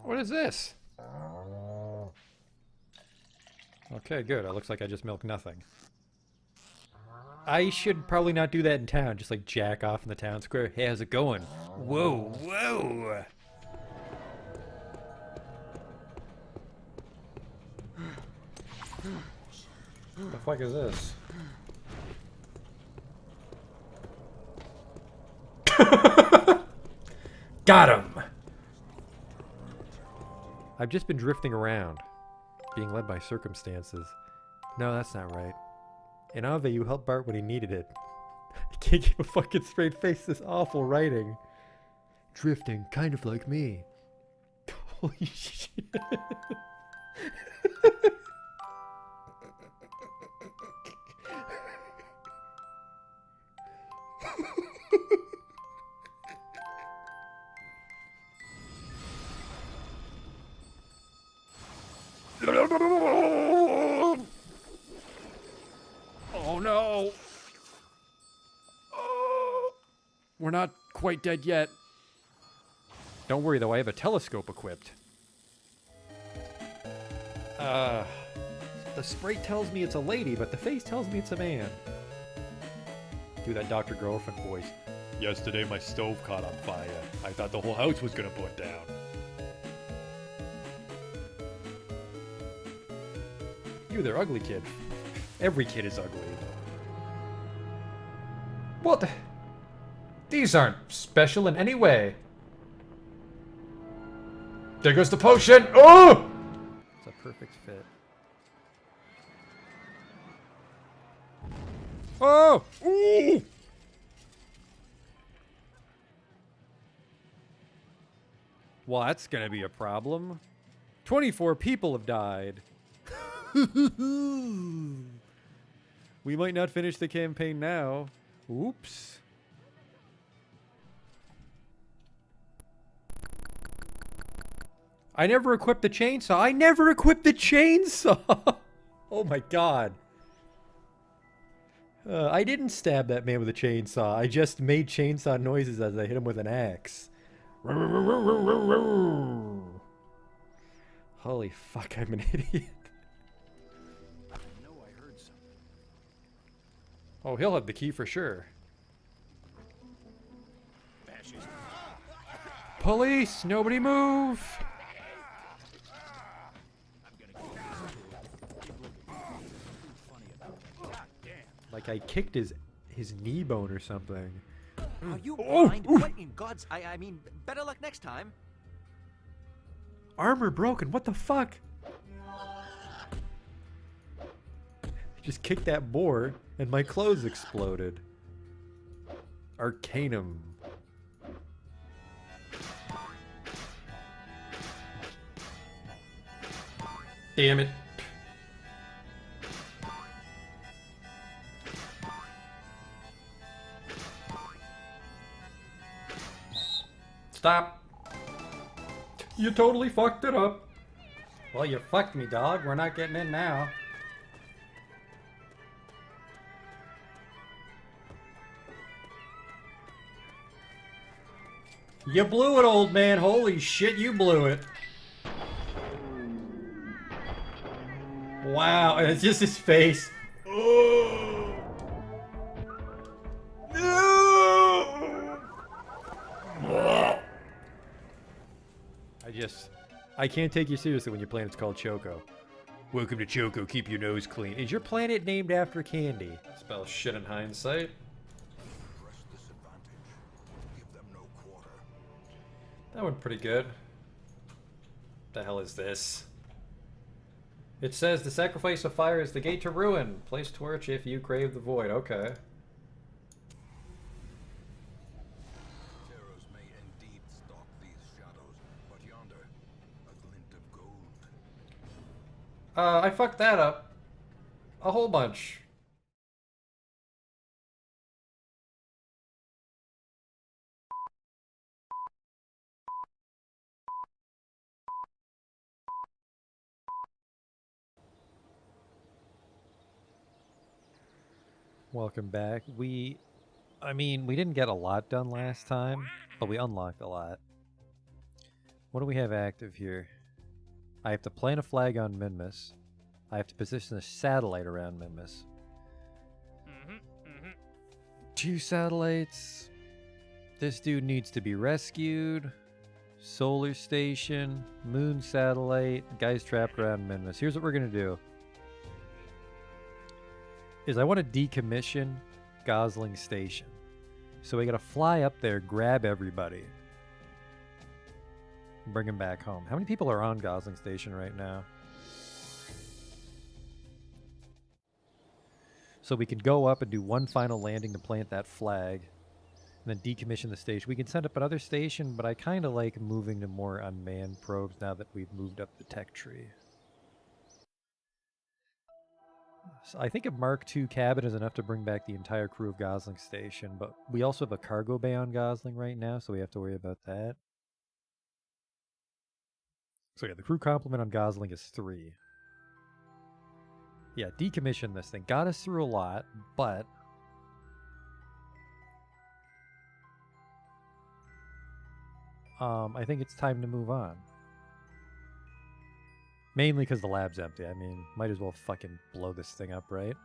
What is this? Okay, good. It looks like I just milked nothing. I should probably not do that in town. Just like jack off in the town square. Hey, how's it going? Whoa, whoa! What the fuck is this? Got him! I've just been drifting around, being led by circumstances. No, that's not right. In Ave, you helped Bart when he needed it. I can't keep a fucking straight face, this awful writing. Drifting, kind of like me. Holy shit. Oh no! Oh, we're not quite dead yet. Don't worry though, I have a telescope equipped. The sprite tells me it's a lady, but the face tells me it's a man. Do that Dr. Girlfriend voice. Yesterday my stove caught on fire. I thought the whole house was gonna burn down. You, they're ugly, kid. Every kid is ugly. What? These aren't special in any way. There goes the potion! Oh! It's a perfect fit. Oh! Ooh! Well, that's gonna be a problem. 24 people have died. We might not finish the campaign now. Oops. I never equipped the chainsaw. I never equipped the chainsaw! Oh my god. I didn't stab that man with a chainsaw. I just made chainsaw noises as I hit him with an axe. Holy fuck, I'm an idiot. Oh, he'll have the key for sure. Police! Nobody move! Like I kicked his knee bone or something. Are you blind? What in God's... I mean, better luck next time. Armor broken, what the fuck? Just kicked that boar and my clothes exploded. Arcanum. Damn it. Stop. You totally fucked it up. Well, you fucked me, dog. We're not getting in now. You blew it, old man. Holy shit, you blew it. Wow, and it's just his face. Oh. No! I can't take you seriously when your planet's called Choco. Welcome to Choco, keep your nose clean. Is your planet named after candy? Spell shit in hindsight. That went pretty good. The hell is this? It says the sacrifice of fire is the gate to ruin. Place torch if you crave the void. Okay. Terrors may indeed stalk these shadows, but yonder, a glint of gold. I fucked that up. A whole bunch. Welcome back. I mean, we didn't get a lot done last time, but we unlocked a lot. What do we have active here? I have to plant a flag on Minmus. I have to position a satellite around Minmus. Mm-hmm. 2 satellites. This dude needs to be rescued. Solar station, moon satellite, guys trapped around Minmus. Here's what we're gonna do. I want to decommission Gosling Station. So we gotta fly up there, grab everybody, and bring them back home. How many people are on Gosling Station right now? So we can go up and do one final landing to plant that flag, and then decommission the station. We can send up another station, but I kind of like moving to more unmanned probes now that we've moved up the tech tree. So I think a Mark II cabin is enough to bring back the entire crew of Gosling Station, but we also have a cargo bay on Gosling right now, so we have to worry about that. So yeah, the crew complement on Gosling is 3. Yeah, decommission this thing. Got us through a lot, but I think it's time to move on. Mainly because the lab's empty. I mean, might as well fucking blow this thing up, right?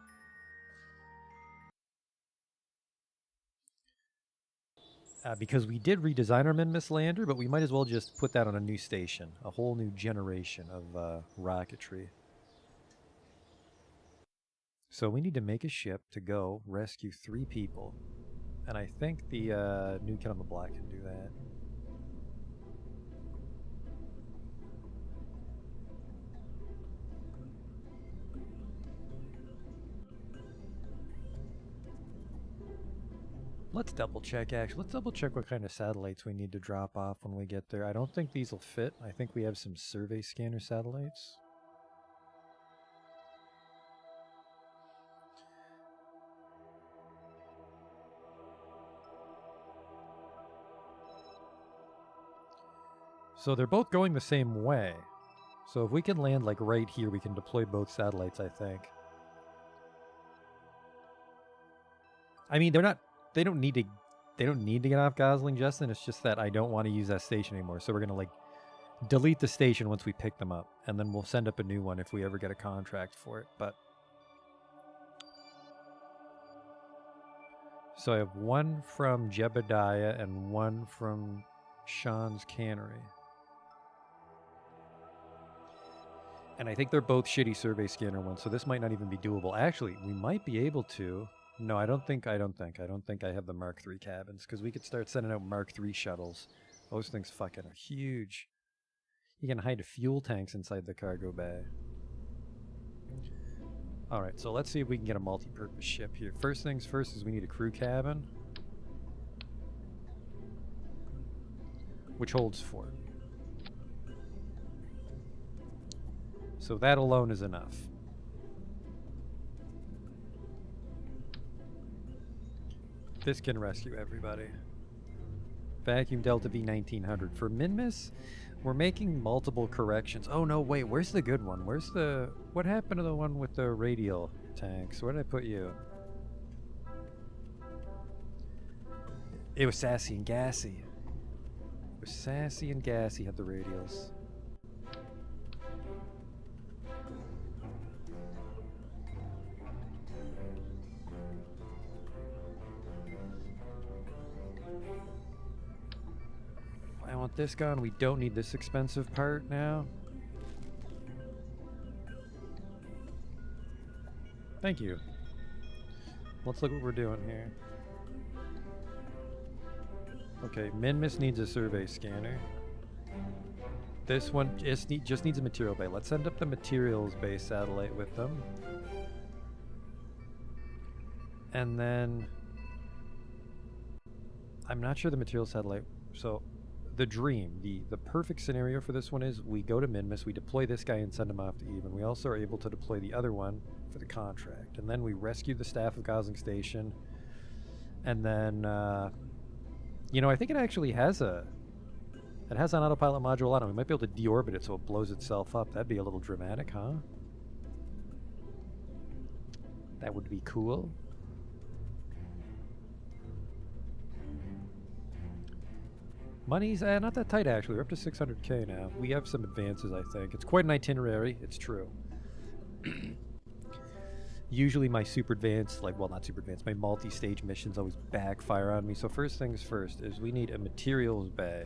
Because we did redesign our Minmus lander, but we might as well just put that on a new station. A whole new generation of rocketry. So we need to make a ship to go rescue 3 people. And I think the new kid on the block can do that. Let's double check, actually. Let's double check what kind of satellites we need to drop off when we get there. I don't think these will fit. I think we have some survey scanner satellites. So they're both going the same way. So if we can land like right here, we can deploy both satellites, I think. I mean, they don't need to get off Gosling, Justin. It's just that I don't want to use that station anymore. So we're going to like delete the station once we pick them up, and then we'll send up a new one if we ever get a contract for it. But so I have 1 from Jebediah and 1 from Sean's Cannery. And I think they're both shitty survey scanner ones, so this might not even be doable. Actually, we might be able to. No, I don't think I have the Mark III cabins, because we could start sending out Mark III shuttles. Those things fucking are huge. You can hide fuel tanks inside the cargo bay. Alright, so let's see if we can get a multi-purpose ship here. First things first is we need a crew cabin, which holds 4. So that alone is enough. This can rescue everybody. Vacuum Delta V1900. For Minmus, we're making multiple corrections. Oh no, wait, where's the good one? What happened to the one with the radial tanks? Where did I put you? It was Sassy and Gassy. It was Sassy and Gassy had the radials. I want this gone. We don't need this expensive part now. Thank you. Let's look what we're doing here. Okay, Minmus needs a survey scanner. This one just needs a material bay. Let's send up the materials bay satellite with them. And then I'm not sure the material satellite. So the dream, the perfect scenario for this one is we go to Minmus, we deploy this guy and send him off to Even. We also are able to deploy the other one for the contract. And then we rescue the staff of Gosling Station. And then, I think it actually has an autopilot module on it. We might be able to deorbit it so it blows itself up. That'd be a little dramatic, huh? That would be cool. Money's not that tight, actually. We're up to 600k now. We have some advances, I think. It's quite an itinerary. It's true. Usually my super advanced, like, well, not super advanced, my multi-stage missions always backfire on me. So first things first is we need a materials bay.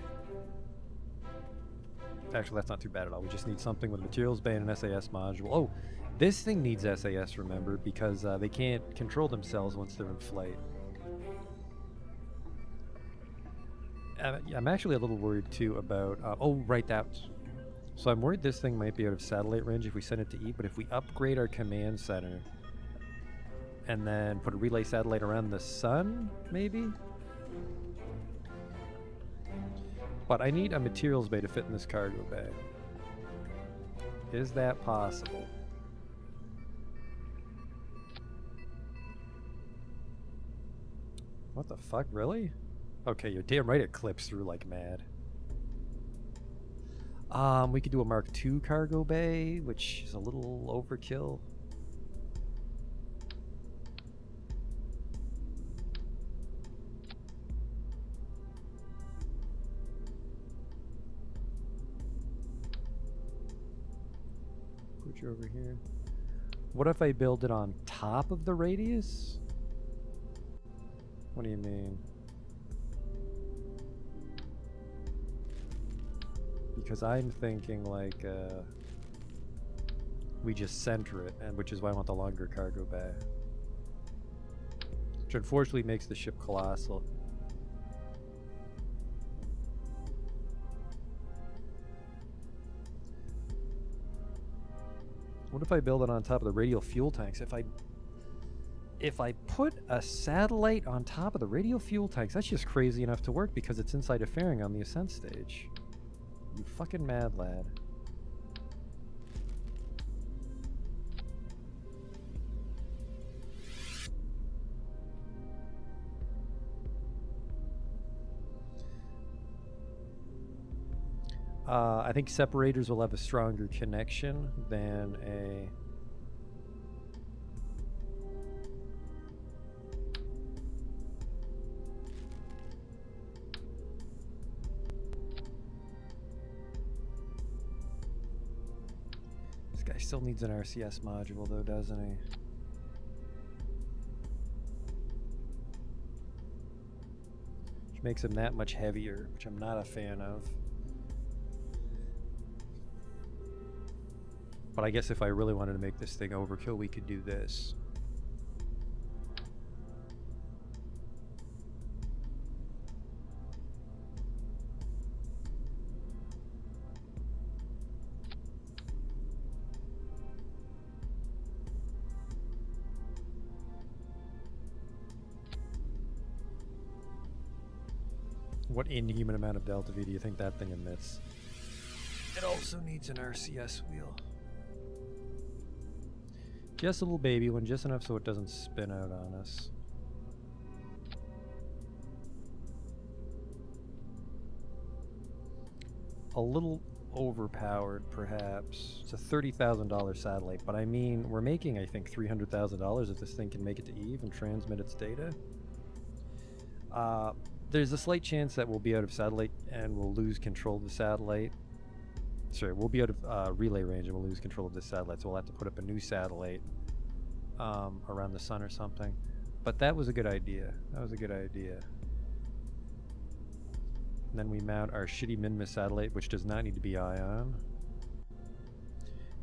Actually, that's not too bad at all. We just need something with a materials bay and an SAS module. Oh, this thing needs SAS, remember, because they can't control themselves once they're in flight. I'm actually a little worried, too, about... oh, right, that's... So I'm worried this thing might be out of satellite range if we send it to eat, but if we upgrade our command center and then put a relay satellite around the sun, maybe? But I need a materials bay to fit in this cargo bay. Is that possible? What the fuck, really? Okay, you're damn right it clips through like mad. We could do a Mark II cargo bay, which is a little overkill. Put you over here. What if I build it on top of the radius? What do you mean? Because I'm thinking like we just center it, and which is why I want the longer cargo bay. Which unfortunately makes the ship colossal. What if I build it on top of the radial fuel tanks? If I put a satellite on top of the radial fuel tanks, that's just crazy enough to work because it's inside a fairing on the ascent stage. You fucking mad lad. I think separators will have a stronger connection than a... This guy still needs an RCS module though, doesn't he? Which makes him that much heavier, which I'm not a fan of. But I guess if I really wanted to make this thing overkill, we could do this. What inhuman amount of delta V do you think that thing emits? It also needs an RCS wheel. Just a little baby one, just enough so it doesn't spin out on us. A little overpowered, perhaps. It's a $30,000 satellite, but I mean, we're making, I think, $300,000 if this thing can make it to Eve and transmit its data. There's a slight chance that we'll be out of satellite and we'll lose control of the satellite. Sorry, we'll be out of relay range and we'll lose control of this satellite, so we'll have to put up a new satellite around the sun or something. But that was a good idea. That was a good idea. And then we mount our shitty Minmus satellite, which does not need to be ion.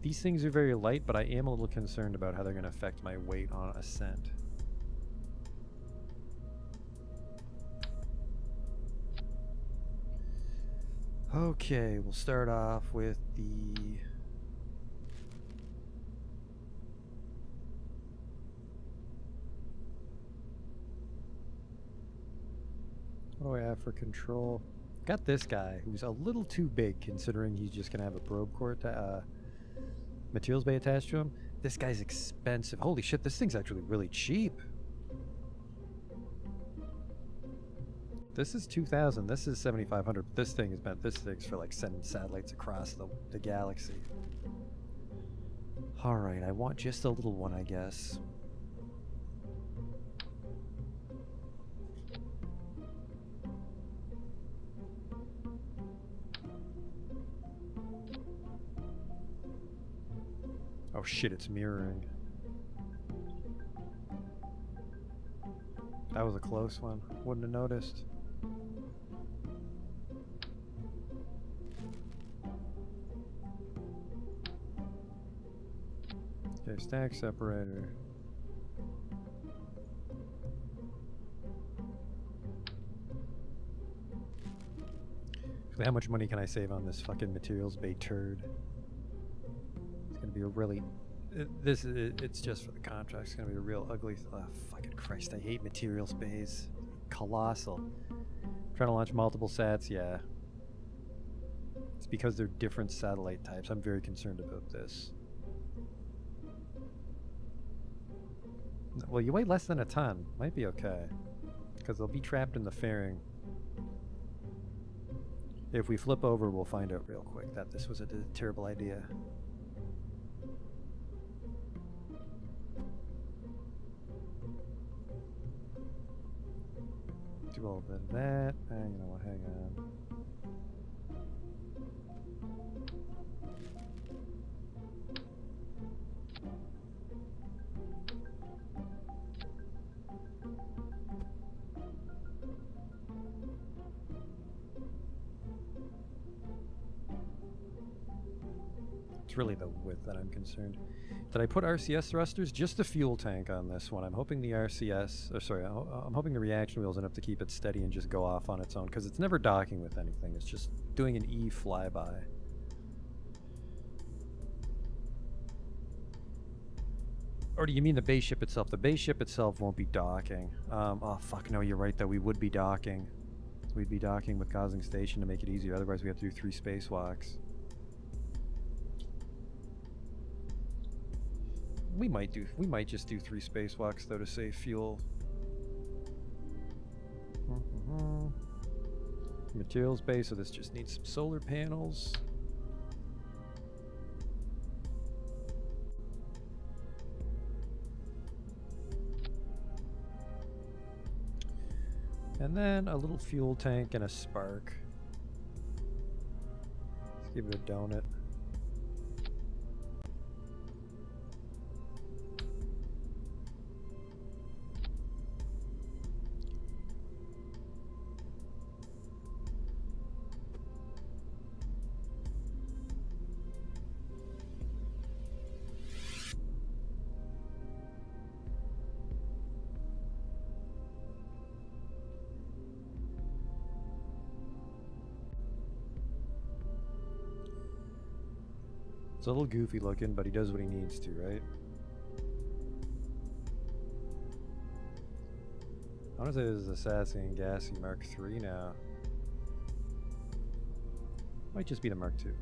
These things are very light, but I am a little concerned about how they're going to affect my weight on ascent. Okay, we'll start off with the... What do I have for control? Got this guy, who's a little too big considering he's just gonna have a probe core materials bay attached to him. This guy's expensive. Holy shit, this thing's actually really cheap. This is 2,000. This is 7,500. This thing is meant. This thing's for like sending satellites across the galaxy. All right, I want just a little one, I guess. Oh shit, it's mirroring. That was a close one. Wouldn't have noticed. Okay, stack separator. How much money can I save on this fucking materials bay turd? It's gonna be a really... It's just for the contract. It's gonna be a real ugly... Oh, fucking Christ, I hate materials bays. Colossal. Trying to launch multiple sats, yeah. It's because they're different satellite types. I'm very concerned about this. Well, you weigh less than a ton. Might be okay. Because they'll be trapped in the fairing. If we flip over, we'll find out real quick that this was a terrible idea. Do a little bit of that. You know what, hang on. It's really the width that I'm concerned. Did I put RCS thrusters? Just the fuel tank on this one. I'm hoping the RCS, I'm hoping the reaction wheel's enough to keep it steady and just go off on its own, because it's never docking with anything. It's just doing an E flyby. Or do you mean the base ship itself? The base ship itself won't be docking. Oh fuck, no, you're right though. We would be docking. We'd be docking with Gosling Station to make it easier. Otherwise we have to do 3 spacewalks. We might just do 3 spacewalks though to save fuel. Materials base, so this just needs some solar panels. And then a little fuel tank and a spark. Let's give it a donut. It's a little goofy looking, but he does what he needs to, right? I want to say this is a Sassy and Gassy Mark III now. Might just be the Mark II.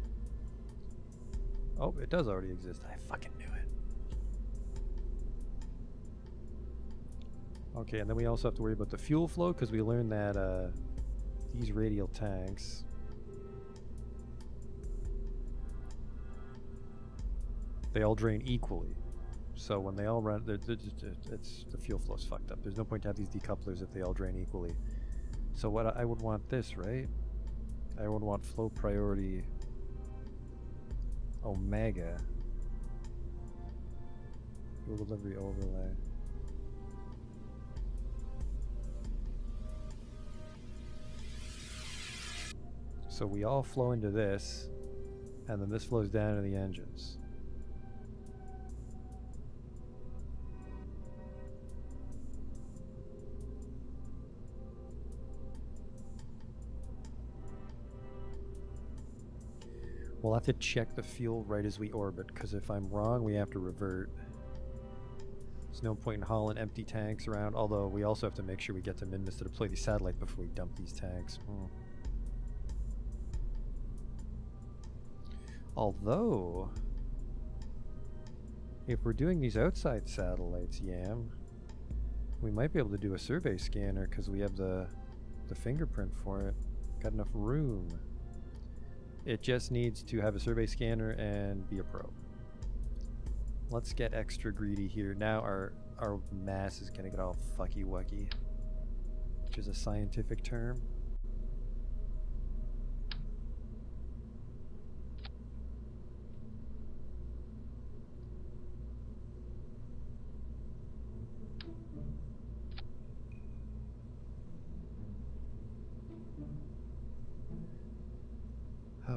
Oh, it does already exist. I fucking knew it. Okay, and then we also have to worry about the fuel flow, because we learned that these radial tanks... they all drain equally. So when they all run, it's the fuel flow's fucked up. There's no point to have these decouplers if they all drain equally. So what I would want this, right? I would want flow priority omega. Fuel delivery overlay. So we all flow into this, and then this flows down to the engines. We'll have to check the fuel right as we orbit, because if I'm wrong, we have to revert. There's no point in hauling empty tanks around, although we also have to make sure we get to Minmus to deploy the satellite before we dump these tanks. Although, if we're doing these outside satellites, Yam, we might be able to do a survey scanner, because we have the fingerprint for it. Got enough room. It just needs to have a survey scanner and be a probe. Let's get extra greedy here. Now our mass is gonna get all fucky wucky, which is a scientific term.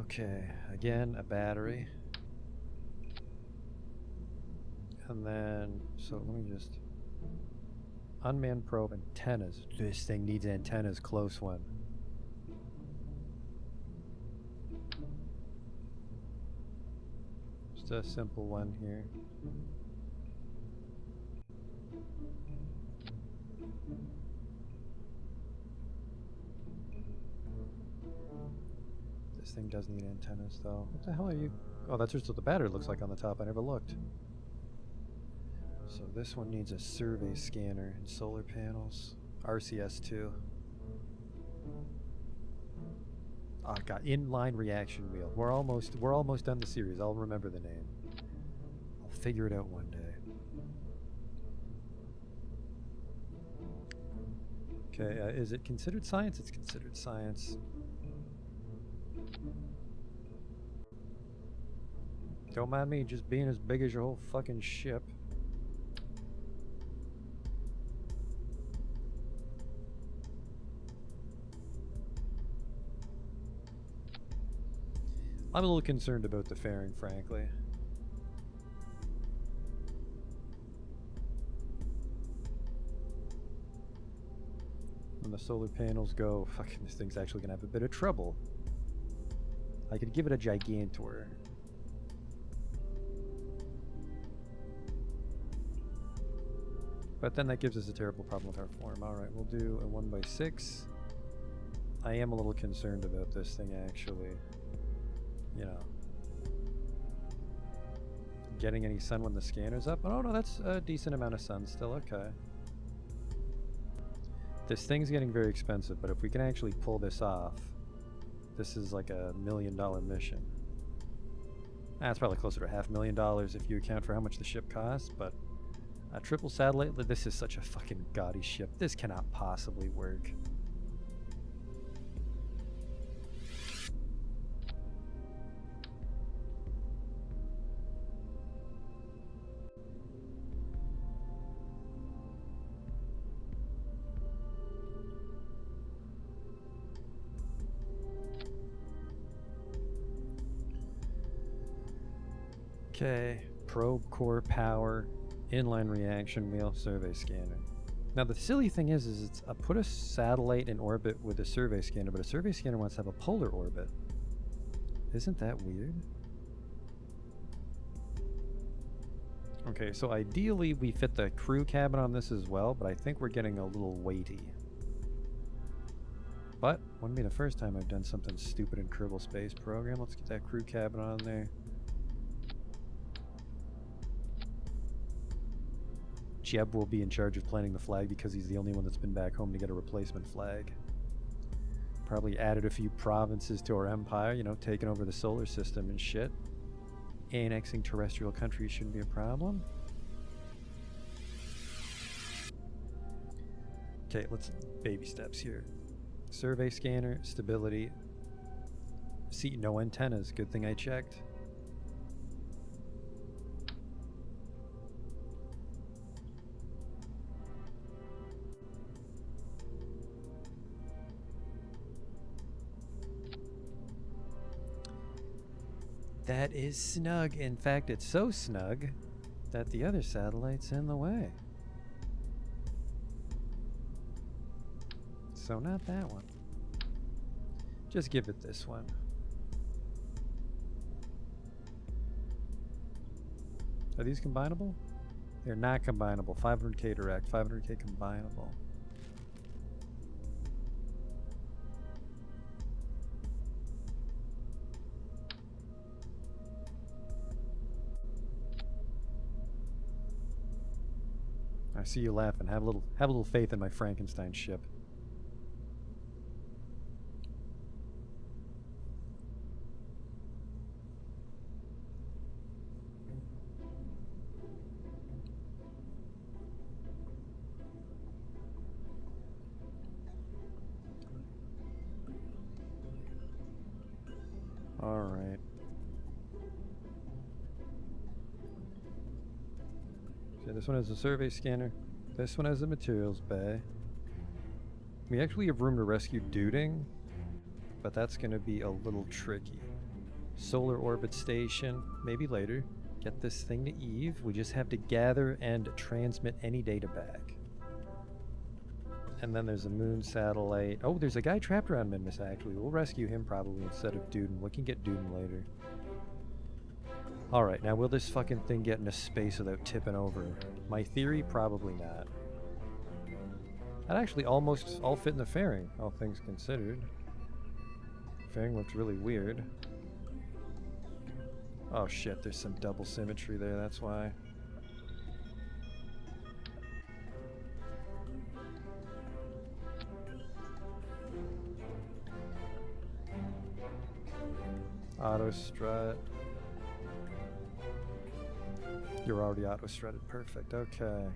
Okay, again, a battery. And then, so let me just... Unmanned probe antennas. This thing needs antennas, close one. Just a simple one here. This thing does need antennas though. What the hell are you? Oh, that's just what the battery looks like on the top. I never looked. So this one needs a survey scanner and solar panels. RCS2. Ah, got inline reaction wheel. We're almost done the series. I'll remember the name. I'll figure it out one day. Okay, is it considered science? It's considered science. Don't mind me just being as big as your whole fucking ship. I'm a little concerned about the fairing, frankly. When the solar panels go, fucking this thing's actually gonna have a bit of trouble. I could give it a Gigantor. But then that gives us a terrible problem with our form. Alright, we'll do a 1x6. I am a little concerned about this thing actually. You know. Getting any sun when the scanner's up? Oh no, that's a decent amount of sun still, okay. This thing's getting very expensive, but if we can actually pull this off, this is like $1 million mission. It's probably closer to $500,000 if you account for how much the ship costs, but a triple satellite, this is such a fucking gaudy ship. This cannot possibly work. Okay, probe core power, inline reaction wheel, survey scanner. Now the silly thing is it's put a satellite in orbit with a survey scanner, but a survey scanner wants to have a polar orbit. Isn't that weird? Okay, so ideally we fit the crew cabin on this as well, but I think we're getting a little weighty. But wouldn't be the first time I've done something stupid in Kerbal Space Program. Let's get that crew cabin on there. Jeb will be in charge of planting the flag because he's the only one that's been back home to get a replacement flag. Probably added a few provinces to our empire, you know, taking over the solar system and shit. Annexing terrestrial countries shouldn't be a problem. Okay, let's baby steps here. Survey scanner, stability. See, no antennas. Good thing I checked. That is snug. In fact, it's so snug that the other satellite's in the way. So not that one. Just give it this one. Are these combinable? They're not combinable. 500k direct, 500k combinable. I see you laughing. Have a little faith in my Frankenstein ship. All right. Okay, this one has a survey scanner. This one has a materials bay. We actually have room to rescue Duding, but that's going to be a little tricky. Solar orbit station, maybe later. Get this thing to Eve. We just have to gather and transmit any data back. And then there's a moon satellite. Oh, there's a guy trapped around Minmus, actually. We'll rescue him probably instead of Duden. We can get Duden later. Alright, now will this fucking thing get into space without tipping over? My theory, probably not. That actually almost all fit in the fairing, all things considered. Fairing looks really weird. Oh shit, there's some double symmetry there, that's why. Auto strut. You're already auto strutted, perfect, okay.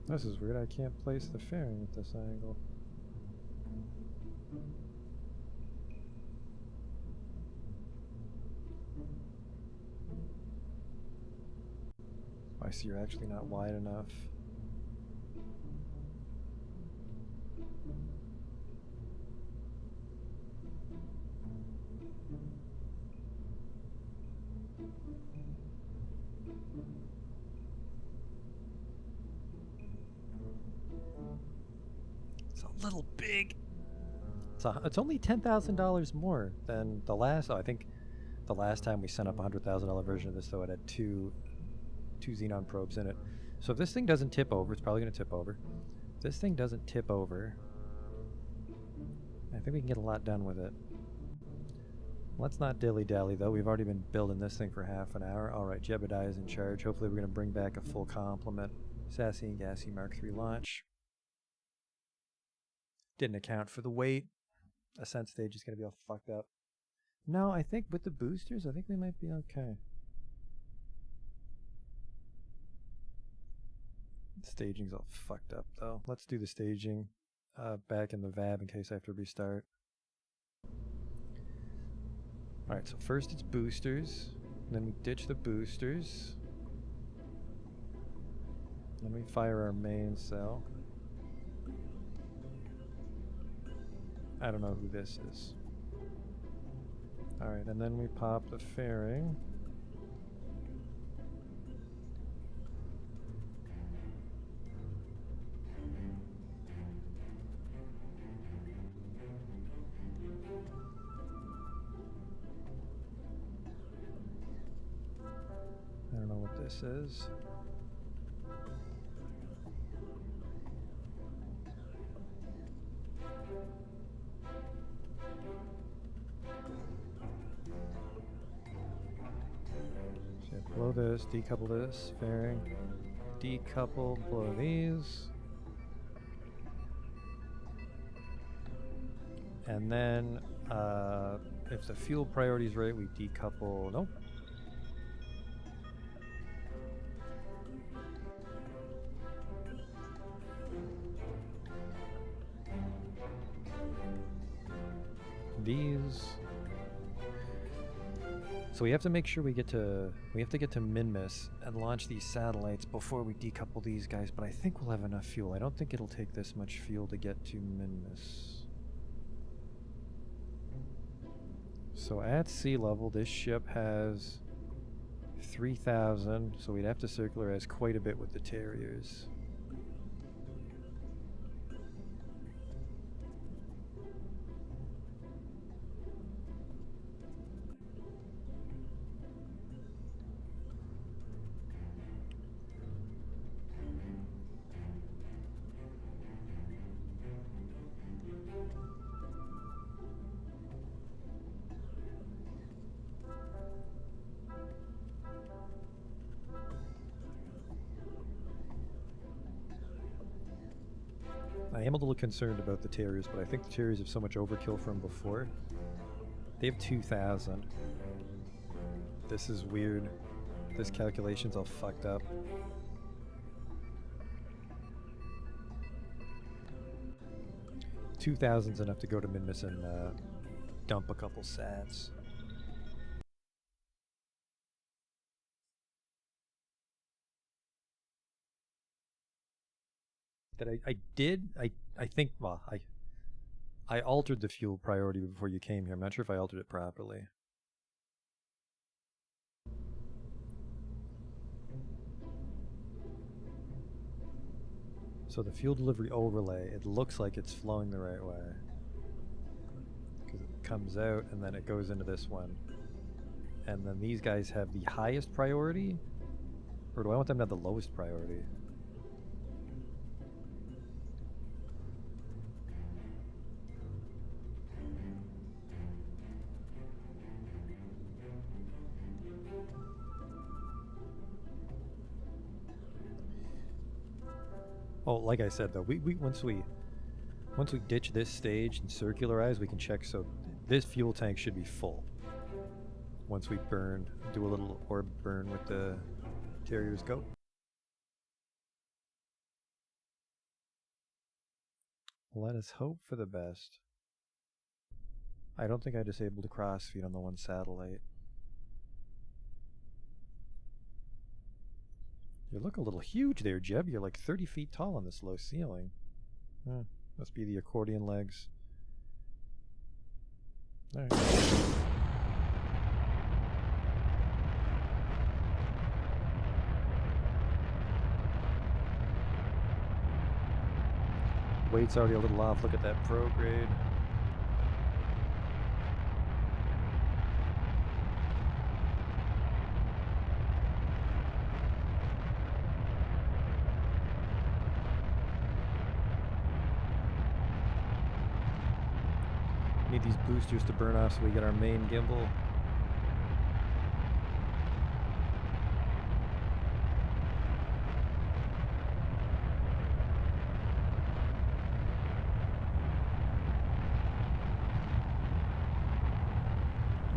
This is weird, I can't place the fairing at this angle. I see you're actually not wide enough. It's a little big. It's only $10,000 more than the last. Oh, I think the last time we sent up a $100,000 version of this, though, it had two xenon probes in it. So if this thing doesn't tip over, it's probably going to tip over. If this thing doesn't tip over, I think we can get a lot done with it. Let's not dilly-dally, though. We've already been building this thing for half an hour. Alright, Jebediah is in charge. Hopefully we're going to bring back a full complement. Sassy and Gassy Mark III launch. Didn't account for the weight. Ascent stage is going to be all fucked up. No, I think with the boosters, I think we might be okay. The staging's all fucked up, though. Let's do the staging back in the VAB in case I have to restart. Alright, so first it's boosters. Then we ditch the boosters. Then we fire our main cell. I don't know who this is. Alright, and then we pop the fairing. I don't know what this is. So blow this, decouple this, fairing, decouple, blow these. And then, if the fuel priority is right, we decouple. Nope. These. So we have to make sure we get to Minmus and launch these satellites before we decouple these guys, but I think we'll have enough fuel. I don't think it'll take this much fuel to get to Minmus. So at sea level, this ship has 3,000, so we'd have to circularize quite a bit with the Terriers. I am a little concerned about the Terriers, but I think the Terriers have so much overkill from before. They have 2,000. This is weird. This calculation's all fucked up. 2,000's enough to go to Minmus and dump a couple sats. that I did. I think, well, I altered the fuel priority before you came here. I'm not sure if I altered it properly. So the fuel delivery overlay, it looks like it's flowing the right way. Because it comes out and then it goes into this one. And then these guys have the highest priority? Or do I want them to have the lowest priority? Oh, like I said though, we once we ditch this stage and circularize, we can check. So this fuel tank should be full. Once we do a little orb burn with the Terrier's goat. Let us hope for the best. I don't think I disabled the crossfeed on the one satellite. You look a little huge there, Jeb. You're like 30 feet tall on this low ceiling. Must be the accordion legs. Alright. Weight's already a little off. Look at that prograde. Need these boosters to burn off so we get our main gimbal.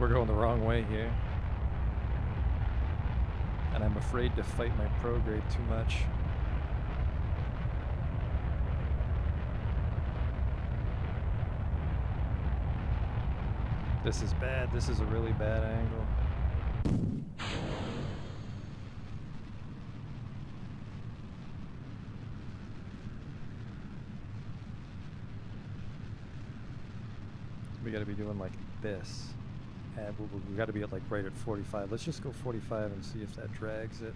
We're going the wrong way here. And I'm afraid to fight my prograde too much. This is bad. This is a really bad angle. We gotta be doing like this. And we gotta be at like right at 45. Let's just go 45 and see if that drags it.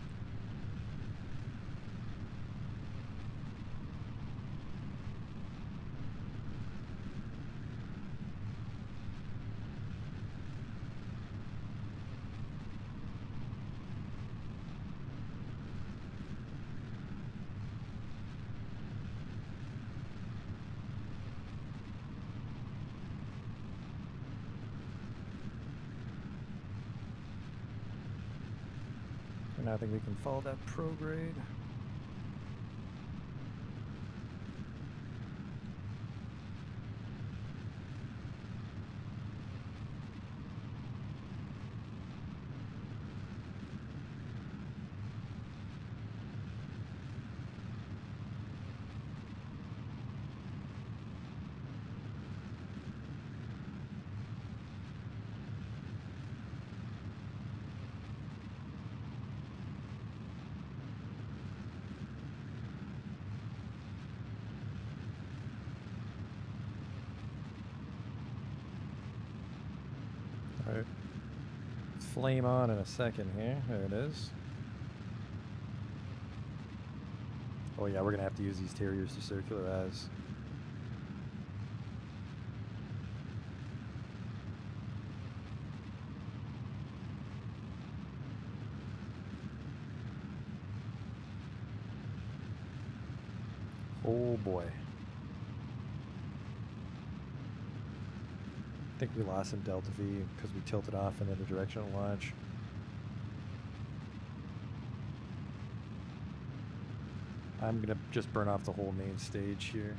And I think we can follow that prograde. Alright. Flame on in a second here. There it is. Oh yeah, we're gonna have to use these Terriers to circularize. Oh boy. I think we lost some Delta V because we tilted off in the directional launch. I'm gonna just burn off the whole main stage here.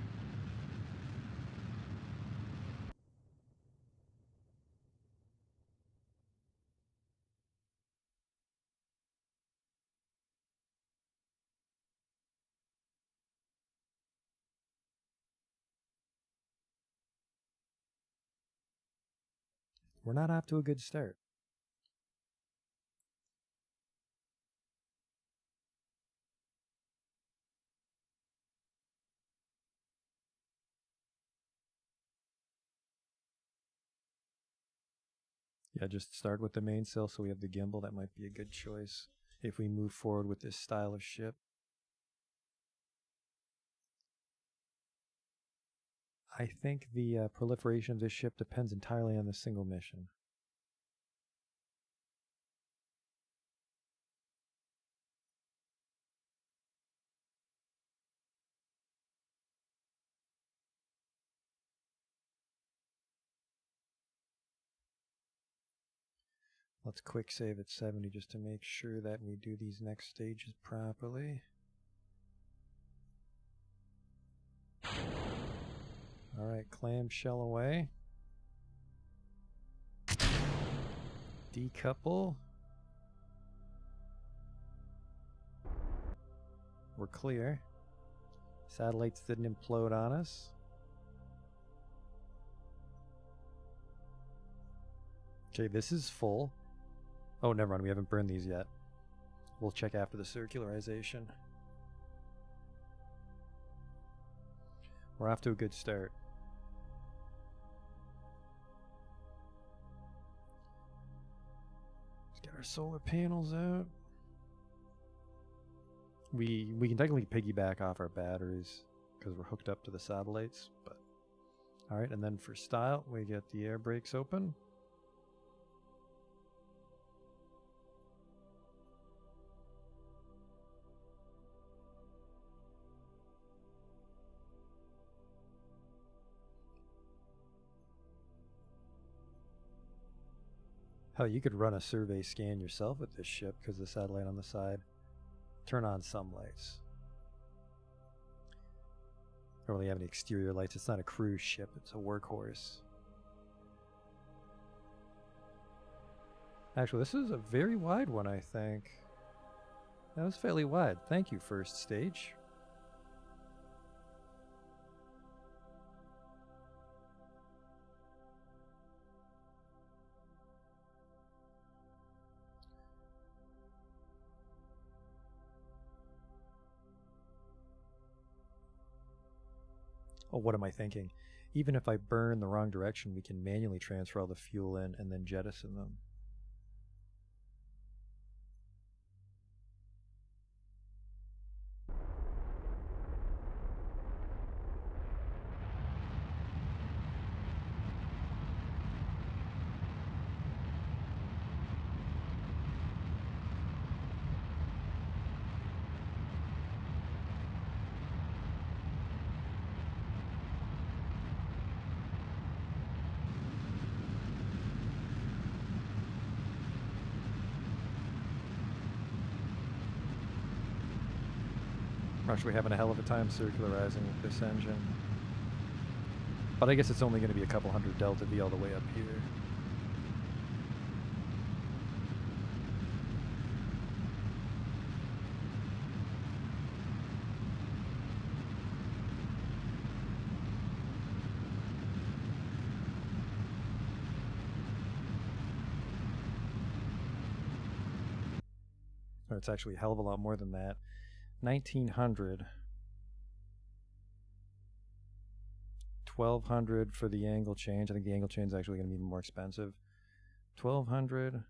We're not off to a good start. Yeah, just start with the mainsail so we have the gimbal. That might be a good choice if we move forward with this style of ship. I think the proliferation of this ship depends entirely on the single mission. Let's quick save at 70 just to make sure that we do these next stages properly. Alright, clamshell away. Decouple. We're clear. Satellites didn't implode on us. Okay, this is full. Oh, never mind, we haven't burned these yet. We'll check after the circularization. We're off to a good start. Let's get our solar panels out. We can technically piggyback off our batteries because we're hooked up to the satellites, but alright, and then for style, we get the air brakes open. Hell, you could run a survey scan yourself with this ship because the satellite on the side. Turn on some lights. Don't really have any exterior lights. It's not a cruise ship, it's a workhorse. Actually, this is a very wide one, I think. That was fairly wide. Thank you, first stage. Oh, what am I thinking? Even if I burn the wrong direction, we can manually transfer all the fuel in and then jettison them. We're actually having a hell of a time circularizing with this engine. But I guess it's only going to be a couple hundred delta V all the way up here. Or it's actually a hell of a lot more than that. 1900. 1200 for the angle change. I think the angle change is actually going to be more expensive. 1200.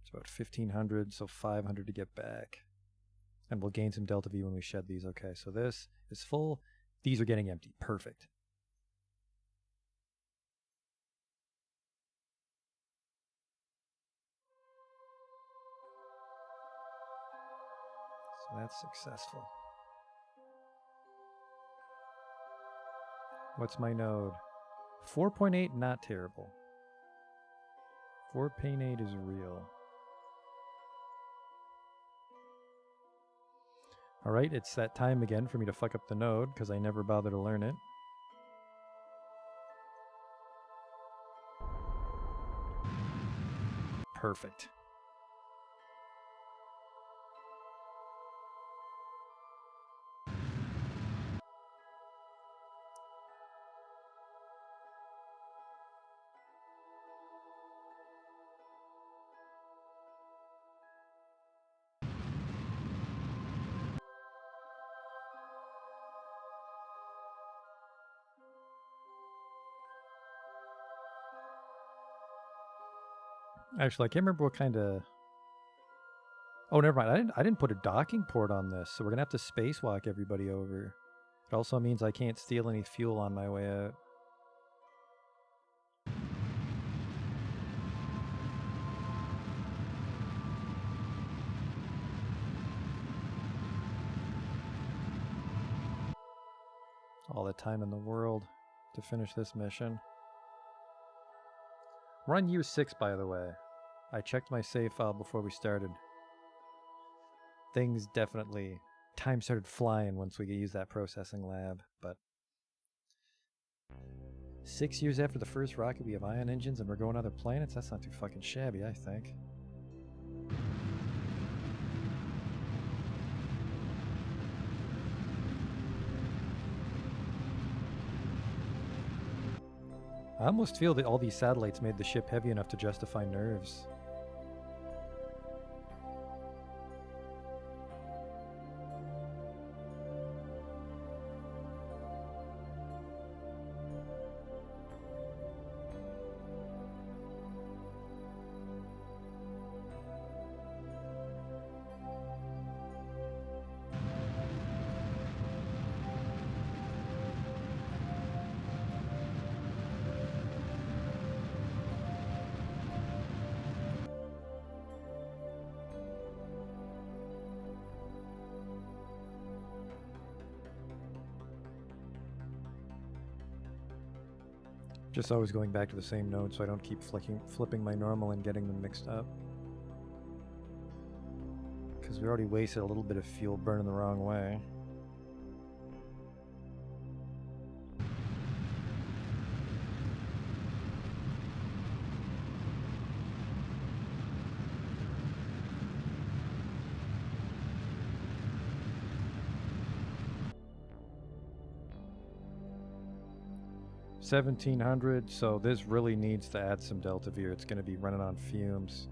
It's about 1500, so 500 to get back. And we'll gain some delta V when we shed these. Okay, so this is full. These are getting empty. Perfect. So that's successful. What's my node? 4.8, not terrible. 4.8 is real. Alright, it's that time again for me to fuck up the node, because I never bother to learn it. Perfect. Actually, I can't remember what kind of... Oh, never mind. I didn't put a docking port on this, so we're gonna have to spacewalk everybody over. It also means I can't steal any fuel on my way out. All the time in the world to finish this mission. We're on year 6, by the way. I checked my save file before we started. Things definitely... Time started flying once we used that processing lab, but... 6 years after the first rocket, we have ion engines and we're going to other planets? That's not too fucking shabby, I think. I almost feel that all these satellites made the ship heavy enough to justify nerves. Just always going back to the same node so I don't keep flipping my normal and getting them mixed up. Because we already wasted a little bit of fuel burning the wrong way. $1,700, so this really needs to add some Delta V or it's going to be running on fumes.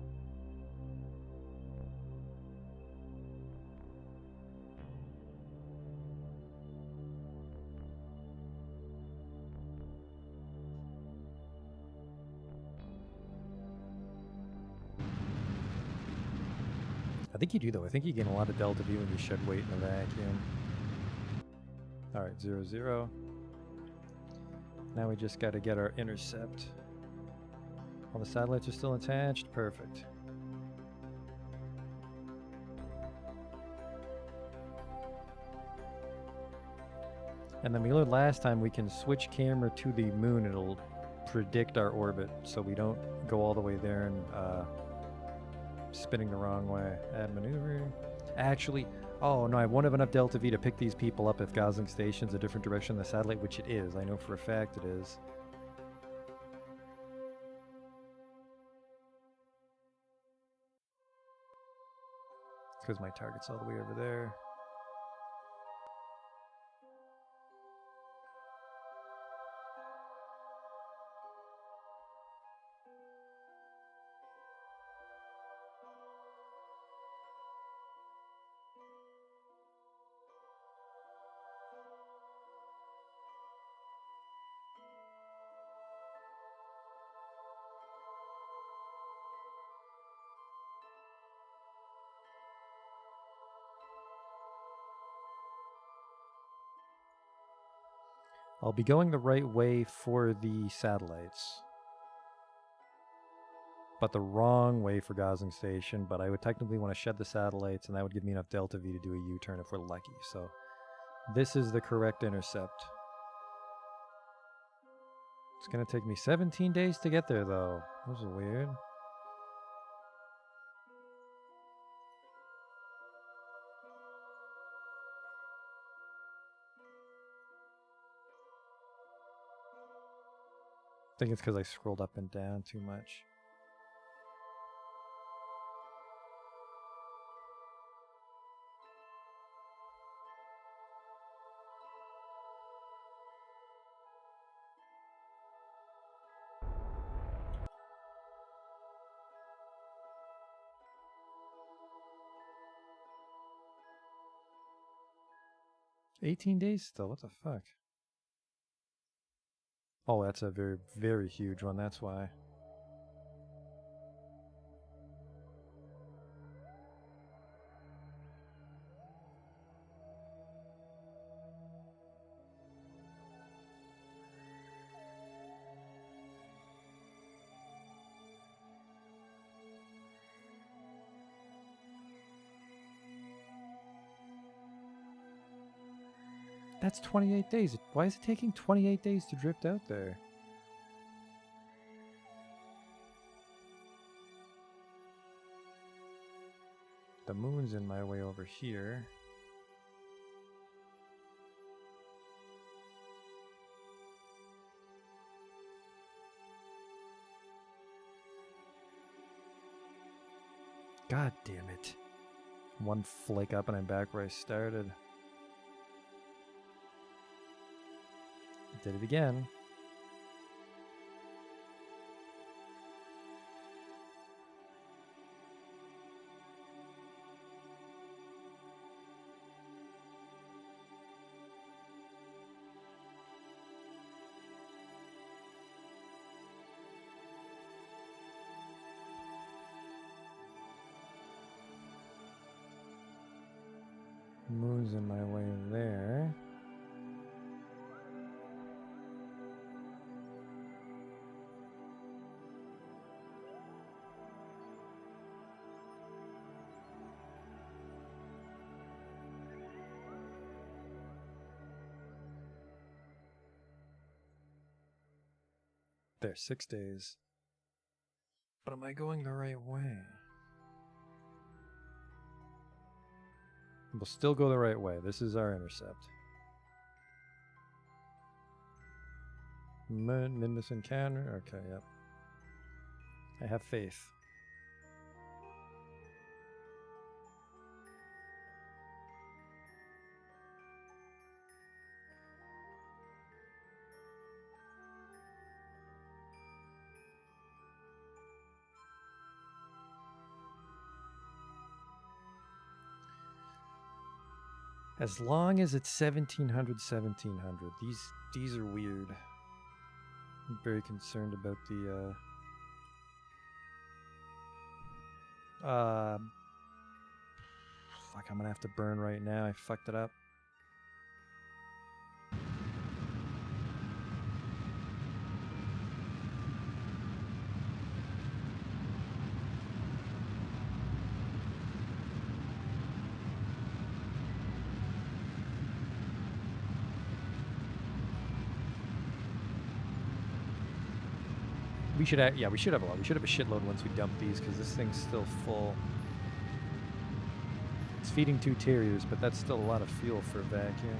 I think you do though. I think you gain a lot of Delta V when you shed weight in a vacuum. Alright, 0, 0. Now we just got to get our intercept. All the satellites are still attached. Perfect. And then we learned last time we can switch camera to the moon. It'll predict our orbit so we don't go all the way there and spinning the wrong way. Add maneuver. Actually, oh no, I won't have enough Delta V to pick these people up if Gosling Station's a different direction than the satellite, which it is. I know for a fact it is. It's because my target's all the way over there. I'll be going the right way for the satellites, but the wrong way for Gosling Station. But I would technically want to shed the satellites, and that would give me enough Delta V to do a U-turn if we're lucky. So this is the correct intercept. It's going to take me 17 days to get there, though. That was weird. I think it's because I scrolled up and down too much. $18 days still? What the fuck? Oh, that's a very, very huge one. That's why. That's 28 days. Why is it taking 28 days to drift out there? The moon's in my way over here. God damn it. One flake up and I'm back where I started. Did it again. Moon's in my way there. There, 6 days. But am I going the right way? We'll still go the right way. This is our intercept. Midness encounter. Okay, yep. I have faith. As long as it's 1700, 1700. These are weird. I'm very concerned about the fuck, I'm gonna have to burn right now. I fucked it up. We should have, yeah, we should have a lot. We should have a shitload once we dump these because this thing's still full. It's feeding 2 terriers, but that's still a lot of fuel for a vacuum.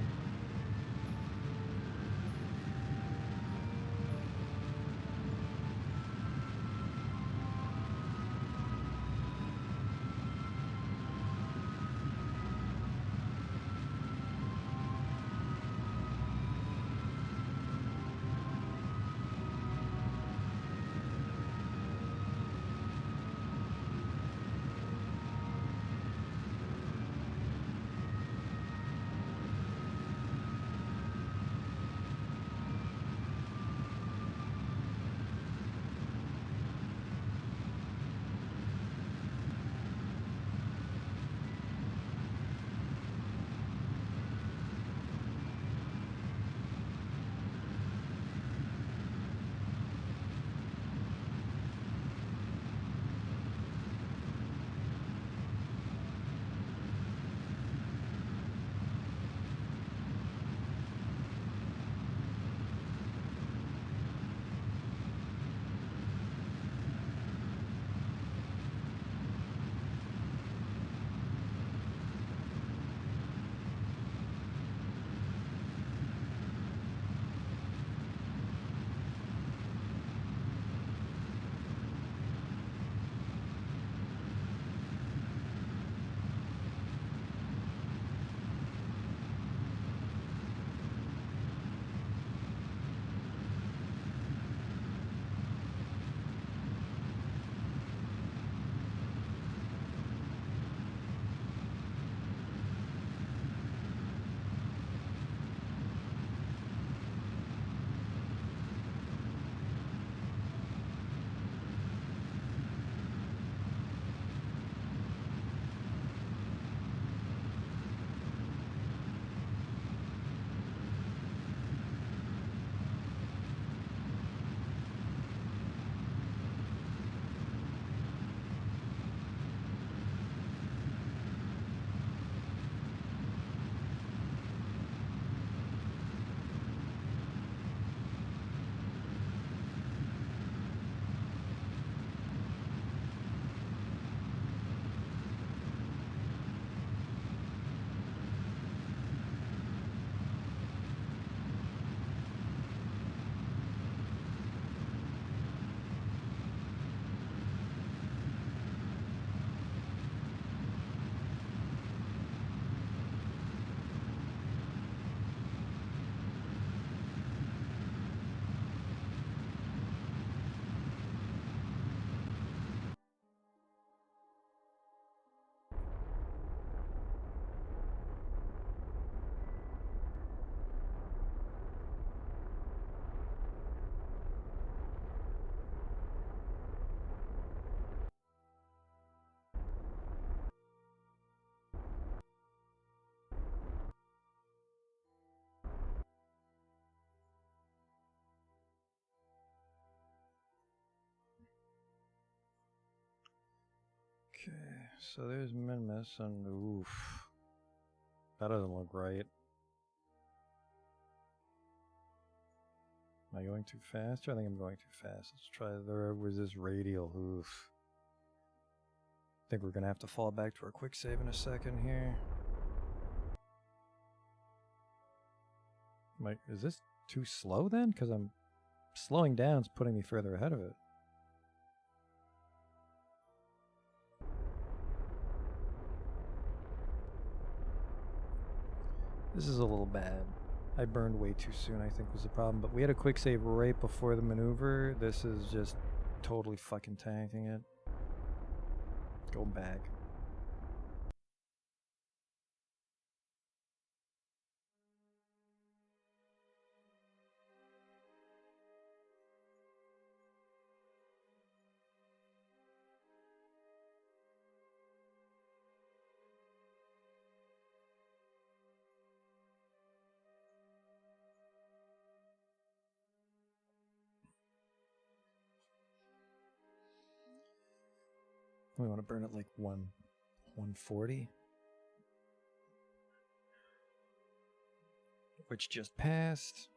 so there's Minimus and oof. That doesn't look right. Am I going too fast? I think I'm going too fast. Let's try the resist radial. Oof. I think we're gonna have to fall back to our quick save in a second here. Is this too slow then? Because I'm slowing down is putting me further ahead of it. This is a little bad. I burned way too soon, I think was the problem. But we had a quick save right before the maneuver. This is just totally fucking tanking it. Go back. We want to burn it like 140. Which just passed.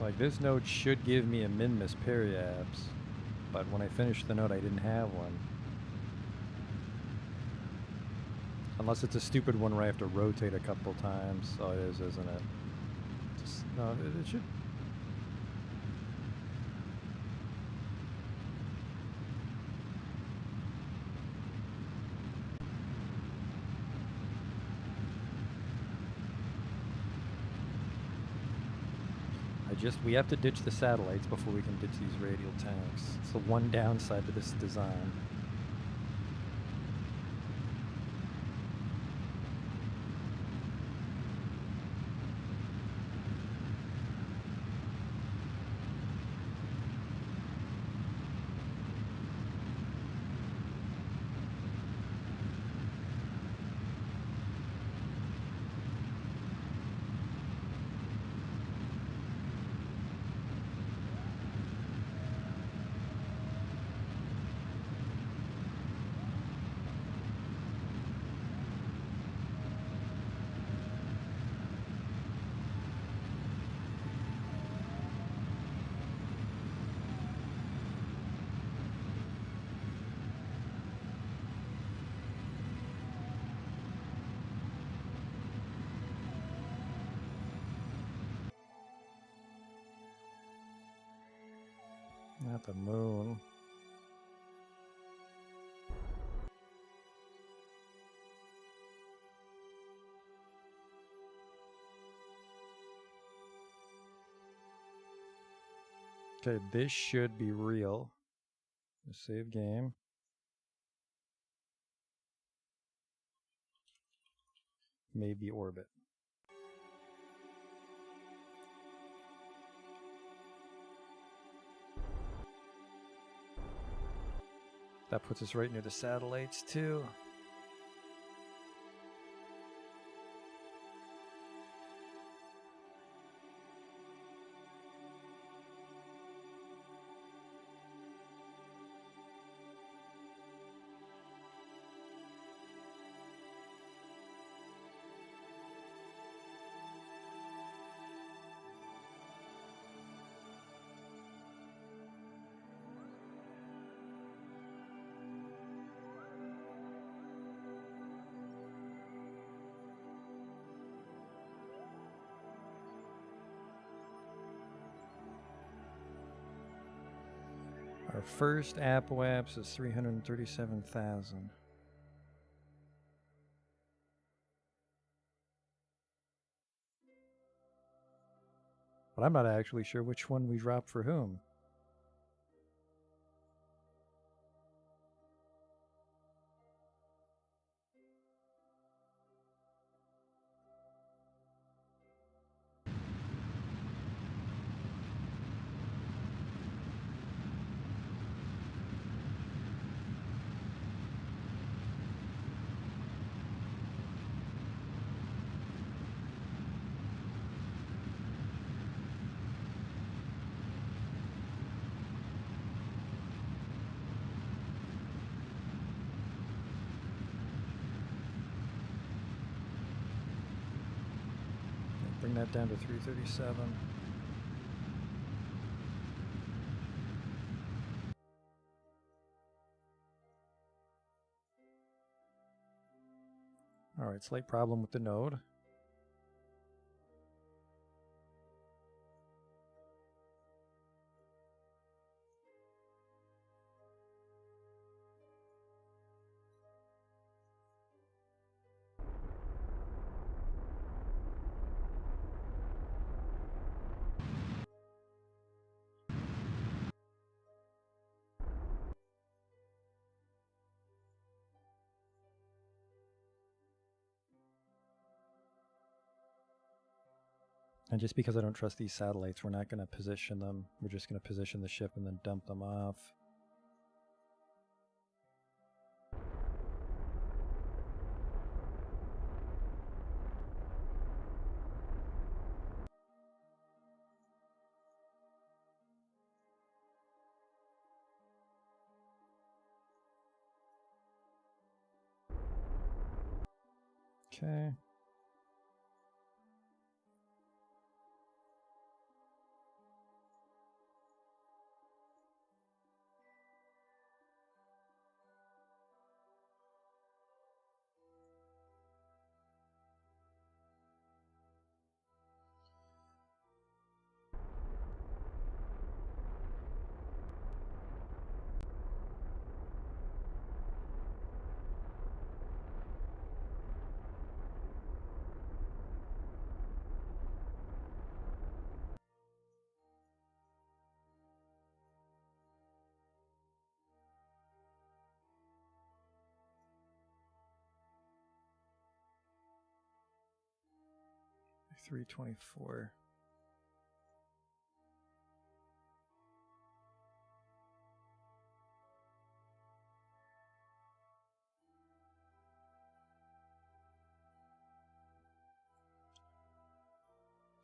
Like, this node should give me a min-miss periapse, but when I finished the node, I didn't have one. Unless it's a stupid one where I have to rotate a couple times. Oh, it is, isn't it? Just, no, it should... we have to ditch the satellites before we can ditch these radial tanks. It's the one downside to this design. Not the moon. Okay, this should be real. Save game. Maybe orbit. That puts us right near the satellites too. Our first apoapse is 337,000. But I'm not actually sure which one we drop for whom. Bring that down to 337. Alright, slight problem with the node. And just because I don't trust these satellites, we're not going to position them. We're just going to position the ship and then dump them off. Okay. $324.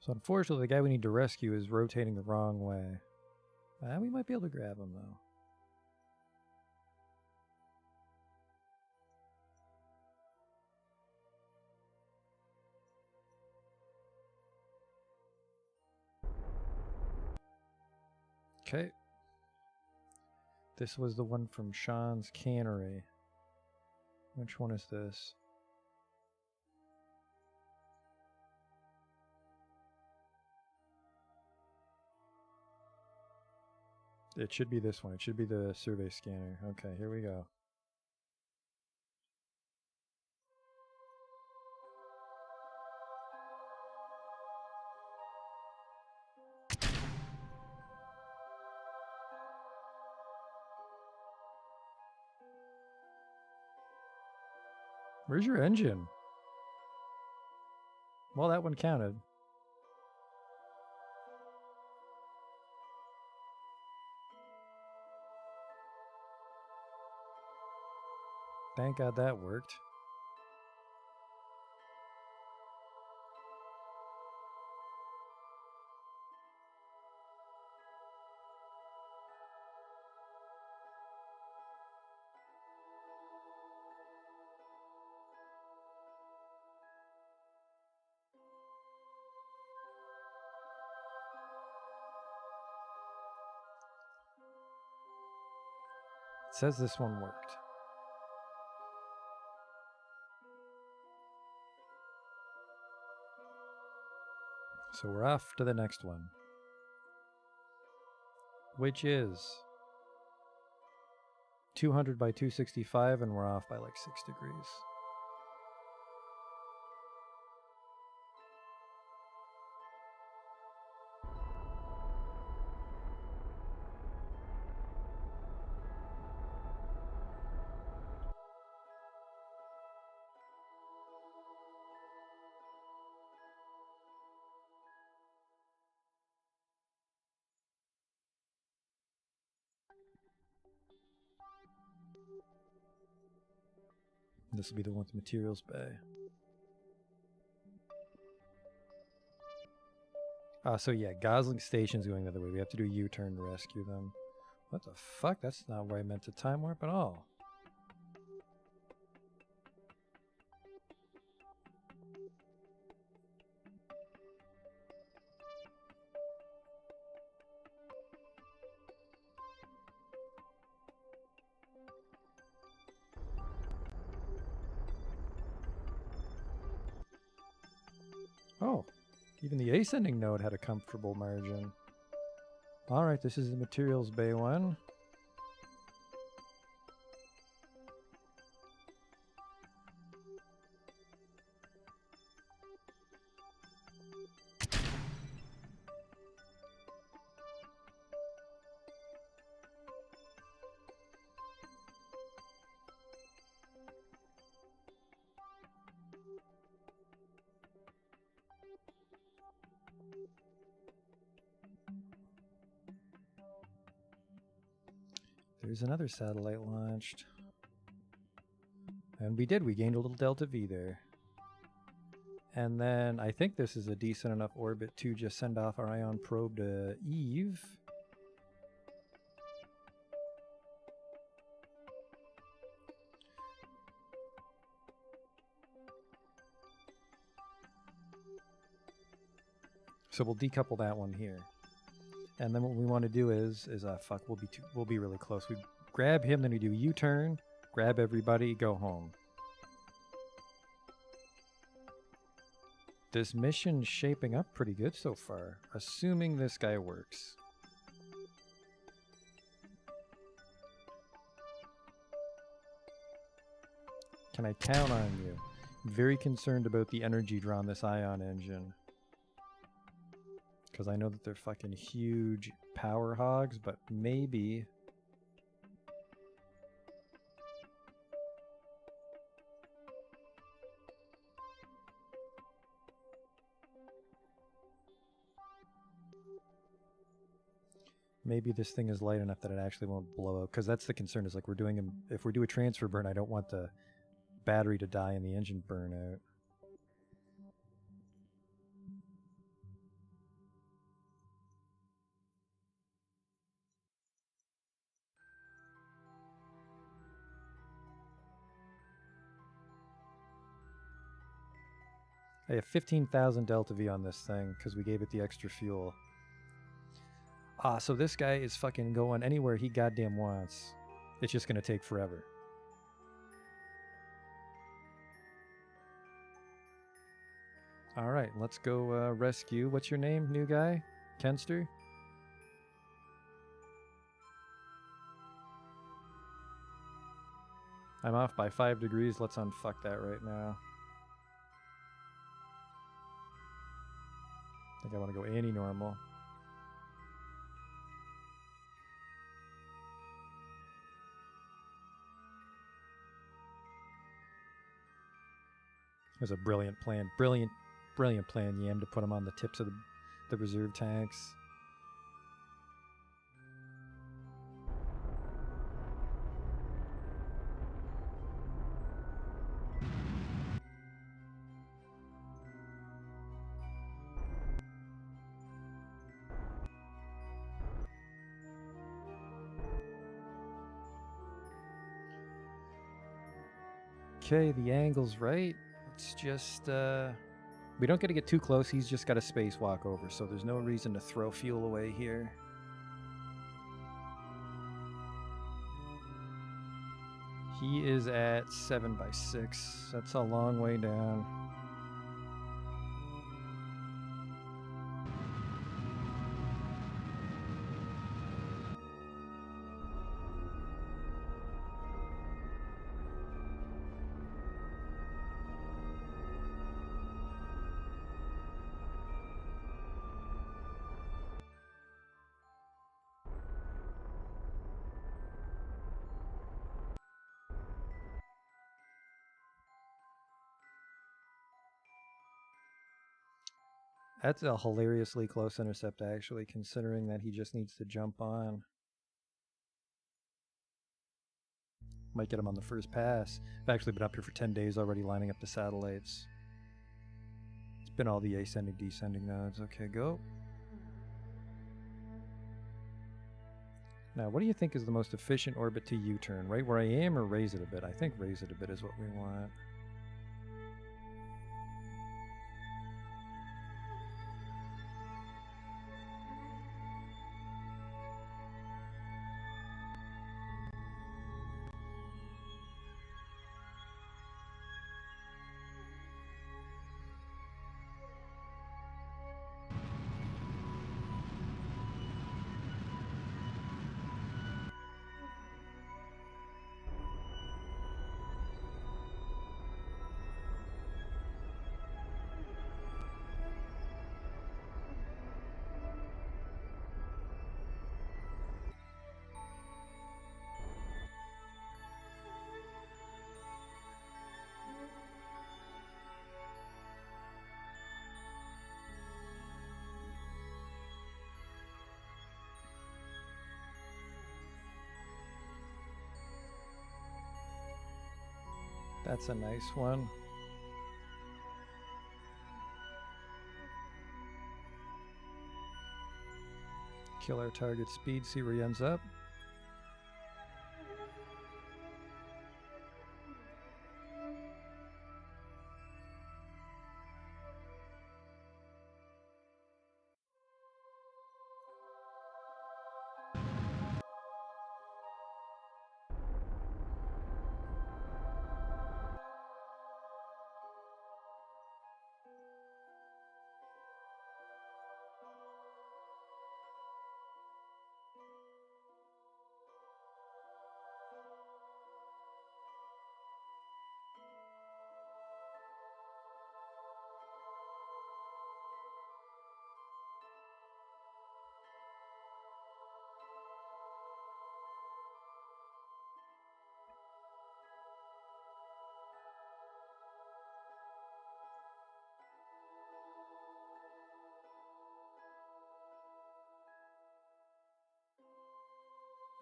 So unfortunately, the guy we need to rescue is rotating the wrong way. We might be able to grab him, though. Okay. This was the one from Sean's Cannery. Which one is this? It should be this one. It should be the survey scanner. Okay, here we go. Where's your engine? Well, that one counted. Thank God that worked. It says this one worked. So we're off to the next one, which is 200 by 265, and we're off by like 6 degrees. This will be the one with materials bay. So yeah, Gosling Station's going the other way. We have to do a U-turn to rescue them. What the fuck? That's not where I meant to time warp at all. Oh, even the ascending node had a comfortable margin. Alright, this is the materials bay one. There's another satellite launched. And we gained a little Delta V there. And then I think this is a decent enough orbit to just send off our ion probe to Eve. So we'll decouple that one here. And then what we want to do is fuck, we'll be really close. We grab him, then we do U-turn, grab everybody, go home. This mission's shaping up pretty good so far, assuming this guy works. Can I count on you? I'm very concerned about the energy draw on this ion engine. Because I know that they're fucking huge power hogs, but maybe... maybe this thing is light enough that it actually won't blow up. Because that's the concern, is like if we do a transfer burn, I don't want the battery to die and the engine burn out. I have 15,000 Delta V on this thing because we gave it the extra fuel. So this guy is fucking going anywhere he goddamn wants. It's just gonna take forever. Alright, let's go rescue. What's your name, new guy? Kenster? I'm off by 5 degrees. Let's unfuck that right now. I think I want to go anti-normal. It was a brilliant plan. Brilliant, brilliant plan, Yam, to put them on the tips of the reserve tanks. Okay, the angle's right. Let's just, we don't get to get too close. He's just got a spacewalk over, so there's no reason to throw fuel away here. He is at 7x6. That's a long way down. That's a hilariously close intercept, actually, considering that he just needs to jump on. Might get him on the first pass. I've actually been up here for 10 days already lining up the satellites. It's been all the ascending, descending nodes. Okay, go. Now, what do you think is the most efficient orbit to U-turn? Right where I am, or raise it a bit? I think raise it a bit is what we want. That's a nice one. Kill our target speed, see where he ends up.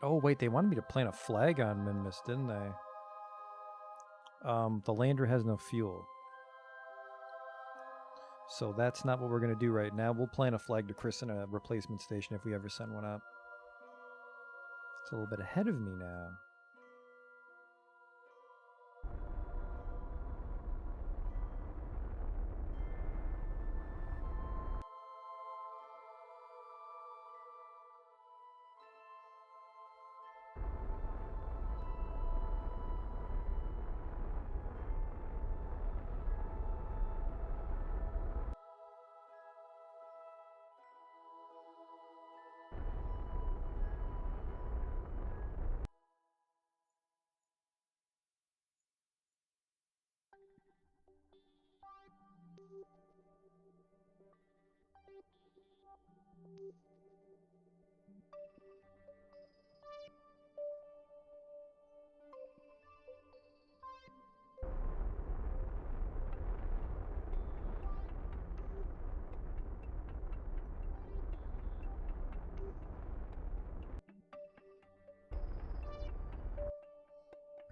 Oh, wait, they wanted me to plant a flag on Minmus, didn't they? The lander has no fuel. So that's not what we're going to do right now. We'll plant a flag to christen a replacement station if we ever send one up. It's a little bit ahead of me now.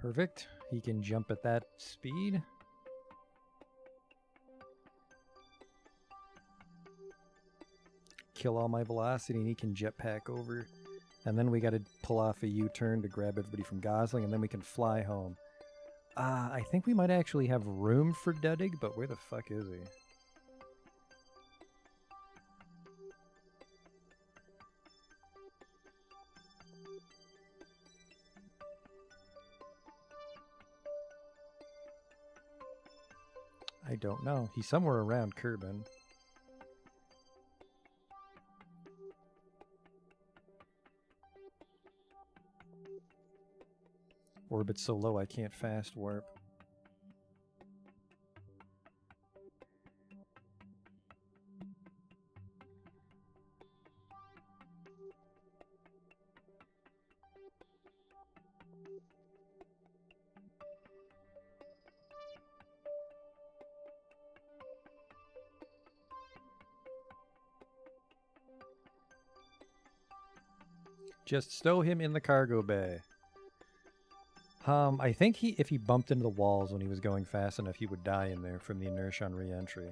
Perfect. He can jump at that speed. Kill all my velocity, and he can jetpack over. And then we got to pull off a U-turn to grab everybody from Gosling, and then we can fly home. I think we might actually have room for Duddig, but where the fuck is he? I don't know. He's somewhere around Kerbal. Orbit's so low I can't fast warp. Just stow him in the cargo bay. I think if he bumped into the walls when he was going fast enough, he would die in there from the inertia on re-entry.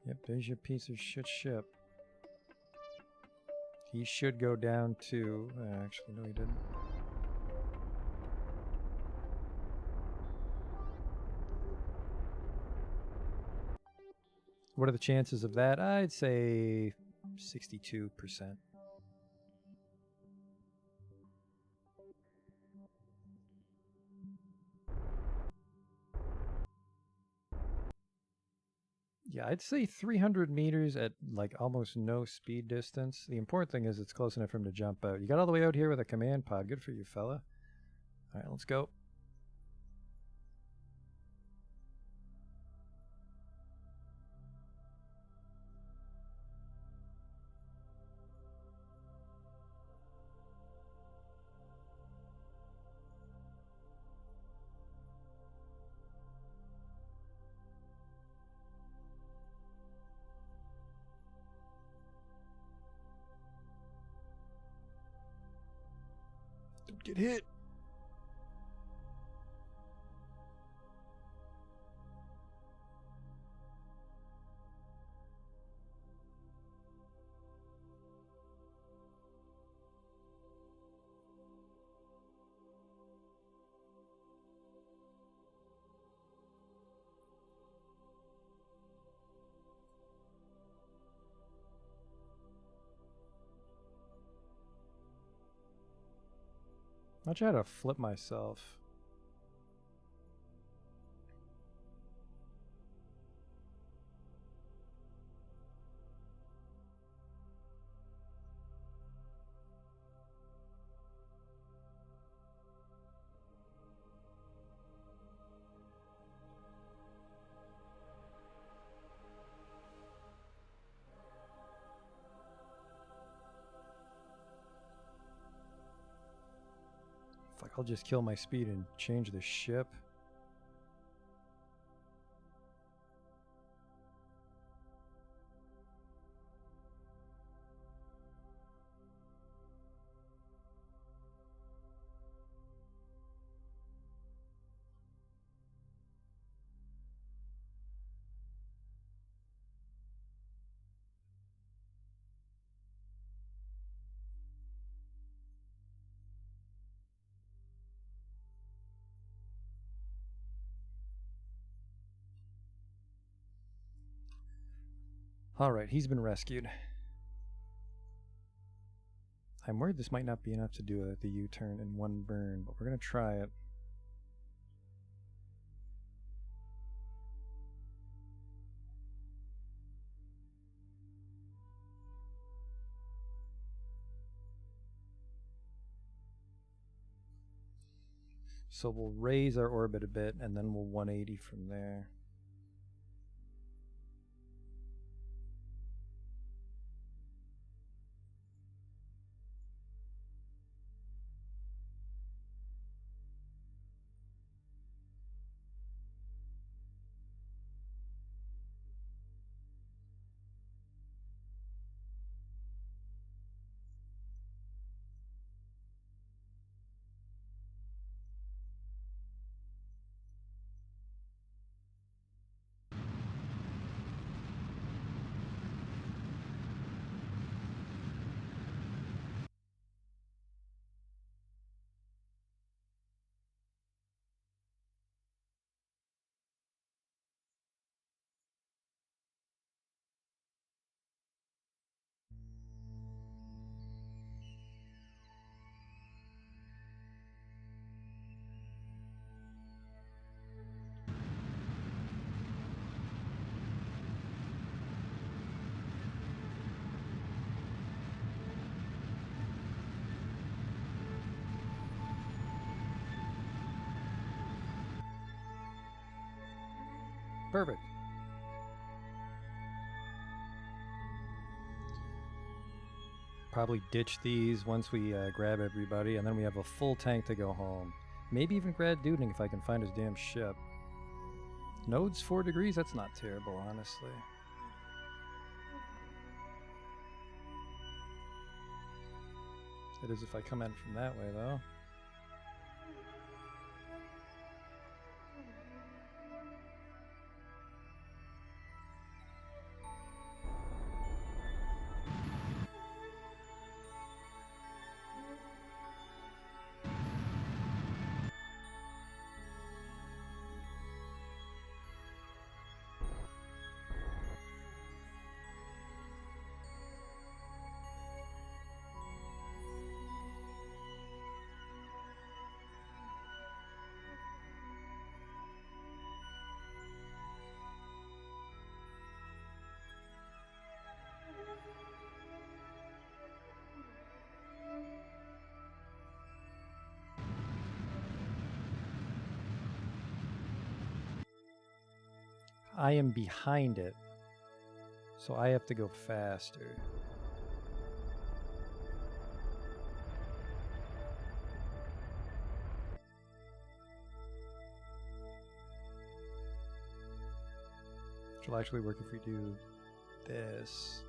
Yep, there's your piece of shit ship. He should go down to... actually, no he didn't. What are the chances of that? I'd say 62%. Yeah, I'd say 300 meters at like almost no speed distance. The important thing is it's close enough for him to jump out. You got all the way out here with a command pod. Good for you, fella. All right, let's go. Don't get hit. I'll try to flip myself. Fuck, I'll just kill my speed and change the ship. Alright, he's been rescued. I'm worried this might not be enough to do the U-turn in one burn, but we're going to try it. So we'll raise our orbit a bit, and then we'll 180 from there. Perfect. Probably ditch these once we grab everybody, and then we have a full tank to go home. Maybe even grab Duding if I can find his damn ship. Node's 4 degrees, that's not terrible, honestly. It is if I come in from that way, though. I am behind it, so I have to go faster. Which will actually work if we do this.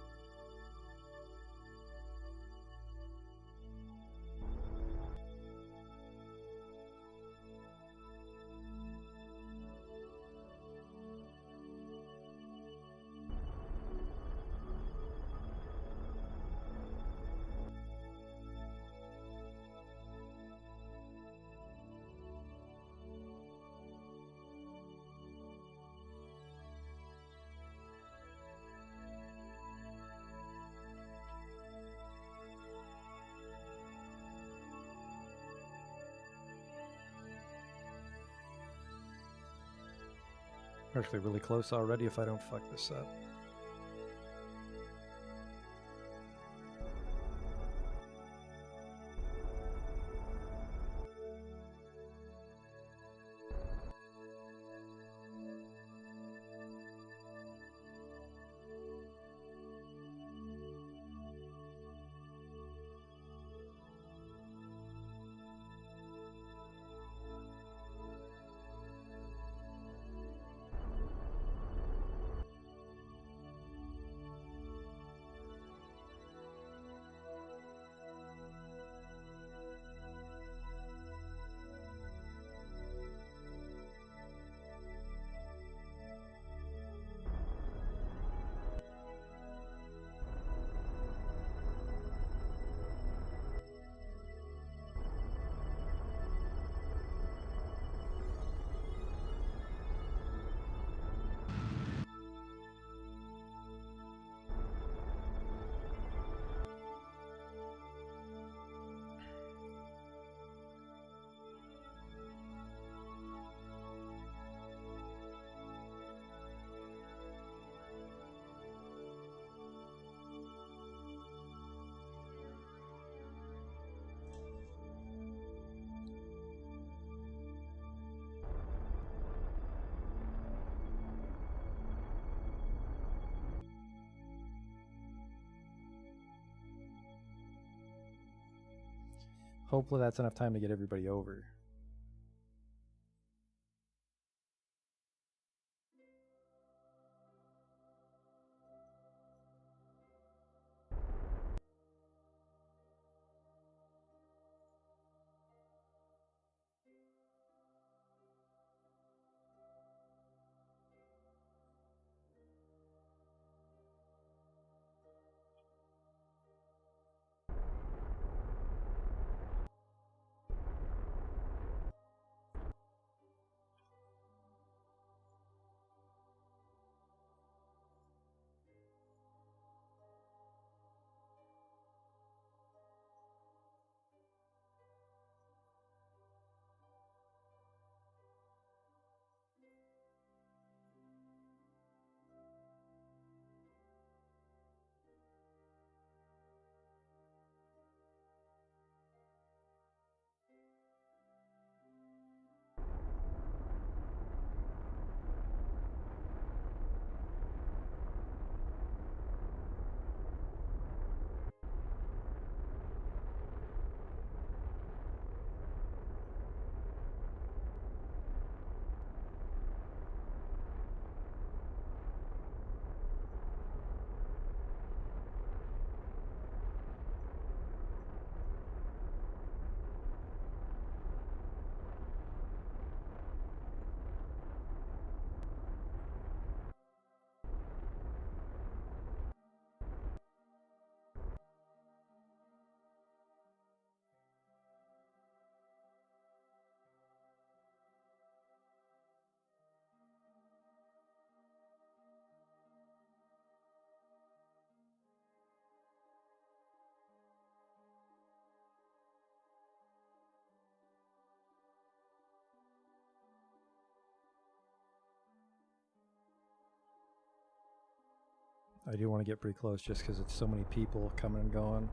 We're actually really close already if I don't fuck this up. Hopefully that's enough time to get everybody over. I do want to get pretty close just because it's so many people coming and going.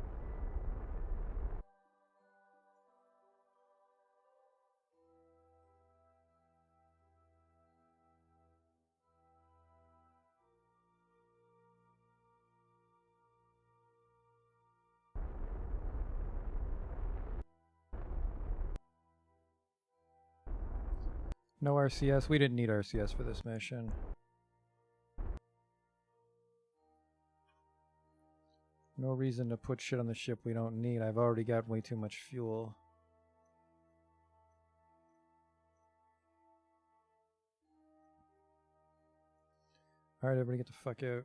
No RCS. We didn't need RCS for this mission. No reason to put shit on the ship we don't need. I've already got way too much fuel. Alright, everybody get the fuck out.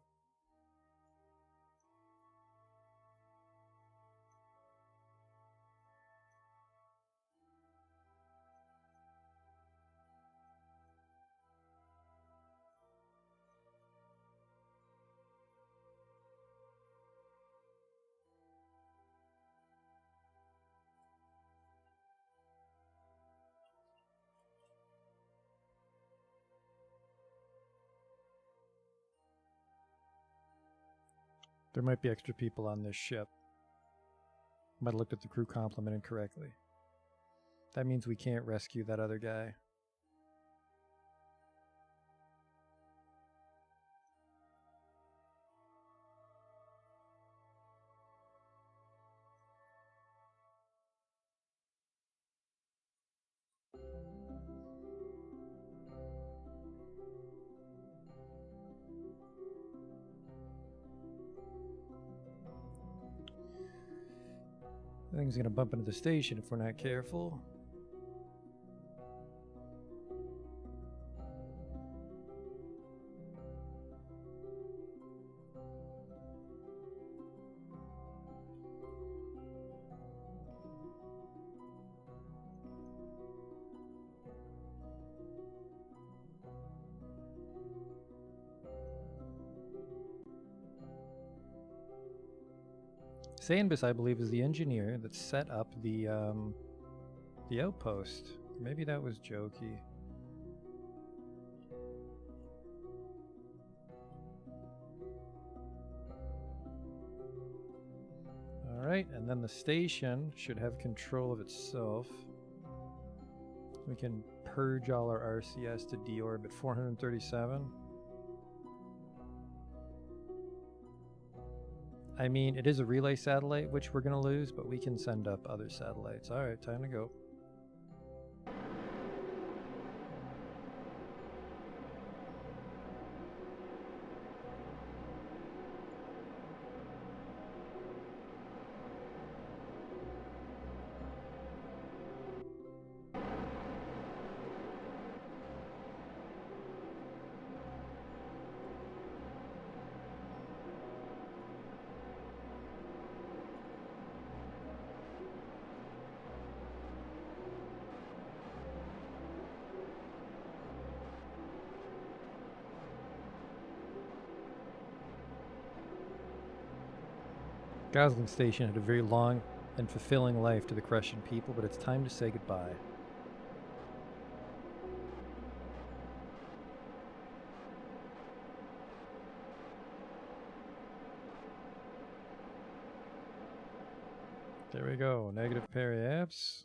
There might be extra people on this ship. Might have looked at the crew complement incorrectly. That means we can't rescue that other guy. The thing's gonna bump into the station if we're not careful. Sandbus, I believe, is the engineer that set up the outpost. Maybe that was jokey. Alright, and then the station should have control of itself. We can purge all our RCS to deorbit 437. I mean, it is a relay satellite, which we're going to lose, but we can send up other satellites. Alright, time to go. Gosling Station had a very long and fulfilling life to the Crushing people, but it's time to say goodbye. There we go. Negative periapse.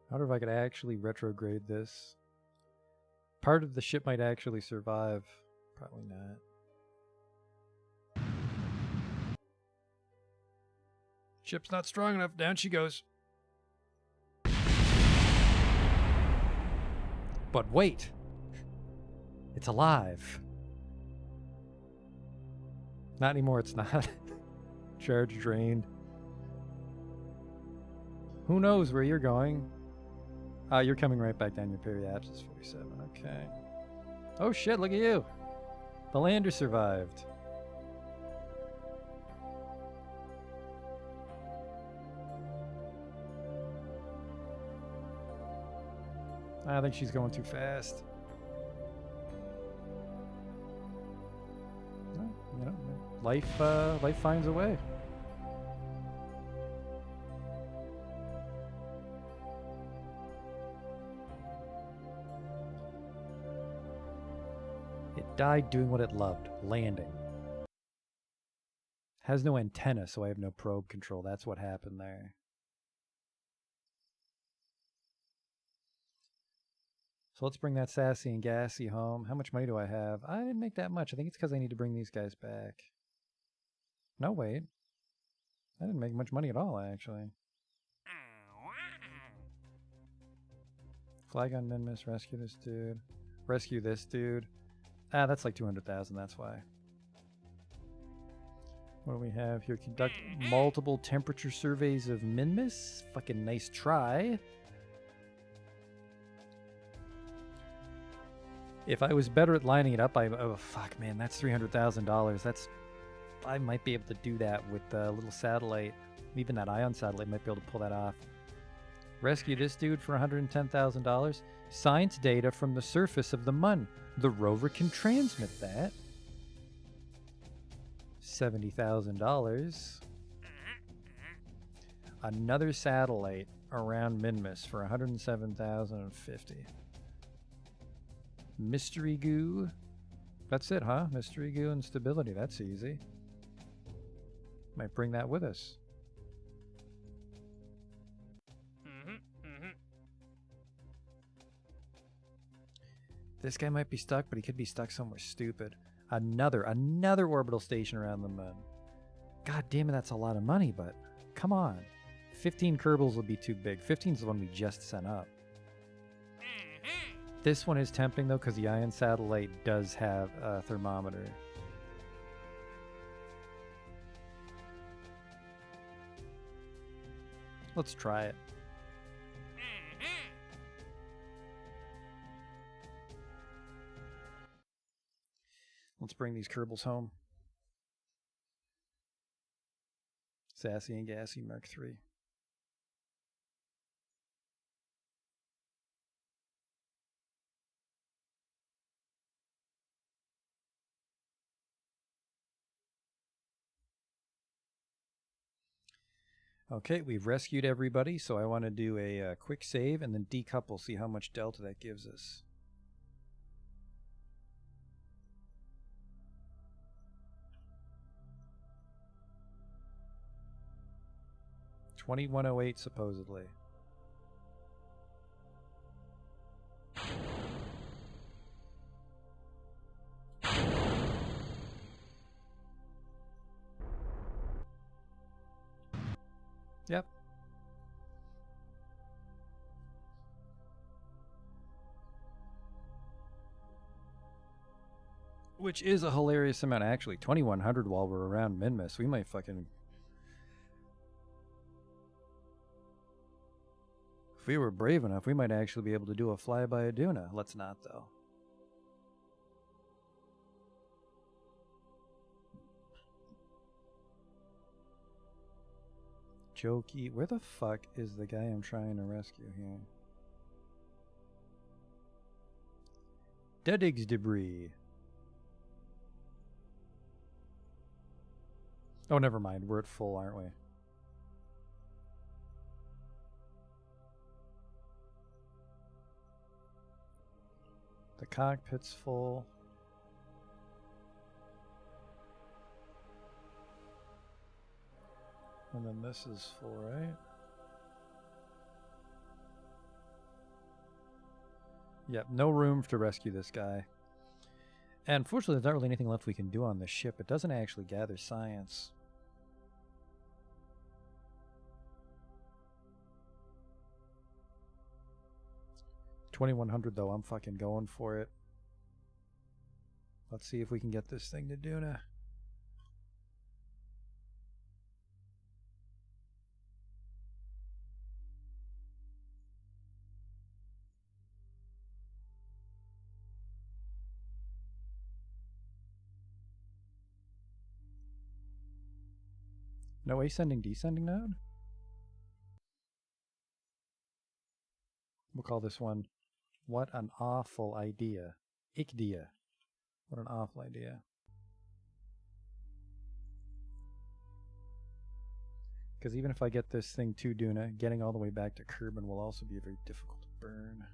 I wonder if I could actually retrograde this. Part of the ship might actually survive. Probably not. Ship's not strong enough. Down she goes. But wait! It's alive. Not anymore, it's not. Charge drained. Who knows where you're going? You're coming right back down your periapsis 47. Okay. Oh shit, look at you. The lander survived. I think she's going too fast. Well, you know, life finds a way. It died doing what it loved, landing. Has no antenna, so I have no probe control. That's what happened there. So let's bring that sassy and gassy home. How much money do I have? I didn't make that much. I think it's because I need to bring these guys back. No, wait. I didn't make much money at all, actually. Flag on Minmus, rescue this dude. Rescue this dude. That's like 200,000, that's why. What do we have here? Conduct multiple temperature surveys of Minmus. Fucking nice try. If I was better at lining it up, oh fuck, man, that's $300,000. I might be able to do that with a little satellite. Even that ion satellite might be able to pull that off. Rescue this dude for $110,000. Science data from the surface of the Mun. The rover can transmit that. $70,000. Another satellite around Minmus for $107,050. Mystery goo. That's it, huh? Mystery goo and stability. That's easy. Might bring that with us. This guy might be stuck, but he could be stuck somewhere stupid. Another orbital station around the Mun. God damn it, that's a lot of money, but come on. 15 Kerbals would be too big. 15 is the one we just sent up. This one is tempting, though, because the ion satellite does have a thermometer. Let's try it. Let's bring these Kerbals home. Sassy and Gassy Mark III. Okay, we've rescued everybody, so I want to do a quick save and then decouple, see how much delta that gives us. $2108 supposedly. Yep. Which is a hilarious amount, actually. 2,100 while we're around Minmus. We might fucking... If we were brave enough, we might actually be able to do a flyby Aduna. Let's not, though. Jokey. Where the fuck is the guy I'm trying to rescue here? Dedig's debris. Oh, never mind. We're at full, aren't we? The cockpit's full. And then this is full, right? Yep, no room to rescue this guy. And unfortunately, there's not really anything left we can do on this ship. It doesn't actually gather science. 2100 though, I'm fucking going for it. Let's see if we can get this thing to Duna. No ascending descending node? We'll call this one What an Awful Idea. Ikdia. What an awful idea. Because even if I get this thing to Duna, getting all the way back to Kerbal will also be very difficult to burn.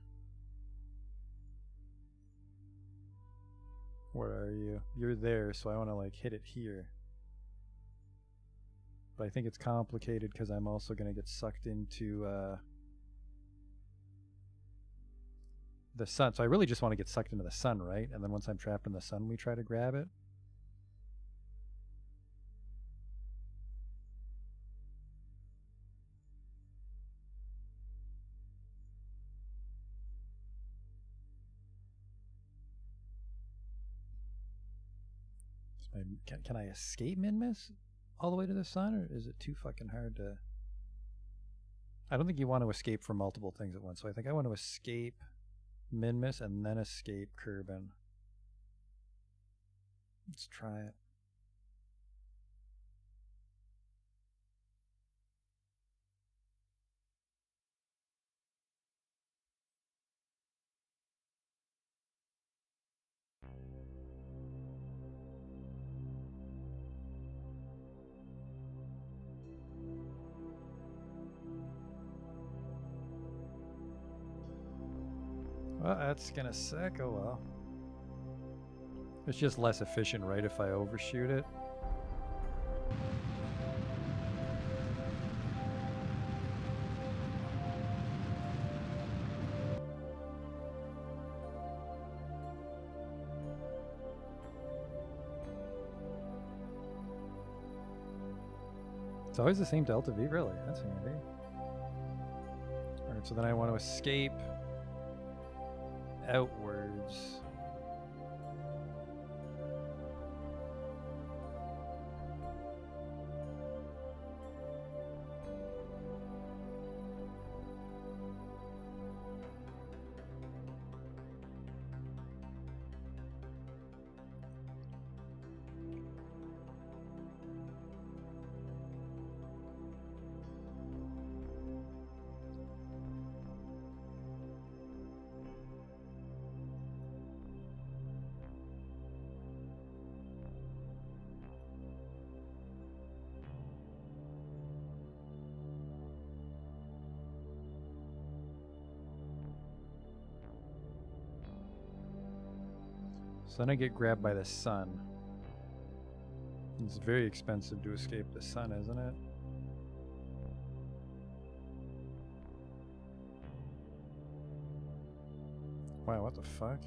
Where are you? You're there, so I want to like hit it here. But I think it's complicated because I'm also going to get sucked into the sun. So I really just want to get sucked into the sun, right? And then once I'm trapped in the sun, we try to grab it. Can I escape min-miss all the way to the sun, or is it too fucking hard to... I don't think you want to escape from multiple things at once, so I think I want to escape min-miss and then escape Kerbal. Let's try it. Well, that's gonna suck. Oh well. It's just less efficient, right, if I overshoot it? It's always the same delta V, really? That's handy. Alright, so then I want to escape outwards. So then I get grabbed by the sun. It's very expensive to escape the sun, isn't it? Wow, what the fuck?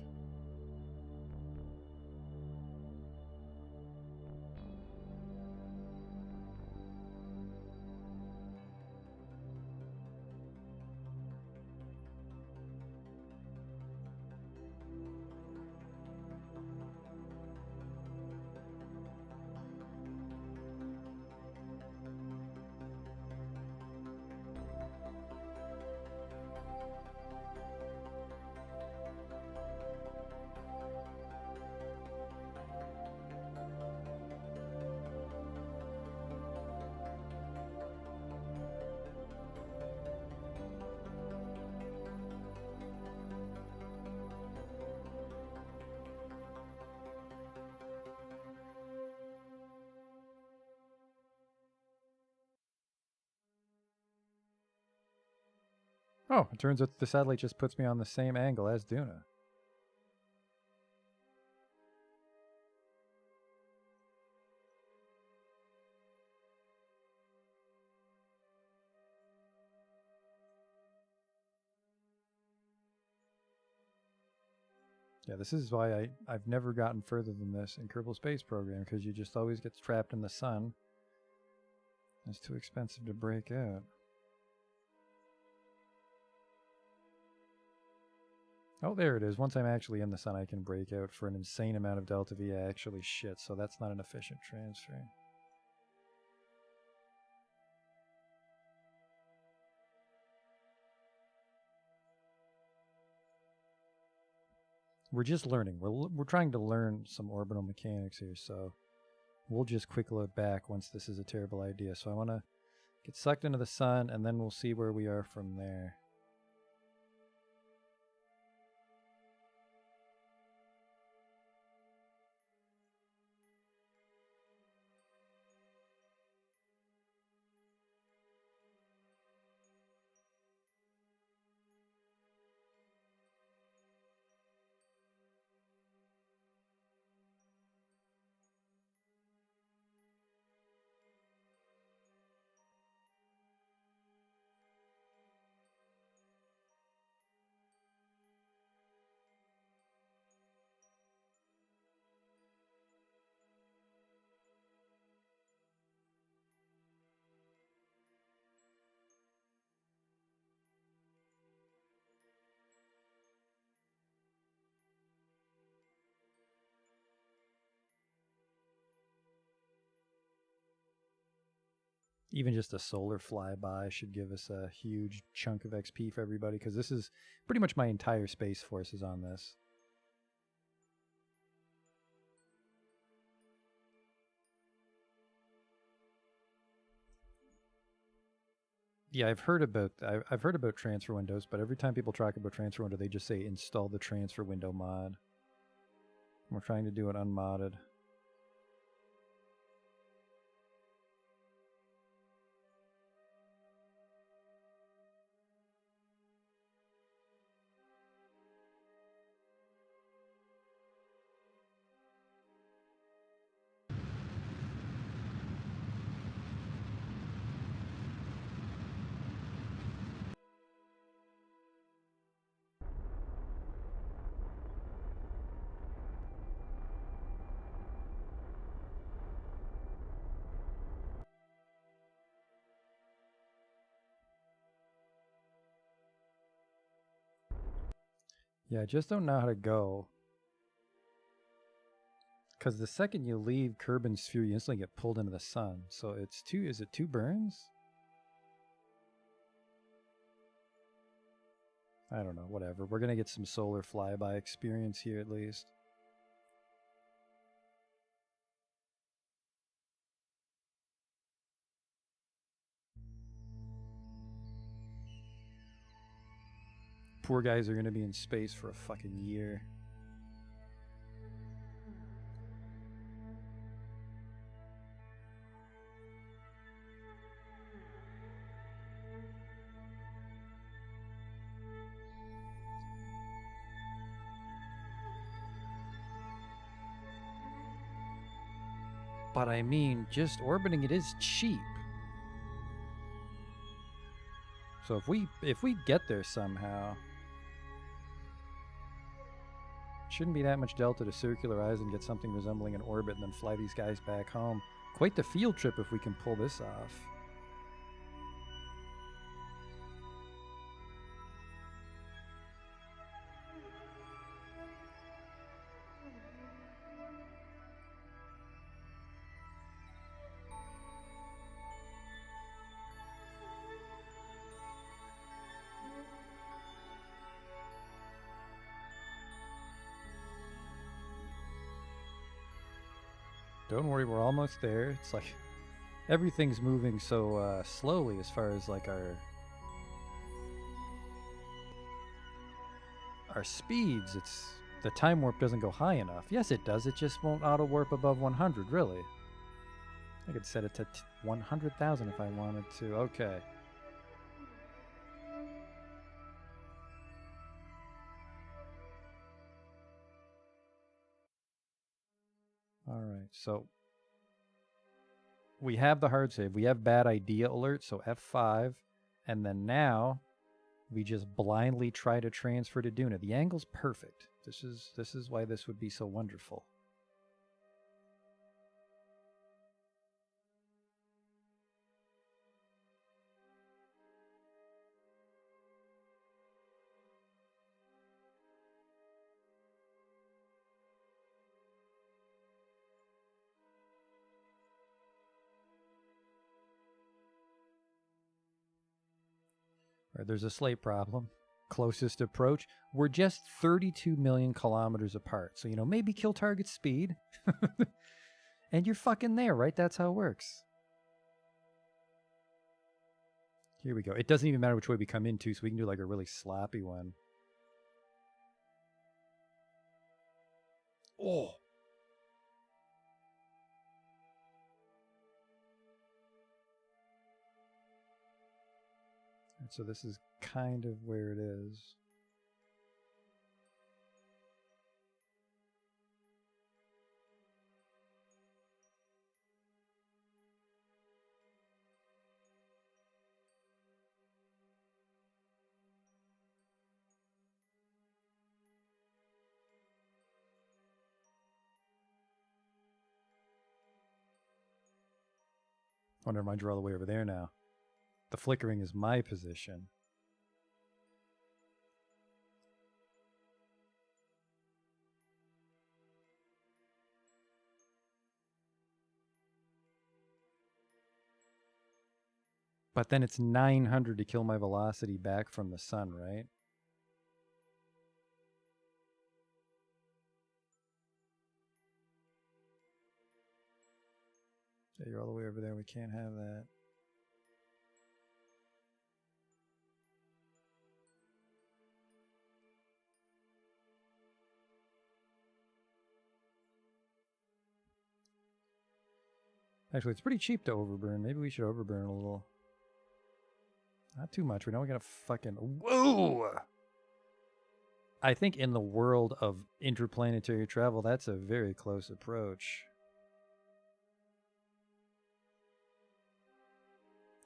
Oh, it turns out the satellite just puts me on the same angle as Duna. Yeah, this is why I've never gotten further than this in Kerbal Space Program, because you just always get trapped in the sun. It's too expensive to break out. Oh, there it is. Once I'm actually in the sun, I can break out for an insane amount of delta V. Actually, shit. So that's not an efficient transfer. We're just learning. We're trying to learn some orbital mechanics here, so we'll just quick load back once this is a terrible idea. So I want to get sucked into the sun, and then we'll see where we are from there. Even just a solar flyby should give us a huge chunk of XP for everybody, because this is pretty much my entire Space Force is on this. Yeah, I've heard about transfer windows, but every time people talk about transfer window, they just say install the transfer window mod. We're trying to do it unmodded. Yeah, I just don't know how to go. Because the second you leave Kerbin's sphere, you instantly get pulled into the sun. So it's two, is it 2 burns? I don't know, whatever. We're going to get some solar flyby experience here at least. Poor guys are going to be in space for a fucking year. But I mean, just orbiting it is cheap. So if we get there somehow, shouldn't be that much delta to circularize and get something resembling an orbit and then fly these guys back home. Quite the field trip if we can pull this off. Don't worry, we're almost there. It's like everything's moving so slowly as far as like our speeds. It's the time warp doesn't go high enough. Yes, it does. It just won't auto warp above 100. Really, I could set it to 100,000 if I wanted to. Okay. All right, so we have the hard save. We have bad idea alert, so F5, and then now we just blindly try to transfer to Duna. The angle's perfect. This is why this would be so wonderful. Right, there's a slate problem. Closest approach. We're just 32 million kilometers apart. So, maybe kill target speed. And you're fucking there, right? That's how it works. Here we go. It doesn't even matter which way we come into, so we can do like a really sloppy one. Oh. And so this is kind of where it is. Oh, never mind, you're all the way over there now. The flickering is my position. But then it's 900 to kill my velocity back from the sun, right? Yeah, you're all the way over there. We can't have that. Actually, it's pretty cheap to overburn. Maybe we should overburn a little. Not too much. We know we gotta fucking... Whoa! I think in the world of interplanetary travel, that's a very close approach.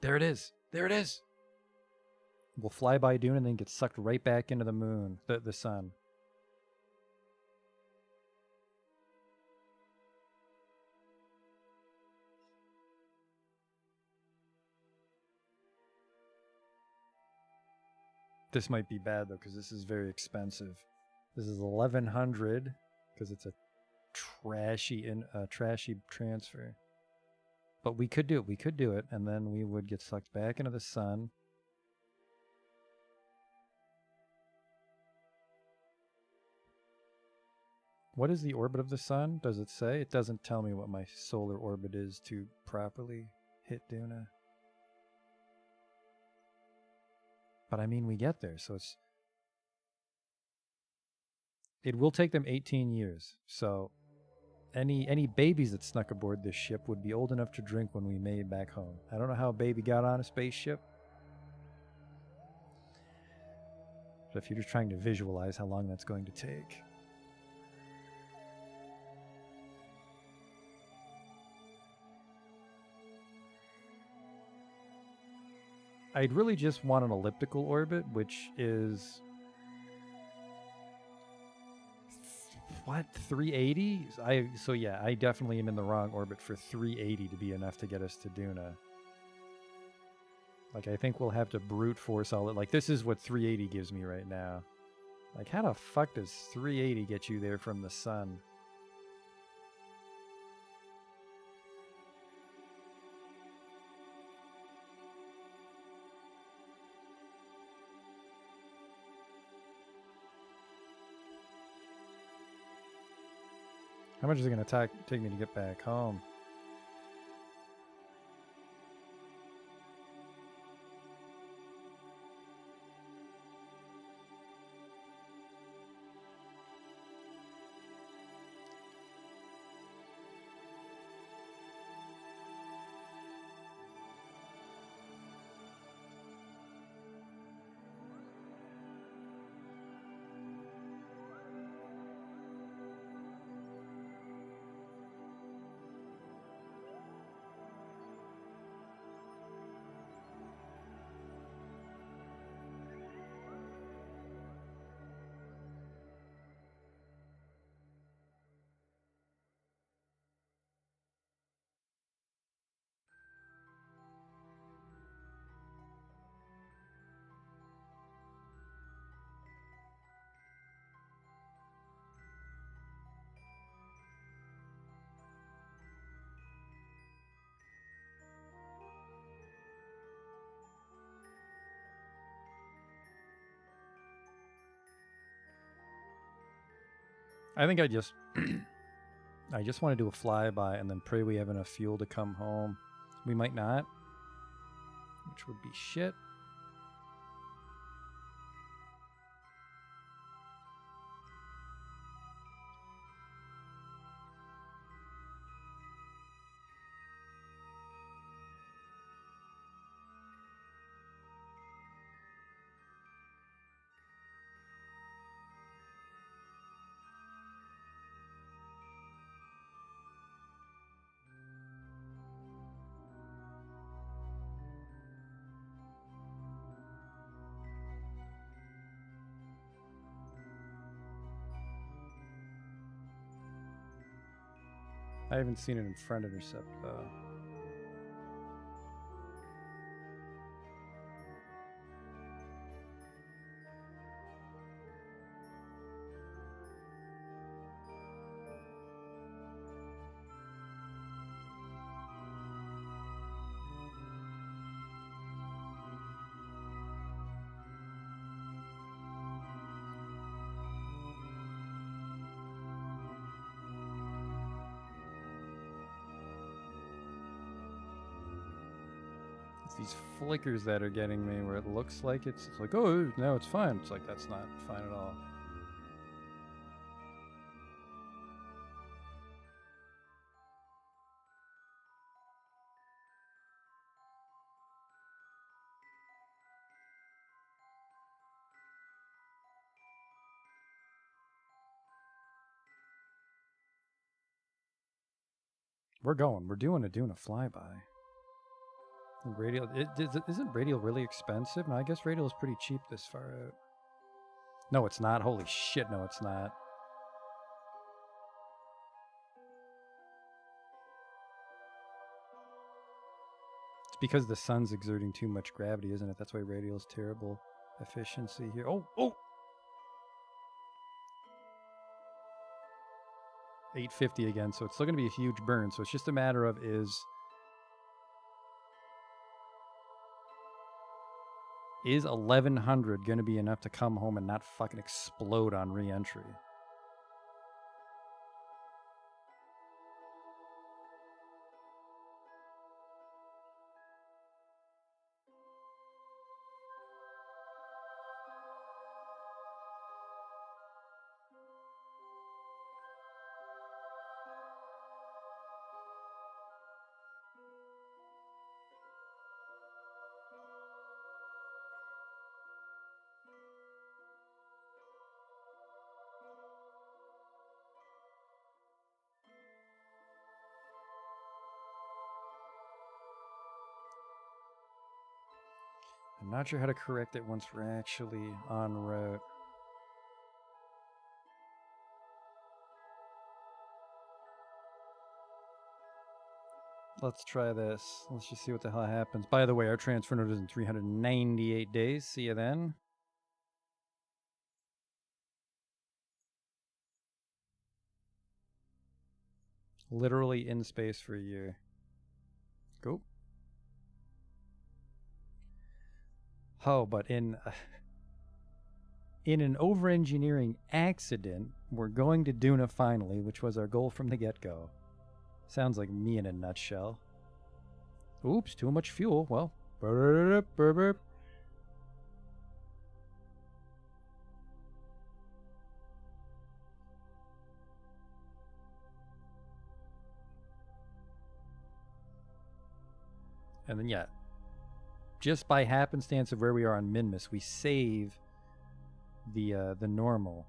There it is. There it is. We'll fly by Dune and then get sucked right back into the moon, the sun. This might be bad though, because this is very expensive. This is 1100 because it's a trashy transfer. But we could do it. We could do it, and then we would get sucked back into the sun. What is the orbit of the sun? Does it say? It doesn't tell me what my solar orbit is to properly hit Duna. But I mean, we get there, so it will take them 18 years. So any babies that snuck aboard this ship would be old enough to drink when we made back home. I don't know how a baby got on a spaceship. But if you're just trying to visualize how long that's going to take. I'd really just want an elliptical orbit, which is... What? 380? So yeah, I definitely am in the wrong orbit for 380 to be enough to get us to Duna. Like, I think we'll have to brute force all it. Like, this is what 380 gives me right now. Like, how the fuck does 380 get you there from the sun? How much is it going to take me to get back home? I think I just I just want to do a flyby and then pray we have enough fuel to come home. We might not, which would be shit. I haven't seen it in front intercept though. It's these flickers that are getting me where it looks like it's like, oh, no, it's fine. It's like, that's not fine at all. We're going. We're doing a flyby. Radial, isn't radial really expensive? No, I guess radial is pretty cheap this far out. No, it's not. Holy shit, no, it's not. It's because the sun's exerting too much gravity, isn't it? That's why radial's terrible efficiency here. Oh, oh! 850 again, so it's still going to be a huge burn. So it's just a matter of is 1100 going to be enough to come home and not fucking explode on re-entry? I'm not sure how to correct it once we're actually en route. Let's try this. Let's just see what the hell happens. By the way, our transfer note is in 398 days. See you then. Literally in space for a year. Go. Oh, but in an over-engineering accident, we're going to Duna finally, which was our goal from the get-go. Sounds like me in a nutshell. Oops, too much fuel. Well, burp, burp, burp. And then, yeah, just by happenstance of where we are on Minmus, we save the normal,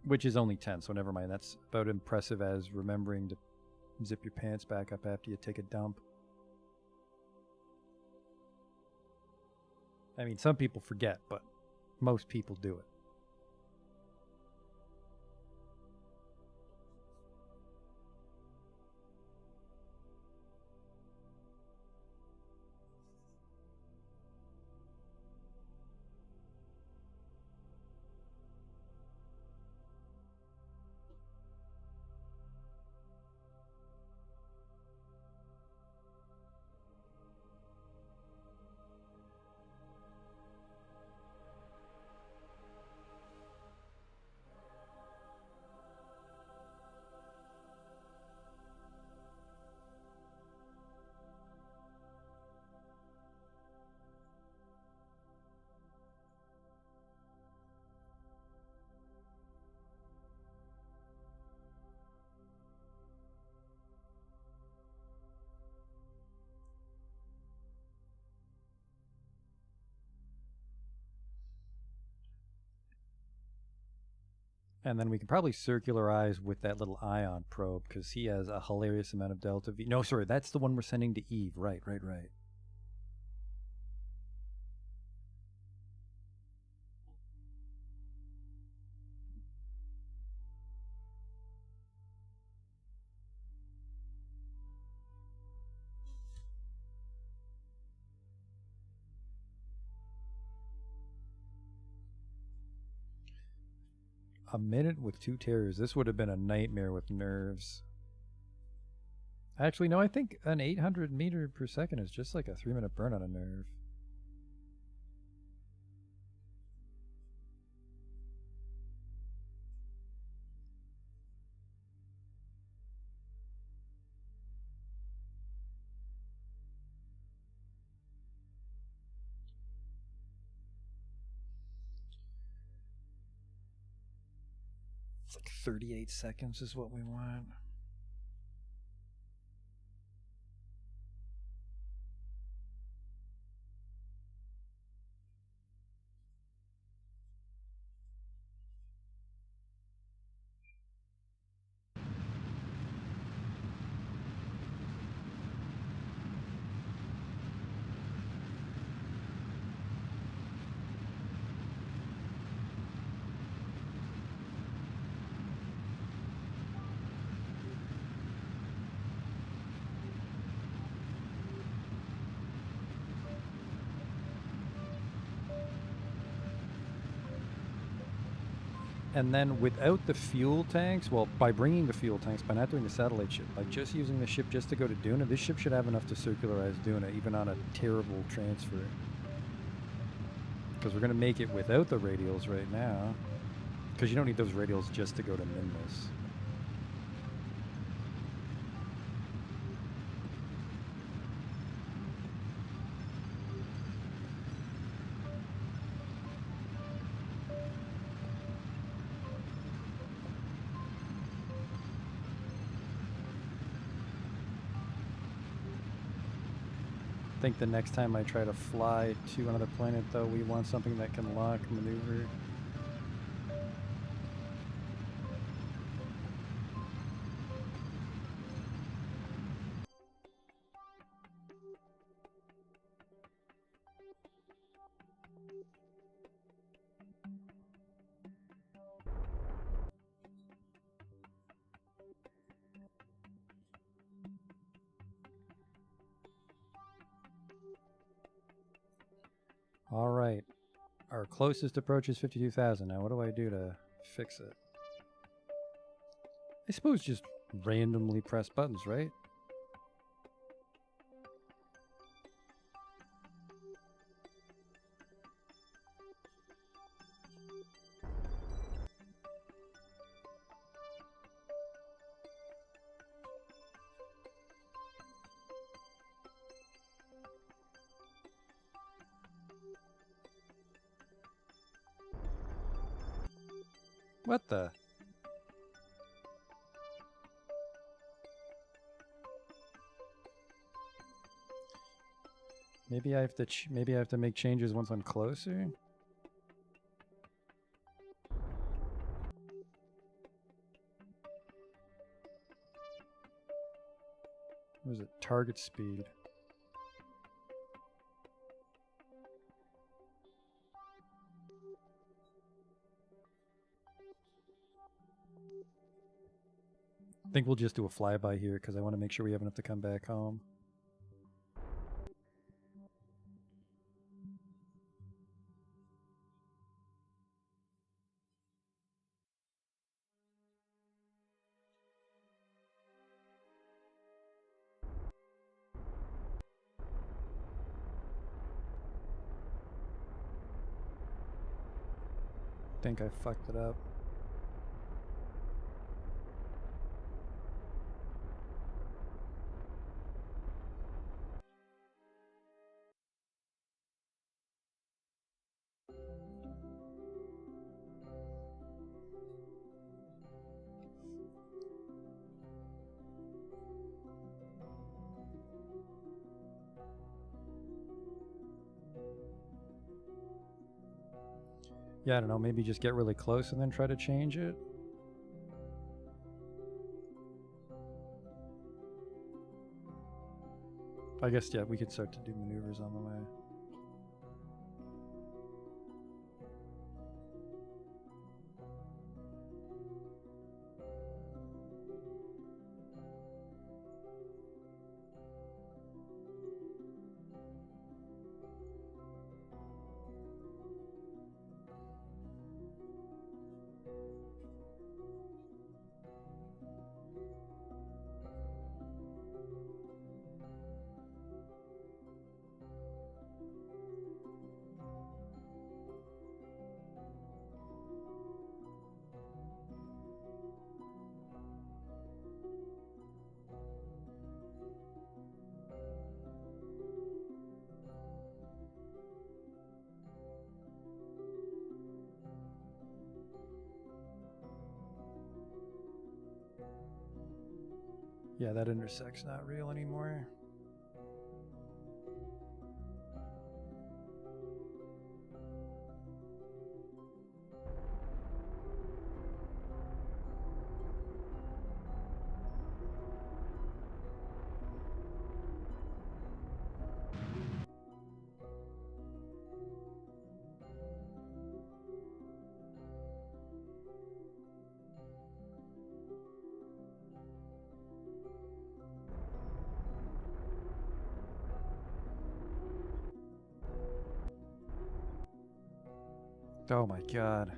which is only 10, so never mind. That's about impressive as remembering to zip your pants back up after you take a dump. I mean, some people forget, but most people do it. And then we can probably circularize with that little ion probe because he has a hilarious amount of delta V. No, sorry, that's the one we're sending to Eve. Right. A minute with 2 terrors. This would have been a nightmare with nerves. Actually, no, I think an 800 meter per second is just like a 3-minute burn on a nerve. It's like 38 seconds is what we want. And then without the fuel tanks, well, by bringing the fuel tanks, by not doing the satellite ship, by just using the ship just to go to Duna, this ship should have enough to circularize Duna, even on a terrible transfer. Because we're going to make it without the radials right now. Because you don't need those radials just to go to Minmus. I think the next time I try to fly to another planet, though, we want something that can lock maneuver. All right. Our closest approach is 52,000. Now, what do I do to fix it? I suppose just randomly press buttons, right? What the? Maybe I have to maybe I have to make changes once I'm closer. What is it? Target speed. I think we'll just do a flyby here because I want to make sure we have enough to come back home. I think I fucked it up. Yeah, I don't know, maybe just get really close and then try to change it. I guess, yeah, we could start to do maneuvers on the way. Yeah, that intersect's not real anymore. Oh my god.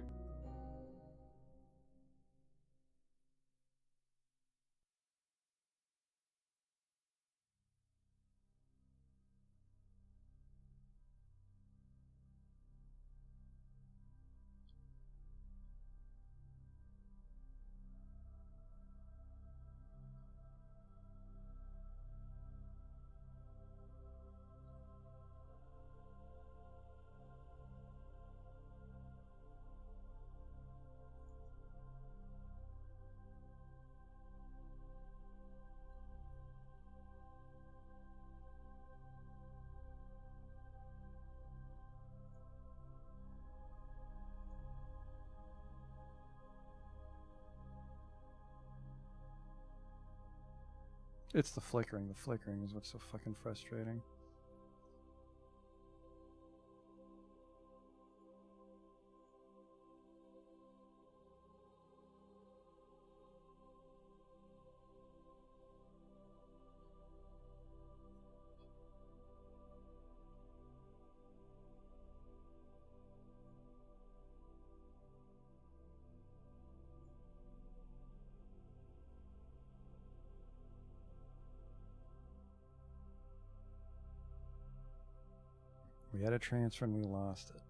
It's the flickering. The flickering is what's so fucking frustrating. We had a transfer and we lost it.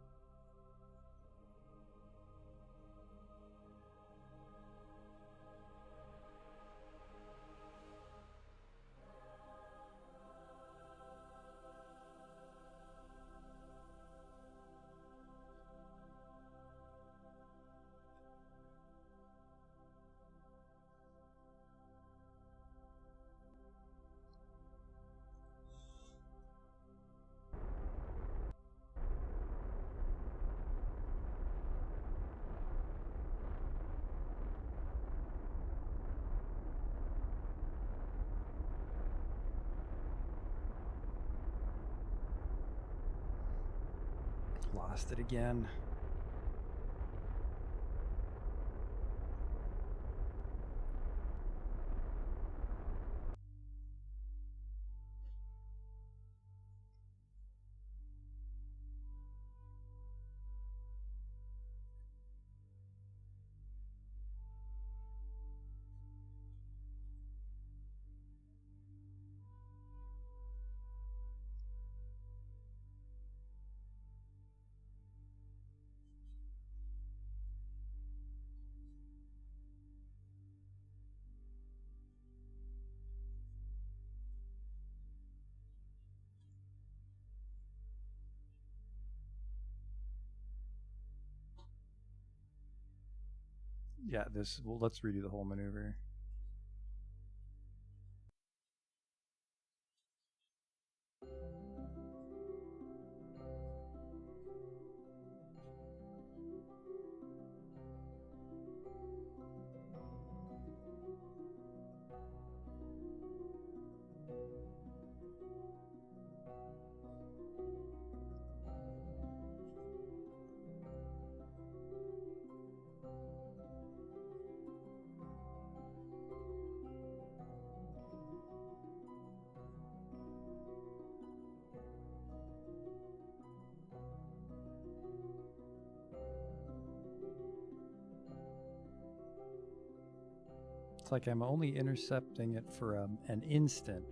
Lost it again. Yeah, well, let's redo the whole maneuver. like I'm only intercepting it for an instant.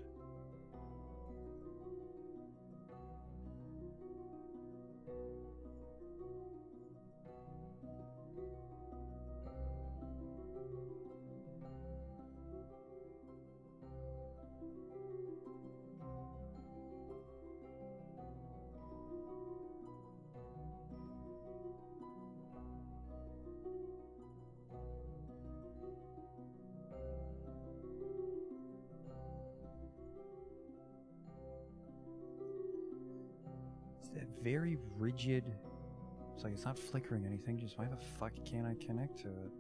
It's that very rigid. It's like it's not flickering anything. Just why the fuck can't I connect to it?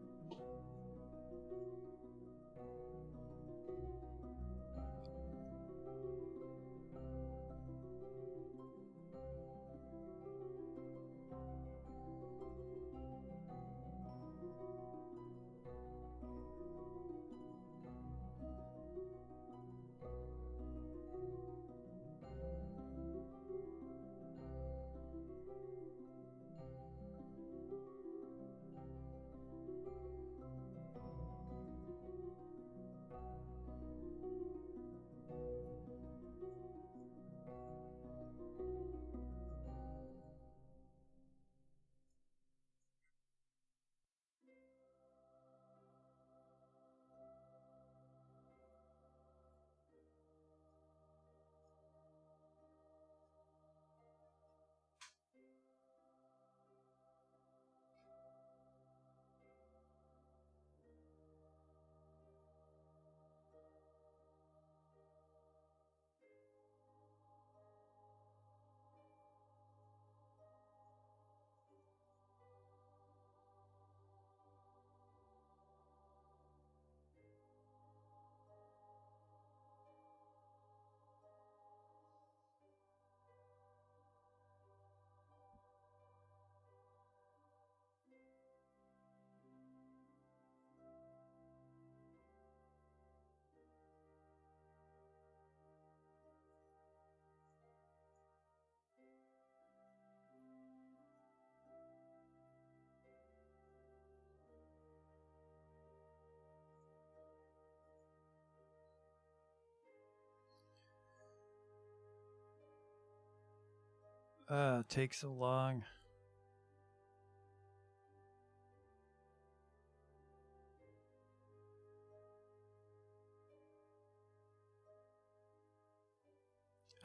It takes so long.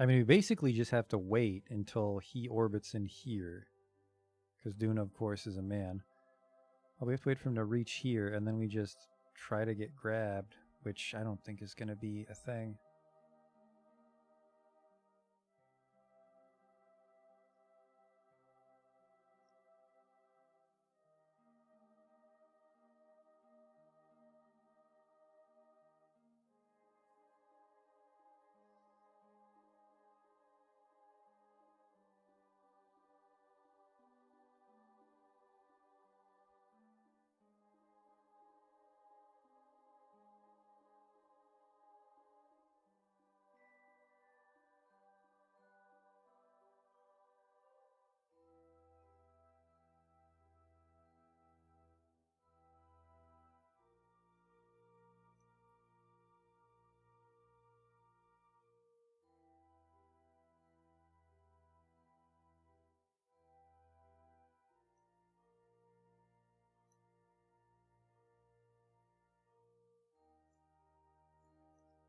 I mean, we basically just have to wait until he orbits in here. Because Duna, of course, is a man. Oh, we have to wait for him to reach here, and then we just try to get grabbed, which I don't think is going to be a thing.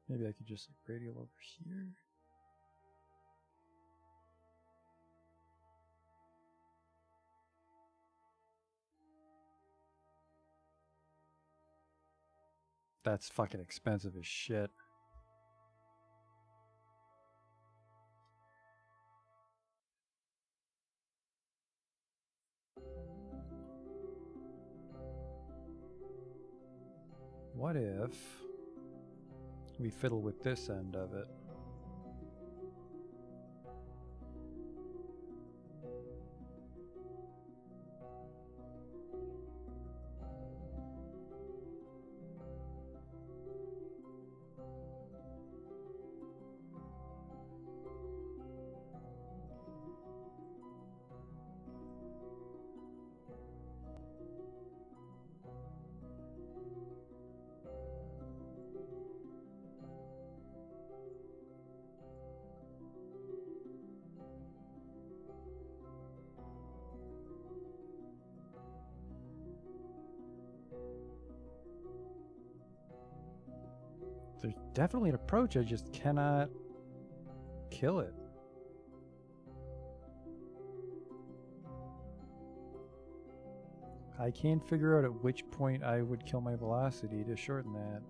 Maybe I could just like radial over here. That's fucking expensive as shit. What if we fiddle with this end of it? There's definitely an approach, I just cannot kill it. I can't figure out at which point I would kill my velocity to shorten that.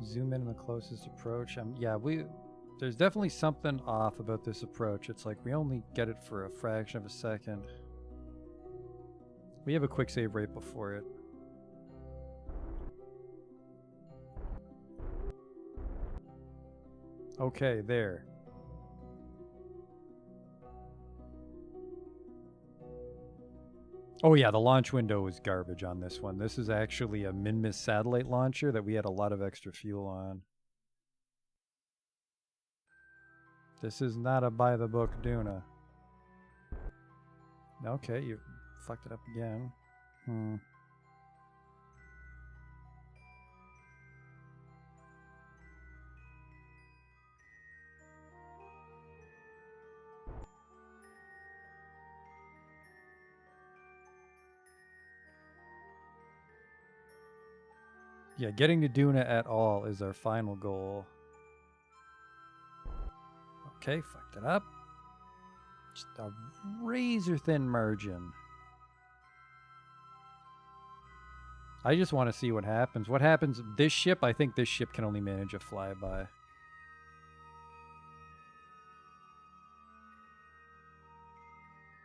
Zoom in on the closest approach. Yeah, there's definitely something off about this approach. It's like we only get it for a fraction of a second. We have a quick save right before it. Okay, there. Oh yeah, the launch window was garbage on this one. This is actually a Minmus satellite launcher that we had a lot of extra fuel on. This is not a by-the-book Duna. Okay, you fucked it up again. Yeah, getting to Duna at all is our final goal. Okay, fucked it up. Just a razor thin margin. I just want to see what happens. What happens? This ship, I think this ship can only manage a flyby.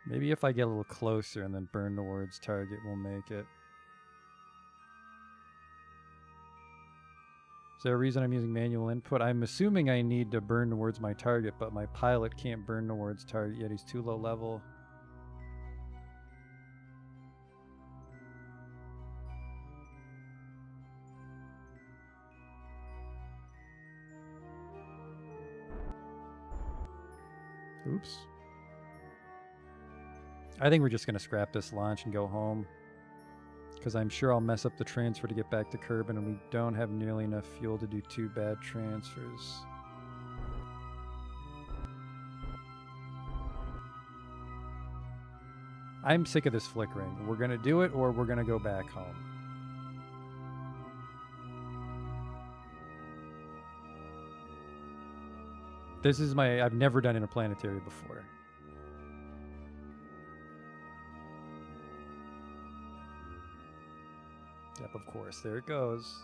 Maybe if I get a little closer and then burn towards target, we'll make it. Is there a reason I'm using manual input? I'm assuming I need to burn towards my target, but my pilot can't burn towards target yet. He's too low level. Oops. I think we're just going to scrap this launch and go home. Because I'm sure I'll mess up the transfer to get back to Kerbal, and we don't have nearly enough fuel to do 2 bad transfers. I'm sick of this flickering. We're going to do it, or we're going to go back home. This is I've never done interplanetary before. Yep, of course. There it goes.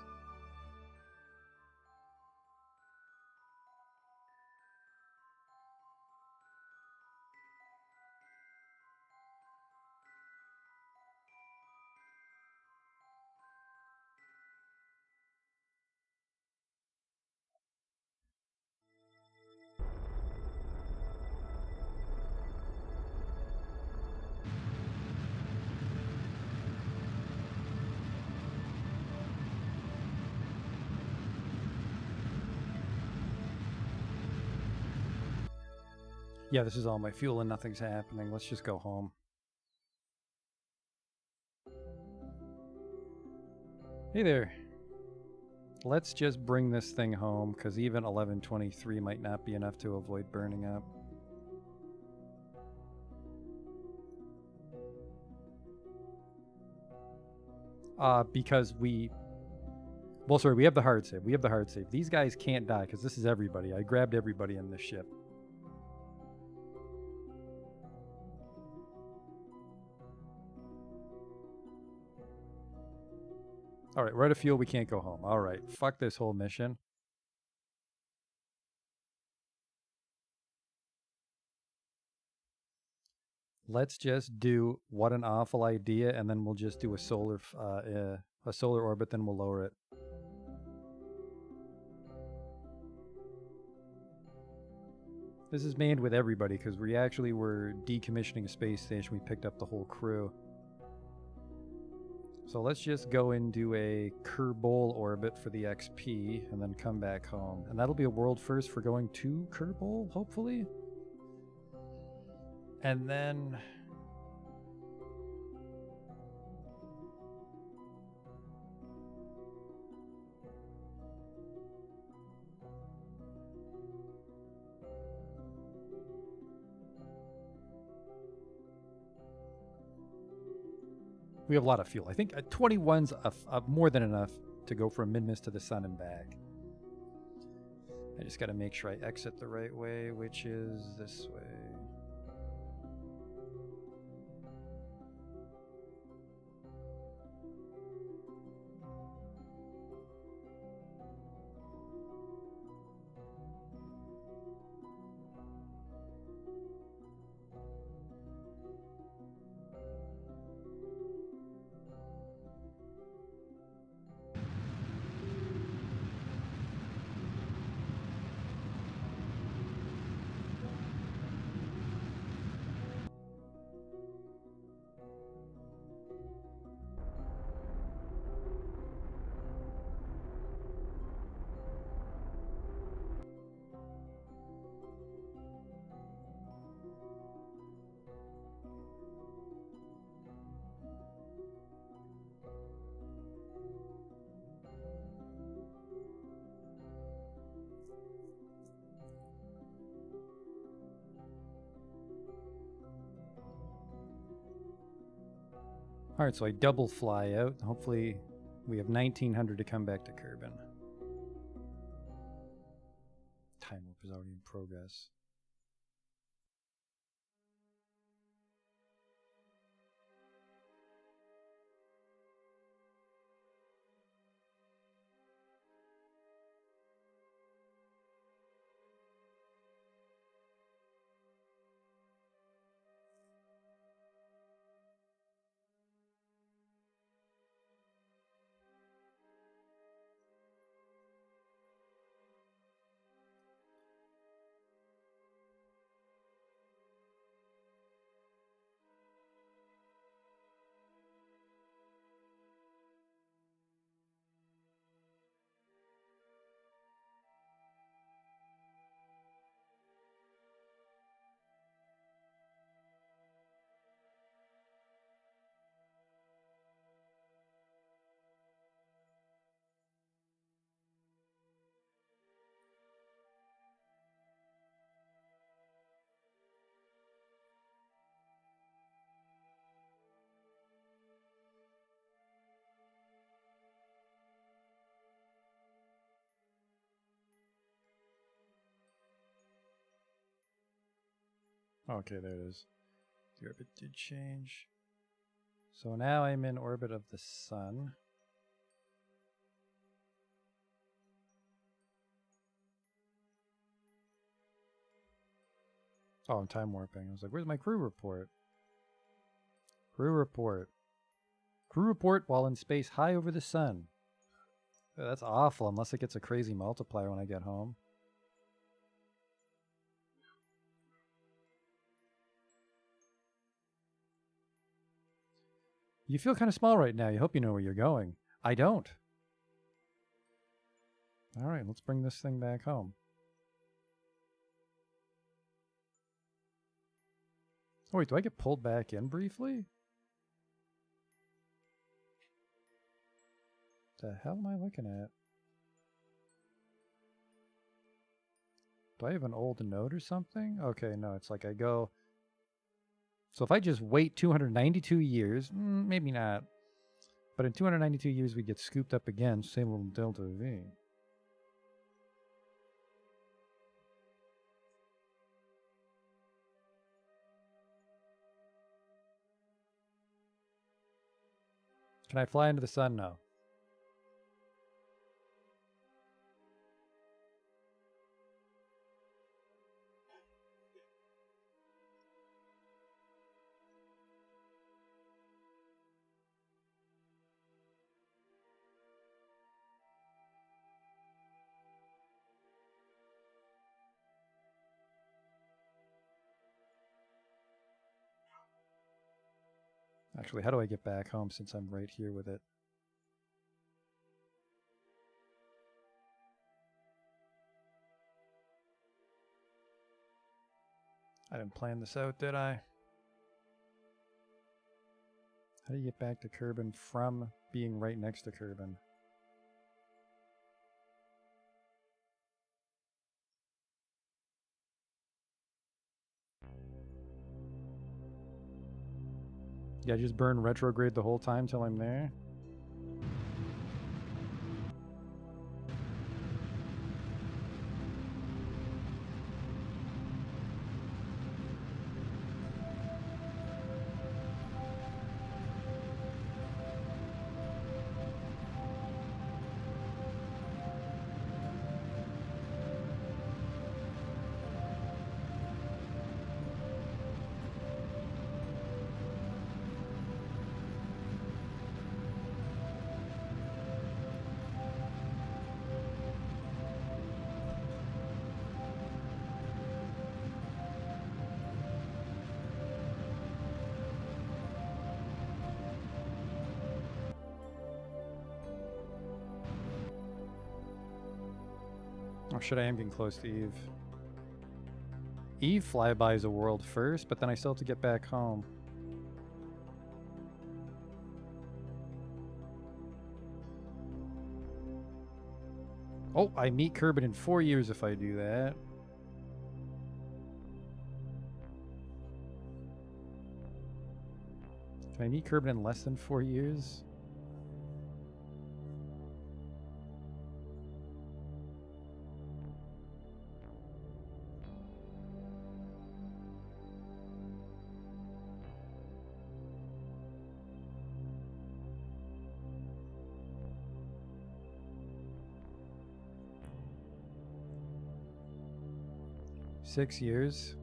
Yeah, this is all my fuel and nothing's happening. Let's just go home. Hey there. Let's just bring this thing home, because even 1123 might not be enough to avoid burning up. Because well, sorry, we have the hard save. We have the hard save. These guys can't die, because this is everybody. I grabbed everybody in this ship. Alright, we're out of fuel, we can't go home. Alright, fuck this whole mission. Let's just do what an awful idea, and then we'll just do a solar orbit, then we'll lower it. This is manned with everybody, because we actually were decommissioning a space station. We picked up the whole crew. So let's just go and do a Kerbal orbit for the XP and then come back home. And that'll be a world first for going to Kerbal, hopefully. And then... we have a lot of fuel. I think 21's more than enough to go from Minmus to the sun and back. I just got to make sure I exit the right way, which is this way. Alright, so I double fly out. Hopefully we have 1900 to come back to Kerbin. Time warp is already in progress. Okay, there it is. The orbit did change. So now I'm in orbit of the sun. Oh, I'm time warping. I was like, where's my crew report? Crew report. Crew report while in space high over the sun. Oh, that's awful unless it gets a crazy multiplier when I get home. You feel kind of small right now. You hope you know where you're going. I don't. All right, let's bring this thing back home. Oh, wait, do I get pulled back in briefly? The hell am I looking at? Do I have an old note or something? Okay, no, it's like I go... So if I just wait 292 years, maybe not. But in 292 years, we get scooped up again. Same little delta V. Can I fly into the sun? No. Actually, how do I get back home since I'm right here with it? I didn't plan this out, did I? How do you get back to Kerbin from being right next to Kerbin? Yeah, just burn retrograde the whole time till I'm there? Oh shit, I am getting close to Eve. Eve flybys a world first, but then I still have to get back home. Oh, I meet Kerbin in 4 years if I do that. Can I meet Kerbin in less than 4 years? Six years.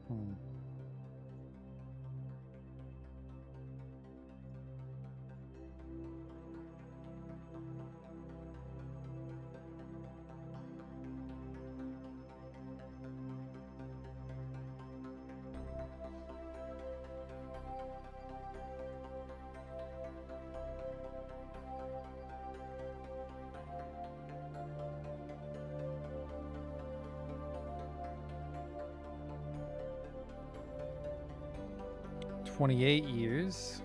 Hmm. $28 years.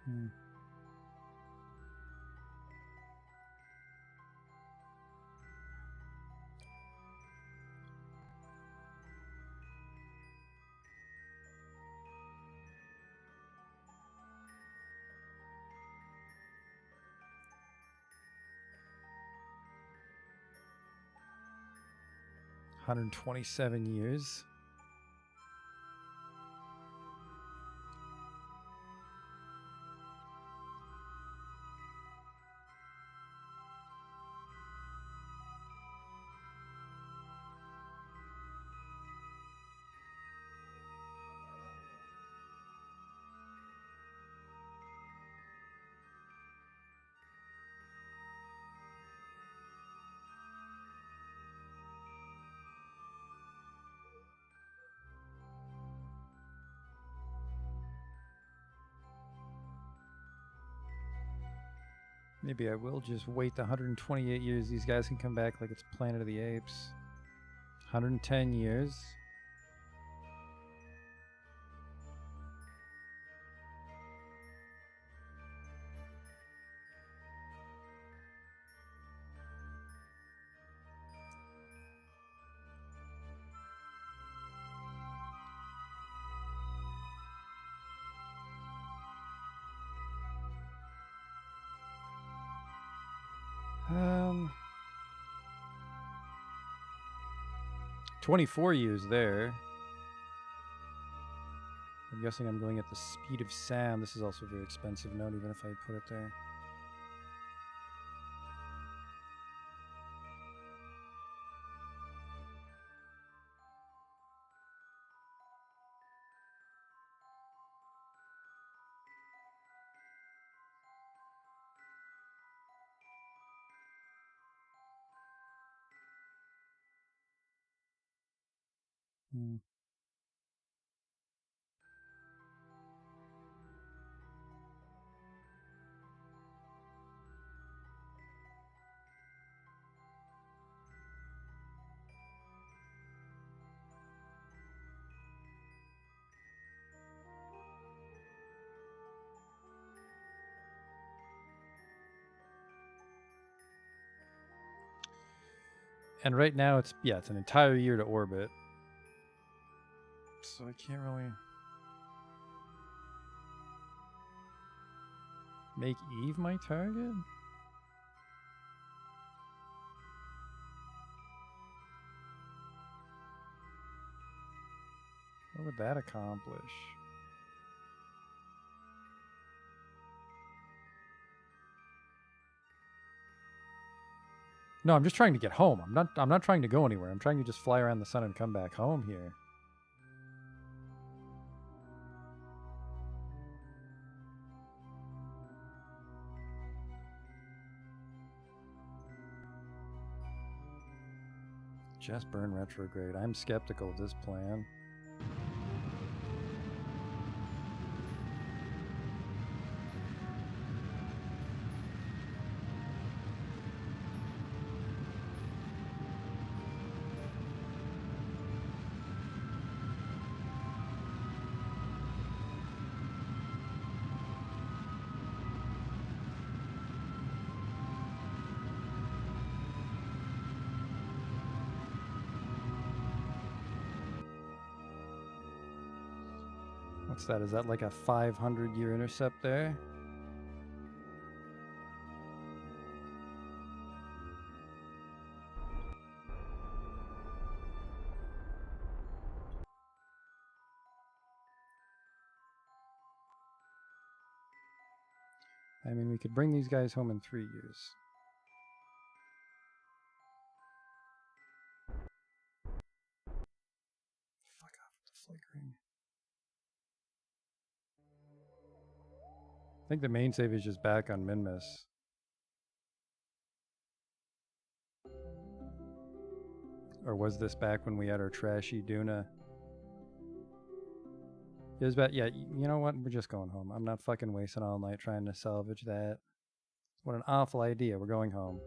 Hmm. $127 years. Maybe I will just wait the 128 years. These guys can come back like it's Planet of the Apes. 110 years. Um, 24 years there. I'm guessing I'm going at the speed of sound. This is also a very expensive note, even if I put it there. Hmm. And right now it's an entire year to orbit. So I can't really make Eve my target? What would that accomplish? No, I'm just trying to get home. I'm not trying to go anywhere. I'm trying to just fly around the sun and come back home here. Just burn retrograde. I'm skeptical of this plan. What's that? Is that like a 500-year intercept there? I mean, we could bring these guys home in 3 years. Fuck off with the flickering. I think the main save is just back on Minmus. Or was this back when we had our trashy Duna? It was back, yeah, you know what? We're just going home. I'm not fucking wasting all night trying to salvage that. What an awful idea. We're going home.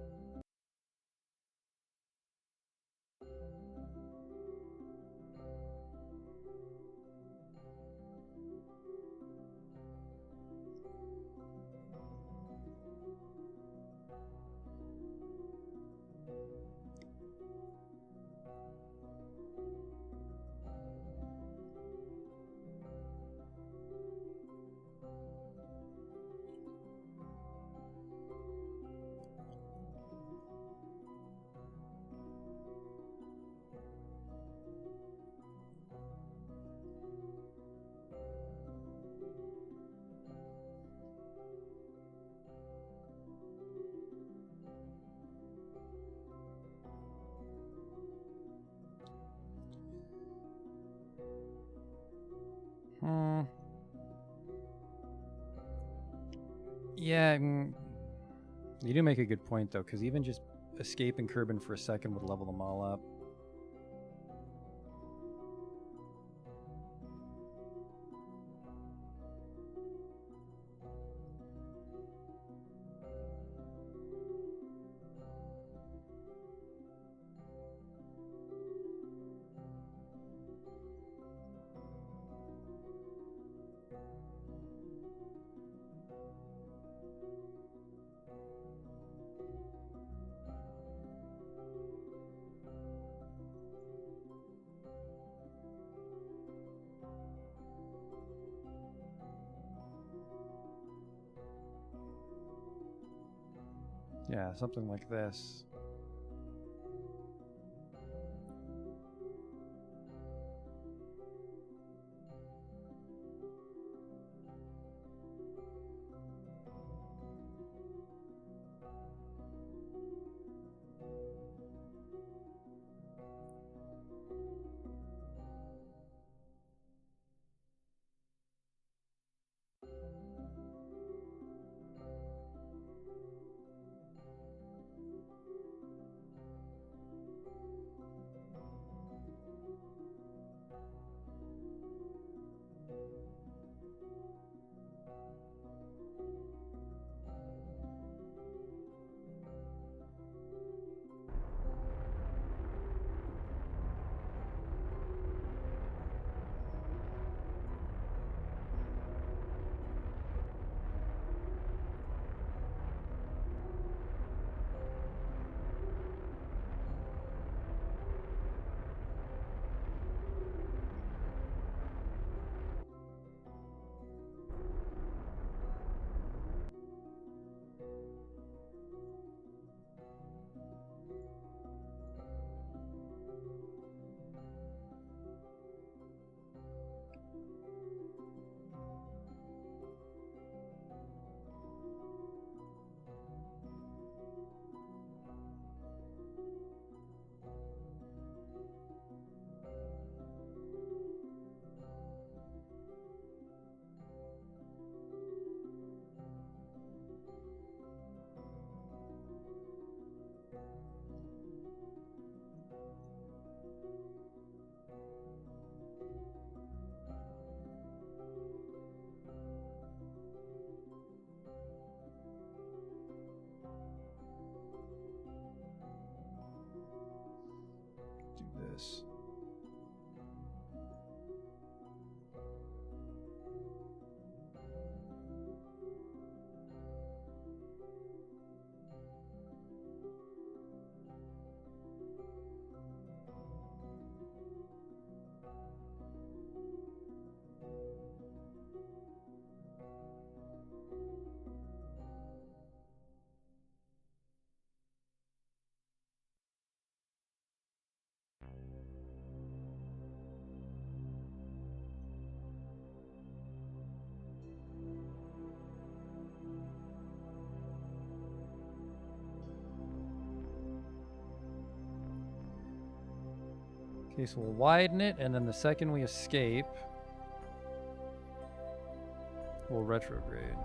Yeah, you do make a good point, though, because even just escaping Kerbin for a second would level them all up. Yeah, something like this. Okay, so we'll widen it, and then the second we escape, we'll retrograde.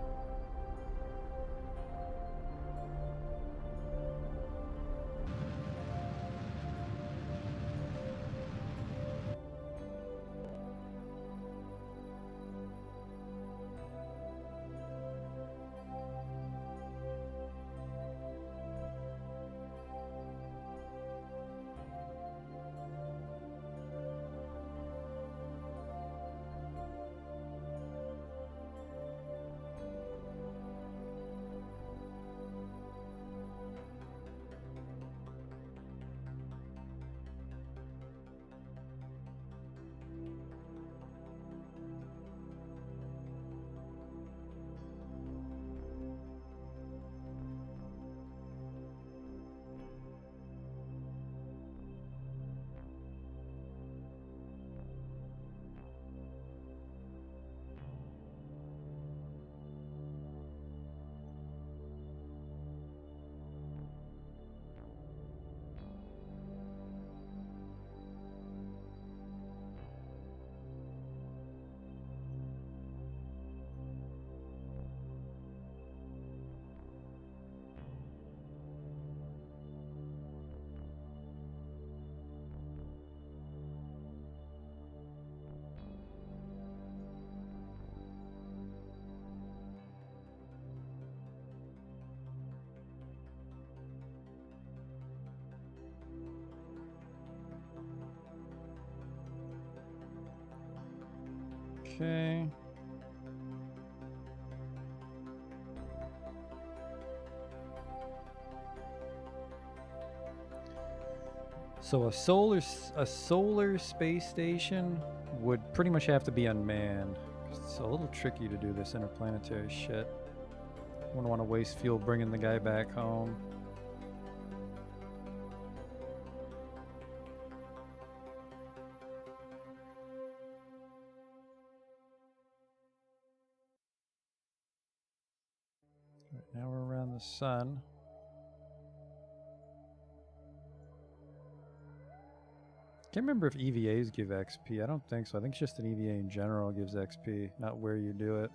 Okay. So a solar space station would pretty much have to be unmanned. It's a little tricky to do this interplanetary shit. Wouldn't want to waste fuel bringing the guy back home. Right, now we're around the sun. Can't remember if EVAs give XP. I don't think so. I think it's just an EVA in general gives XP, not where you do it.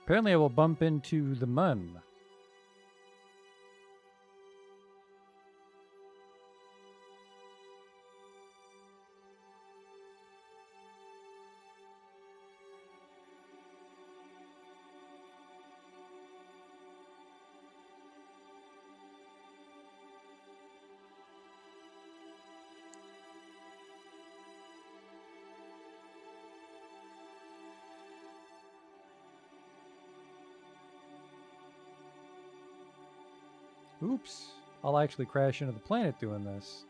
Apparently I will bump into the mun. Oops. I'll actually crash into the planet doing this.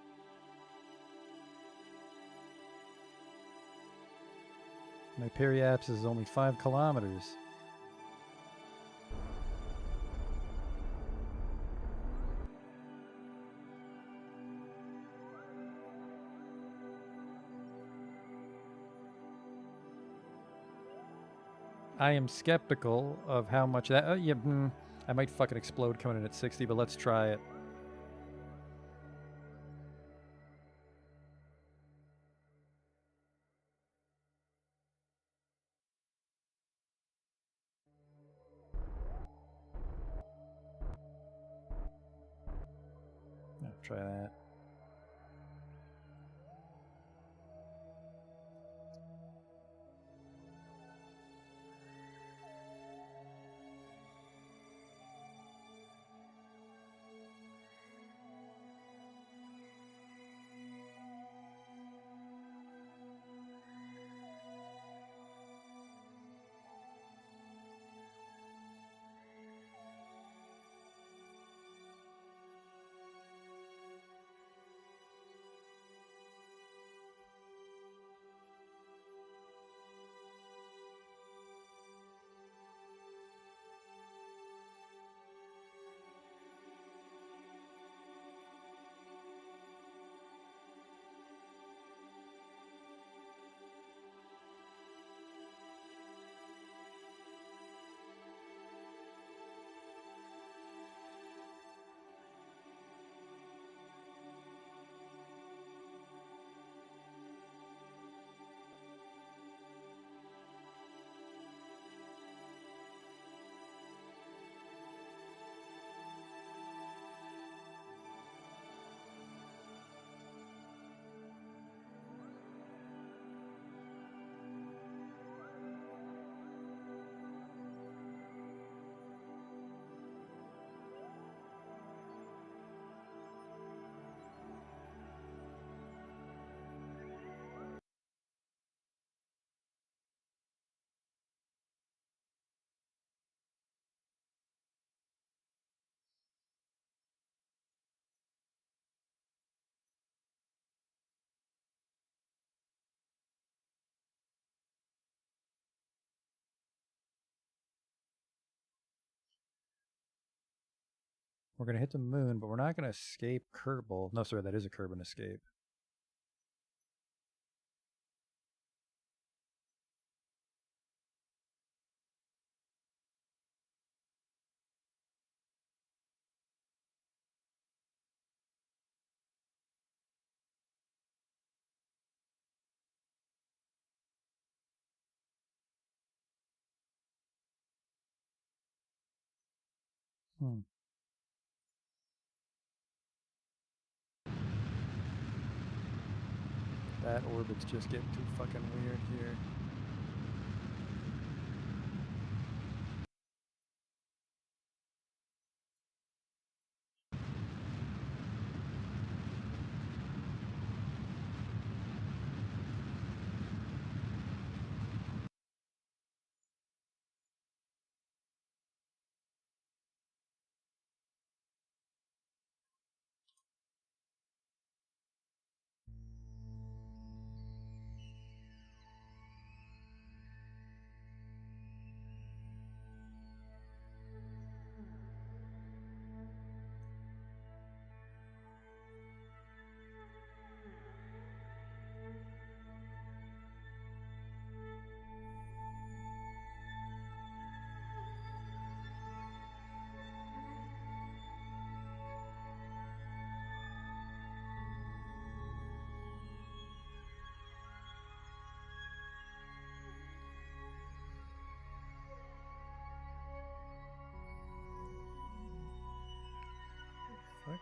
My periapsis is only 5 kilometers. I am skeptical of how much that... I might fucking explode coming in at 60, but let's try it. No, try that. We're going to hit the moon, but we're not going to escape Kerbal. No, sorry, that is a Kerbal escape. That orbit's just getting too fucking weird here. Fuck.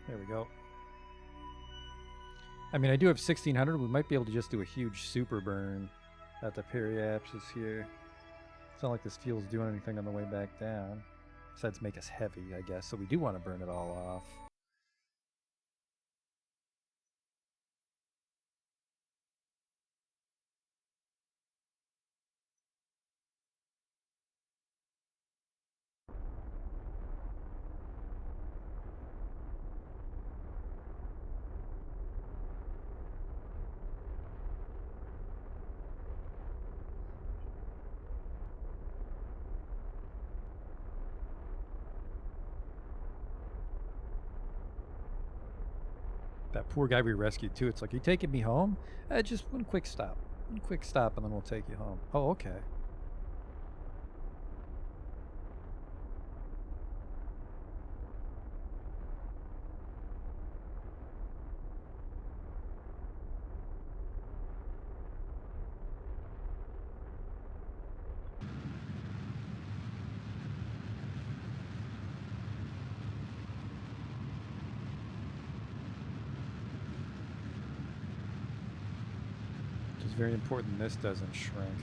There we go. I mean, I do have 1600. We might be able to just do a huge super burn at the periapsis here. It's not like this fuel's doing anything on the way back down. Besides make us heavy, I guess. So we do want to burn it all off. That poor guy we rescued too. It's like, you taking me home? Just one quick stop. One quick stop and then we'll take you home. Oh, okay. It's very important this doesn't shrink.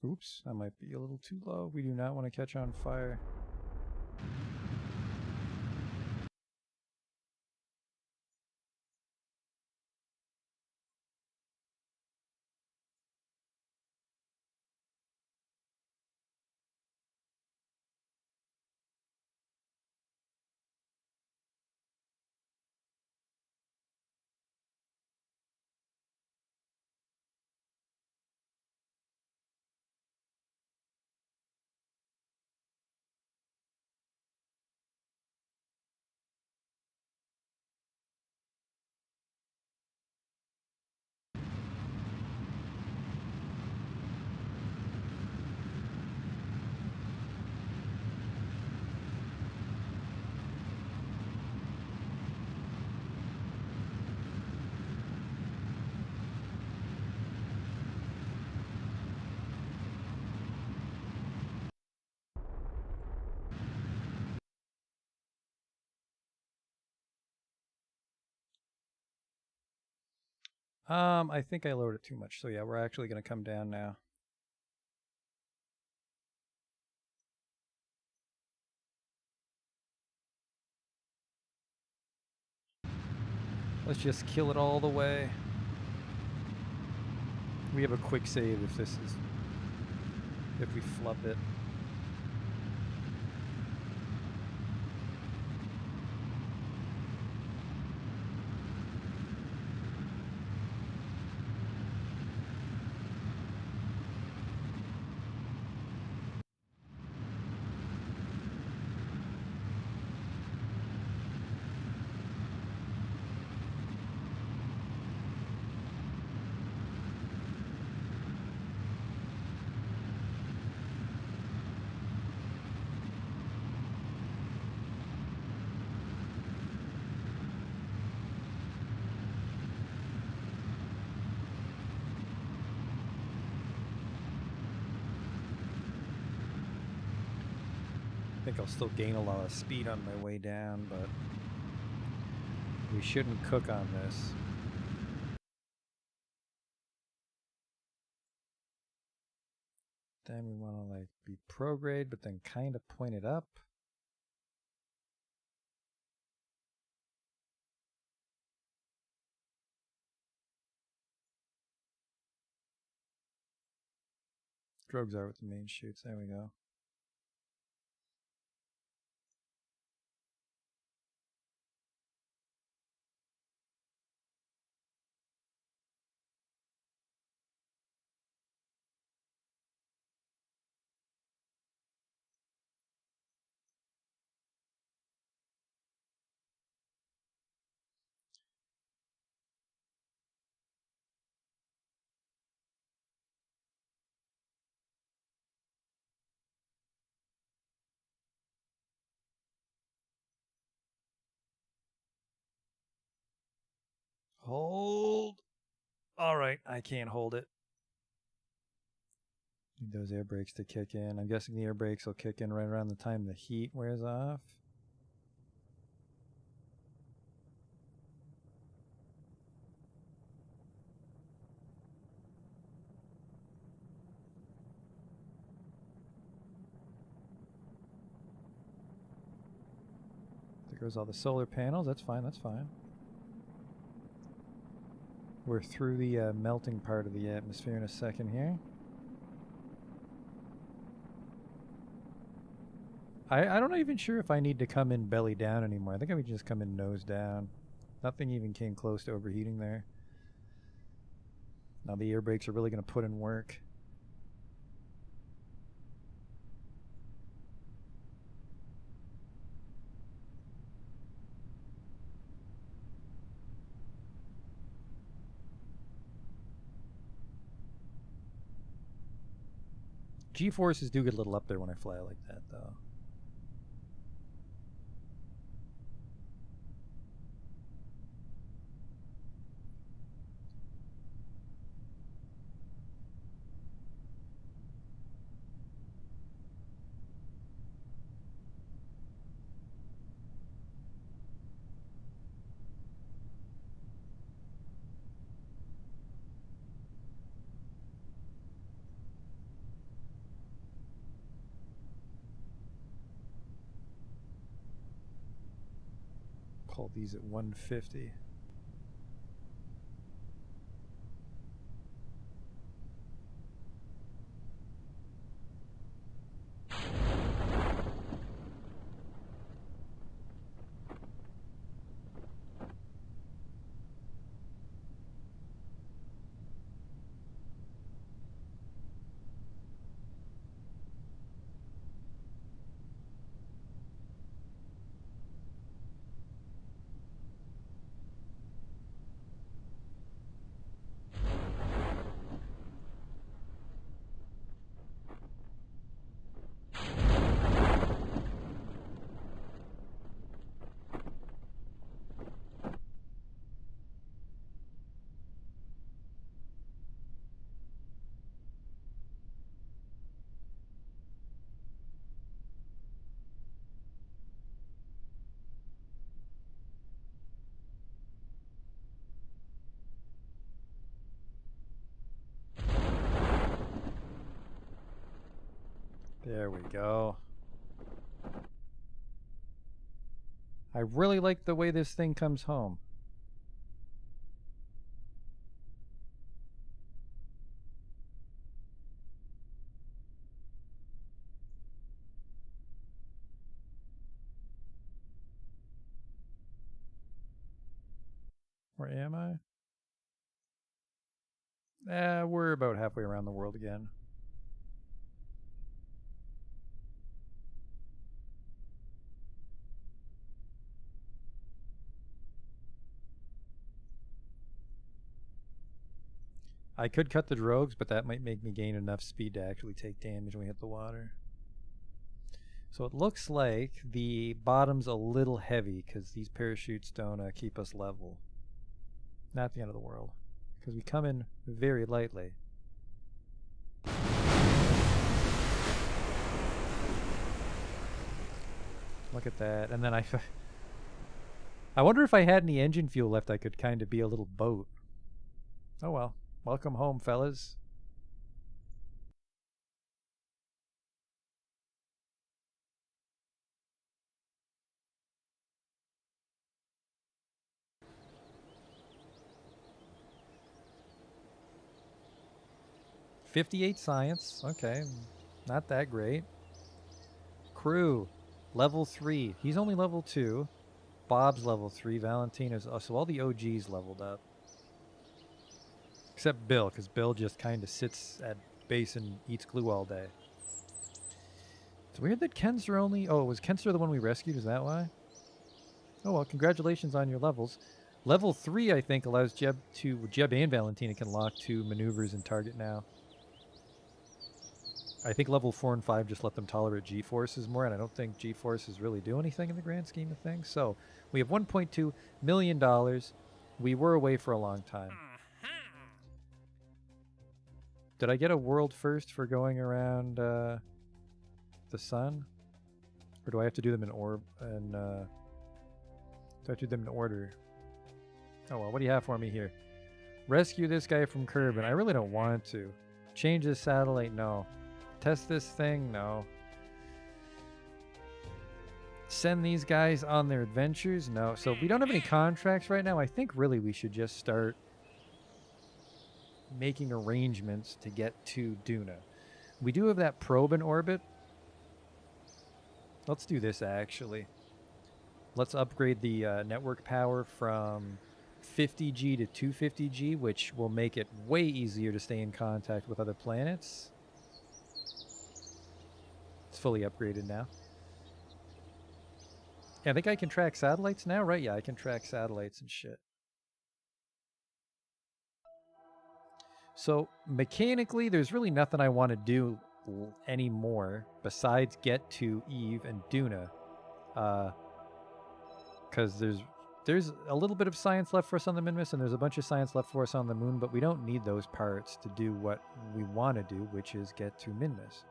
Oops, that might be a little too low. We do not want to catch on fire. I think I lowered it too much. So yeah, we're actually going to come down now. Let's just kill it all the way. We have a quick save if we flub it. I think I'll still gain a lot of speed on my way down, but we shouldn't cook on this. Then we want to like be prograde, but then kind of point it up. Drogues are with the main shoots. There we go. Hold. All right, I can't hold it. Need those air brakes to kick in. I'm guessing the air brakes will kick in right around the time the heat wears off. There goes all the solar panels. That's fine, that's fine. We're through the melting part of the atmosphere in a second here. I'm not even sure if I need to come in belly down anymore. I think I would just come in nose down. Nothing even came close to overheating there. Now the air brakes are really going to put in work. G-forces do get a little up there when I fly like that, though. Call these at 150. There we go. I really like the way this thing comes home. Where am I? We're about halfway around the world again. I could cut the drogues, but that might make me gain enough speed to actually take damage when we hit the water. So it looks like the bottom's a little heavy because these parachutes don't keep us level. Not the end of the world, because we come in very lightly. Look at that. And then I wonder if I had any engine fuel left, I could kind of be a little boat. Oh well. Welcome home, fellas. .58 science. Okay. Not that great. Crew. Level 3. He's only level 2. Bob's level 3. Valentina's... so all the OGs leveled up. Except Bill, because Bill just kind of sits at base and eats glue all day. It's weird that Kenster only... Oh, was Kenster the one we rescued? Is that why? Oh, well, congratulations on your levels. Level 3, I think, allows Jeb and Valentina can lock 2 maneuvers and target now. I think level 4 and 5 just let them tolerate G-forces more, and I don't think G-forces really do anything in the grand scheme of things. So, we have $1.2 million. We were away for a long time. Did I get a world first for going around the sun? Or do I have to do them in do I have to do them in order? Oh well, what do you have for me here? Rescue this guy from Kerbal. I really don't want to. Change this satellite? No. Test this thing? No. Send these guys on their adventures? No. So we don't have any contracts right now. I think really we should just start making arrangements to get to Duna. We do have that probe in orbit. Let's do this actually. Let's upgrade the network power from 50G to 250G, which will make it way easier to stay in contact with other planets. It's fully upgraded now. Yeah, I think I can track satellites now, right? Yeah, I can track satellites and shit. So mechanically, there's really nothing I want to do anymore besides get to Eve and Duna. Because there's a little bit of science left for us on the Minmus, and there's a bunch of science left for us on the Moon, but we don't need those parts to do what we want to do, which is get to Minmus.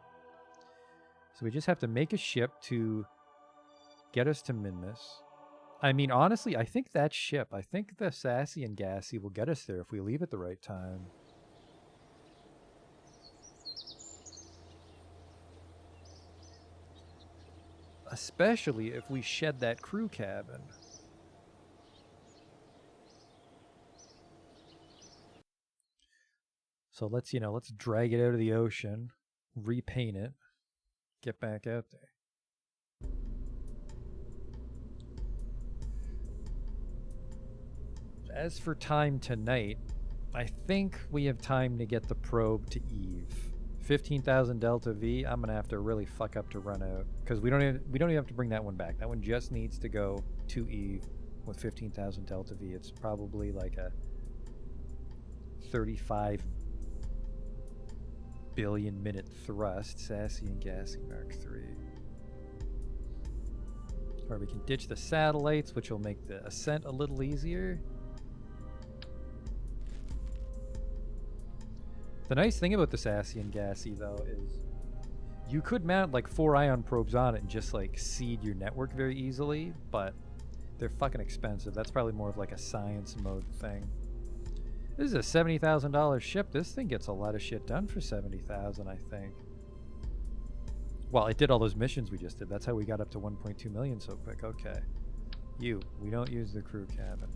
So we just have to make a ship to get us to Minmus. I mean, honestly, I think that ship, I think the Sassy and Gassy will get us there if we leave at the right time. Especially if we shed that crew cabin. So let's drag it out of the ocean, repaint it, get back out there. As for time tonight, I think we have time to get the probe to Eve. 15,000 Delta V, I'm gonna have to really fuck up to run out, because we don't even have to bring that one back. That one just needs to go to Eve with 15,000 Delta V. It's probably like a 35 billion minute thrust, Sassy and Gassy Mark III. Or we can ditch the satellites, which will make the ascent a little easier. The nice thing about the Sassy and Gassy, though, is you could mount like 4 ion probes on it and just like seed your network very easily, but they're fucking expensive. That's probably more of like a science mode thing. This is a $70,000 ship. This thing gets a lot of shit done for $70,000, I think. Well, it did all those missions we just did. That's how we got up to 1.2 million so quick. Okay. We don't use the crew cabin.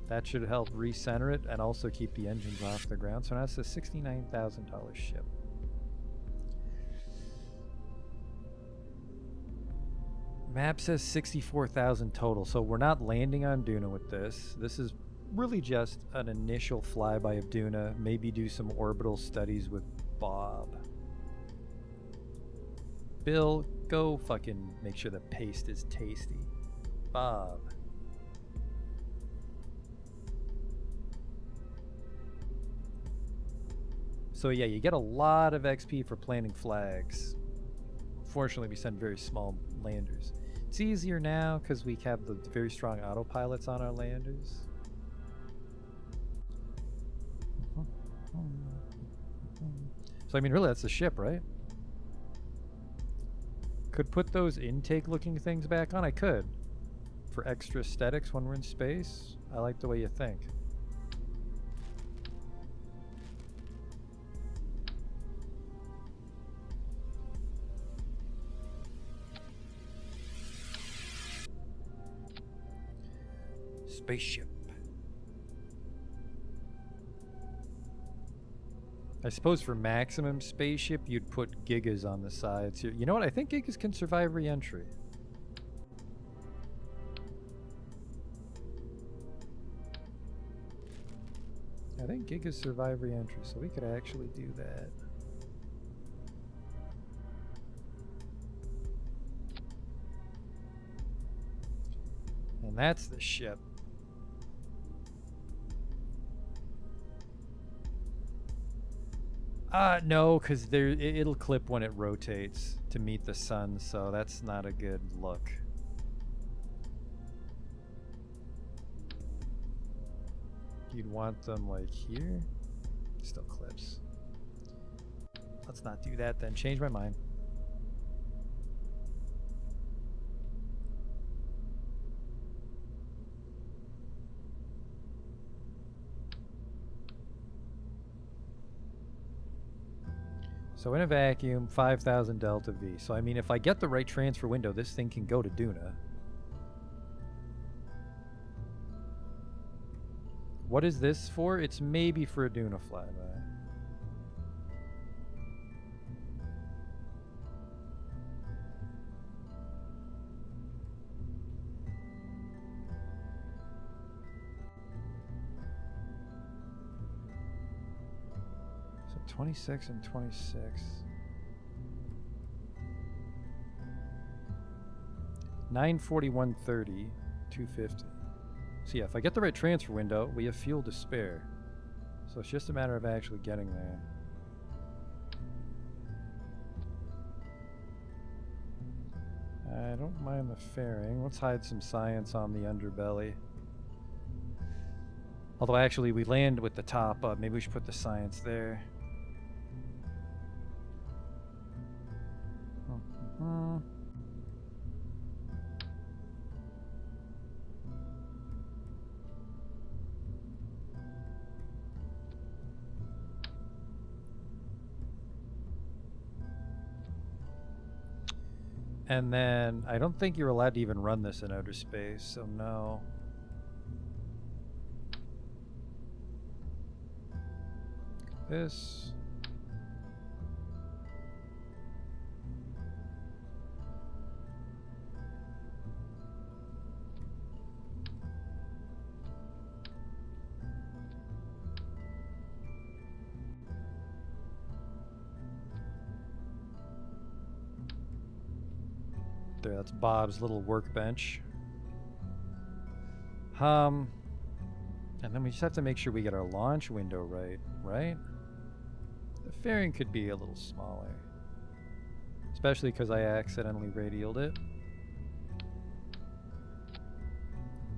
That should help recenter it and also keep the engines off the ground. So now it's a $69,000 ship. Map says 64,000 total. So we're not landing on Duna with this. This is really just an initial flyby of Duna. Maybe do some orbital studies with Bob. Bill, go fucking make sure the paste is tasty. Bob. So yeah, you get a lot of XP for planting flags. Fortunately, we send very small landers. It's easier now because we have the very strong autopilots on our landers. So I mean, really, that's the ship, right? Could put those intake-looking things back on. I could. For extra aesthetics when we're in space. I like the way you think. Spaceship. I suppose for maximum spaceship, you'd put Gigas on the sides here. You know what? I think Gigas can survive re-entry. I think Gigas survive re-entry, so we could actually do that. And that's the ship. No, because it'll clip when it rotates to meet the sun, so that's not a good look. You'd want them like here. Still clips. Let's not do that then. Change my mind. So in a vacuum, 5,000 delta V. So I mean, if I get the right transfer window, this thing can go to Duna. What is this for? It's maybe for a Duna flyby. So 26 and 26. 941.30, 250. So yeah, if I get the right transfer window, we have fuel to spare. So it's just a matter of actually getting there. I don't mind the fairing. Let's hide some science on the underbelly. Although actually we land with the top up. Maybe we should put the science there. And then I don't think you're allowed to even run this in outer space, so no. This. There, that's Bob's little workbench. And then we just have to make sure we get our launch window right? The fairing could be a little smaller. Especially because I accidentally radialed it.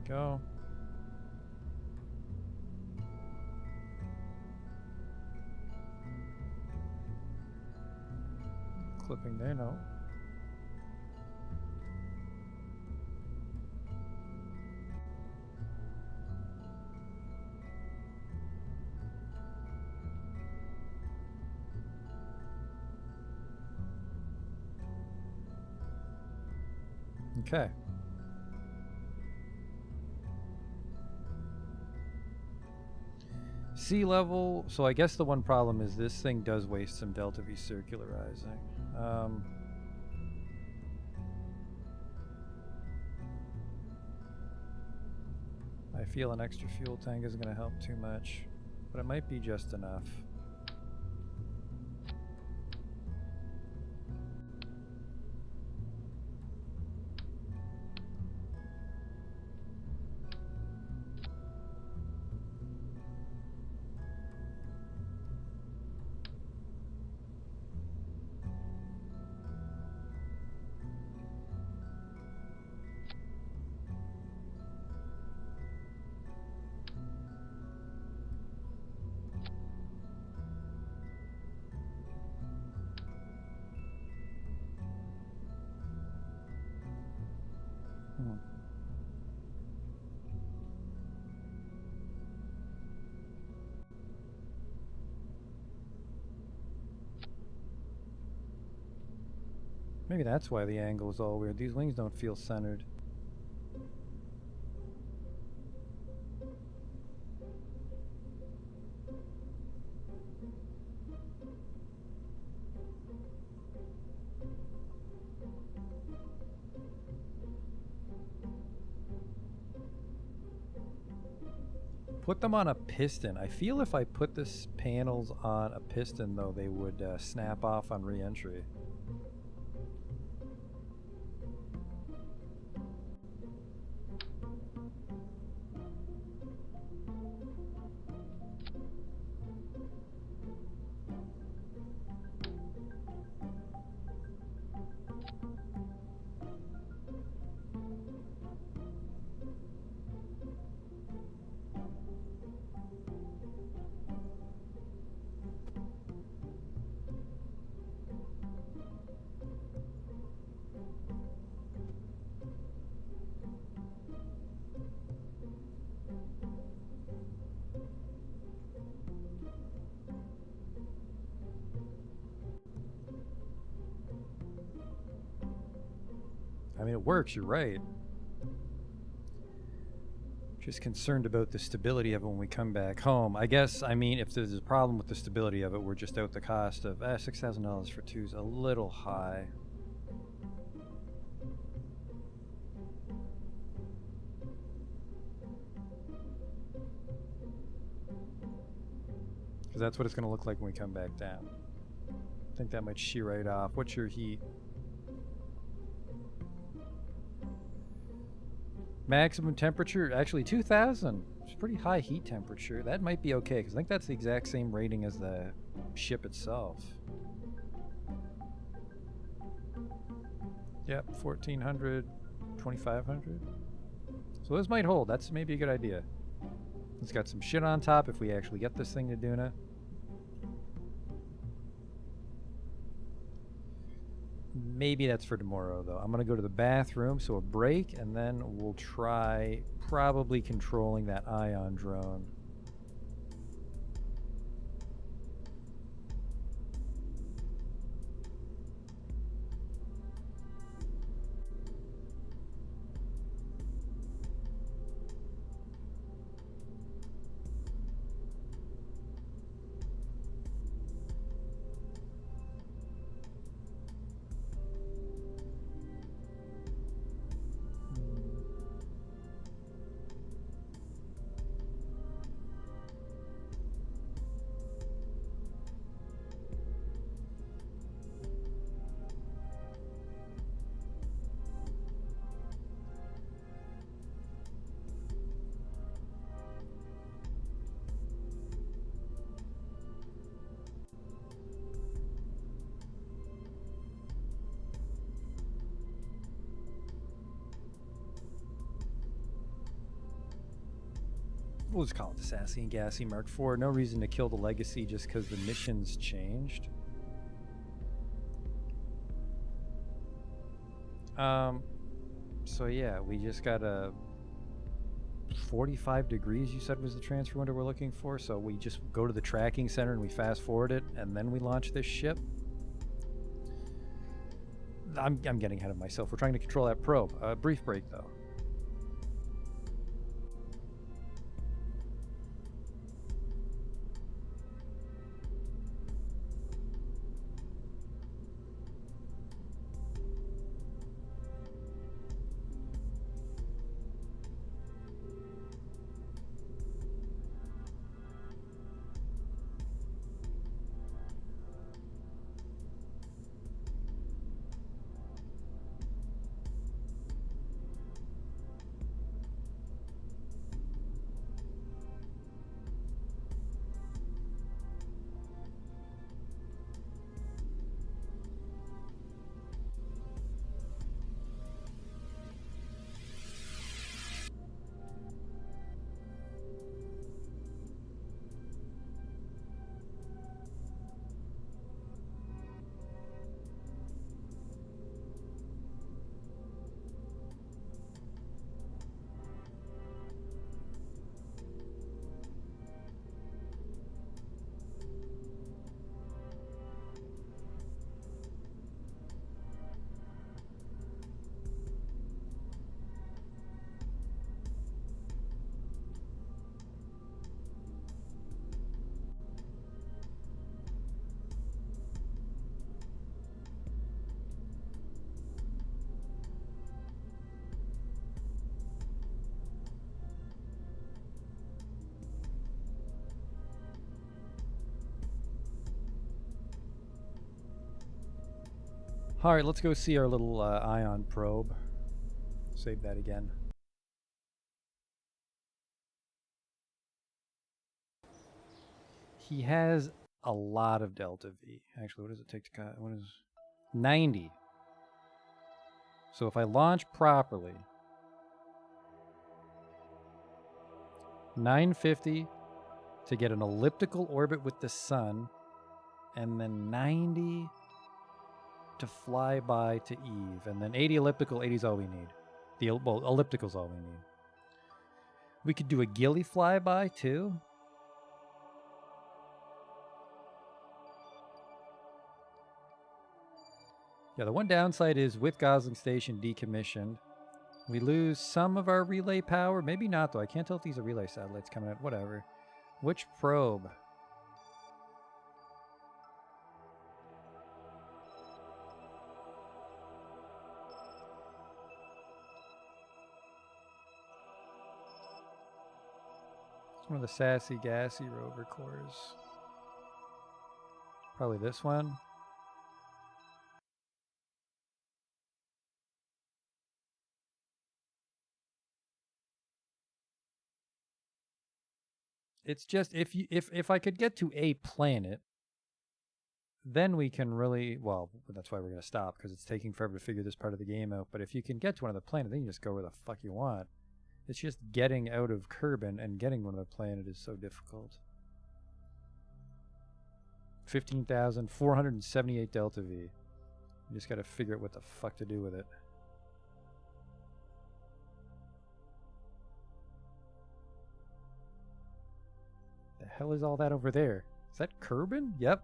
Go. Clipping there, no. Okay. Sea level. So I guess the one problem is this thing does waste some delta V circularizing. I feel an extra fuel tank isn't going to help too much, but it might be just enough. Maybe that's why the angle is all weird. These wings don't feel centered. Put them on a piston. I feel if I put this panels on a piston, though, they would snap off on re-entry. I mean, it works, you're right. Just concerned about the stability of it when we come back home. I guess, I mean, if there's a problem with the stability of it, we're just out the cost of $6,000 for two is a little high. Because that's what it's going to look like when we come back down. I think that might shear right off. What's your heat? Maximum temperature, actually 2,000. It's pretty high heat temperature. That might be okay, because I think that's the exact same rating as the ship itself. Yep, 1,400, 2,500. So this might hold. That's maybe a good idea. It's got some shit on top if we actually get this thing to Duna. Maybe that's for tomorrow, though. I'm going to go to the bathroom, so a break, and then we'll try probably controlling that ion drone. We'll just call it the Sassy and Gassy Mark IV. No reason to kill the Legacy just because the mission's changed. So yeah, we just got a 45 degrees, you said was the transfer window we're looking for. So we just go to the tracking center and we fast forward it, and then we launch this ship. I'm getting ahead of myself. We're trying to control that probe. Brief break, though. All right, let's go see our little ion probe. Save that again. He has a lot of delta V. Actually, what does it take to cut? What is 90? So if I launch properly, 950 to get an elliptical orbit with the sun, and then 90 to fly by to Eve, and then 80 elliptical. 80 is all we need. Well, elliptical's all we need. We could do a ghillie flyby too. Yeah, the one downside is with Gosling Station decommissioned, we lose some of our relay power. Maybe not though. I can't tell if these are relay satellites coming out. Whatever. Which probe? One of the sassy, gassy rover cores. Probably this one. It's just if I could get to a planet, then we can really, well, that's why we're gonna stop, because it's taking forever to figure this part of the game out. But if you can get to one of the planet, then you just go where the fuck you want. It's just getting out of Kerbin and getting one of the planet is so difficult. 15,478 delta V. You just gotta figure out what the fuck to do with it. The hell is all that over there? Is that Kerbin? Yep.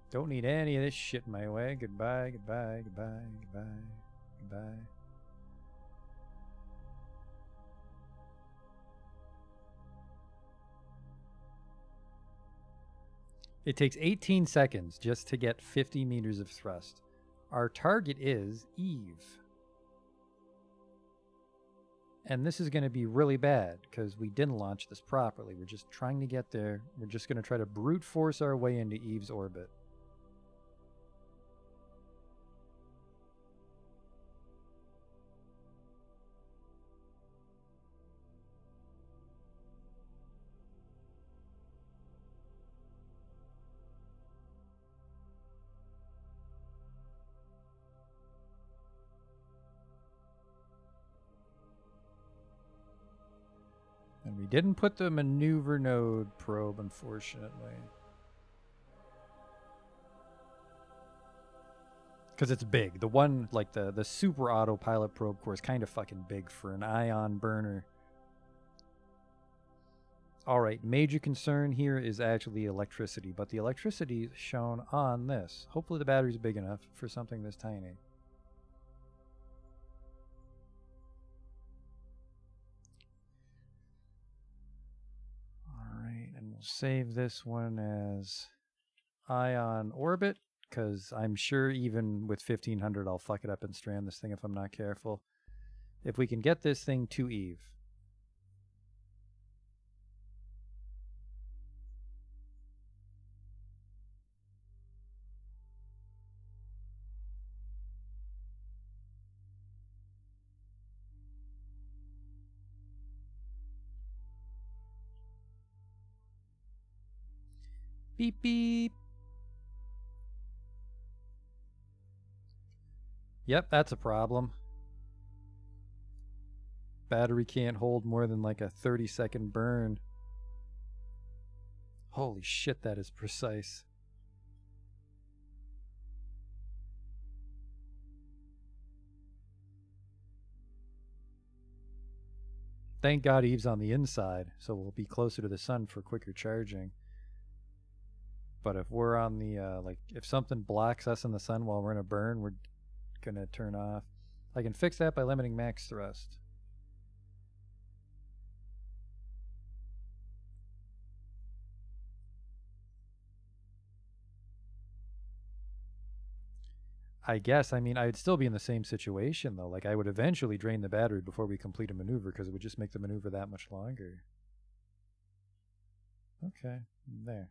Don't need any of this shit in my way. Goodbye, goodbye, goodbye, goodbye, goodbye. It takes 18 seconds just to get 50 meters of thrust. Our target is Eve. And this is going to be really bad because we didn't launch this properly. We're just trying to get there. We're just going to try to brute force our way into Eve's orbit. And we didn't put the maneuver node probe, unfortunately. Because it's big. The one, like the super autopilot probe core is kind of fucking big for an ion burner. All right, major concern here is actually electricity, but the electricity is shown on this. Hopefully the battery's big enough for something this tiny. All right, and we'll save this one as ion orbit, because I'm sure even with 1500 I'll fuck it up and strand this thing if I'm not careful. If we can get this thing to Eve. Beep beep. Yep, that's a problem. Battery can't hold more than like a 30-second burn. Holy shit, that is precise. Thank God Eve's on the inside, so we'll be closer to the sun for quicker charging. But if we're on the, like, if something blocks us in the sun while we're in a burn, we're gonna turn off. I can fix that by limiting max thrust. I guess, I mean, I'd still be in the same situation, though. Like, I would eventually drain the battery before we complete a maneuver, because it would just make the maneuver that much longer. Okay, there.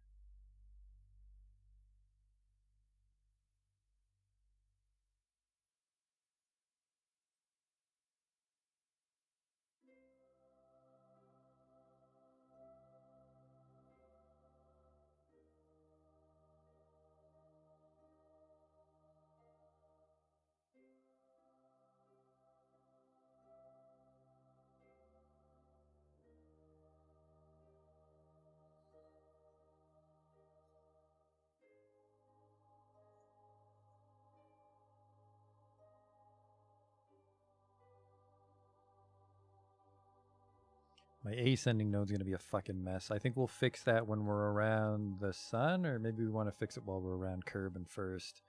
My ascending node's going to be a fucking mess. I think we'll fix that when we're around the sun, or maybe we want to fix it while we're around Kerbal first.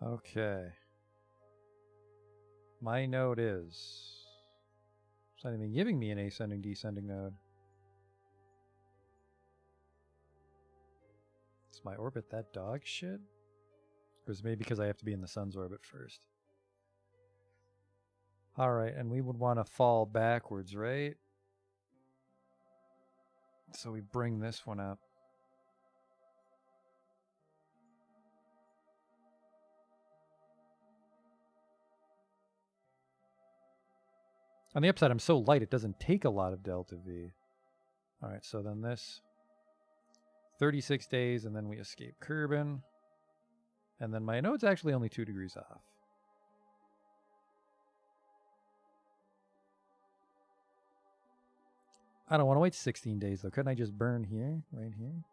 Okay. My node is... It's not even giving me an ascending descending node. Is my orbit that dog shit? Or is it maybe because I have to be in the sun's orbit first? Alright, and we would want to fall backwards, right? So we bring this one up. On the upside, I'm so light it doesn't take a lot of delta V. Alright, so then this 36 days, and then we escape Kerbal. And then my node's actually only 2 degrees off. I don't want to wait 16 days though. Couldn't I just burn here? Right here?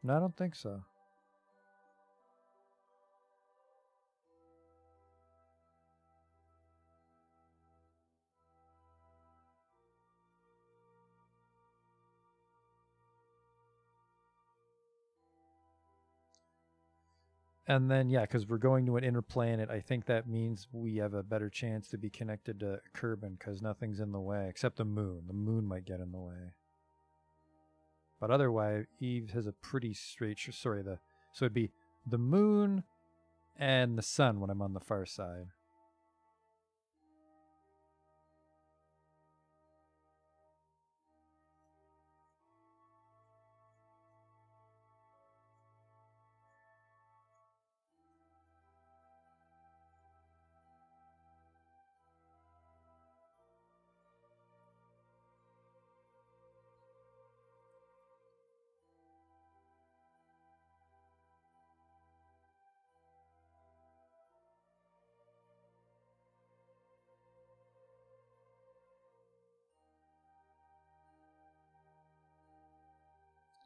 No, I don't think so. And then, yeah, because we're going to an inner planet, I think that means we have a better chance to be connected to Kerbal because nothing's in the way, except the moon. The moon might get in the way. But otherwise, Eve has a pretty straight... so it'd be the moon and the sun when I'm on the far side.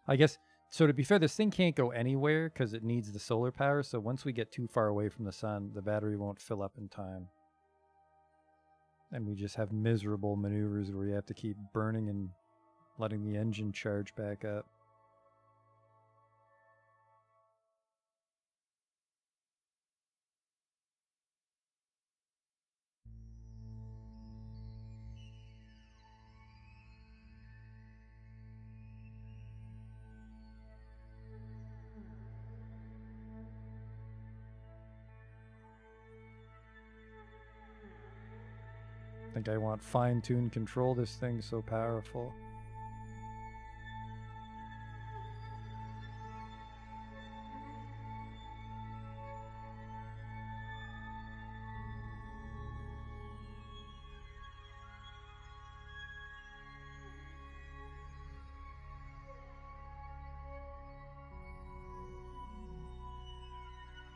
I guess, so to be fair, this thing can't go anywhere because it needs the solar power. So once we get too far away from the sun, the battery won't fill up in time. And we just have miserable maneuvers where you have to keep burning and letting the engine charge back up. I think I want fine-tuned control. This thing's so powerful.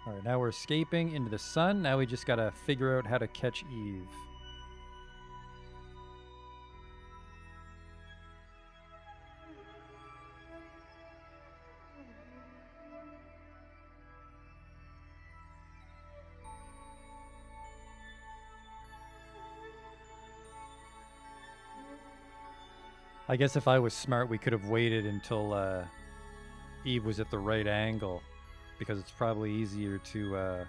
Alright, now we're escaping into the sun. Now we just gotta figure out how to catch Eve. I guess if I was smart, we could have waited until Eve was at the right angle, because it's probably easier to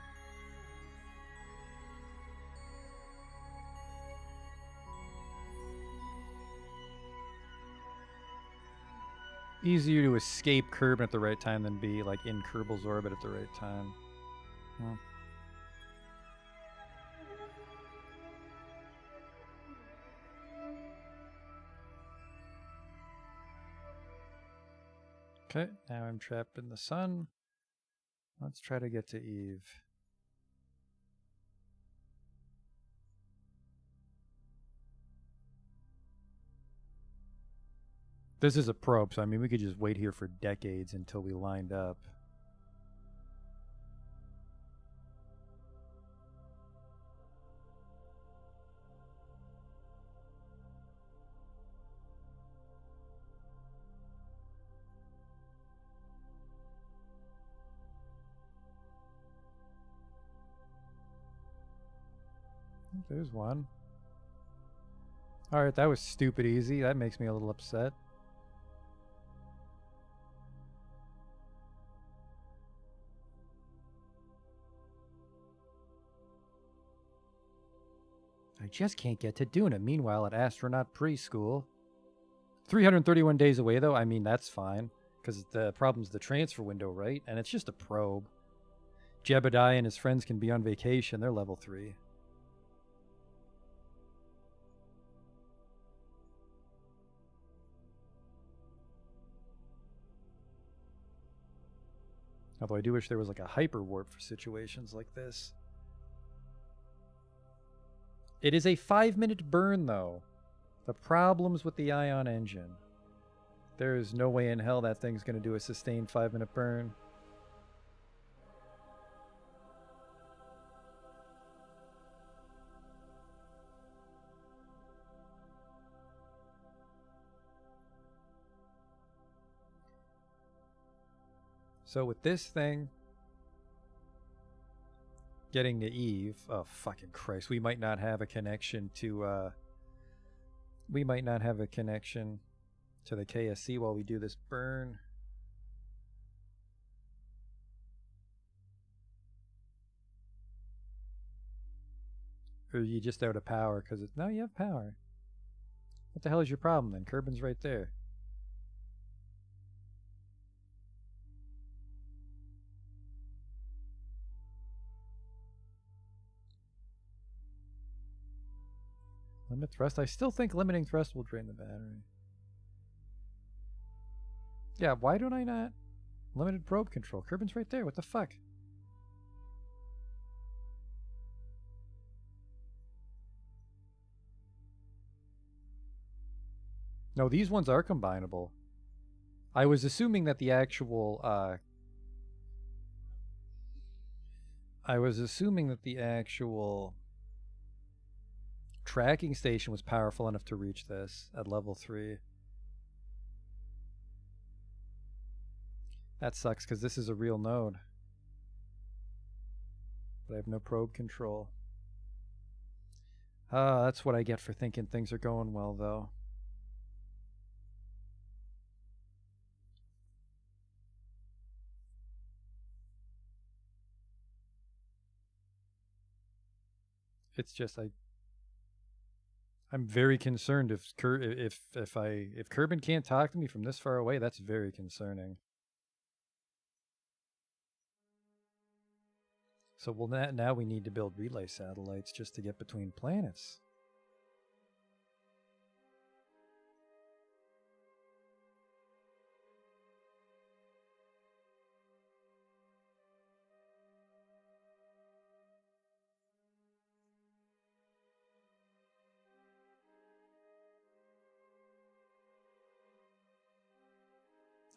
escape Kerbin at the right time than be like in Kerbal's orbit at the right time. Well. Okay, now I'm trapped in the sun. Let's try to get to Eve. This is a probe, so I mean we could just wait here for decades until we lined up. There's one. Alright, that was stupid easy. That makes me a little upset. I just can't get to Duna. Meanwhile, at Astronaut Preschool. 331 days away, though. I mean, that's fine. Because the problem's the transfer window, right? And it's just a probe. Jebediah and his friends can be on vacation. They're level 3. Although I do wish there was like a hyper warp for situations like this. It is a 5-minute burn, though. The problems with the ion engine. There is no way in hell that thing's going to do a sustained 5-minute burn. So with this thing getting to Eve, oh fucking Christ, we might not have a connection to the KSC while we do this burn. Or are you just out of power because it's no, you have power. What the hell is your problem then? Kerbin's right there. Limit thrust? I still think limiting thrust will drain the battery. Yeah, why don't I not? Limited probe control. Kerbin's right there. What the fuck? No, these ones are combinable. I was assuming that the actual tracking station was powerful enough to reach this at level 3. That sucks because this is a real node. But I have no probe control. Ah, that's what I get for thinking things are going well, though. It's just I'm very concerned if Kerbin can't talk to me from this far away. That's very concerning. So now we need to build relay satellites just to get between planets.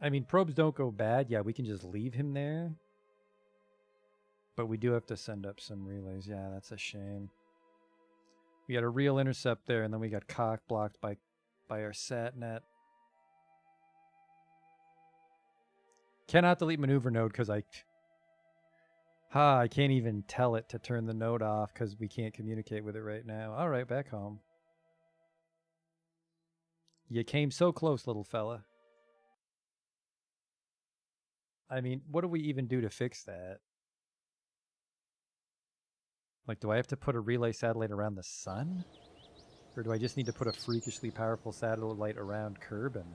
I mean, probes don't go bad. Yeah, we can just leave him there. But we do have to send up some relays. Yeah, that's a shame. We got a real intercept there, and then we got cock blocked by our satnet. Cannot delete maneuver node because I can't even tell it to turn the node off because we can't communicate with it right now. All right, back home. You came so close, little fella. I mean, what do we even do to fix that? Like, do I have to put a relay satellite around the sun? Or do I just need to put a freakishly powerful satellite around Kerbin?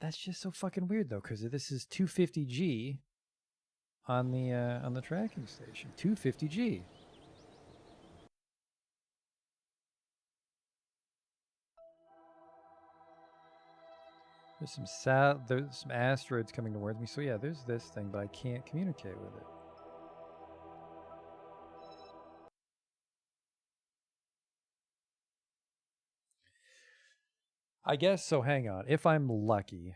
That's just so fucking weird, though, because this is 250G on the tracking station. 250G. There's some asteroids coming towards me. So yeah, there's this thing, but I can't communicate with it. I guess so. Hang on. If I'm lucky,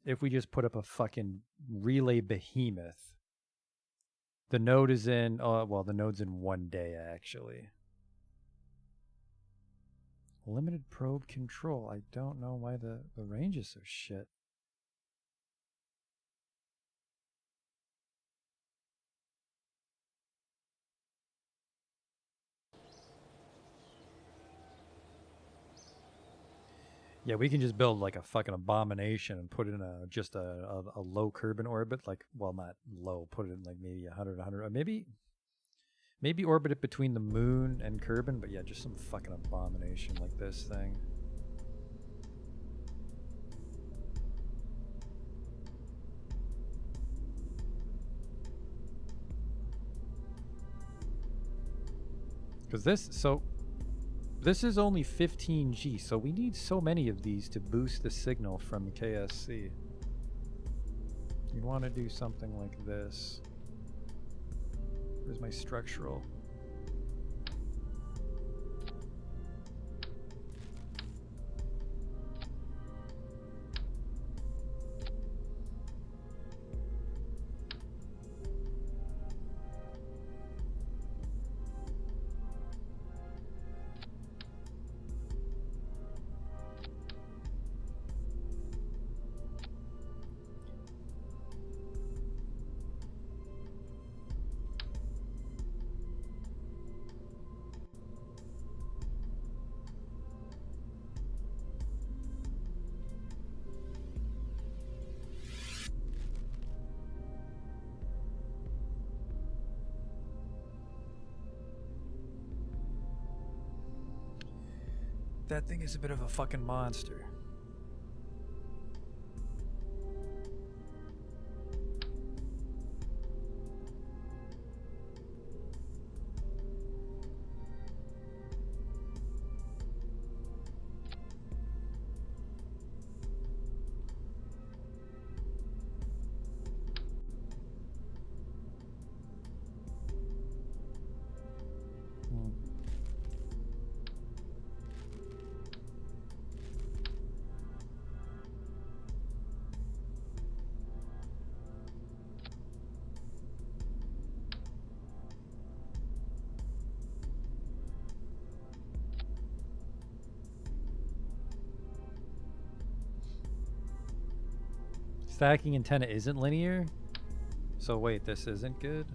if we just put up a fucking relay behemoth, the node is in. Well, the node's in 1 day actually. Limited probe control. I don't know why the range is so shit. Yeah, we can just build like a fucking abomination and put it in just a low Kerbin orbit. Like, well, not low. Put it in like maybe 100, or maybe orbit it between the moon and Kerbin. But yeah, just some fucking abomination like this thing. Because this is only 15G, so we need so many of these to boost the signal from KSC. You want to do something like this. Where's my structural? That thing is a bit of a fucking monster. Stacking antenna isn't linear? So wait, this isn't good?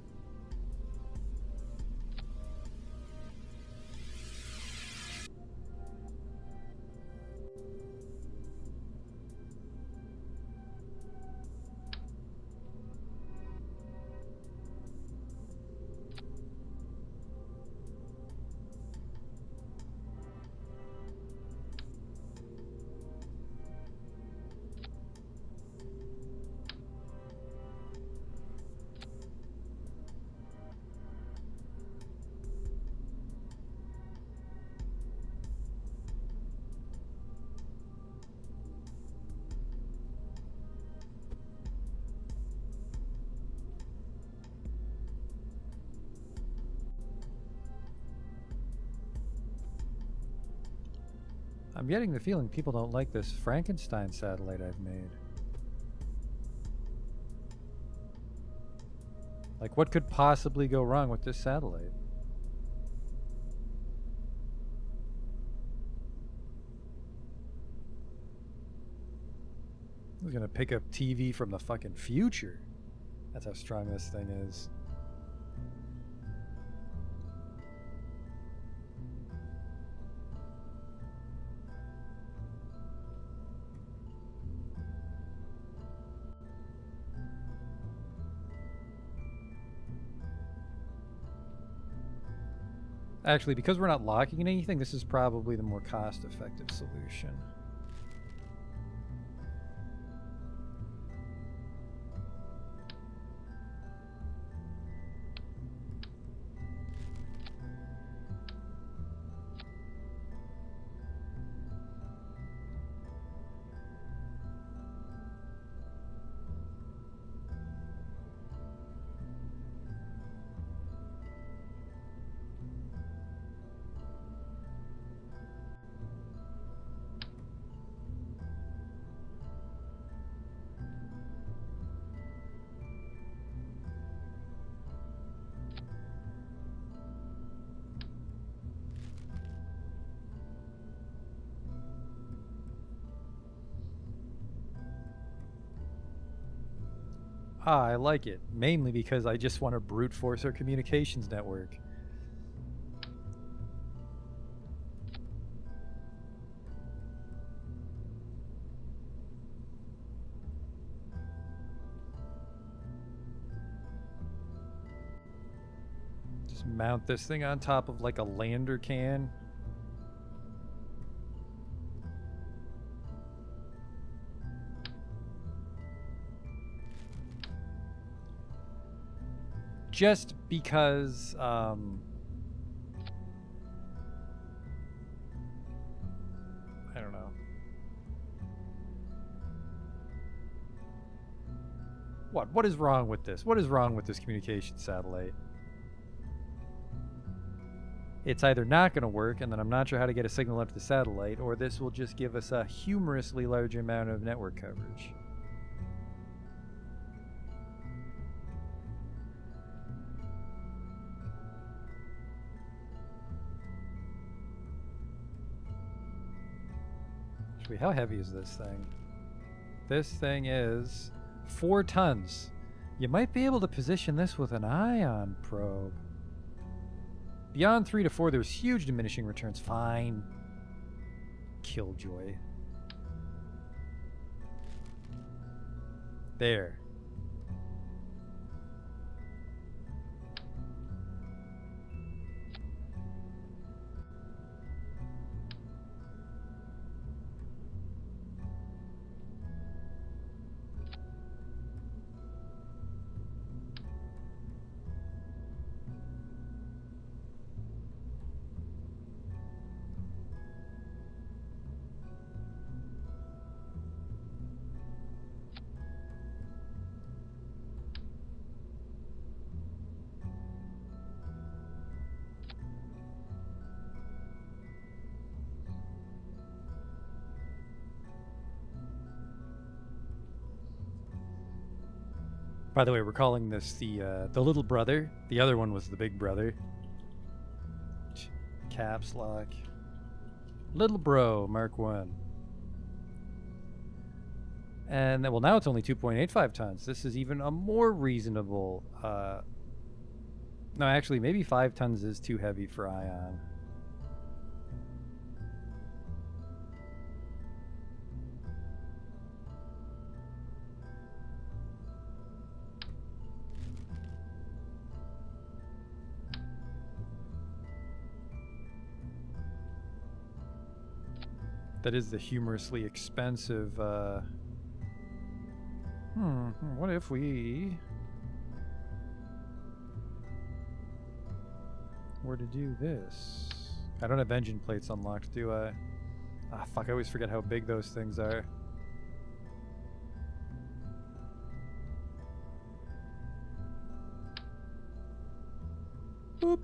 I'm getting the feeling people don't like this Frankenstein satellite I've made. Like, what could possibly go wrong with this satellite? It's gonna pick up TV from the fucking future. That's how strong this thing is. Actually, because we're not locking anything, this is probably the more cost-effective solution. Ah, I like it. Mainly because I just want to brute force our communications network. Just mount this thing on top of like a lander can. Just because, I don't know. What is wrong with this? What is wrong with this communication satellite? It's either not going to work, and then I'm not sure how to get a signal up to the satellite, or this will just give us a humorously large amount of network coverage. Wait, how heavy is this thing? This thing is 4 tons. You might be able to position this with an ion probe. Beyond 3 to 4, there's huge diminishing returns. Fine. Killjoy. There. By the way, we're calling this the little brother. The other one was the big brother. Caps lock. Little bro, Mark 1. And then, well, now it's only 2.85 tons. This is even a more reasonable. No, actually, maybe 5 tons is too heavy for Ion. That is the humorously expensive. What if we were to do this? I don't have engine plates unlocked, do I? Ah, fuck, I always forget how big those things are. Boop.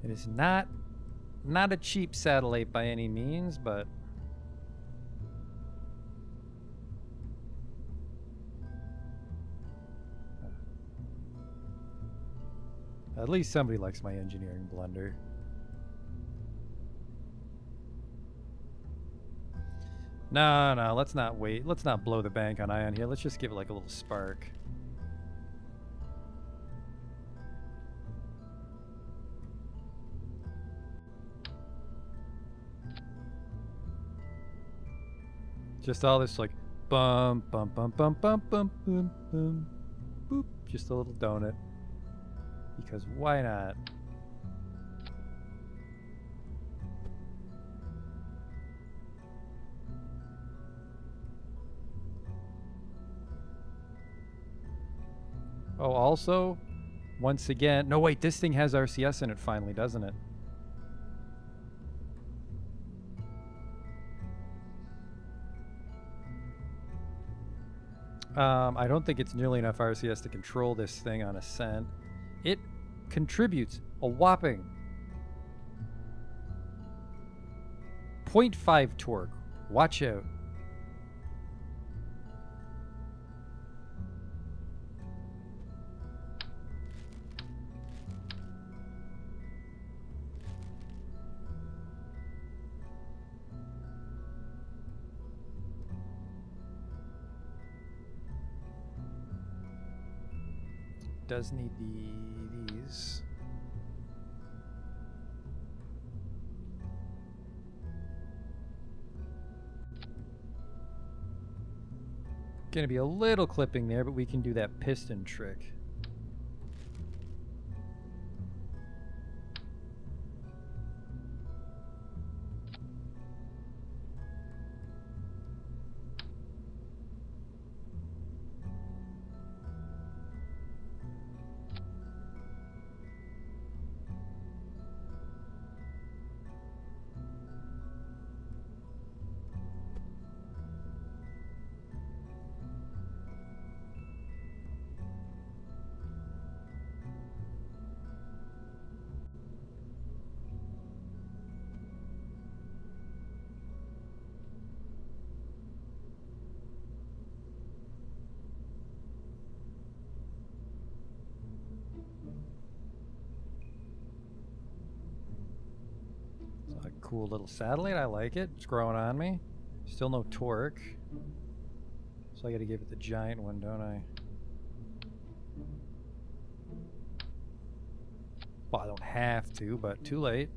It is not a cheap satellite by any means, but at least somebody likes my engineering blender. No, let's not wait. Let's not blow the bank on Ion here. Let's just give it like a little spark. Just all this like bum bum bum bum bum bum bum bum boop. Just a little donut. Because why not? Oh, also, once again, no wait, this thing has RCS in it finally, doesn't it? I don't think it's nearly enough RCS to control this thing on ascent. It contributes a whopping 0.5 torque. Watch out. Does need these. Gonna be a little clipping there, but we can do that piston trick. It's a cool little satellite. I like it. It's growing on me. Still no torque. So I gotta give it the giant one, don't I? Well, I don't have to, but too late.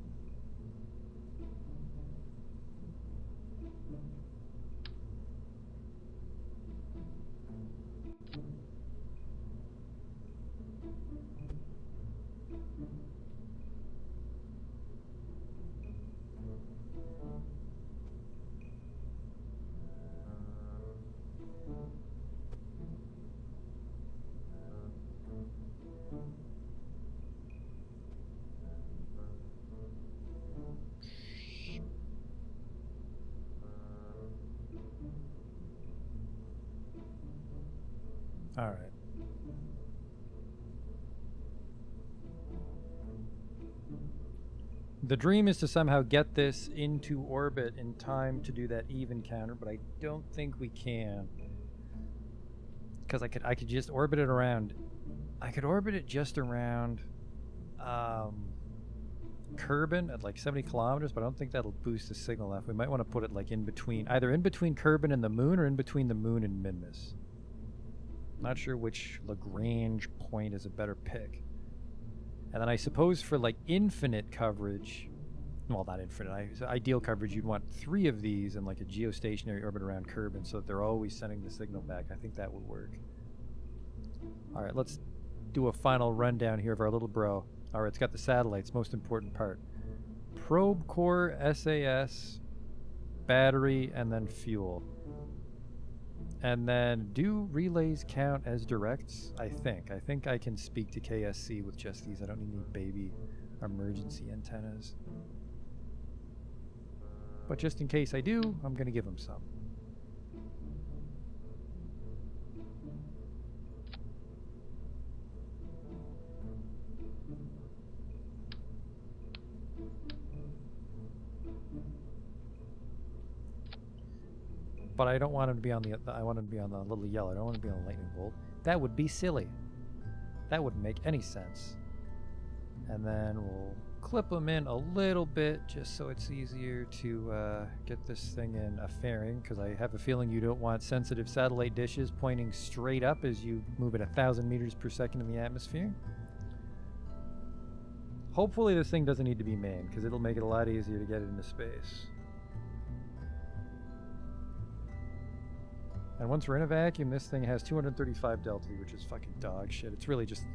All right. The dream is to somehow get this into orbit in time to do that eve encounter, but I don't think we can. Because I could just orbit it around. I could orbit it just around Kerbin at like 70 kilometers, but I don't think that'll boost the signal enough. We might want to put it like in between, either in between Kerbin and the moon or in between the moon and Minmus. Not sure which Lagrange point is a better pick. And then I suppose for like infinite coverage, well, not infinite, ideal coverage, you'd want 3 of these in like a geostationary orbit around Kerbin so that they're always sending the signal back. I think that would work. All right, let's do a final rundown here of our little bro. All right, it's got the satellites, most important part. Probe core, SAS, battery, and then fuel. And then do relays count as directs? I think I can speak to KSC with just these. I don't need any baby emergency antennas. But just in case I do, I'm going to give them some. But I don't want him to be on the. I want him to be on the little yellow. I don't want him to be on the lightning bolt. That would be silly. That wouldn't make any sense. And then we'll clip them in a little bit just so it's easier to get this thing in a fairing, because I have a feeling you don't want sensitive satellite dishes pointing straight up as you move at 1,000 meters per second in the atmosphere. Hopefully this thing doesn't need to be manned, because it'll make it a lot easier to get it into space. And once we're in a vacuum, this thing has 235 delta, which is fucking dog shit. It's really just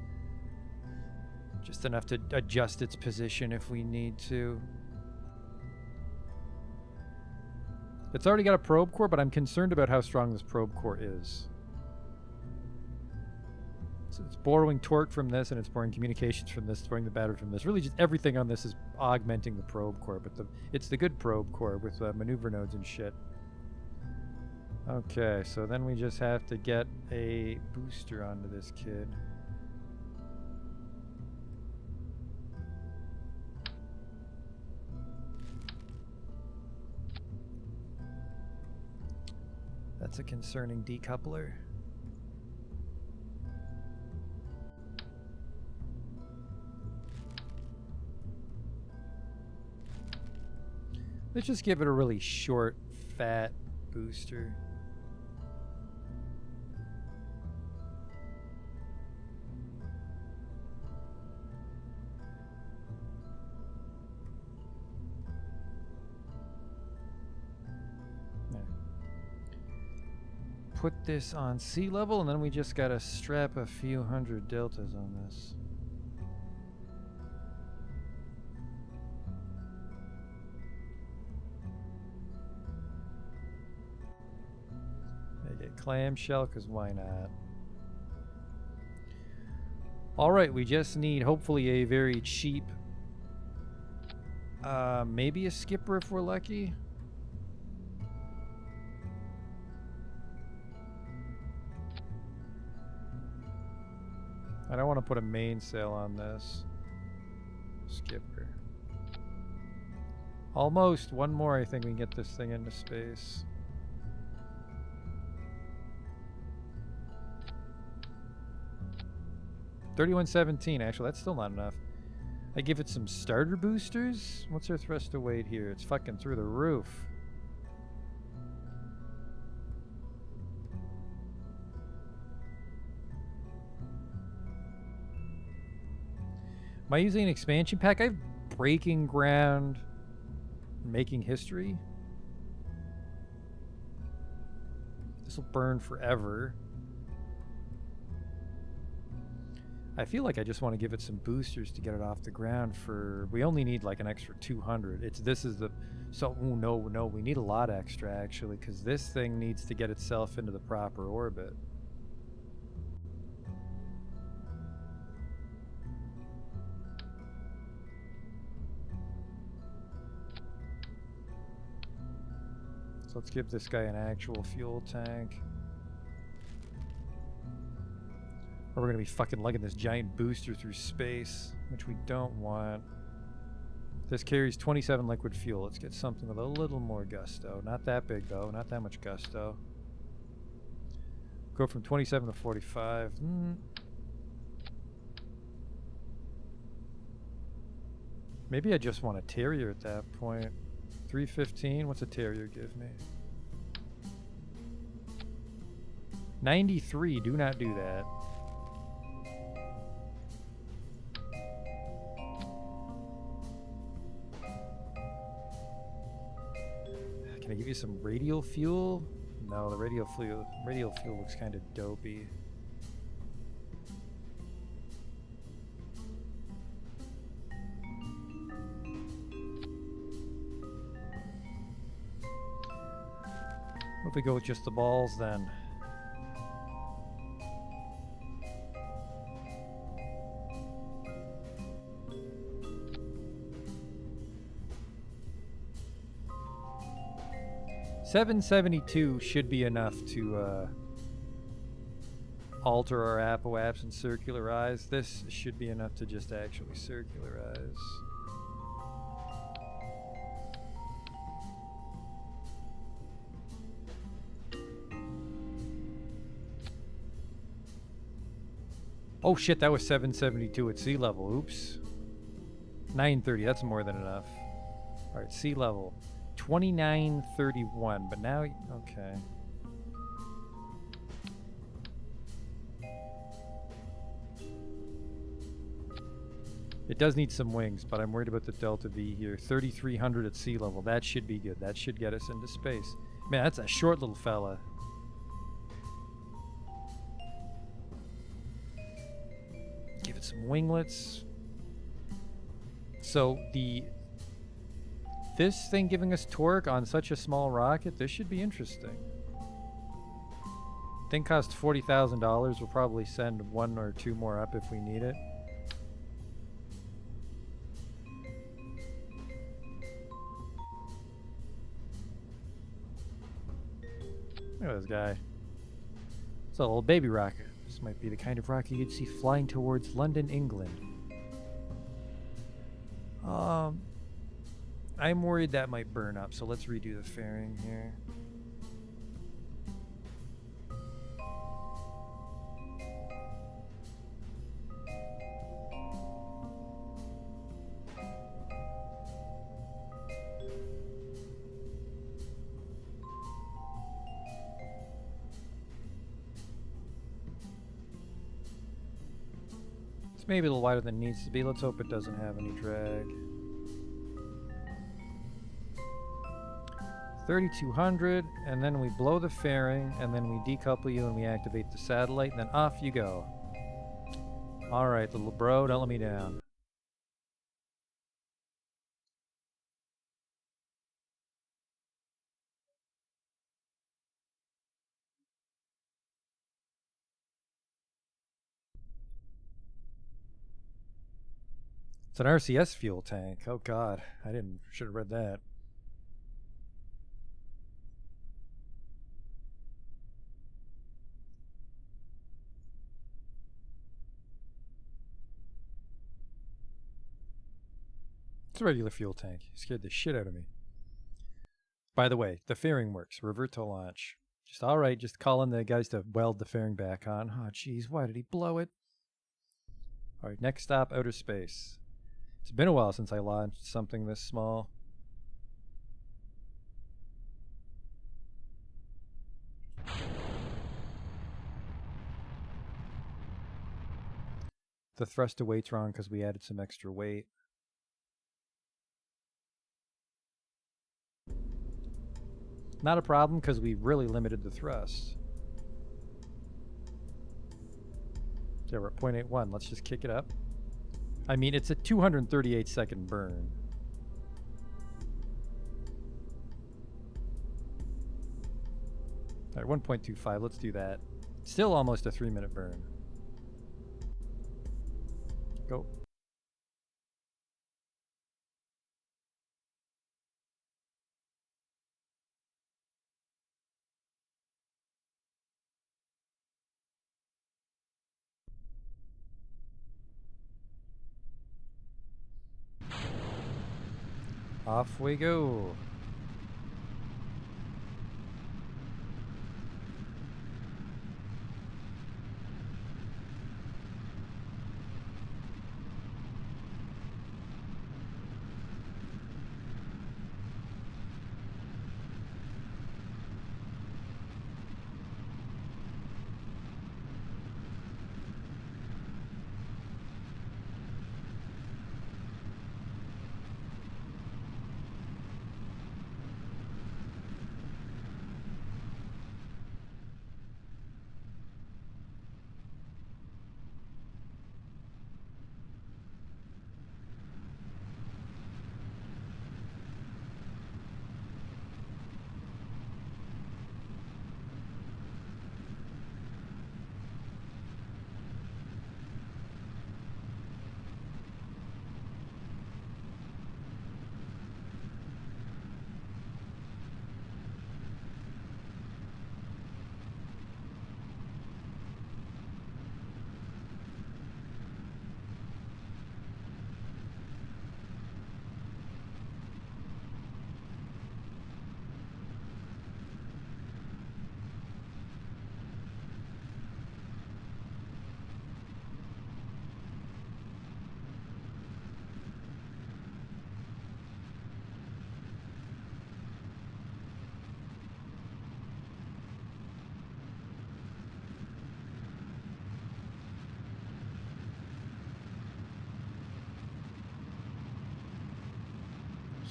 enough to adjust its position if we need to. It's already got a probe core, but I'm concerned about how strong this probe core is. So it's borrowing torque from this, and it's borrowing communications from this, it's borrowing the battery from this. Really just everything on this is augmenting the probe core, but it's the good probe core with maneuver nodes and shit. Okay, so then we just have to get a booster onto this kid. That's a concerning decoupler. Let's just give it a really short, fat booster. Put this on sea level, and then we just gotta strap a few hundred deltas on this. Make it clamshell, because why not? Alright, we just need hopefully a very cheap, maybe a skipper if we're lucky. I don't want to put a mainsail on this. Skipper. Almost. One more, I think we can get this thing into space. $31.17, actually, that's still not enough. I give it some starter boosters? What's our thrust to weight here? It's fucking through the roof. Am I using an expansion pack? I have breaking ground, making history. This will burn forever. I feel like I just want to give it some boosters to get it off the ground for... We only need like an extra 200. This is the... So, oh, no, we need a lot extra actually, because this thing needs to get itself into the proper orbit. So let's give this guy an actual fuel tank. Or we're gonna be fucking lugging this giant booster through space, which we don't want. This carries 27 liquid fuel. Let's get something with a little more gusto. Not that big, though. Not that much gusto. Go from 27 to 45. Maybe I just want a Terrier at that point. 315. What's a Terrier give me? 93. Do not do that. Can I give you some radial fuel? No, the radial fuel looks kind of dopey. What if we go with just the balls then? $772 should be enough to alter our apoaps and circularize. This should be enough to just actually circularize. Oh shit, that was 772 at sea level. Oops. 930, that's more than enough. Alright, sea level. 2931, but now, okay. It does need some wings, but I'm worried about the Delta V here. 3,300 at sea level. That should be good. That should get us into space. Man, that's a short little fella. Give it some winglets. So this thing giving us torque on such a small rocket, this should be interesting. Thing costs $40,000. We'll probably send one or two more up if we need it. Look at this guy. It's a little baby rocket. This might be the kind of rocket you'd see flying towards London, England. I'm worried that might burn up, so let's redo the fairing here. It's maybe a little wider than it needs to be. Let's hope it doesn't have any drag. 3,200, and then we blow the fairing, and then we decouple you and we activate the satellite, and then off you go. Alright, little bro, don't let me down. It's an RCS fuel tank. Oh god, should have read that. It's a regular fuel tank. You scared the shit out of me. By the way, the fairing works. Revert to launch. Just alright, just calling the guys to weld the fairing back on. Oh jeez, why did he blow it? Alright, next stop, outer space. It's been a while since I launched something this small. The thrust to weight's wrong because we added some extra weight. Not a problem because we really limited the thrust. There, we're at 0.81. Let's just kick it up. I mean, it's a 238 second burn. Alright, 1.25. Let's do that. Still almost a 3-minute burn. Go. Off we go.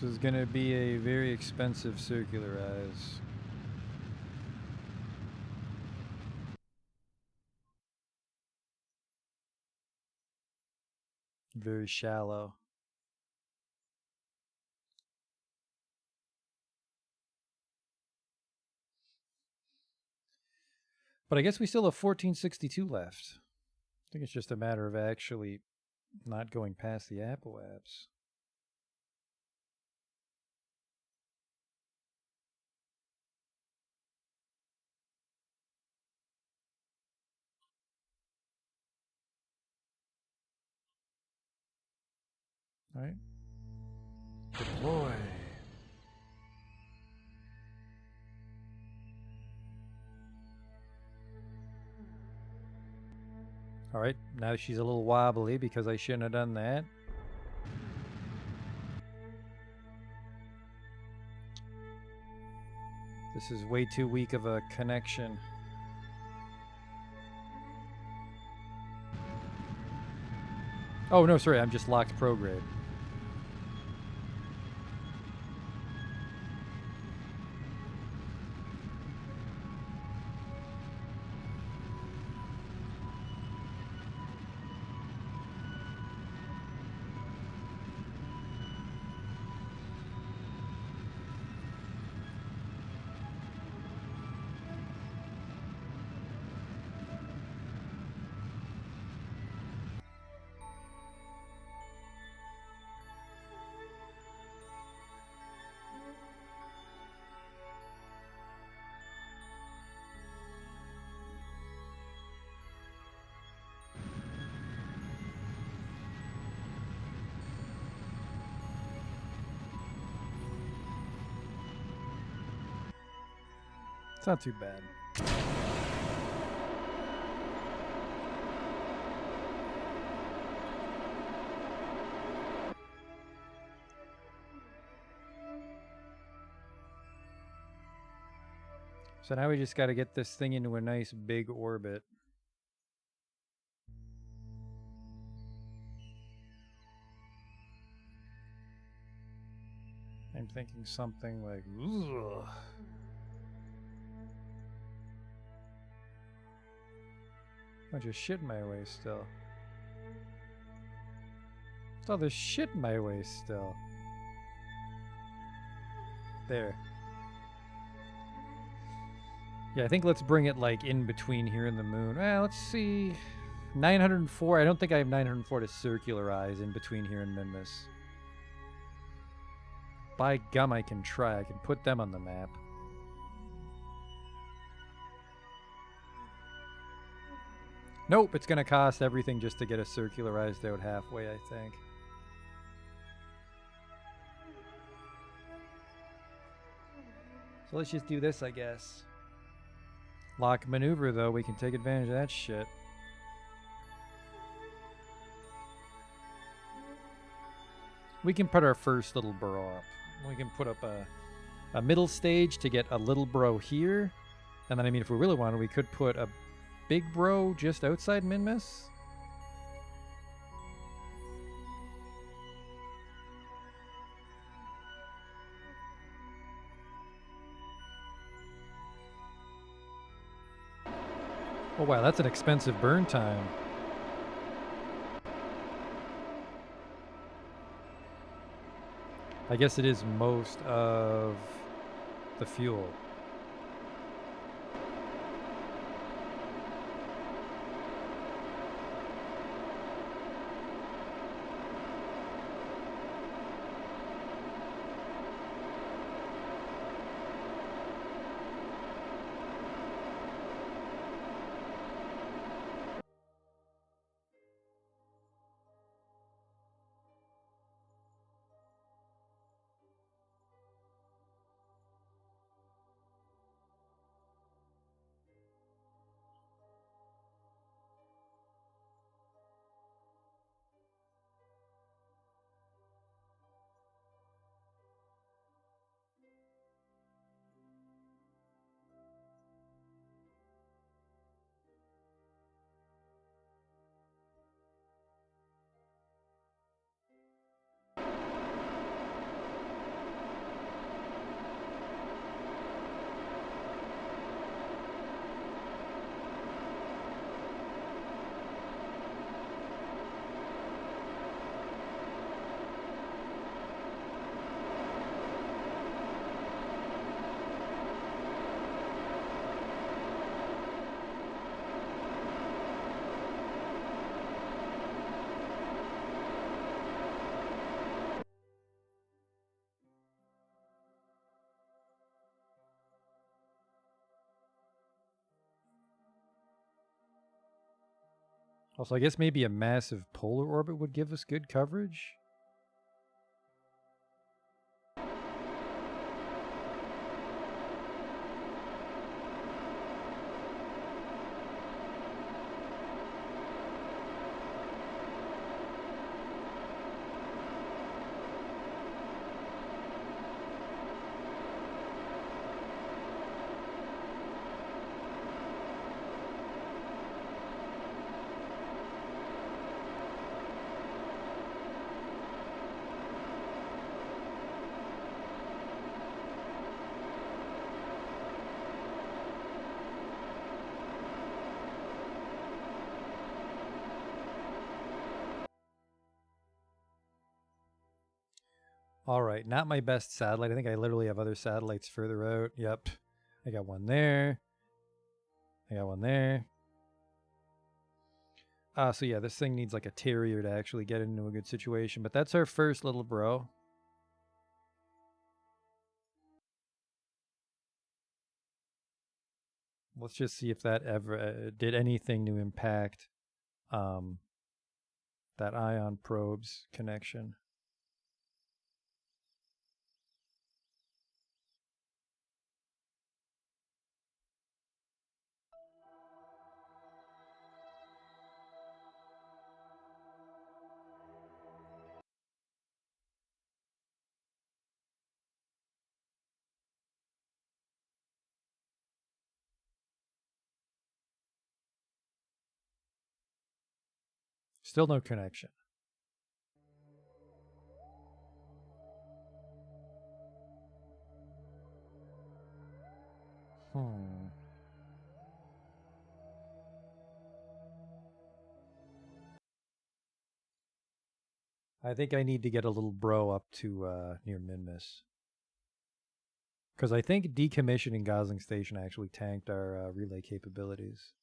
This is gonna be a very expensive circularize. Very shallow. But I guess we still have 1462 left. I think it's just a matter of actually not going past the Apple apps. All right. Deploy. All right, now she's a little wobbly because I shouldn't have done that. This is way too weak of a connection. Oh, no, sorry, I'm just locked prograde. It's not too bad. So now we just got to get this thing into a nice big orbit. I'm thinking something like, ugh. Bunch of shit in my way still. Oh, there's shit in my way still. There. Yeah, I think let's bring it like in between here and the moon. Well, let's see. 904. I don't think I have 904 to circularize in between here and Minmus. By gum, I can try. I can put them on the map. Nope, it's going to cost everything just to get us circularized out halfway, I think. So let's just do this, I guess. Lock maneuver, though. We can take advantage of that shit. We can put our first little bro up. We can put up a middle stage to get a little bro here. And then, I mean, if we really wanted, we could put a big bro just outside Minmus. Oh wow, that's an expensive burn time. I guess it is most of the fuel. Also, I guess maybe a massive polar orbit would give us good coverage. All right, not my best satellite. I think I literally have other satellites further out. Yep. I got one there. I got one there. So yeah, this thing needs like a terrier to actually get into a good situation. But that's our first little bro. Let's just see if that ever did anything to impact that ion probes connection. Still no connection. I think I need to get a little bro up to near Minmus. Because I think decommissioning Gosling Station actually tanked our relay capabilities.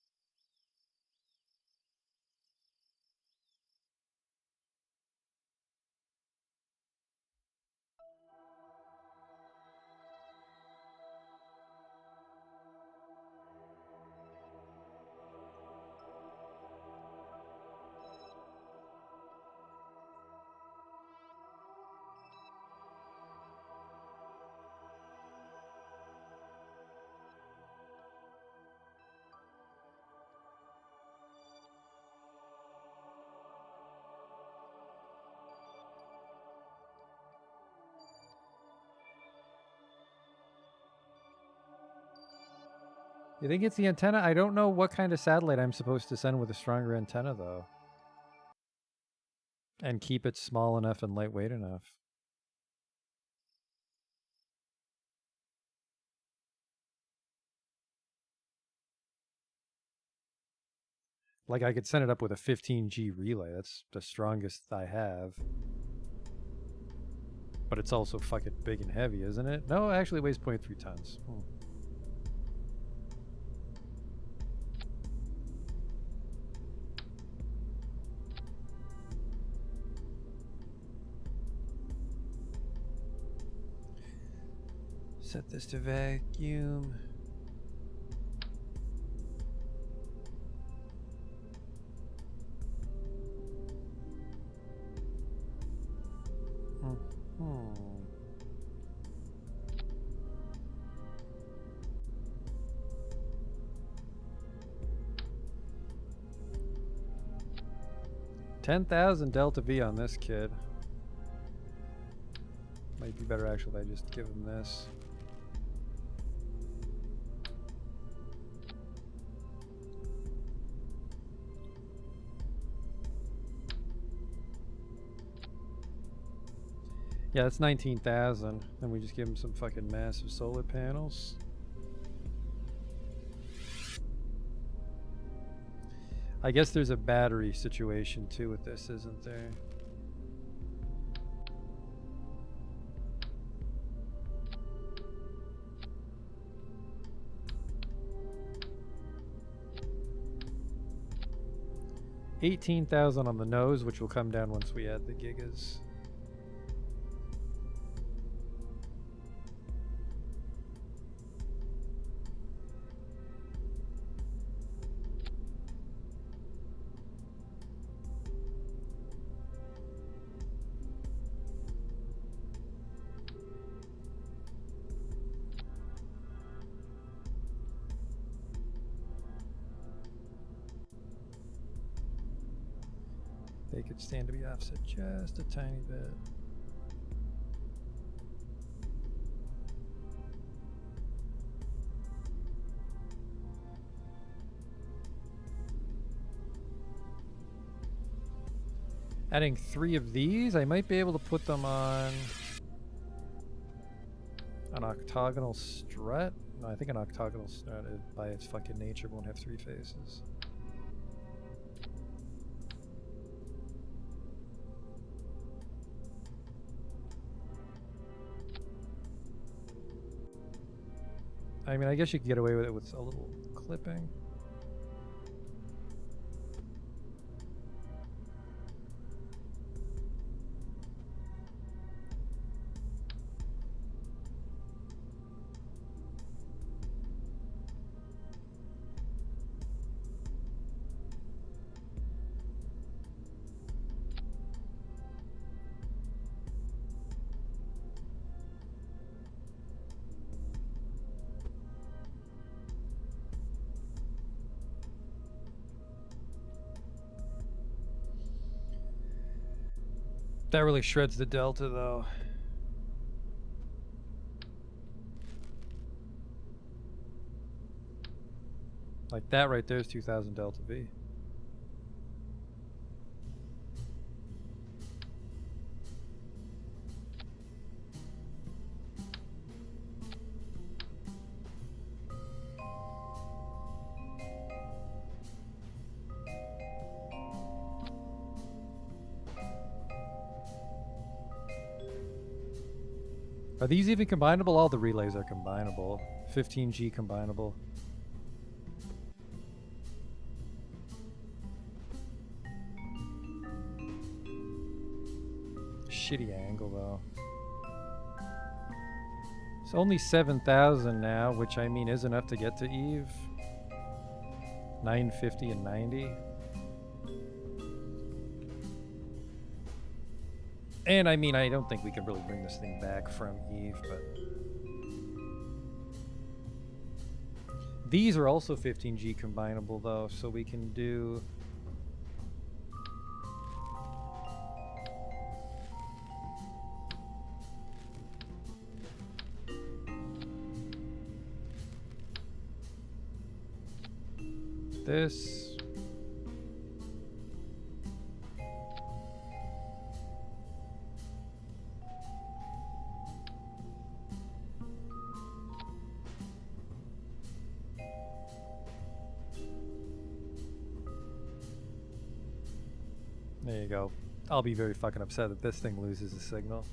You think it's the antenna? I don't know what kind of satellite I'm supposed to send with a stronger antenna, though. And keep it small enough and lightweight enough. Like, I could send it up with a 15G relay. That's the strongest I have. But it's also fucking big and heavy, isn't it? No, it actually weighs 0.3 tons. Set this to vacuum. Hmm. $10,000 delta V on this kid. Might be better actually if I just give him this. Yeah, that's 19,000. Then we just give him some fucking massive solar panels. I guess there's a battery situation too with this, isn't there? $18,000 on the nose, which will come down once we add the gigas. They could stand to be offset just a tiny bit. Adding 3 of these, I might be able to put them on an octagonal strut. No, I think an octagonal strut, by its fucking nature, won't have 3 faces. I mean, I guess you could get away with it with a little clipping. That really shreds the delta, though. Like that right there is 2,000 delta V. Are these even combinable? All the relays are combinable. 15G combinable. Shitty angle though. It's only 7,000 now, which I mean is enough to get to Eve. 950 and 90. And I mean, I don't think we can really bring this thing back from Eve, but these are also 15G combinable though, so we can do this. There you go. I'll be very fucking upset that this thing loses a signal.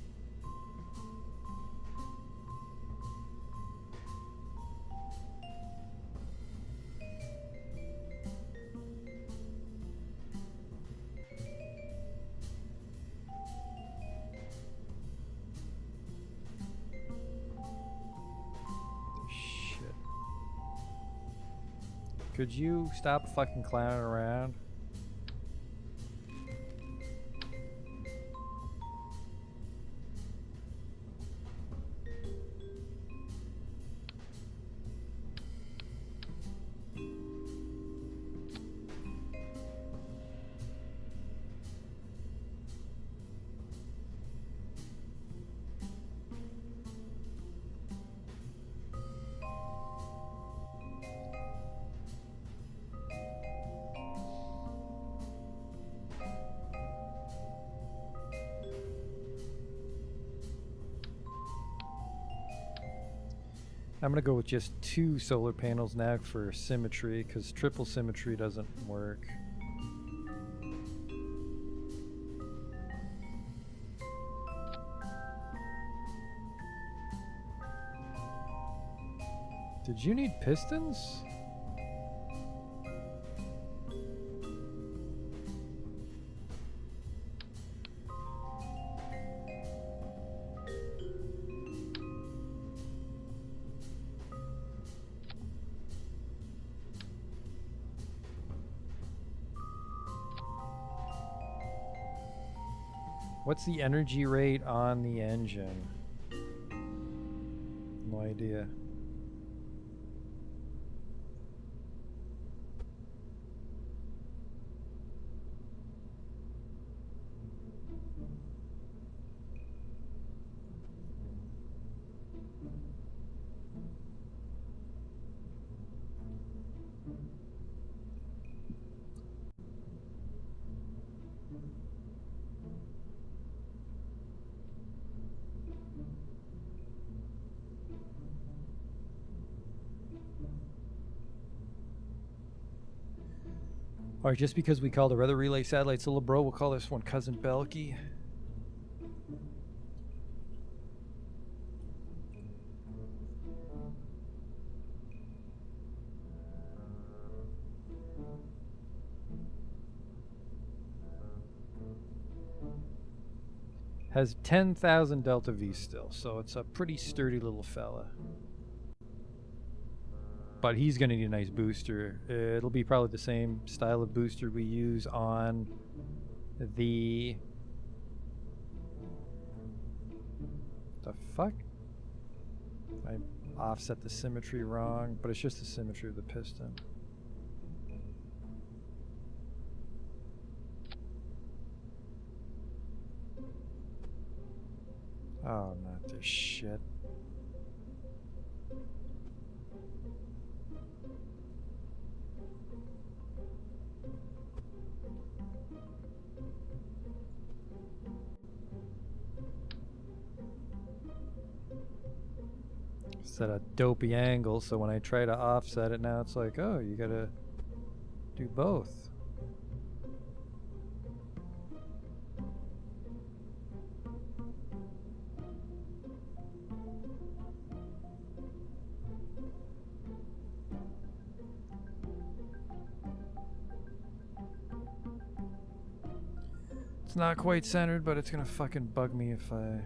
Shit. Could you stop fucking clowning around? I'm gonna go with just 2 solar panels now for symmetry, because triple symmetry doesn't work. Did you need pistons? What's the energy rate on the engine? No idea. Alright, just because we called our other relay satellites little bro, we'll call this one Cousin Belky. Has 10,000 Delta V still, so it's a pretty sturdy little fella. But he's going to need a nice booster. It'll be probably the same style of booster we use on the... The fuck? I offset the symmetry wrong, but it's just the symmetry of the piston. Oh, not this shit. Set a dopey angle, so when I try to offset it now, it's like, oh, you gotta do both. It's not quite centered, but it's gonna fucking bug me if I...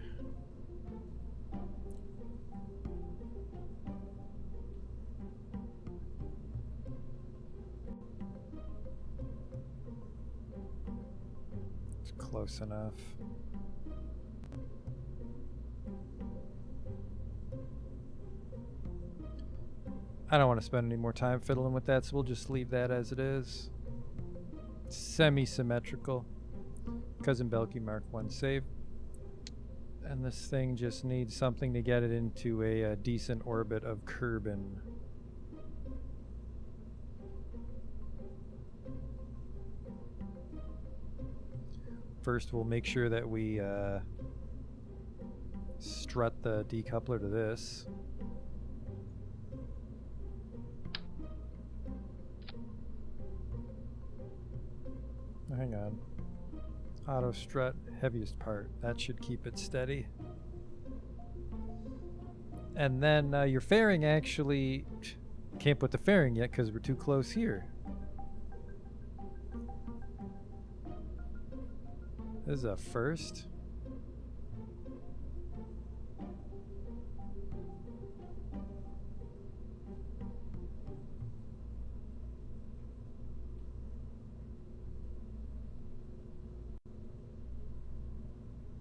It's close enough. I don't want to spend any more time fiddling with that, so we'll just leave that as it is. Semi-symmetrical. Cousin Belky Mark 1 save. And this thing just needs something to get it into a decent orbit of Kerbin. First, we'll make sure that we strut the decoupler to this. Hang on. Auto strut, heaviest part. That should keep it steady. And then your fairing actually can't put the fairing yet because we're too close here. This is a first.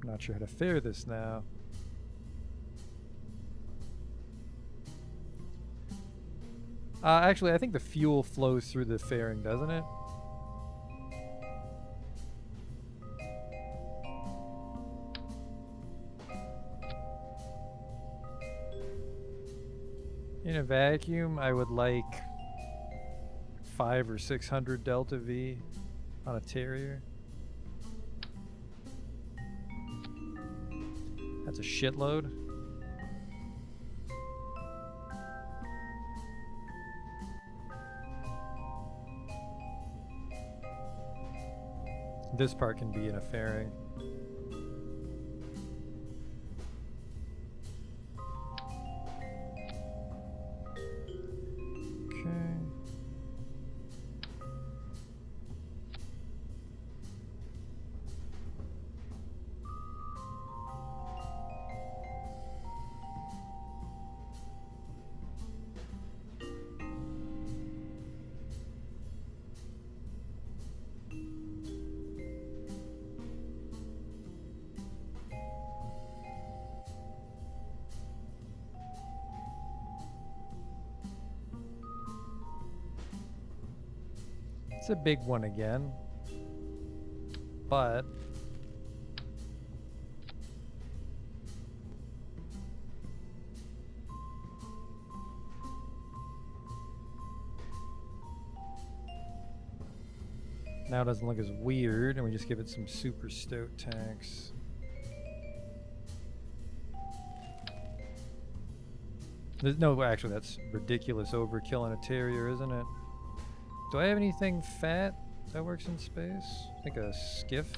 Not sure how to fare this now. Actually, I think the fuel flows through the fairing, doesn't it? In a vacuum, I would like 500 or 600 delta V on a Terrier. That's a shitload. This part can be in a fairing. Okay. It's a big one again, but now it doesn't look as weird, and we just give it some super stoat tanks. No, actually, that's ridiculous overkill on a Terrier, isn't it? Do I have anything fat that works in space? I think a skiff.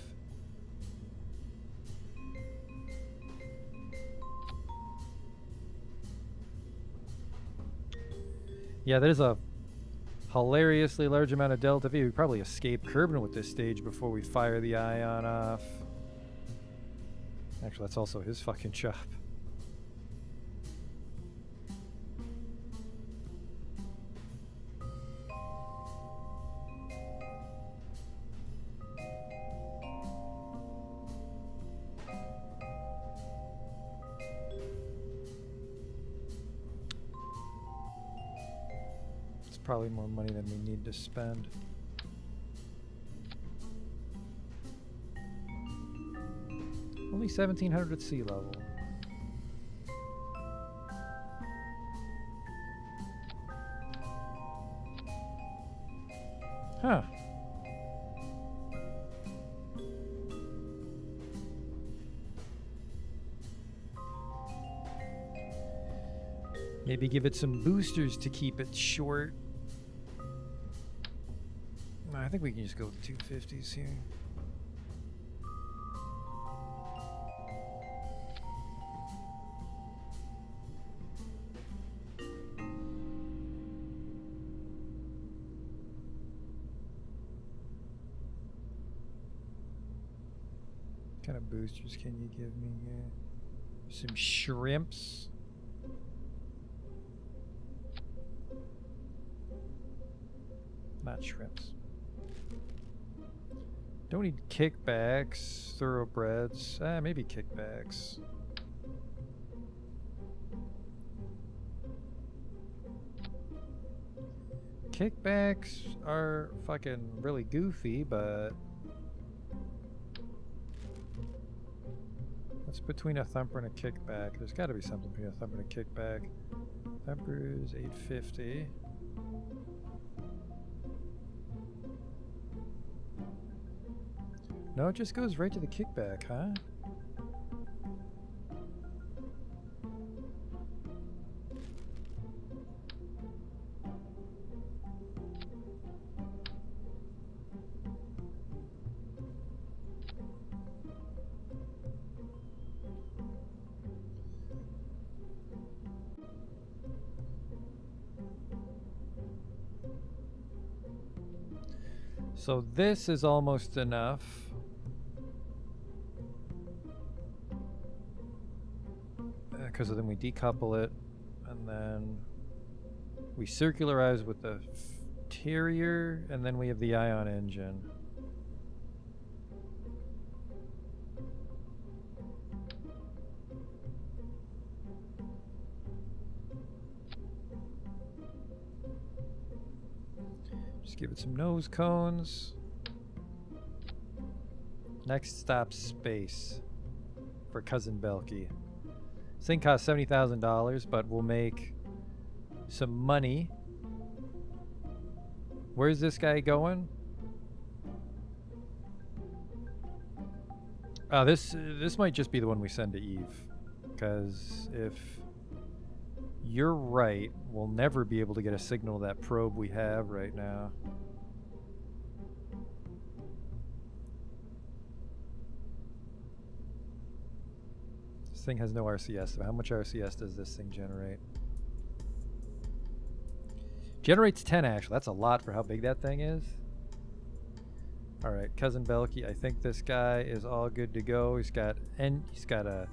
Yeah, that is a hilariously large amount of delta V. We probably escape Kerbal with this stage before we fire the ion off. Actually, that's also his fucking job. Probably more money than we need to spend. Only 1,700 at sea level. Huh. Maybe give it some boosters to keep it short. I think we can just go with 250s here. What kind of boosters can you give me here? Some shrimps. Not shrimps. Don't need kickbacks, thoroughbreds. Maybe kickbacks. Kickbacks are fucking really goofy, but what's between a thumper and a kickback? There's got to be something between a thumper and a kickback. Thumper is 850. No, it just goes right to the kickback, huh? So this is almost enough. Because then we decouple it, and then we circularize with the Terrier, and then we have the ion engine. Just give it some nose cones. Next stop, space for Cousin Belky. This thing costs $70,000, but we'll make some money. Where's this guy going? This might just be the one we send to Eve, because if you're right, we'll never be able to get a signal to that probe we have right now. This thing has no RCS, so how much RCS does this thing generate? Generates 10 actually. That's a lot for how big that thing is. Alright, Cousin Belky, I think this guy is all good to go. He's got a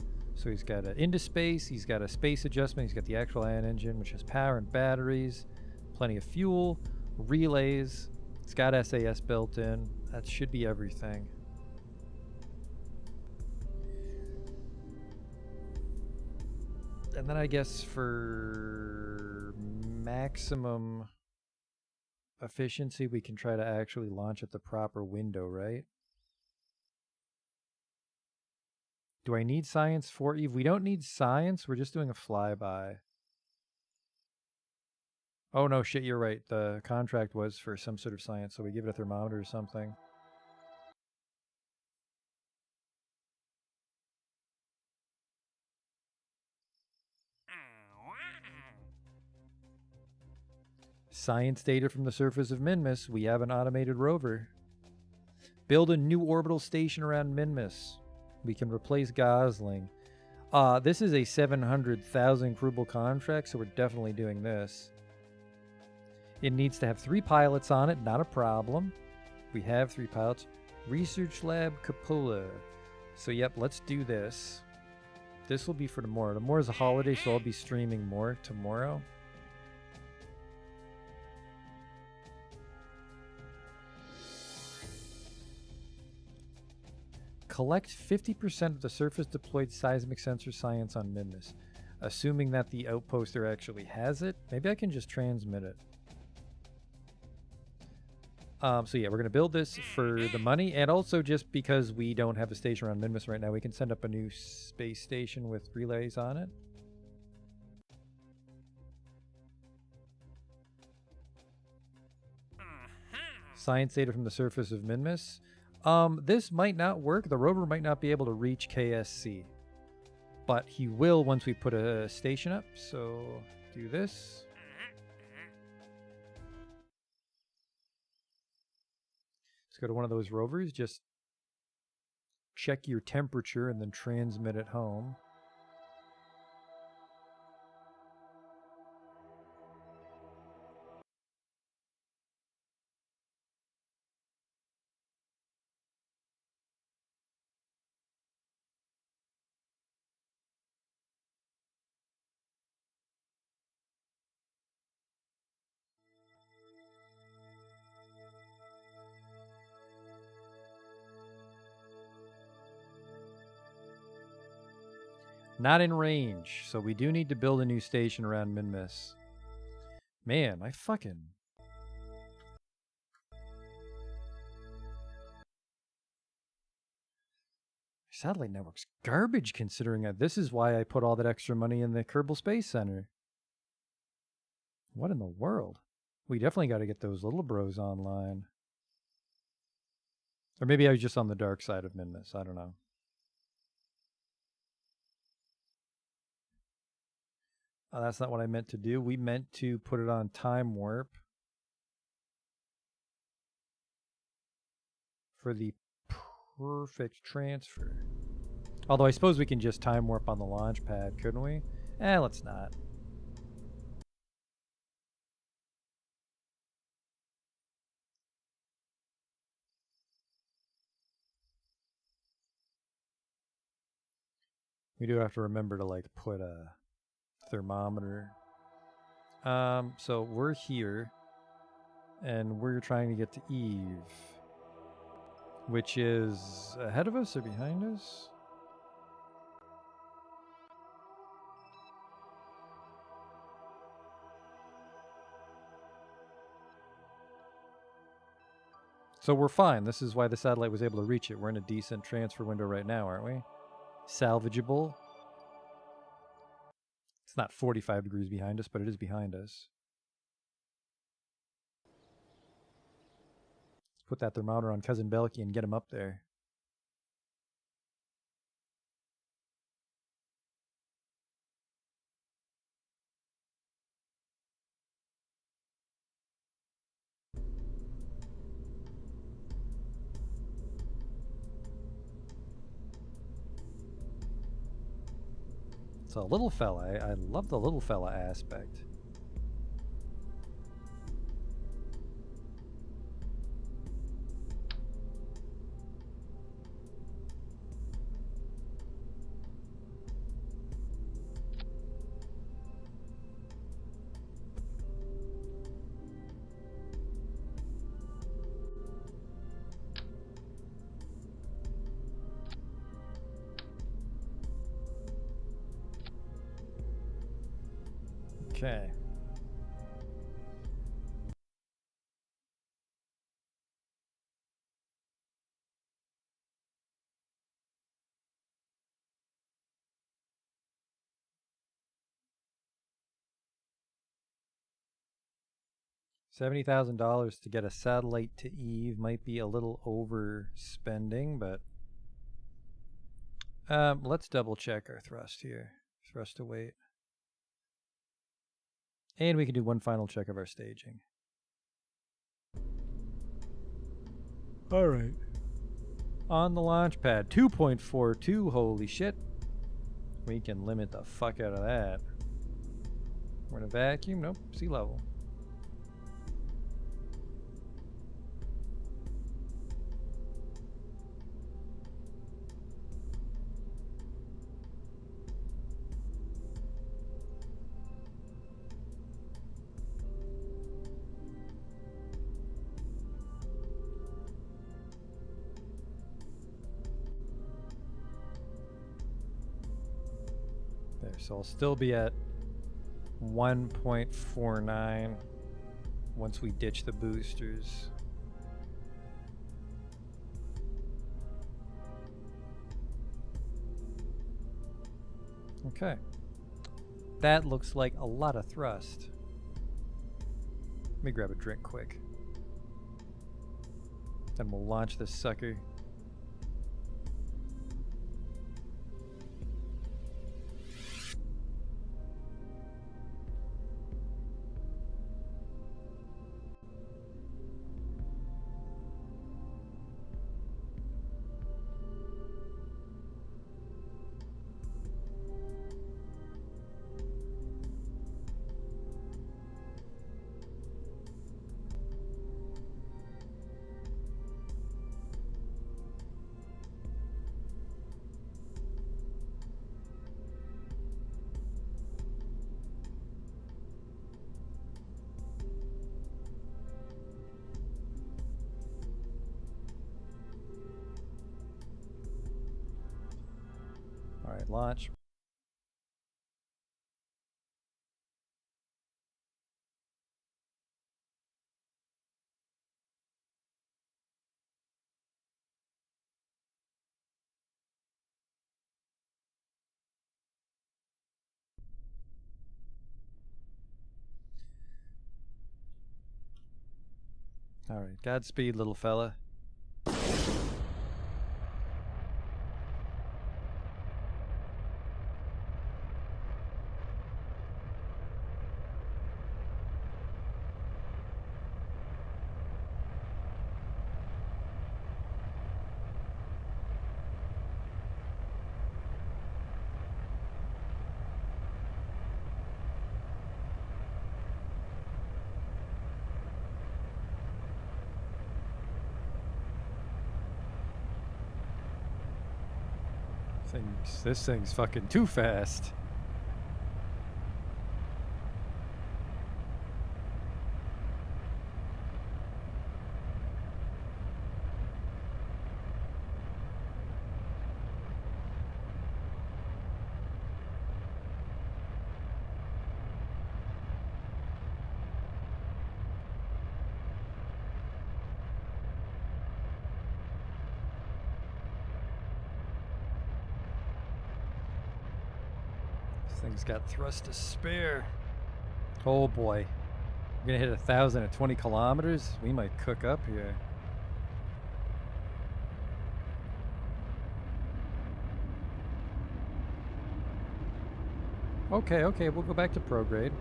into space, he's got a space adjustment, he's got the actual ion engine, which has power and batteries, plenty of fuel, relays, it's got SAS built in. That should be everything. And then I guess for maximum efficiency, we can try to actually launch at the proper window, right? Do I need science for Eve? We don't need science. We're just doing a flyby. Oh, no, shit, you're right. The contract was for some sort of science, so we give it a thermometer or something. Science data from the surface of Minmus. We have an automated rover. Build a new orbital station around Minmus. We can replace Gosling. This is a 700,000 ruble contract, so we're definitely doing this. It needs to have 3 pilots on it, not a problem. We have 3 pilots. Research Lab Cupola. So yep, let's do this. This will be for tomorrow. Tomorrow's a holiday, so I'll be streaming more tomorrow. Collect 50% of the surface deployed seismic sensor science on Minmus. Assuming that the outposter actually has it. Maybe I can just transmit it. So yeah, we're going to build this for the money, and also just because we don't have a station around Minmus right now, we can send up a new space station with relays on it. Science data from the surface of Minmus. This might not work. The rover might not be able to reach KSC, but he will once we put a station up. So do this. Let's go to one of those rovers. Just check your temperature and then transmit it home. Not in range, so we do need to build a new station around Minmus. Man, my fucking... Satellite network's garbage considering that this is why I put all that extra money in the Kerbal Space Center. What in the world? We definitely got to get those little bros online. Or maybe I was just on the dark side of Minmus. I don't know. Oh, that's not what I meant to do. We meant to put it on time warp for the perfect transfer. Although I suppose we can just time warp on the launch pad, couldn't we? Let's not. We do have to remember to like put a thermometer. So we're here and we're trying to get to Eve, which is ahead of us or behind us? So we're fine. This is why the satellite was able to reach it. We're in a decent transfer window right now, aren't we? Salvageable. It's not 45 degrees behind us, but it is behind us. Let's put that thermometer on Cousin Belky and get him up there. It's a little fella. I love the little fella aspect. Okay. $70,000 to get a satellite to Eve might be a little overspending, but let's double check our thrust here. Thrust to weight. And we can do one final check of our staging. All right. On the launch pad, 2.42. Holy shit. We can limit the fuck out of that. We're in a vacuum. Nope. Sea level. There, so I'll still be at 1.49 once we ditch the boosters. Okay. That looks like a lot of thrust. Let me grab a drink quick. Then we'll launch this sucker. All right, launch. All right, Godspeed, little fella. This thing's fucking too fast. This thing's got thrust to spare. Oh boy. We're gonna hit 1,000 at 20 kilometers? We might cook up here. Okay, okay, we'll go back to prograde.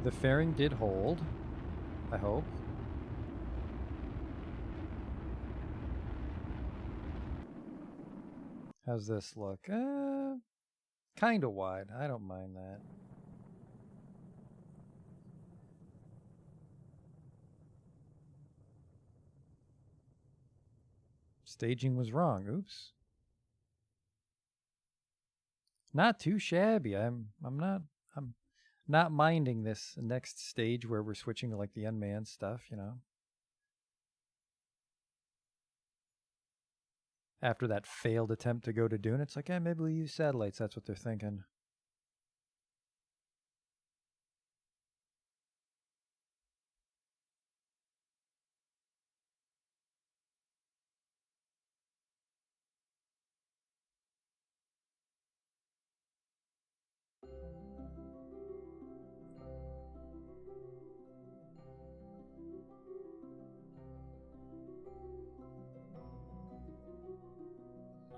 The fairing did hold, I hope. How's this look? Kinda wide. I don't mind that. Staging was wrong. Oops. Not too shabby. I'm not minding this next stage where we're switching to like the unmanned stuff, you know. After that failed attempt to go to Dune, it's like, yeah, maybe we use satellites. That's what they're thinking.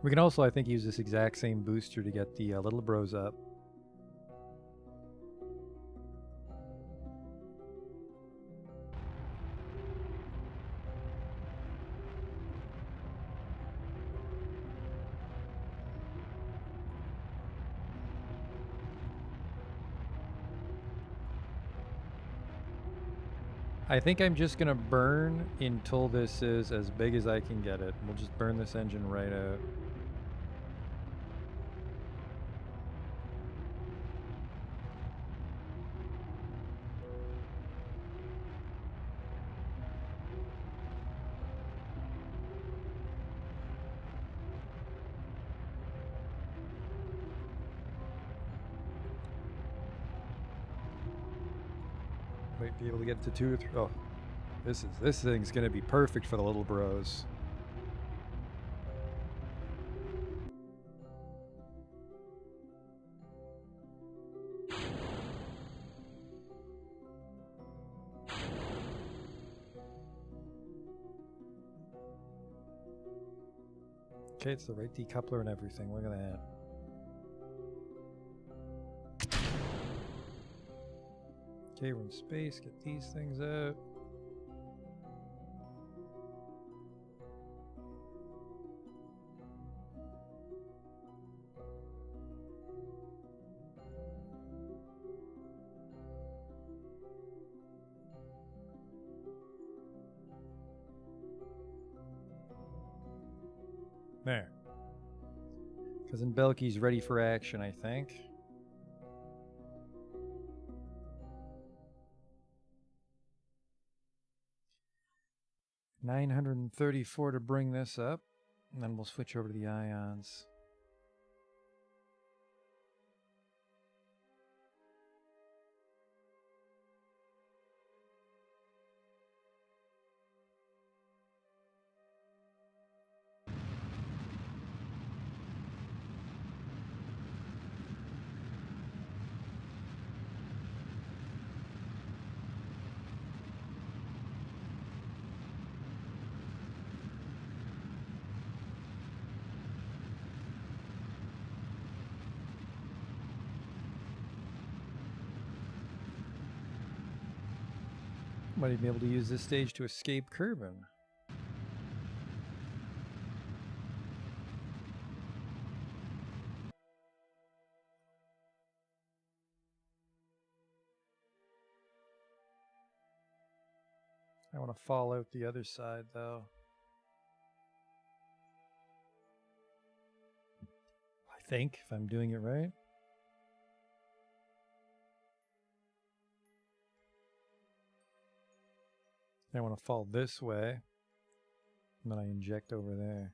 We can also, I think, use this exact same booster to get the little bros up. I think I'm just going to burn until this is as big as I can get it. We'll just burn this engine right out. Might be able to get to 2 or 3. Oh, this thing's gonna be perfect for the little bros. Okay, it's the right decoupler and everything. Look at that. Okay, we're in space. Get these things out. There. Cousin Belky's ready for action, I think. $934 to bring this up, and then we'll switch over to the ions. Might even be able to use this stage to escape Kerbal. I want to fall out the other side, though. I think, if I'm doing it right. I want to fall this way, and then I inject over there.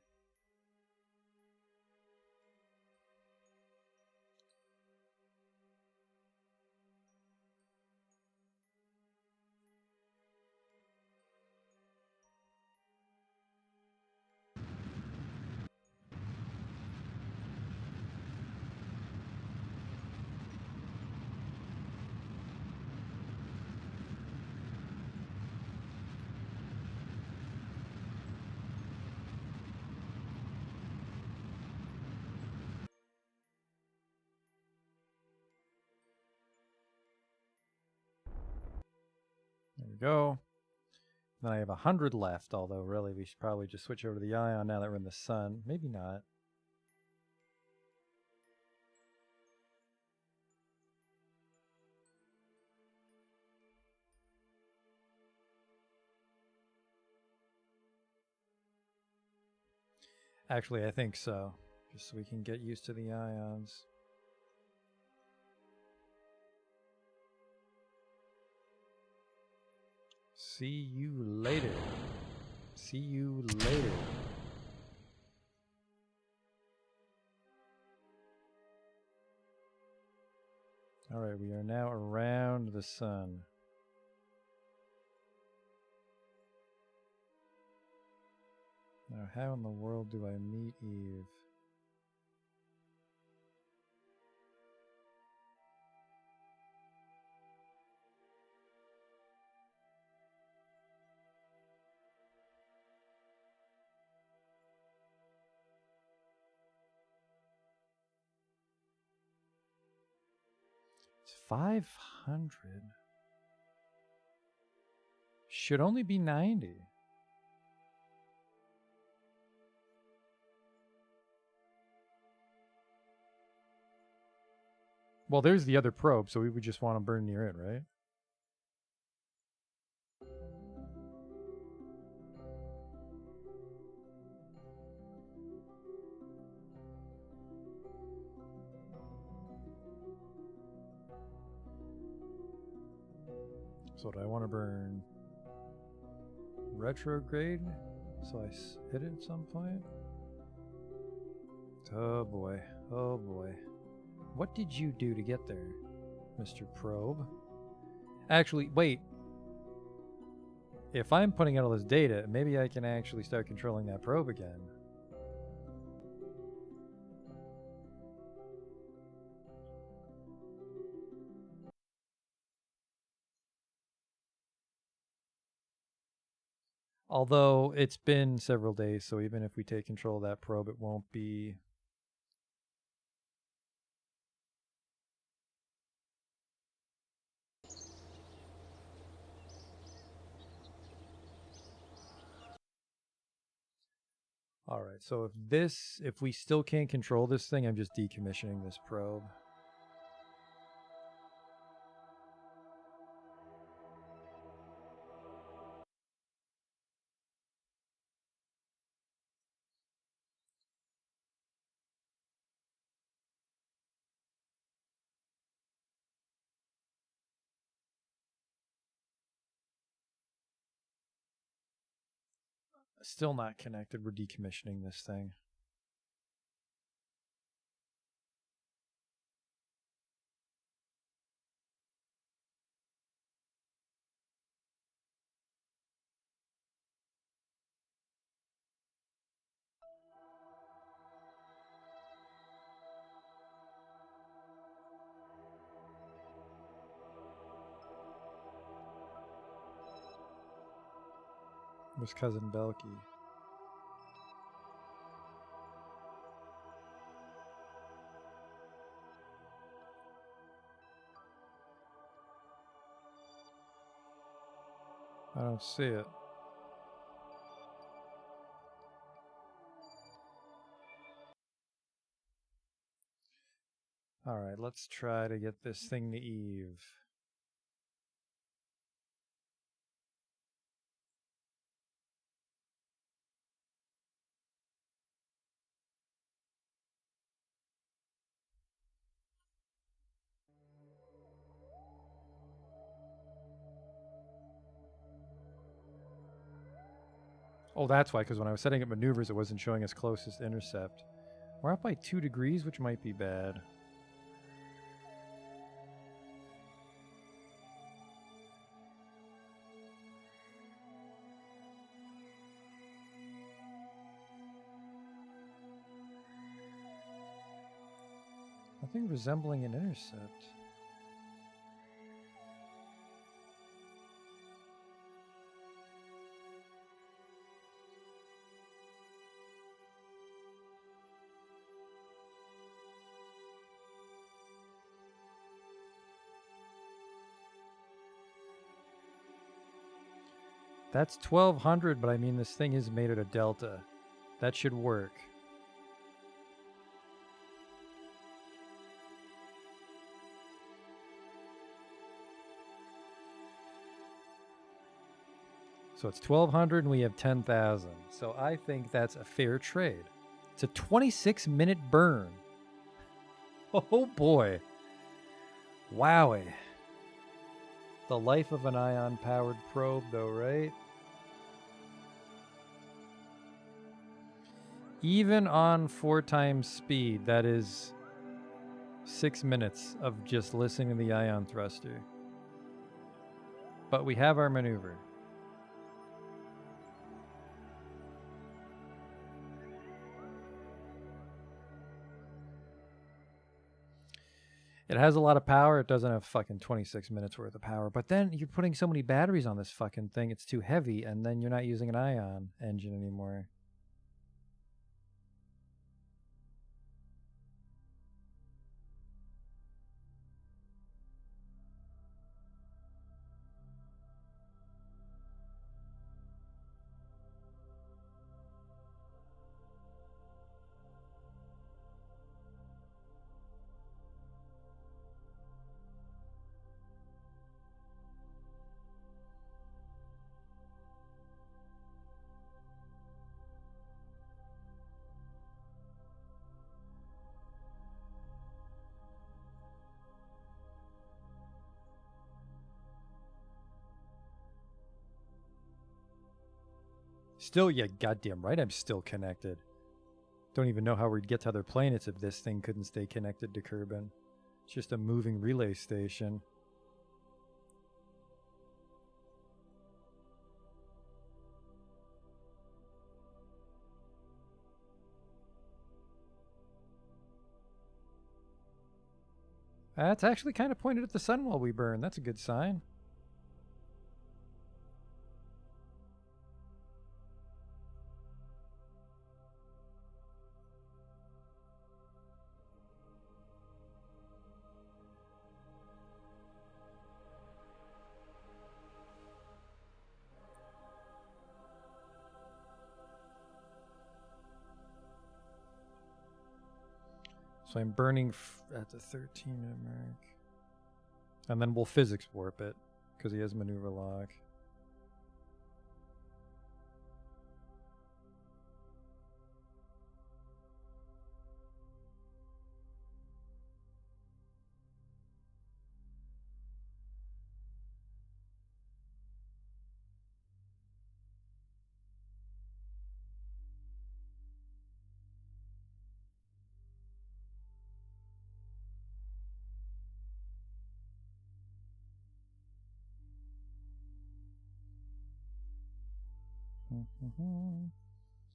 There we go. Then I have 100 left, although really we should probably just switch over to the ion now that we're in the sun. Maybe not. Actually, I think so. Just so we can get used to the ions. See you later. See you later. Alright, we are now around the sun. Now, how in the world do I meet Eve? It's 500. Should only be 90. Well, there's the other probe, so we would just want to burn near it, right? So do I want to burn retrograde? So I hit it at some point? Oh boy. Oh boy. What did you do to get there, Mr. Probe? Actually, wait. If I'm putting out all this data, maybe I can actually start controlling that probe again. Although it's been several days, so even if we take control of that probe, it won't be... Alright, so if we still can't control this thing, I'm just decommissioning this probe. Still not connected, we're decommissioning this thing. Where's Cousin Belky? I don't see it. Alright, let's try to get this thing to Eve. Oh, that's why, because when I was setting up maneuvers, it wasn't showing us closest intercept. We're up by 2 degrees, which might be bad. Nothing resembling an intercept. That's 1200, but I mean, this thing is made out of Delta. That should work. So it's 1200 and we have 10,000. So I think that's a fair trade. It's a 26-minute burn. Oh boy. Wowie. The life of an ion-powered probe, though, right? Even on 4 times speed, that is 6 minutes of just listening to the ion thruster. But we have our maneuver. It has a lot of power. It doesn't have fucking 26 minutes worth of power. But then you're putting so many batteries on this fucking thing, it's too heavy, and then you're not using an ion engine anymore. Still, yeah, goddamn right, I'm still connected. Don't even know how we'd get to other planets if this thing couldn't stay connected to Kerbin. It's just a moving relay station. That's actually kind of pointed at the sun while we burn. That's a good sign. So I'm burning at the 13-minute mark. And then we'll physics warp it, because he has maneuver lock.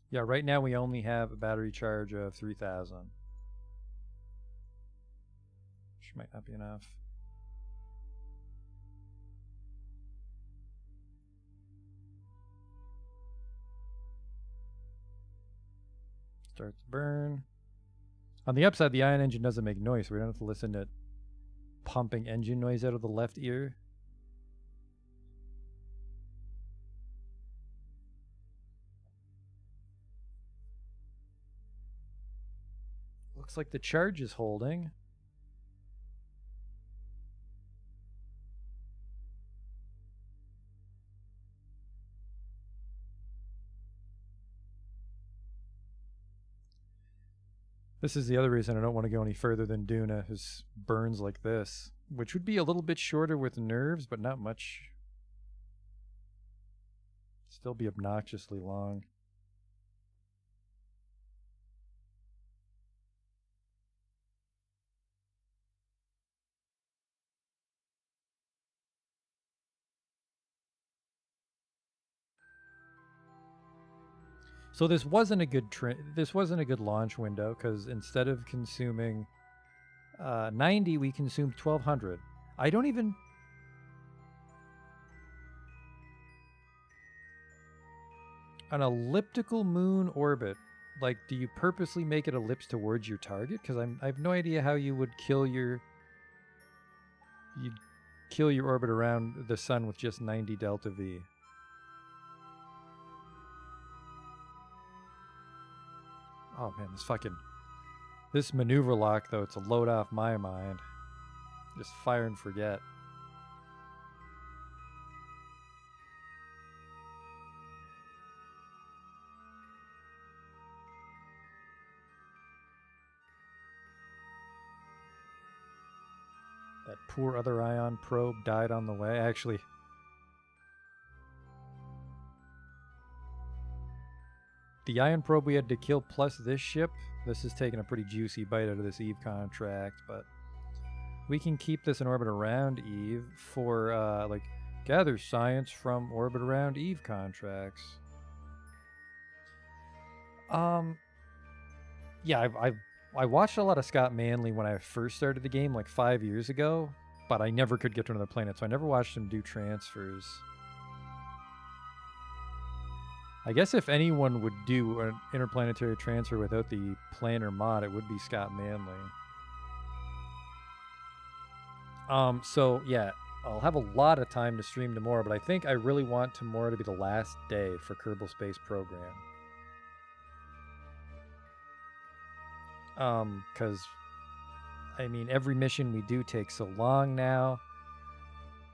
Yeah, right now we only have a battery charge of 3,000. Which might not be enough. Start to burn. On the upside, the ion engine doesn't make noise, so we don't have to listen to pumping engine noise out of the left ear. Looks like the charge is holding. This is the other reason I don't want to go any further than Duna, is burns like this, which would be a little bit shorter with nerves, but not much Still be obnoxiously long. So this wasn't a good launch window, because instead of consuming 90, we consumed 1200. I don't even... An elliptical moon orbit. Like, do you purposely make it ellipse towards your target? Because I have no idea how you would kill your... You'd kill your orbit around the sun with just 90 delta V. Oh man, this maneuver lock, though, it's a load off my mind. Just fire and forget. That poor other ion probe died on the way. Actually, the ion probe we had to kill plus this ship, this is taking a pretty juicy bite out of this Eve contract, but we can keep this in orbit around Eve for, like, gather science from orbit around Eve contracts. Yeah, I watched a lot of Scott Manley when I first started the game, like 5 years ago, but I never could get to another planet, so I never watched him do transfers. I guess if anyone would do an interplanetary transfer without the planner mod, it would be Scott Manley. So yeah, I'll have a lot of time to stream tomorrow, but I think I really want tomorrow to be the last day for Kerbal Space Program. Because, I mean, every mission we do takes so long now.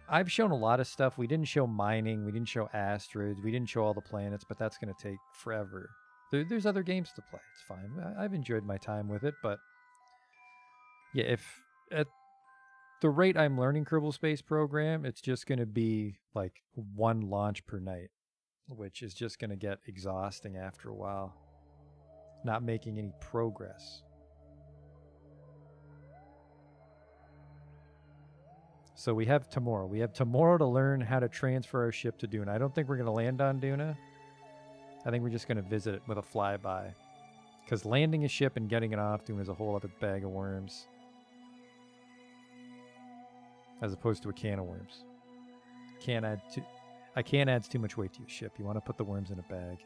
I've shown a lot of stuff. We didn't show mining, we didn't show asteroids, we didn't show all the planets, but that's going to take forever. There's other games to play. It's fine. I've enjoyed my time with it, but yeah, if at the rate I'm learning Kerbal Space Program, it's just going to be like one launch per night, which is just going to get exhausting after a while. Not making any progress. So we have tomorrow. We have tomorrow to learn how to transfer our ship to Duna. I don't think we're going to land on Duna. I think we're just going to visit it with a flyby. Because landing a ship and getting it off Duna is a whole other bag of worms. As opposed to a can of worms. A can adds too much weight to your ship. You want to put the worms in a bag.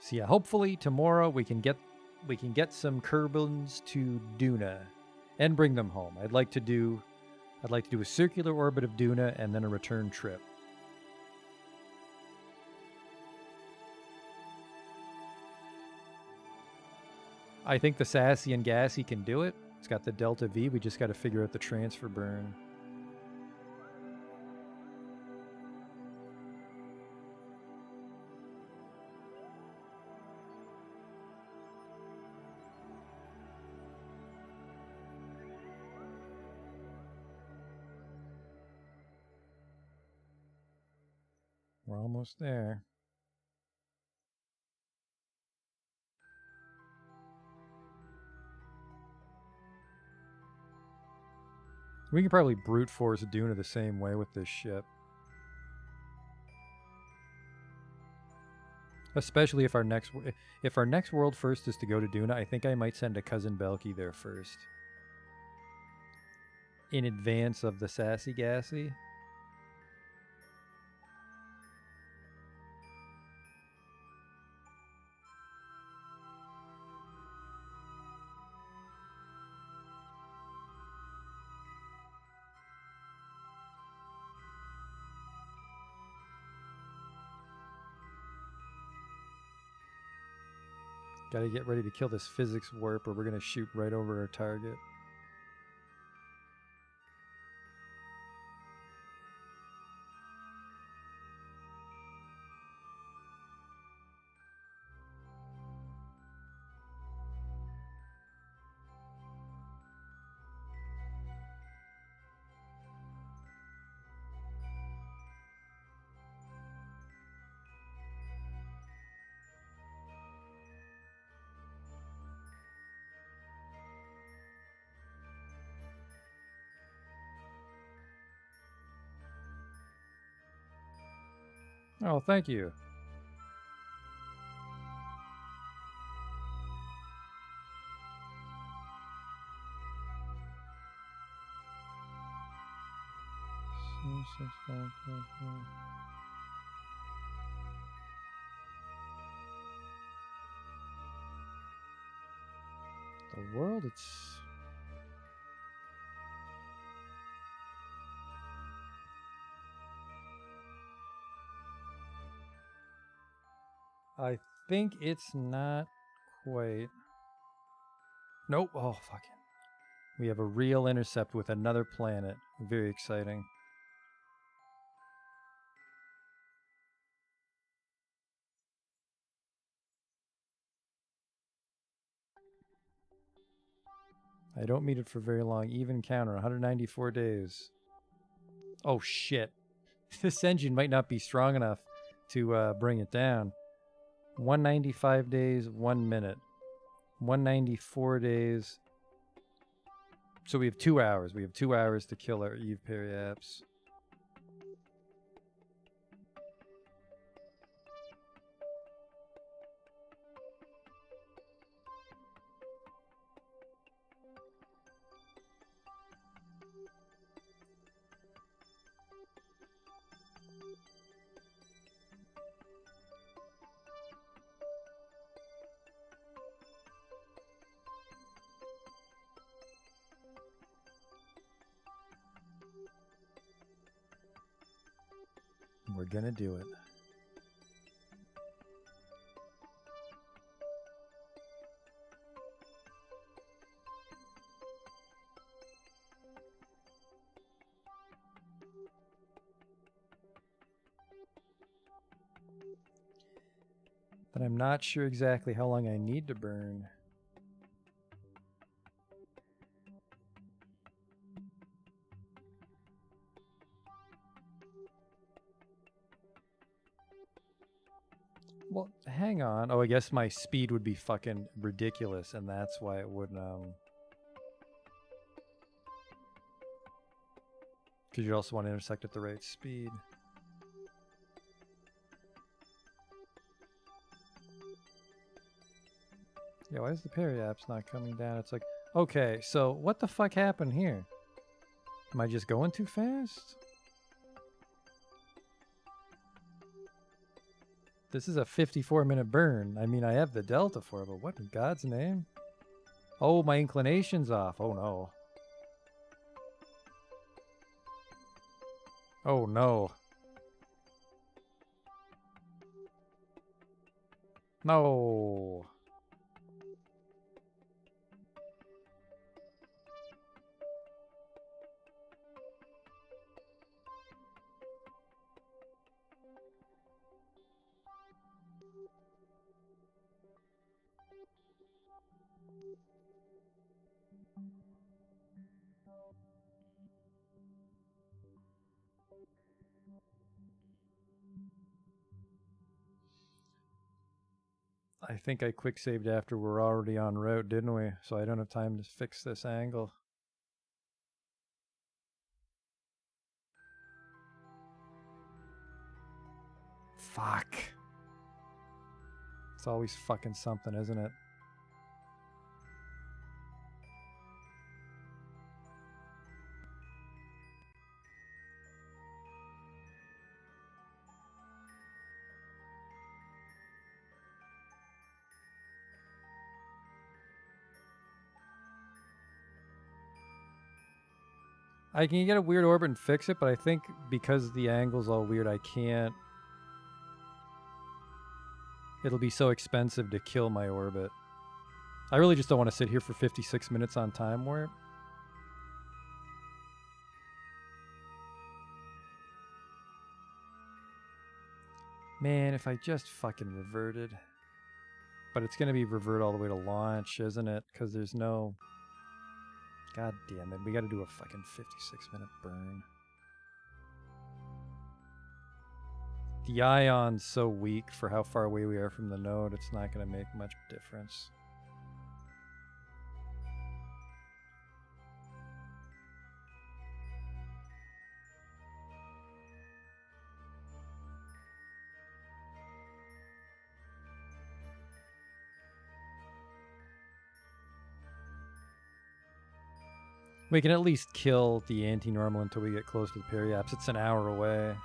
So yeah, hopefully tomorrow we can get some Kerbals to Duna and bring them home. I'd like to do a circular orbit of Duna and then a return trip. I think the Sassy and Gassy can do it. It's got the Delta V. We just got to figure out the transfer burn. We're almost there. We can probably brute force Duna the same way with this ship. Especially if our next world first is to go to Duna, I think I might send a cousin Belky there first. In advance of the Sassy Gassy. Gotta get ready to kill this physics warp or we're gonna shoot right over our target. Oh, thank you. The world, it's... I think it's not quite... Nope. Oh, fucking. We have a real intercept with another planet. Very exciting. I don't meet it for very long. Even counter, 194 days. Oh, shit. This engine might not be strong enough to bring it down. 195 days, 1 minute. 194 days. So we have 2 hours. We have 2 hours to kill our Eve Periaps. We're gonna do it. But I'm not sure exactly how long I need to burn. Well, hang on. Oh, I guess my speed would be fucking ridiculous, and that's why it wouldn't, because you also want to intersect at the right speed. Yeah, why is the periaps not coming down? It's like, okay, so what the fuck happened here? Am I just going too fast? This is a 54-minute burn. I mean, I have the delta for it, but what in God's name? Oh, my inclination's off. Oh, no. Oh, no. No. I think I quick saved after we're already en route, didn't we? So I don't have time to fix this angle. Fuck. It's always fucking something, isn't it? I can get a weird orbit and fix it, but I think because the angle's all weird, I can't. It'll be so expensive to kill my orbit. I really just don't want to sit here for 56 minutes on time warp. Man, if I just fucking reverted. But it's going to be revert all the way to launch, isn't it? Because there's no... God damn it. We got to do a fucking 56-minute burn. The ion's so weak for how far away we are from the node, it's not going to make much difference. We can at least kill the anti-normal until we get close to the periaps. It's an hour away.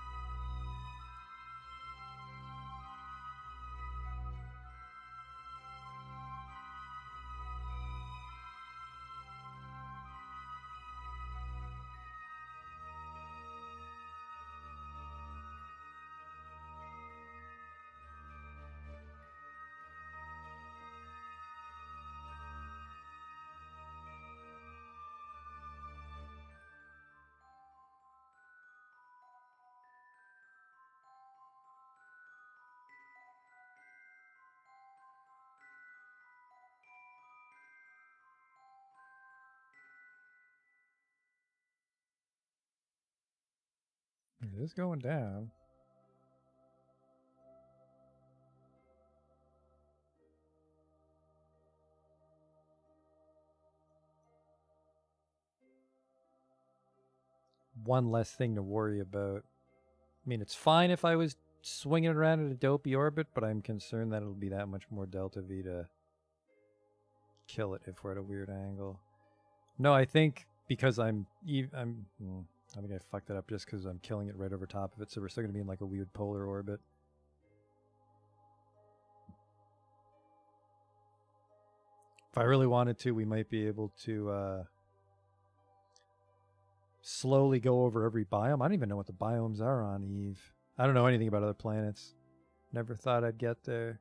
It is going down. One less thing to worry about. I mean, it's fine if I was swinging it around at a dopey orbit, but I'm concerned that it'll be that much more delta V to kill it if we're at a weird angle. No, I think because I think I fucked it up just because I'm killing it right over top of it, so we're still going to be in like a weird polar orbit. If I really wanted to, we might be able to slowly go over every biome. I don't even know what the biomes are on Eve. I don't know anything about other planets. Never thought I'd get there.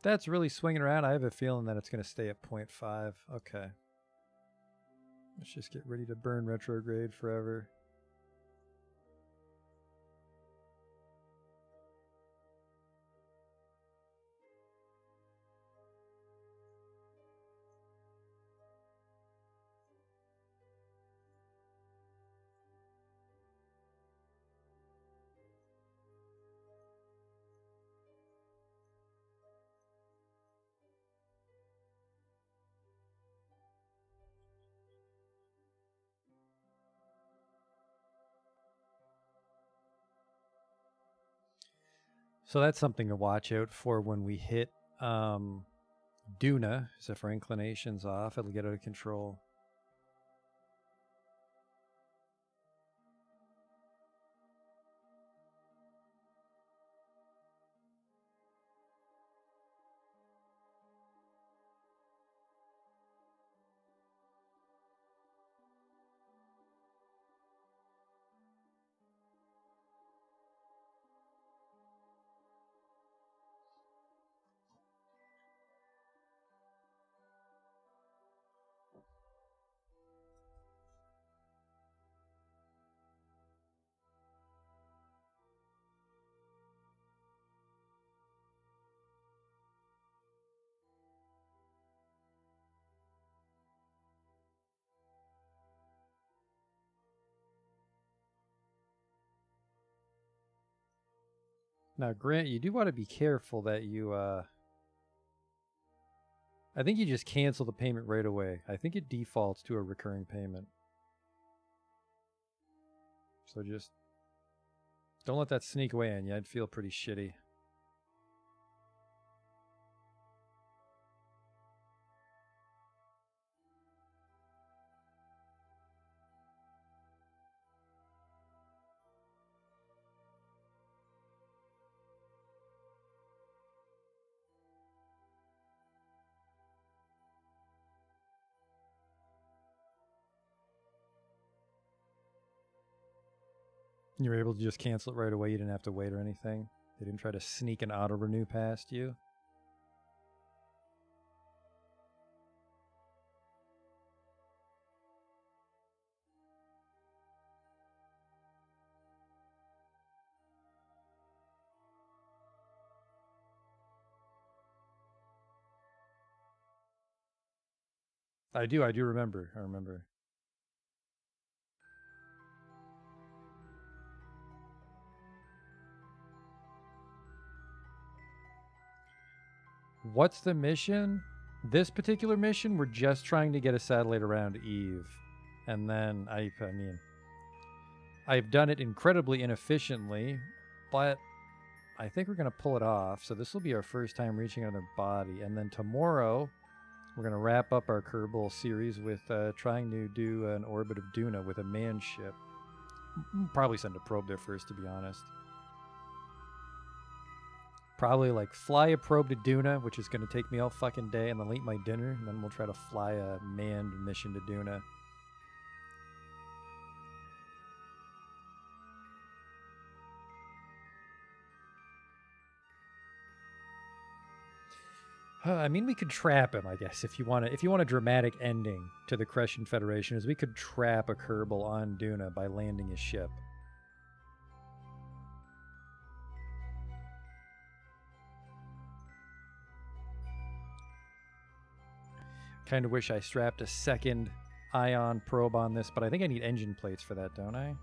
That's really swinging around. I have a feeling that it's going to stay at 0.5. Okay. Let's just get ready to burn retrograde forever. So that's something to watch out for when we hit Duna. So if our inclination's off, it'll get out of control. Now, Grant, you do want to be careful that you, I think you just cancel the payment right away. I think it defaults to a recurring payment. So just don't let that sneak away on you. I'd feel pretty shitty. You were able to just cancel it right away. You didn't have to wait or anything. They didn't try to sneak an auto renew past you. I do remember. I remember. What's the mission? This particular mission, we're just trying to get a satellite around Eve. And then, I mean, I've done it incredibly inefficiently, but I think we're going to pull it off. So this will be our first time reaching another body. And then tomorrow, we're going to wrap up our Kerbal series with trying to do an orbit of Duna with a manned ship. Probably send a probe there first, to be honest. Probably like fly a probe to Duna, which is going to take me all fucking day, and then eat my dinner, and then we'll try to fly a manned mission to Duna. I mean, we could trap him, I guess, if you want a dramatic ending to the Crescent Federation, is we could trap a Kerbal on Duna by landing his ship. Kind of wish I strapped a second ion probe on this, but I think I need engine plates for that, don't I?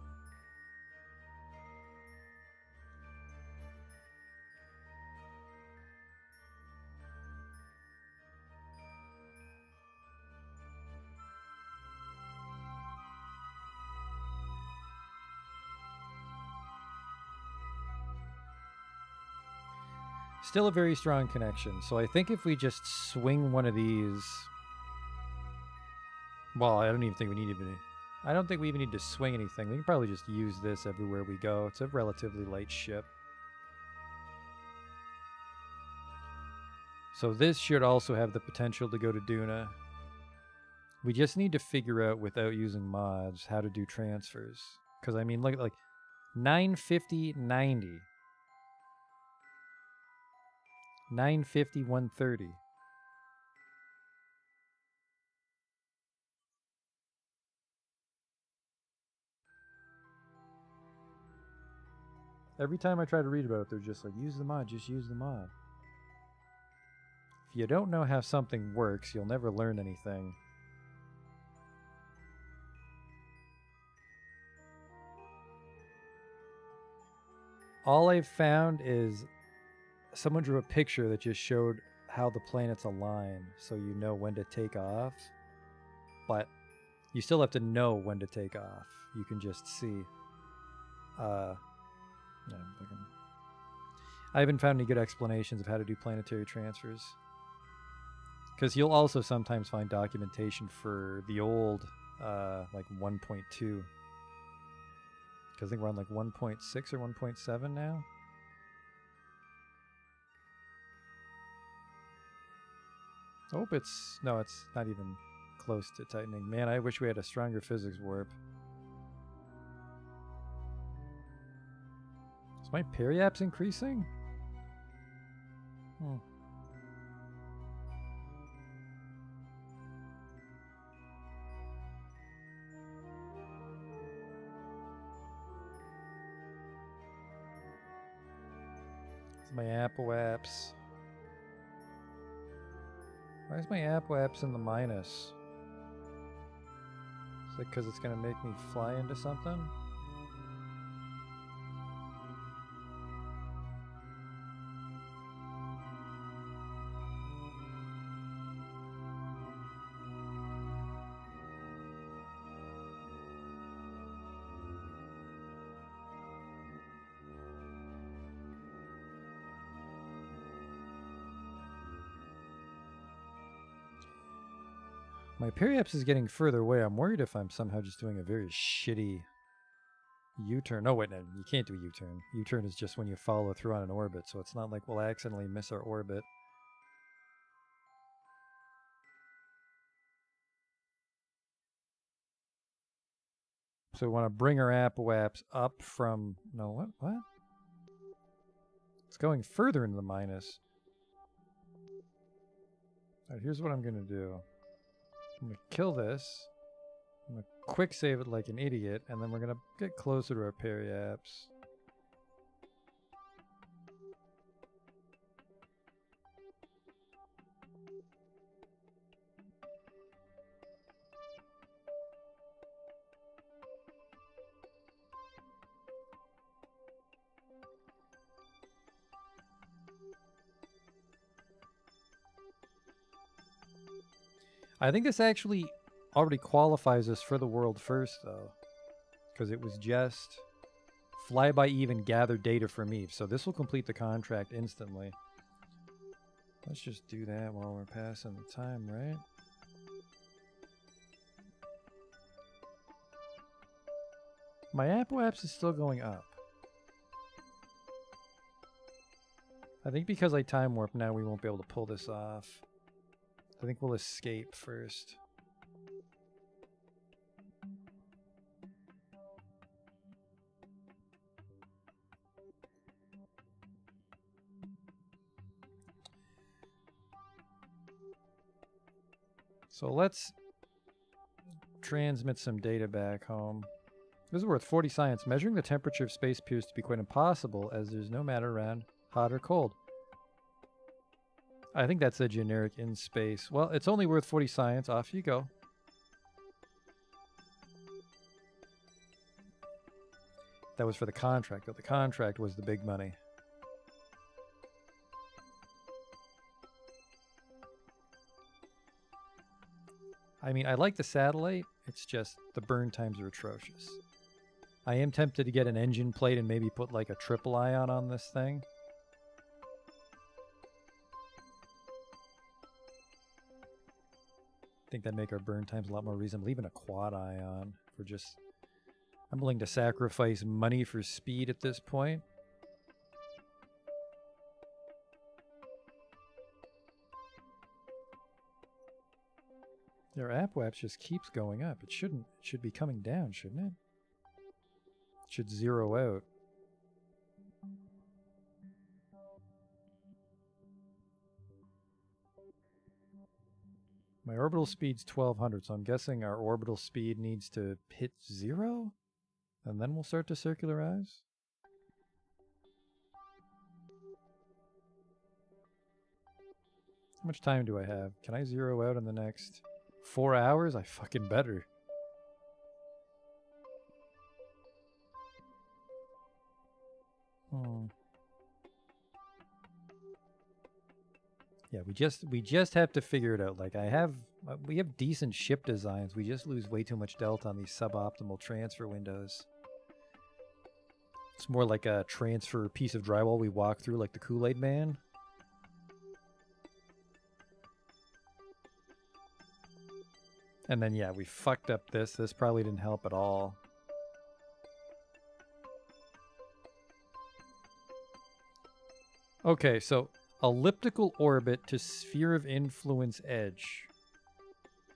Still a very strong connection, so I think if we just swing one of these... Well, I don't even think we need even... I don't think we even need to swing anything. We can probably just use this everywhere we go. It's a relatively light ship. So this should also have the potential to go to Duna. We just need to figure out, without using mods, how to do transfers. Because, I mean, look at, like, 950, 90. 950, 130. Every time I try to read about it, they're just like, use the mod, just use the mod. If you don't know how something works, you'll never learn anything. All I've found is someone drew a picture that just showed how the planets align, so you know when to take off. But you still have to know when to take off. You can just see. Yeah, I haven't found any good explanations of how to do planetary transfers. Because you'll also sometimes find documentation for the old, like 1.2. Because I think we're on like 1.6 or 1.7 now. Oh, it's not even close to tightening. Man, I wish we had a stronger physics warp. Is my periaps increasing? Hmm. It's my apoaps. Why is my apoaps in the minus? Is it because it's going to make me fly into something? My periaps is getting further away. I'm worried if I'm somehow just doing a very shitty U-turn. No, wait, no, you can't do a U-turn. U-turn is just when you follow through on an orbit, so it's not like we'll accidentally miss our orbit. So we want to bring our apoaps up from... No, what? What? It's going further into the minus. Alright, here's what I'm going to do. I'm going to kill this. I'm going to quick save it like an idiot, and then we're going to get closer to our periaps. I think this actually already qualifies us for the world first, though. Because it was just fly by Eve and gather data from Eve. So this will complete the contract instantly. Let's just do that while we're passing the time, right? My Apple-Apps is still going up. I think because I time warp now, we won't be able to pull this off. I think we'll escape first. So let's transmit some data back home. This is worth 40 science. Measuring the temperature of space appears to be quite impossible as there's no matter around, hot or cold. I think that's a generic in space. Well, it's only worth 40 science. Off you go. That was for the contract, though. The contract was the big money. I mean, I like the satellite. It's just the burn times are atrocious. I am tempted to get an engine plate and maybe put like a triple ion on this thing. I think that'd make our burn times a lot more reasonable. Even a quad ion for just... I'm willing to sacrifice money for speed at this point. Their app WAPs just keeps going up. It shouldn't. It should be coming down, shouldn't it? It should zero out. My orbital speed's 1200, so I'm guessing our orbital speed needs to hit 0? And then we'll start to circularize? How much time do I have? Can I zero out in the next 4 hours? I fucking better. Yeah, we just have to figure it out. Like we have decent ship designs. We just lose way too much delta on these suboptimal transfer windows. It's more like a transfer piece of drywall we walk through like the Kool-Aid Man. And then yeah, we fucked up this. This probably didn't help at all. Okay, so elliptical orbit to sphere of influence edge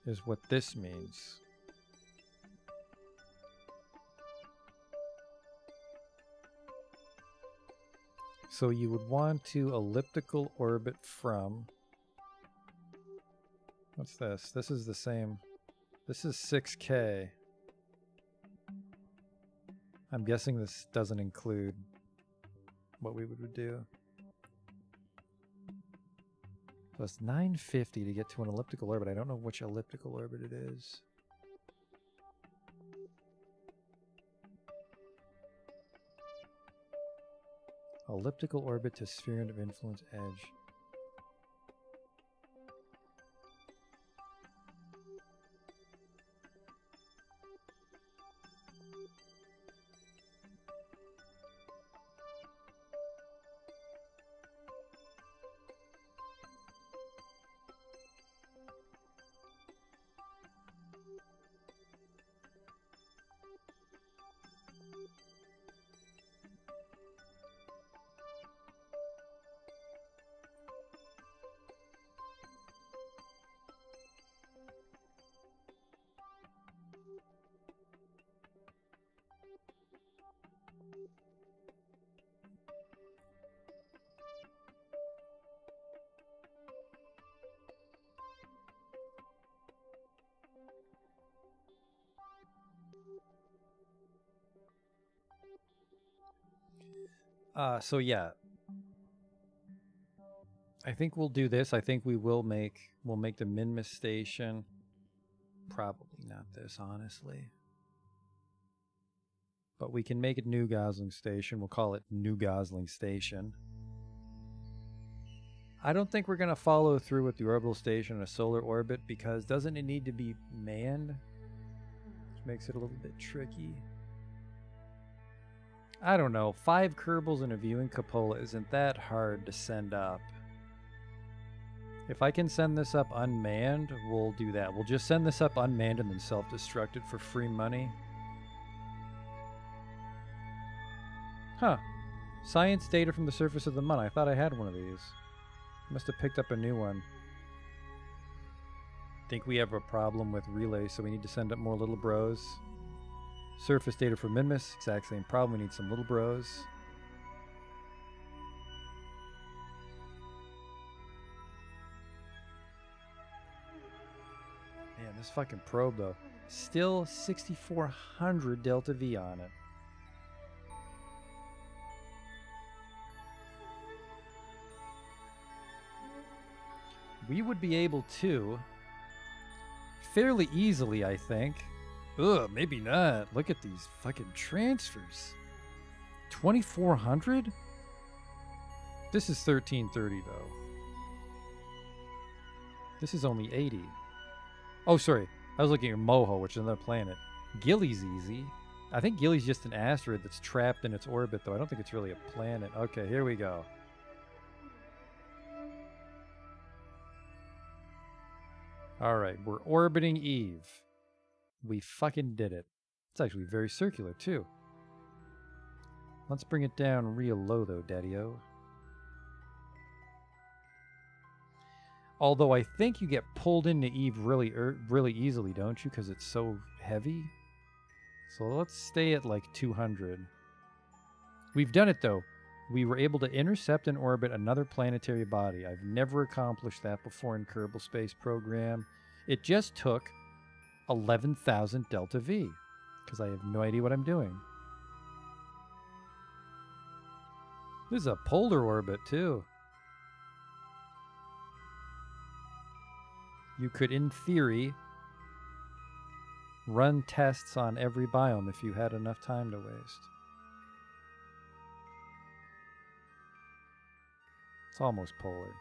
is what this means. So you would want to elliptical orbit from... What's this? This is the same. This is 6K. I'm guessing this doesn't include what we would do. So it's 950 to get to an elliptical orbit. I don't know which elliptical orbit it is. Elliptical orbit to sphere of influence edge. So yeah. I think we'll do this. I think we'll make the Minmus station. Probably not this, honestly. But we can make it New Gosling Station. We'll call it New Gosling Station. I don't think we're going to follow through with the orbital station in a solar orbit because doesn't it need to be manned? Which makes it a little bit tricky. I don't know. 5 Kerbals and a viewing cupola isn't that hard to send up. If I can send this up unmanned, we'll do that. We'll just send this up unmanned and then self-destruct it for free money. Huh. Science data from the surface of the Mun. I thought I had one of these. Must have picked up a new one. Think we have a problem with relay, so we need to send up more little bros. Surface data from Minmus. Exact same problem. We need some little bros. Man, this fucking probe, though. Still 6,400 delta V on it. We would be able to fairly easily, I think. Ugh, maybe not. Look at these fucking transfers. 2,400? This is 1330, though. This is only 80. Oh, sorry. I was looking at Moho, which is another planet. Gilly's easy. I think Gilly's just an asteroid that's trapped in its orbit, though. I don't think it's really a planet. Okay, here we go. Alright, we're orbiting Eve. We fucking did it. It's actually very circular, too. Let's bring it down real low, though, Daddy-O. Although I think you get pulled into Eve really easily, don't you? Because it's so heavy. So let's stay at like 200. We've done it, though. We were able to intercept and orbit another planetary body. I've never accomplished that before in Kerbal Space Program. It just took 11,000 delta V. Because I have no idea what I'm doing. This is a polar orbit, too. You could, in theory, run tests on every biome if you had enough time to waste. It's almost polar.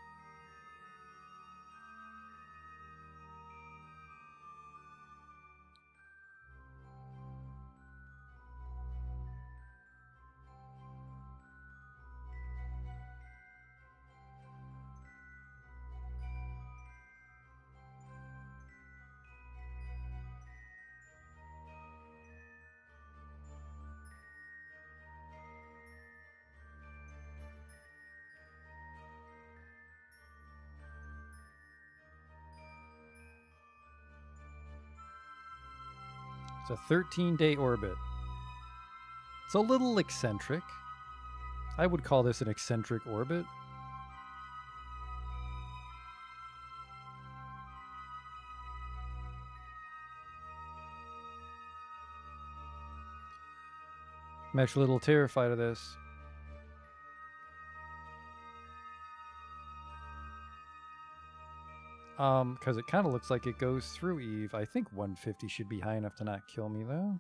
It's a 13-day orbit. It's a little eccentric. I would call this an eccentric orbit. I'm actually a little terrified of this. Because it kind of looks like it goes through Eve. I think 150 should be high enough to not kill me, though.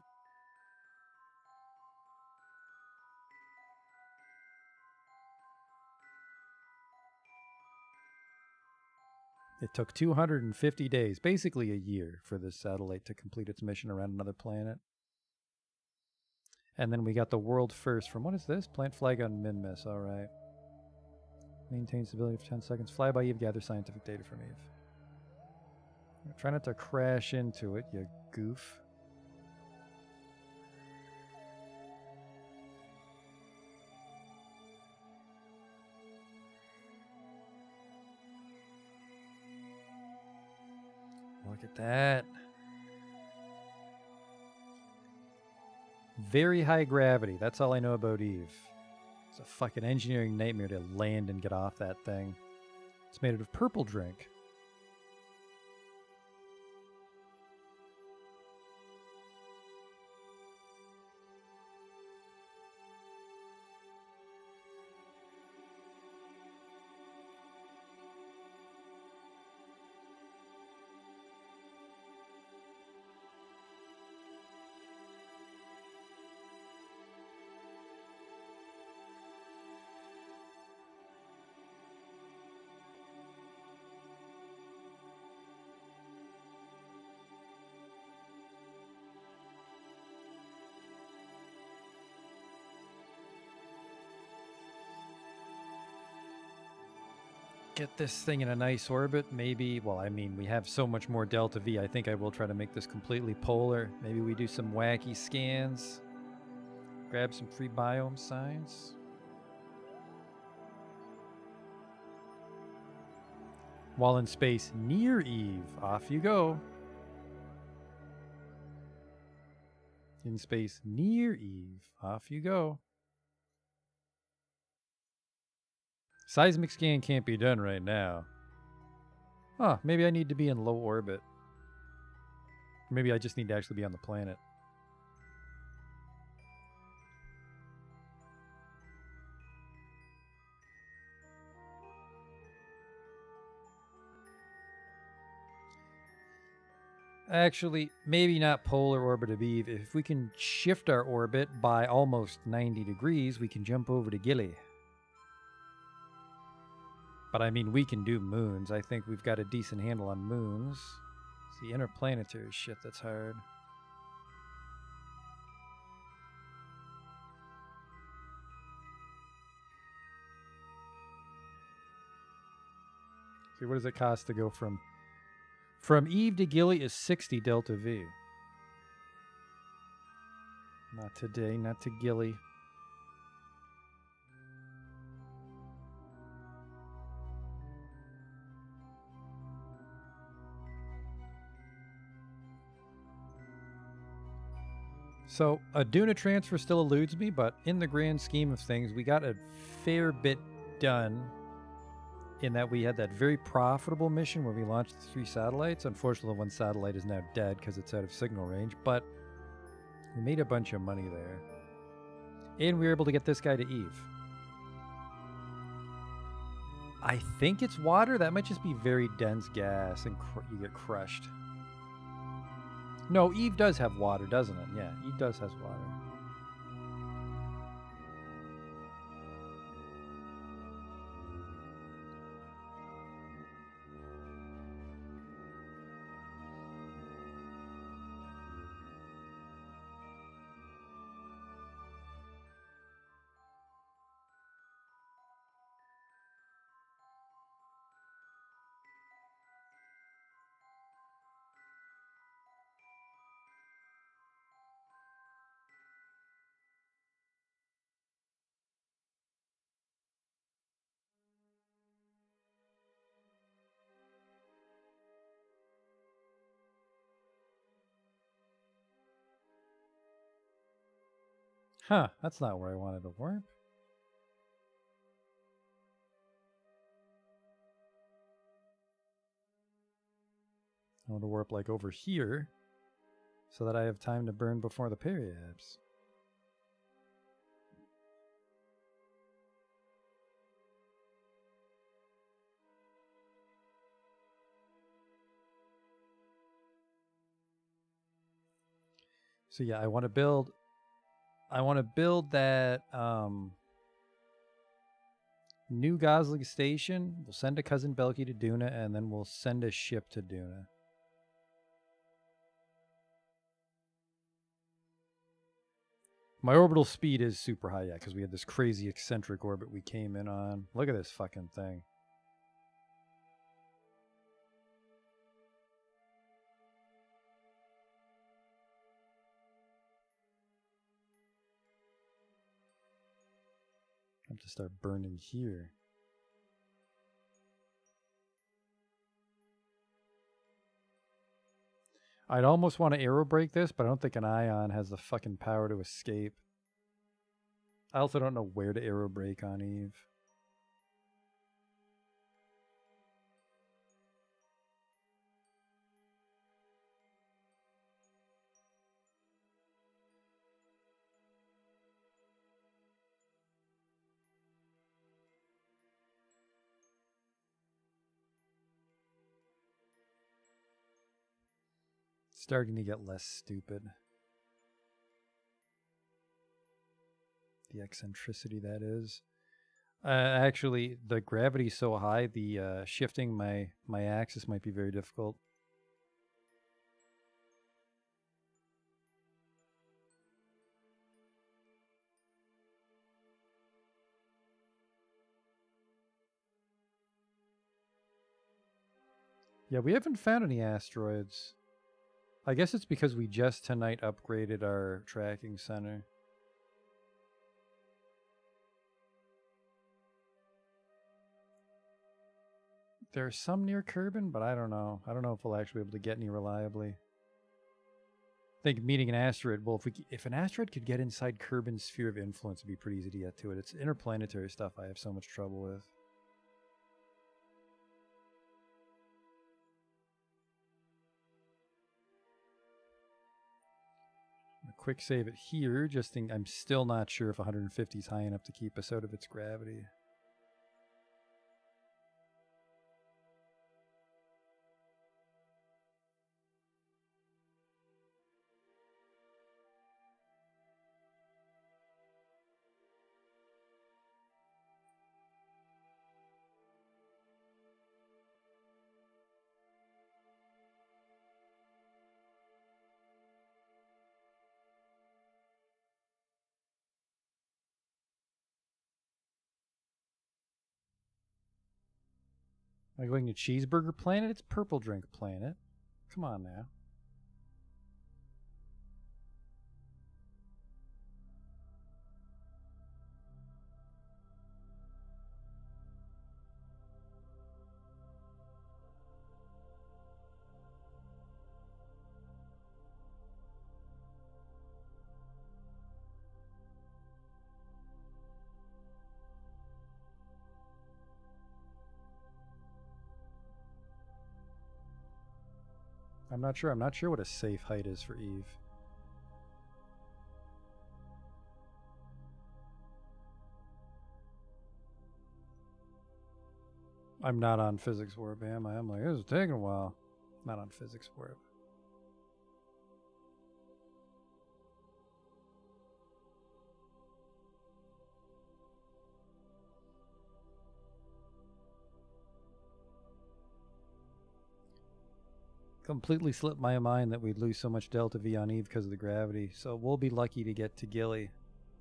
It took 250 days, basically a year, for this satellite to complete its mission around another planet. And then we got the world first from, what is this? Plant flag on Minmus, alright. Maintain stability for 10 seconds. Fly by Eve, gather scientific data from Eve. Try not to crash into it, you goof. Look at that. Very high gravity. That's all I know about Eve. It's a fucking engineering nightmare to land and get off that thing. It's made out of purple drink. get this thing in a nice orbit. Maybe, well, I mean, we have so much more delta V. I think I will try to make this completely polar. Maybe we do some wacky scans. Grab some free biome signs. While in space near Eve, off you go. In space near Eve, off you go. Seismic scan can't be done right now. Huh, maybe I need to be in low orbit. Maybe I just need to actually be on the planet. Actually, maybe not polar orbit of Eve. If we can shift our orbit by almost 90 degrees, we can jump over to Gilly. But I mean, we can do moons. I think we've got a decent handle on moons. It's the interplanetary shit that's hard. See, what does it cost to go from Eve to Gilly is 60 delta V. Not today, not to Gilly. So a Duna transfer still eludes me, but in the grand scheme of things, we got a fair bit done in that we had that very profitable mission where we launched the 3 satellites. Unfortunately, one satellite is now dead because it's out of signal range, but we made a bunch of money there. And we were able to get this guy to Eve. I think it's water. That might just be very dense gas and you get crushed. No, Eve does have water, doesn't it? Yeah, Eve does have water. Huh, that's not where I wanted to warp. I want to warp like over here so that I have time to burn before the periapse. So yeah, I want to build that new Gosling station. We'll send a cousin Belky to Duna, and then we'll send a ship to Duna. My orbital speed is super high, yeah, because we had this crazy eccentric orbit we came in on. Look at this fucking thing. I have to start burning here. I'd almost want to aero brake this, but I don't think an ion has the fucking power to escape. I also don't know where to aero brake on Eve. Starting to get less stupid. The eccentricity that is. Actually, the gravity's so high, the shifting my axis might be very difficult. Yeah, we haven't found any asteroids. I guess it's because we just tonight upgraded our tracking center. There's some near Kerbin, but I don't know. I don't know if we'll actually be able to get any reliably. I think meeting an asteroid, well, if an asteroid could get inside Kerbin's sphere of influence, it'd be pretty easy to get to it. It's interplanetary stuff I have so much trouble with. A quick save it here. Just think, I'm still not sure if 150 is high enough to keep us out of its gravity. Am I going to Cheeseburger Planet? It's Purple Drink Planet. Come on now. I'm not sure. I'm not sure what a safe height is for Eve. I'm not on physics warp, am I? I'm like, this is taking a while. Not on physics warp. Completely slipped my mind that we'd lose so much delta V on Eve because of the gravity. So we'll be lucky to get to Gilly.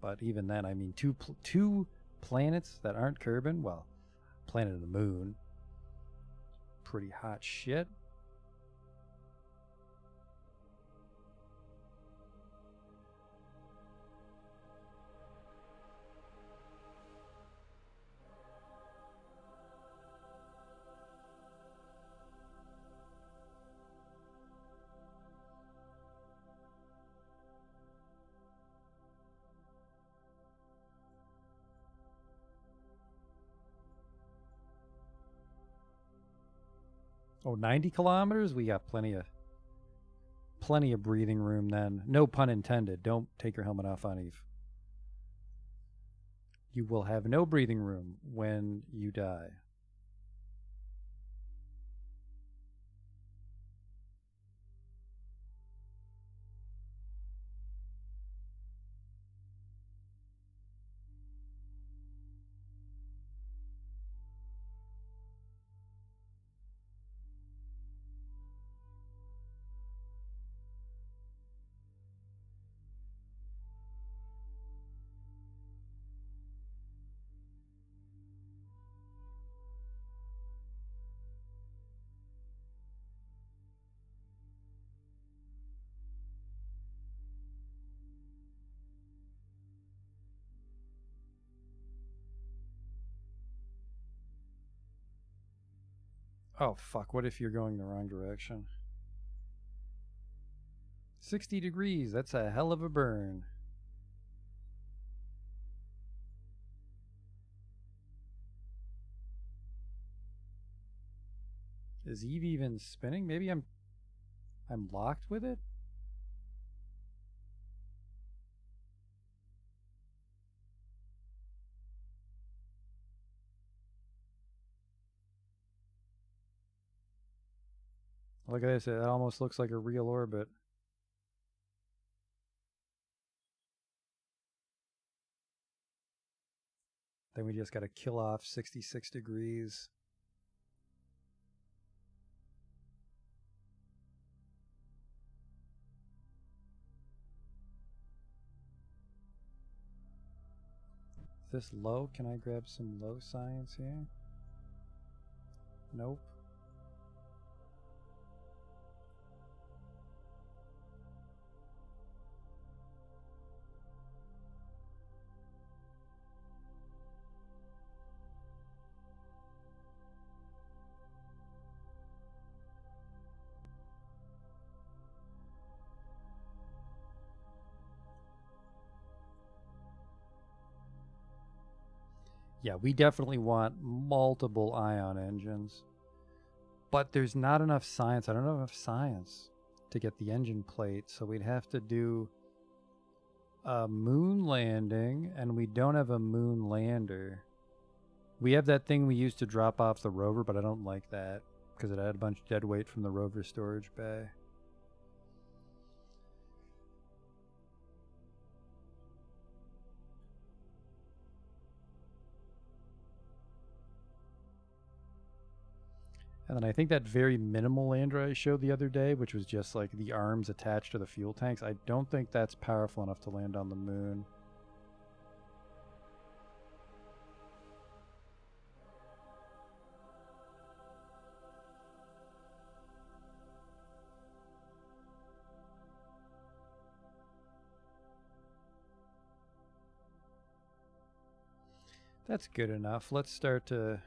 But even then, I mean, two planets that aren't Kerbin, well, planet of the moon. Pretty hot shit. Oh, 90 kilometers? We got plenty of breathing room then. No pun intended. Don't take your helmet off on Eve. You will have no breathing room when you die. Oh, fuck. What if you're going the wrong direction? 60 degrees. That's a hell of a burn. Is Eve even spinning? Maybe I'm locked with it? Look at this. It almost looks like a real orbit. Then we just got to kill off 66 degrees. Is this low? Can I grab some low science here? Nope. Yeah, we definitely want multiple ion engines. But there's not enough science. I don't have enough science to get the engine plate, so we'd have to do a moon landing, and we don't have a moon lander. We have that thing we used to drop off the rover, but I don't like that because it had a bunch of dead weight from the rover storage bay. And then I think that very minimal lander I showed the other day, which was just like the arms attached to the fuel tanks, I don't think that's powerful enough to land on the moon. That's good enough. Let's start to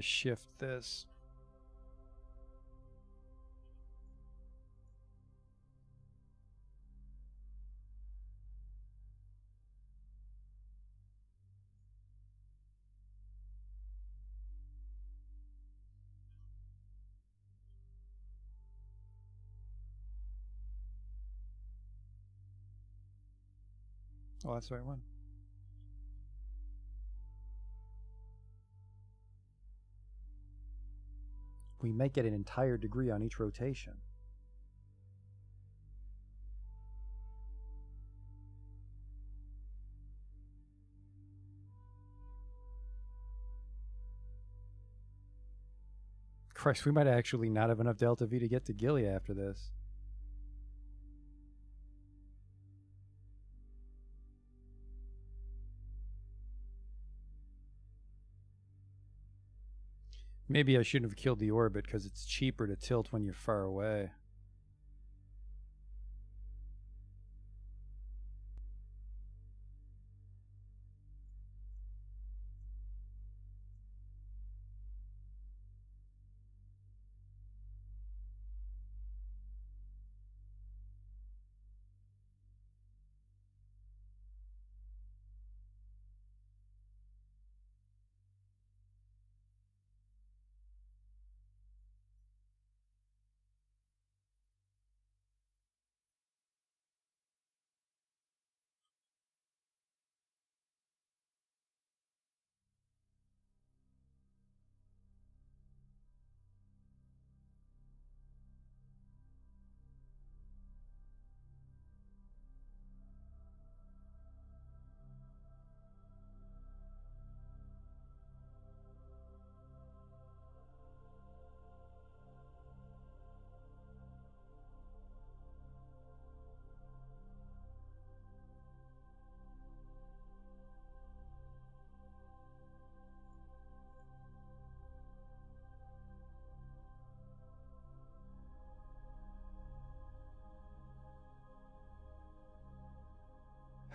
shift this. Oh, that's the right one. We might get an entire degree on each rotation. Christ, we might actually not have enough delta V to get to Gilly after this. Maybe I shouldn't have killed the orbit because it's cheaper to tilt when you're far away.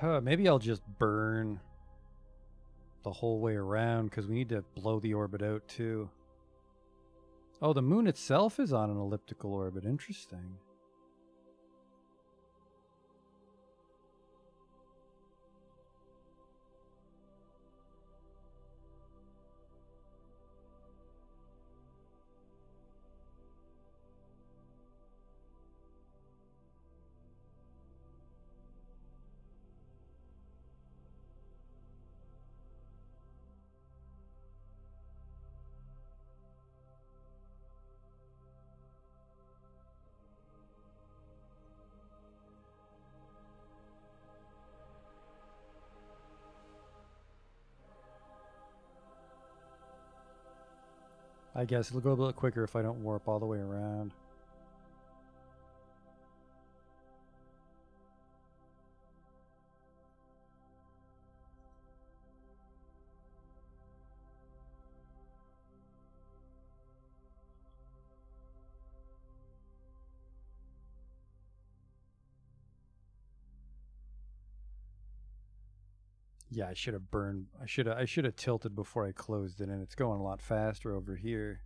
Huh, maybe I'll just burn the whole way around because we need to blow the orbit out too. Oh, the moon itself is on an elliptical orbit. Interesting. I guess it'll go a little quicker if I don't warp all the way around. Yeah, I should have burned. I should have tilted before I closed it in. It's going a lot faster over here.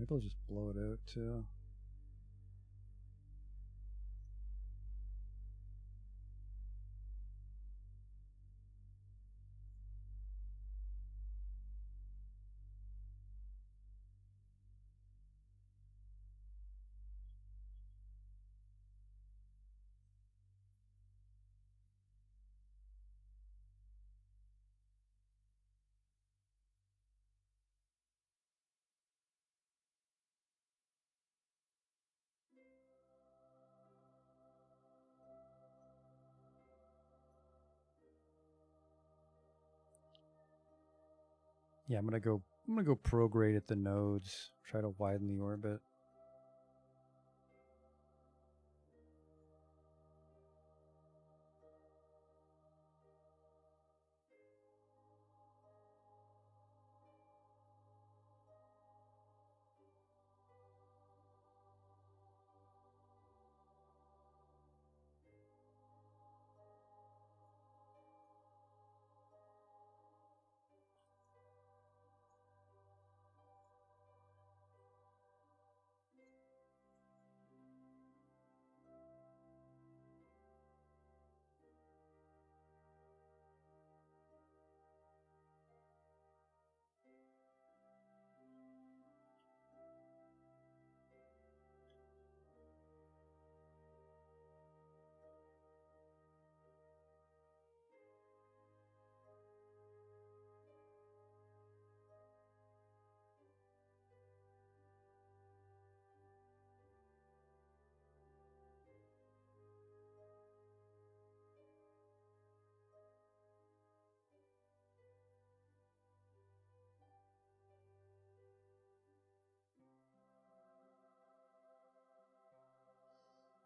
Maybe I'll just blow it out too. Yeah, I'm gonna go prograde at the nodes. Try to widen the orbit.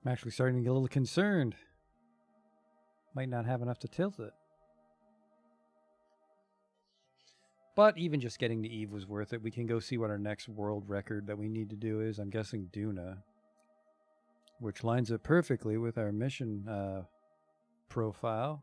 I'm actually starting to get a little concerned. Might not have enough to tilt it. But even just getting to Eve was worth it. We can go see what our next world record that we need to do is. I'm guessing Duna. Which lines up perfectly with our mission profile.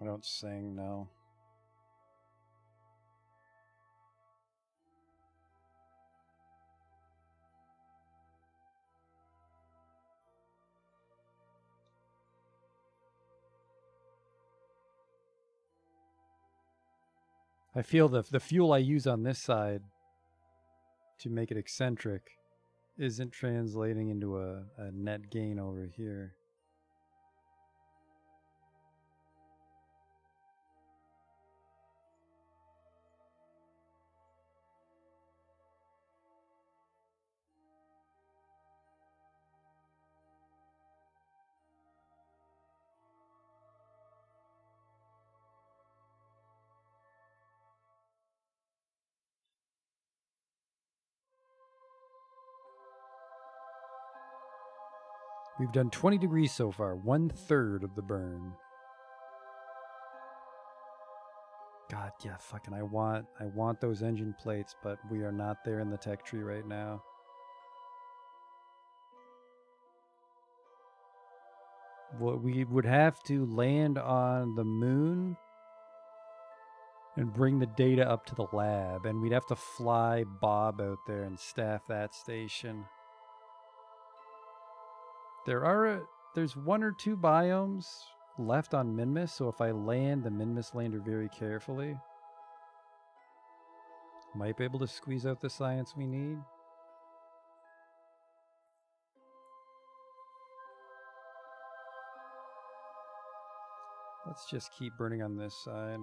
I don't sing, no. I feel the fuel I use on this side to make it eccentric isn't translating into a net gain over here. We've done 20 degrees so far, 1/3 of the burn. God, yeah, fucking I want those engine plates, but we are not there in the tech tree right now. What we would have to land on the moon and bring the data up to the lab, and we'd have to fly Bob out there and staff that station. There's 1 or 2 biomes left on Minmus, so if I land the Minmus lander very carefully, might be able to squeeze out the science we need. Let's just keep burning on this side.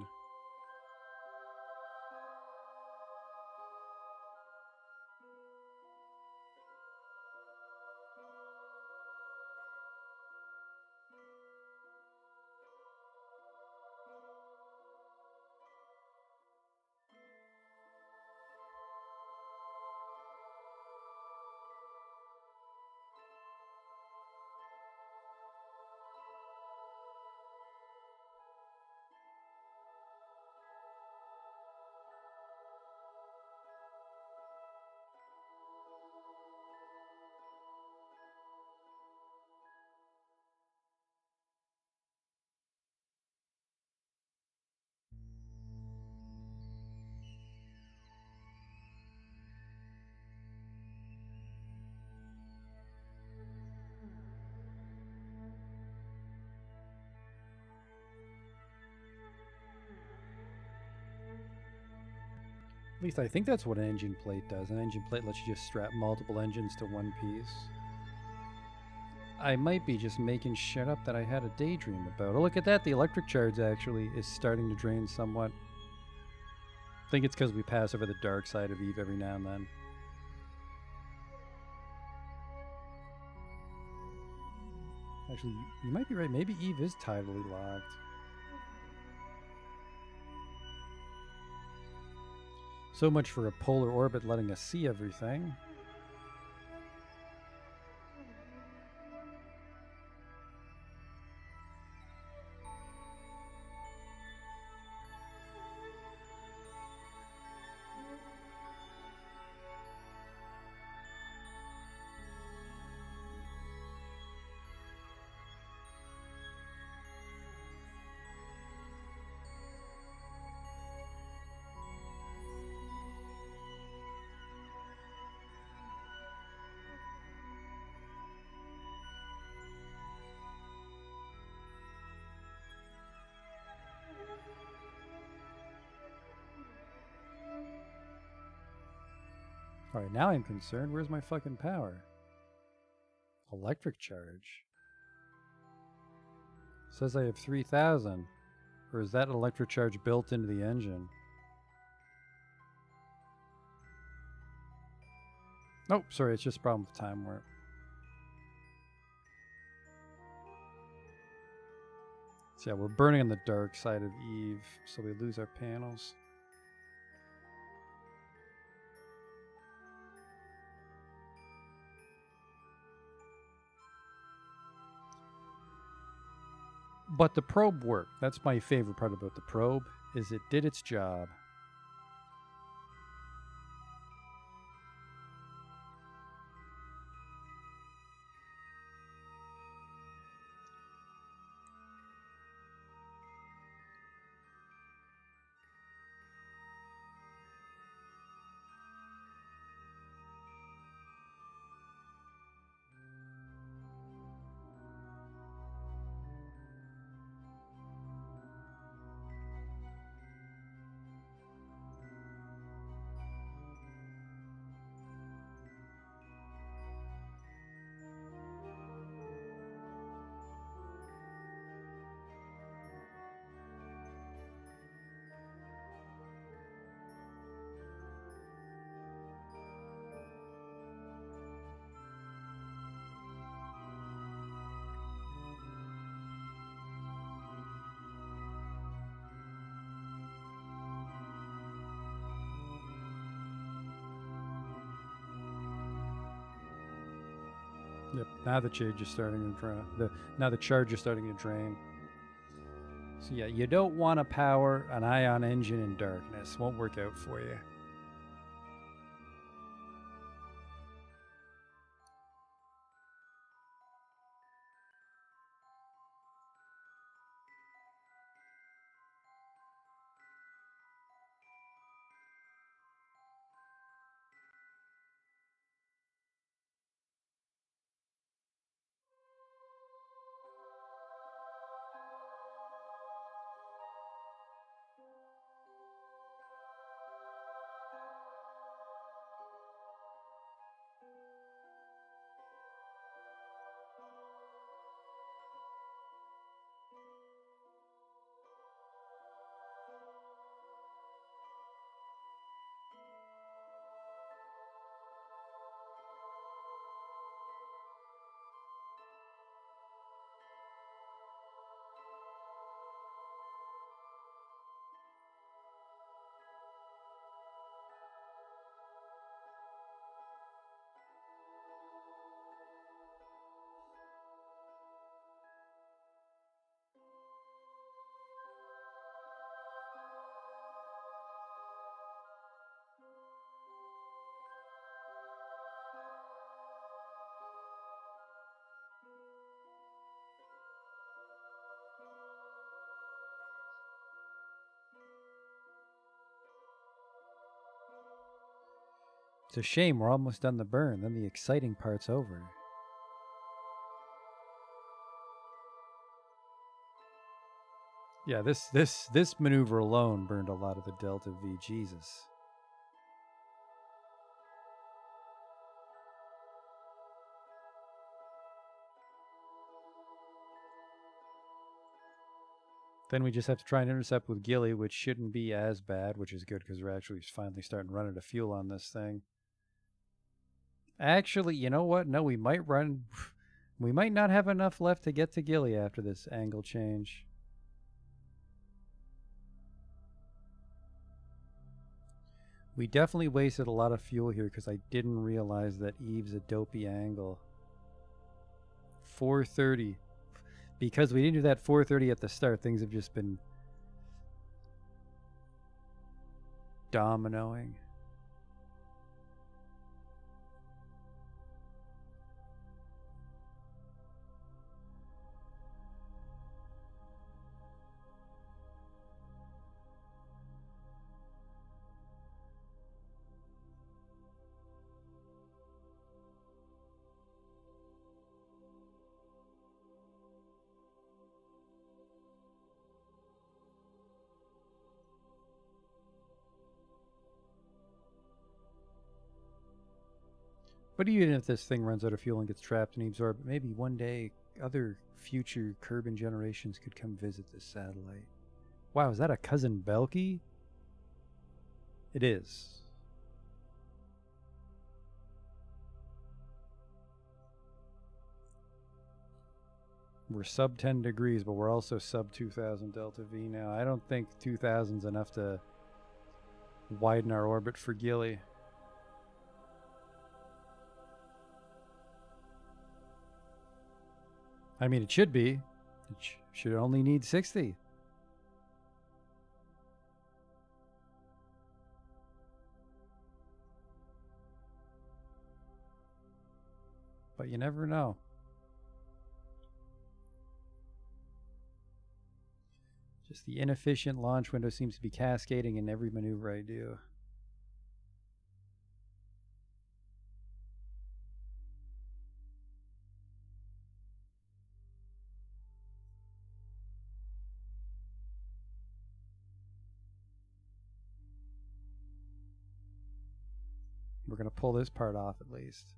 At least I think that's what an engine plate does. An engine plate lets you just strap multiple engines to one piece. I might be just making shit up that I had a daydream about. Oh, look at that. The electric charge actually is starting to drain somewhat. I think it's because we pass over the dark side of Eve every now and then. Actually, you might be right. Maybe Eve is tidally locked. So much for a polar orbit letting us see everything. Alright, now I'm concerned. Where's my fucking power? Electric charge. Says I have 3,000. Or is that electric charge built into the engine? Nope, sorry, it's just a problem with time warp. So yeah, we're burning on the dark side of Eve, so we lose our panels. But the probe worked. That's my favorite part about the probe, is it did its job. Yep, now the charge is starting to drain. Now the charge is starting to drain. So yeah, you don't want to power an ion engine in darkness. Won't work out for you. It's a shame we're almost done the burn. Then the exciting part's over. Yeah, this maneuver alone burned a lot of the Delta V. Jesus. Then we just have to try and intercept with Gilly, which shouldn't be as bad, which is good because we're actually finally starting to run out of fuel on this thing. Actually, you know what? No, we might run... We might not have enough left to get to Gilly after this angle change. We definitely wasted a lot of fuel here because I didn't realize that Eve's a dopey angle. 430. Because we didn't do that 430 at the start, things have just been dominoing. But even if this thing runs out of fuel and gets trapped in Eve's orbit, maybe one day other future Kerbin generations could come visit this satellite. Wow, is that a cousin Belky? It is. We're sub 10 degrees, but we're also sub 2000 Delta V now. I don't think 2000's enough to widen our orbit for Gilly. I mean, it should be. It should only need 60. But you never know. Just the inefficient launch window seems to be cascading in every maneuver I do. We're going to pull this part off at least.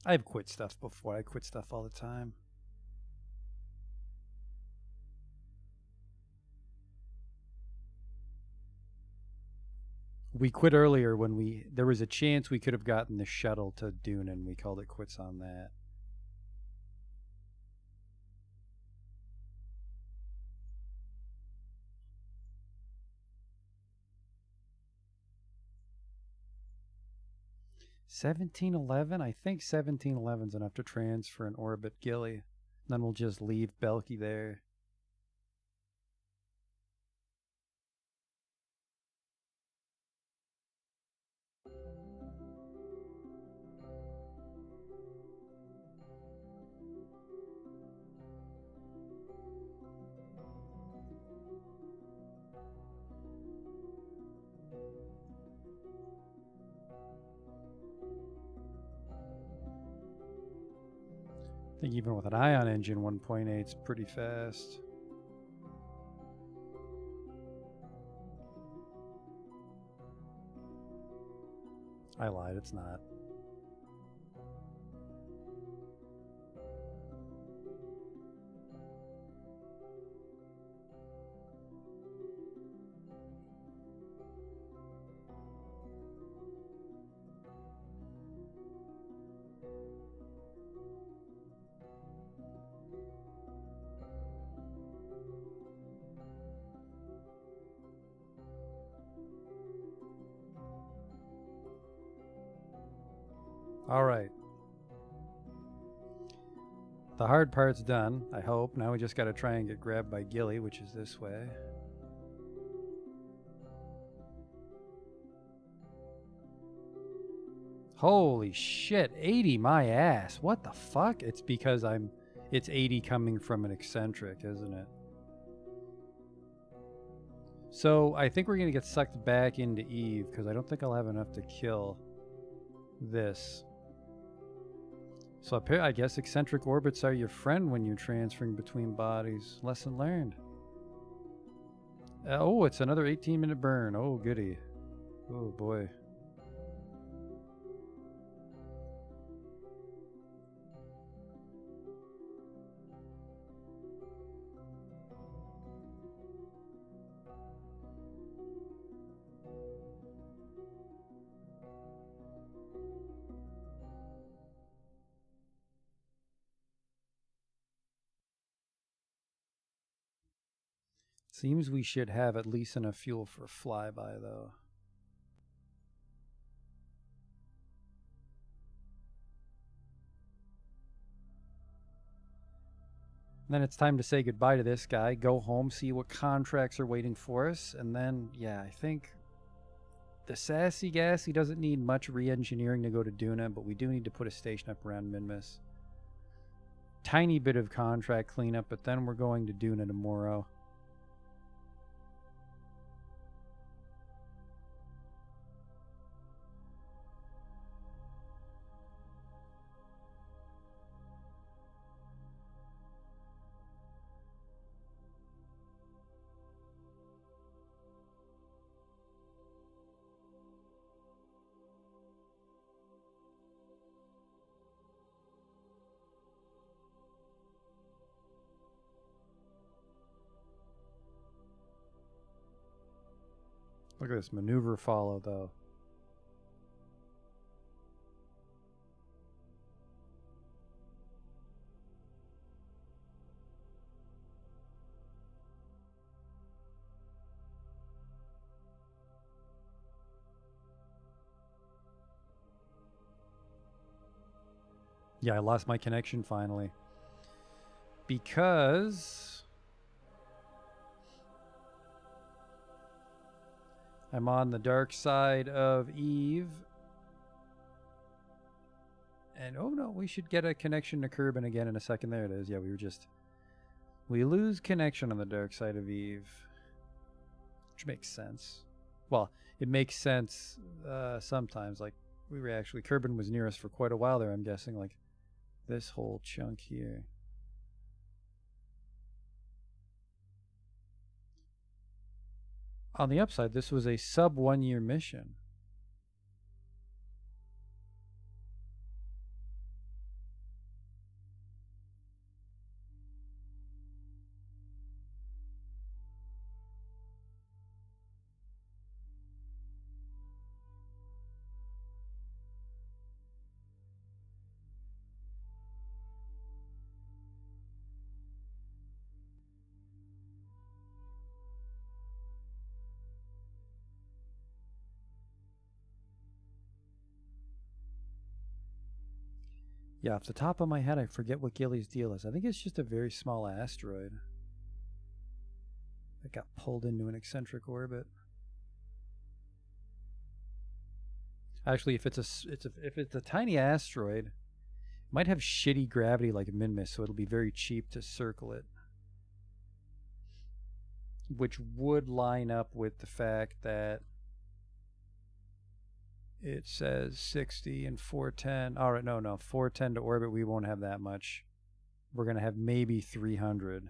I've quit stuff before. I quit stuff all the time. We quit earlier when there was a chance we could have gotten the shuttle to Dune, and we called it quits on that. $1711? I think $1711's enough to transfer and orbit Gilly. Then we'll just leave Belky there. I think even with an ion engine, 1.8 is pretty fast. I lied, it's not. All right. The hard part's done, I hope. Now we just got to try and get grabbed by Gilly, which is this way. Holy shit, 80 my ass. What the fuck? It's because it's 80 coming from an eccentric, isn't it? So I think we're going to get sucked back into Eve because I don't think I'll have enough to kill this. So I guess eccentric orbits are your friend when you're transferring between bodies. Lesson learned. Oh, it's another 18-minute burn. Oh, goody. Oh, boy. Seems we should have at least enough fuel for a flyby, though. And then it's time to say goodbye to this guy, go home, see what contracts are waiting for us, and then, yeah, I think the Sassy Gassy doesn't need much re-engineering to go to Duna, but we do need to put a station up around Minmus. Tiny bit of contract cleanup, but then we're going to Duna tomorrow. Look at this maneuver follow, though. Yeah, I lost my connection finally. Because I'm on the dark side of Eve. And oh no, we should get a connection to Kerbal again in a second. There it is. Yeah, we lose connection on the dark side of Eve. Which makes sense. Well, it makes sense sometimes. Like, Kerbal was near us for quite a while there, I'm guessing. Like, this whole chunk here. On the upside, this was a sub 1 year mission. Yeah, off the top of my head, I forget what Gilly's deal is. I think it's just a very small asteroid that got pulled into an eccentric orbit. Actually, if it's a tiny asteroid, it might have shitty gravity like Minmus, so it'll be very cheap to circle it. Which would line up with the fact that it says 60 and 410. All right, no, 410 to orbit. We won't have that much. We're going to have maybe 300.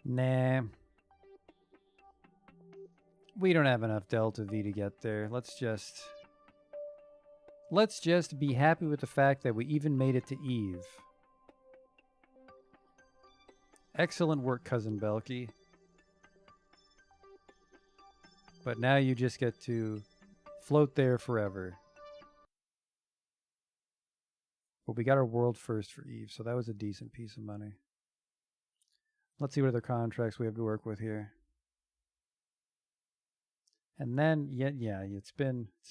Nah. We don't have enough Delta V to get there. Let's just be happy with the fact that we even made it to Eve. Excellent work, Cousin Belky. But now you just get to float there forever. But we got our world first for Eve, so that was a decent piece of money. Let's see what other contracts we have to work with here. And then, it's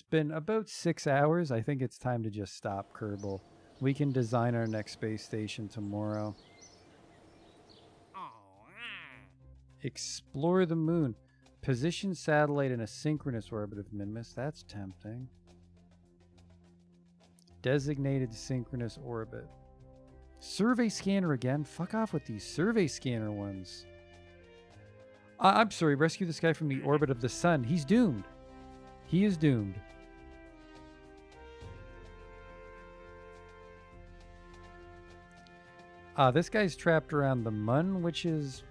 been about 6 hours. I think it's time to just stop, Kerbal. We can design our next space station tomorrow. Explore the moon. Position satellite in a synchronous orbit of Minmus. That's tempting. Designated synchronous orbit. Survey scanner again? Fuck off with these survey scanner ones. I'm sorry, rescue this guy from the orbit of the sun. He's doomed. He is doomed. This guy's trapped around the Mun, which is...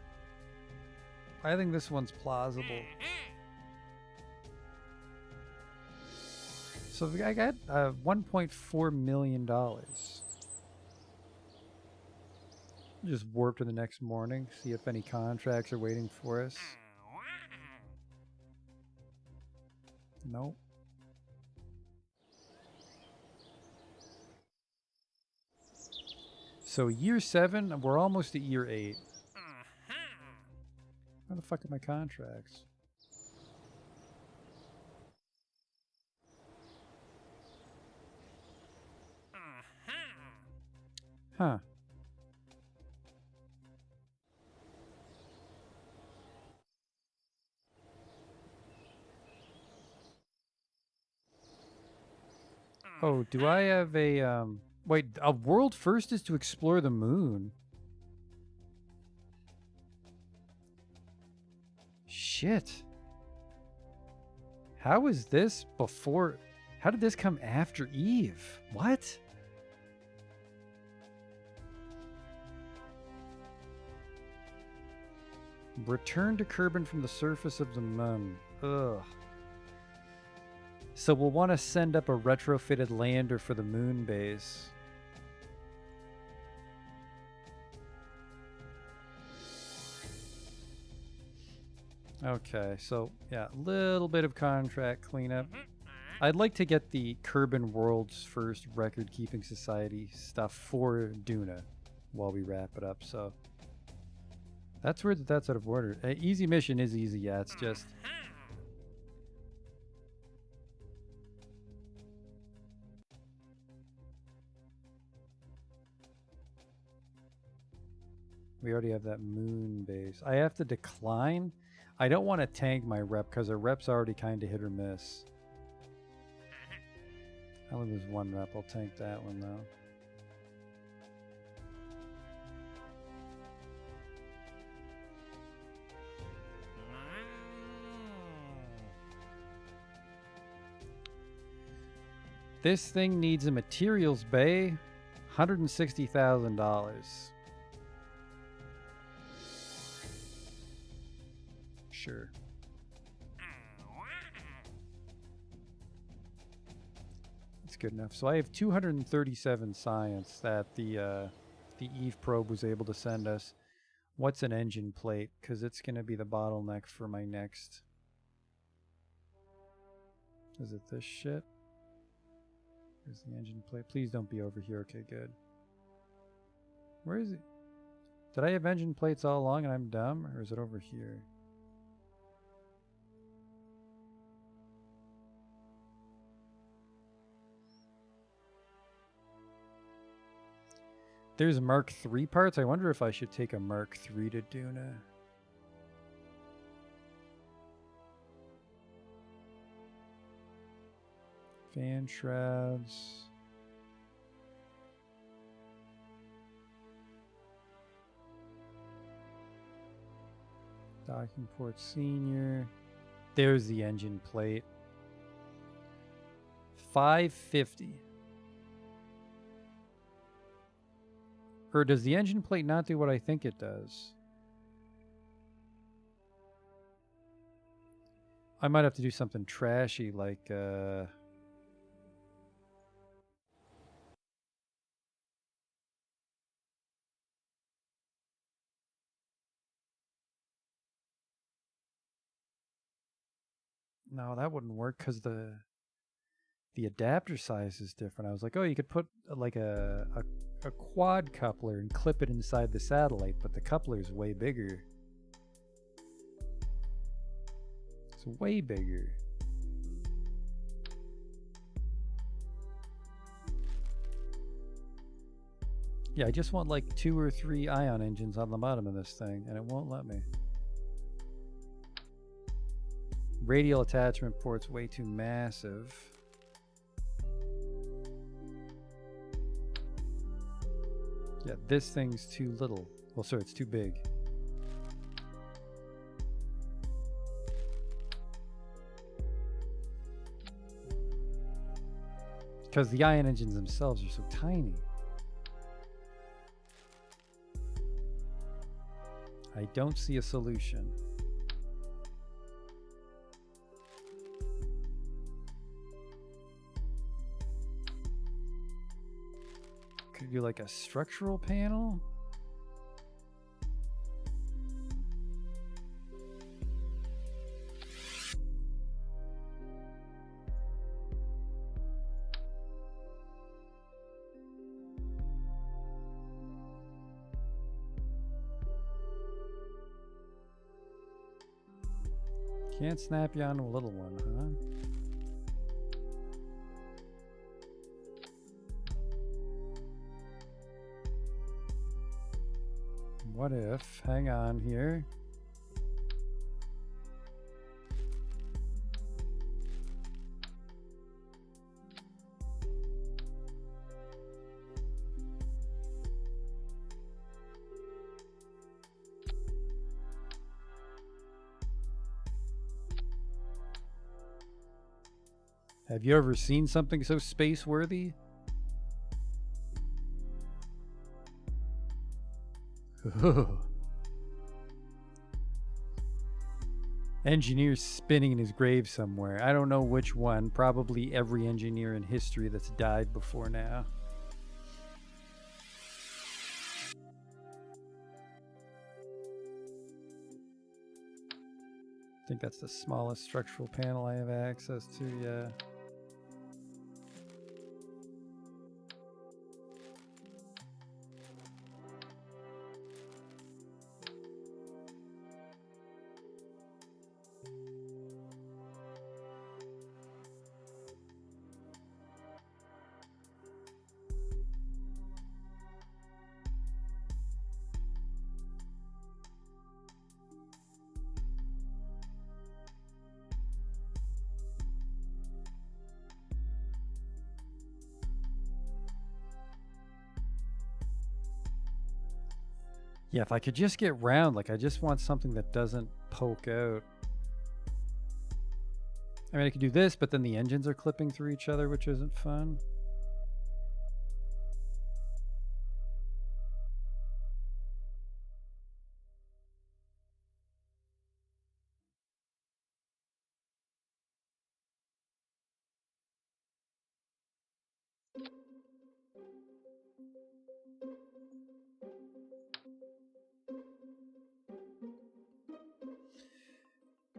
I think this one's plausible. So the guy got $1.4 million. Just warp to the next morning, see if any contracts are waiting for us. Nope. So year 7, we're almost at year 8. Where the fuck are my contracts? Huh. Oh, do I have a, wait, a world first is to explore the moon. Shit. How is this before... How did this come after Eve? What? Return to Kerbin from the surface of the moon. Ugh. So we'll want to send up a retrofitted lander for the moon base. Okay, so yeah, a little bit of contract cleanup. I'd like to get the Kerbin World's First Record Keeping Society stuff for Duna while we wrap it up, so... That's weird that that's out of order. Easy mission is easy, yeah, it's just... We already have that moon base. I have to decline? I don't want to tank my rep because our rep's already kind of hit or miss. I only lose one rep. I'll tank that one though. This thing needs a materials bay, $160,000. Sure. That's good enough. So I have 237 science that the Eve probe was able to send us. What's an engine plate? Because it's going to be the bottleneck for my next... Is it this shit? Where's the engine plate? Please don't be over here. Okay, good. Where is it? Did I have engine plates all along and I'm dumb? Or is it over here? There's Mark III parts. I wonder if I should take a Mark III to Duna. Fan shrouds. Docking port senior. There's the engine plate. 550. Or does the engine plate not do what I think it does? I might have to do something trashy like no, that wouldn't work because the adapter size is different. I was like, oh, you could put like a quad coupler and clip it inside the satellite, but the coupler is way bigger. It's way bigger. Yeah, I just want like 2 or 3 ion engines on the bottom of this thing, and it won't let me. Radial attachment port's way too massive. Yeah, this thing's too little. Well, sorry, it's too big. Because the ion engines themselves are so tiny. I don't see a solution. Could do like a structural panel? Can't snap you onto a little one, huh? What if, hang on here. Have you ever seen something so space-worthy? Engineer's spinning in his grave somewhere. I don't know which one. Probably every engineer in history that's died before now. I think that's the smallest structural panel I have access to, yeah. Yeah, if I could just get round, like I just want something that doesn't poke out. I mean, I could do this, but then the engines are clipping through each other, which isn't fun.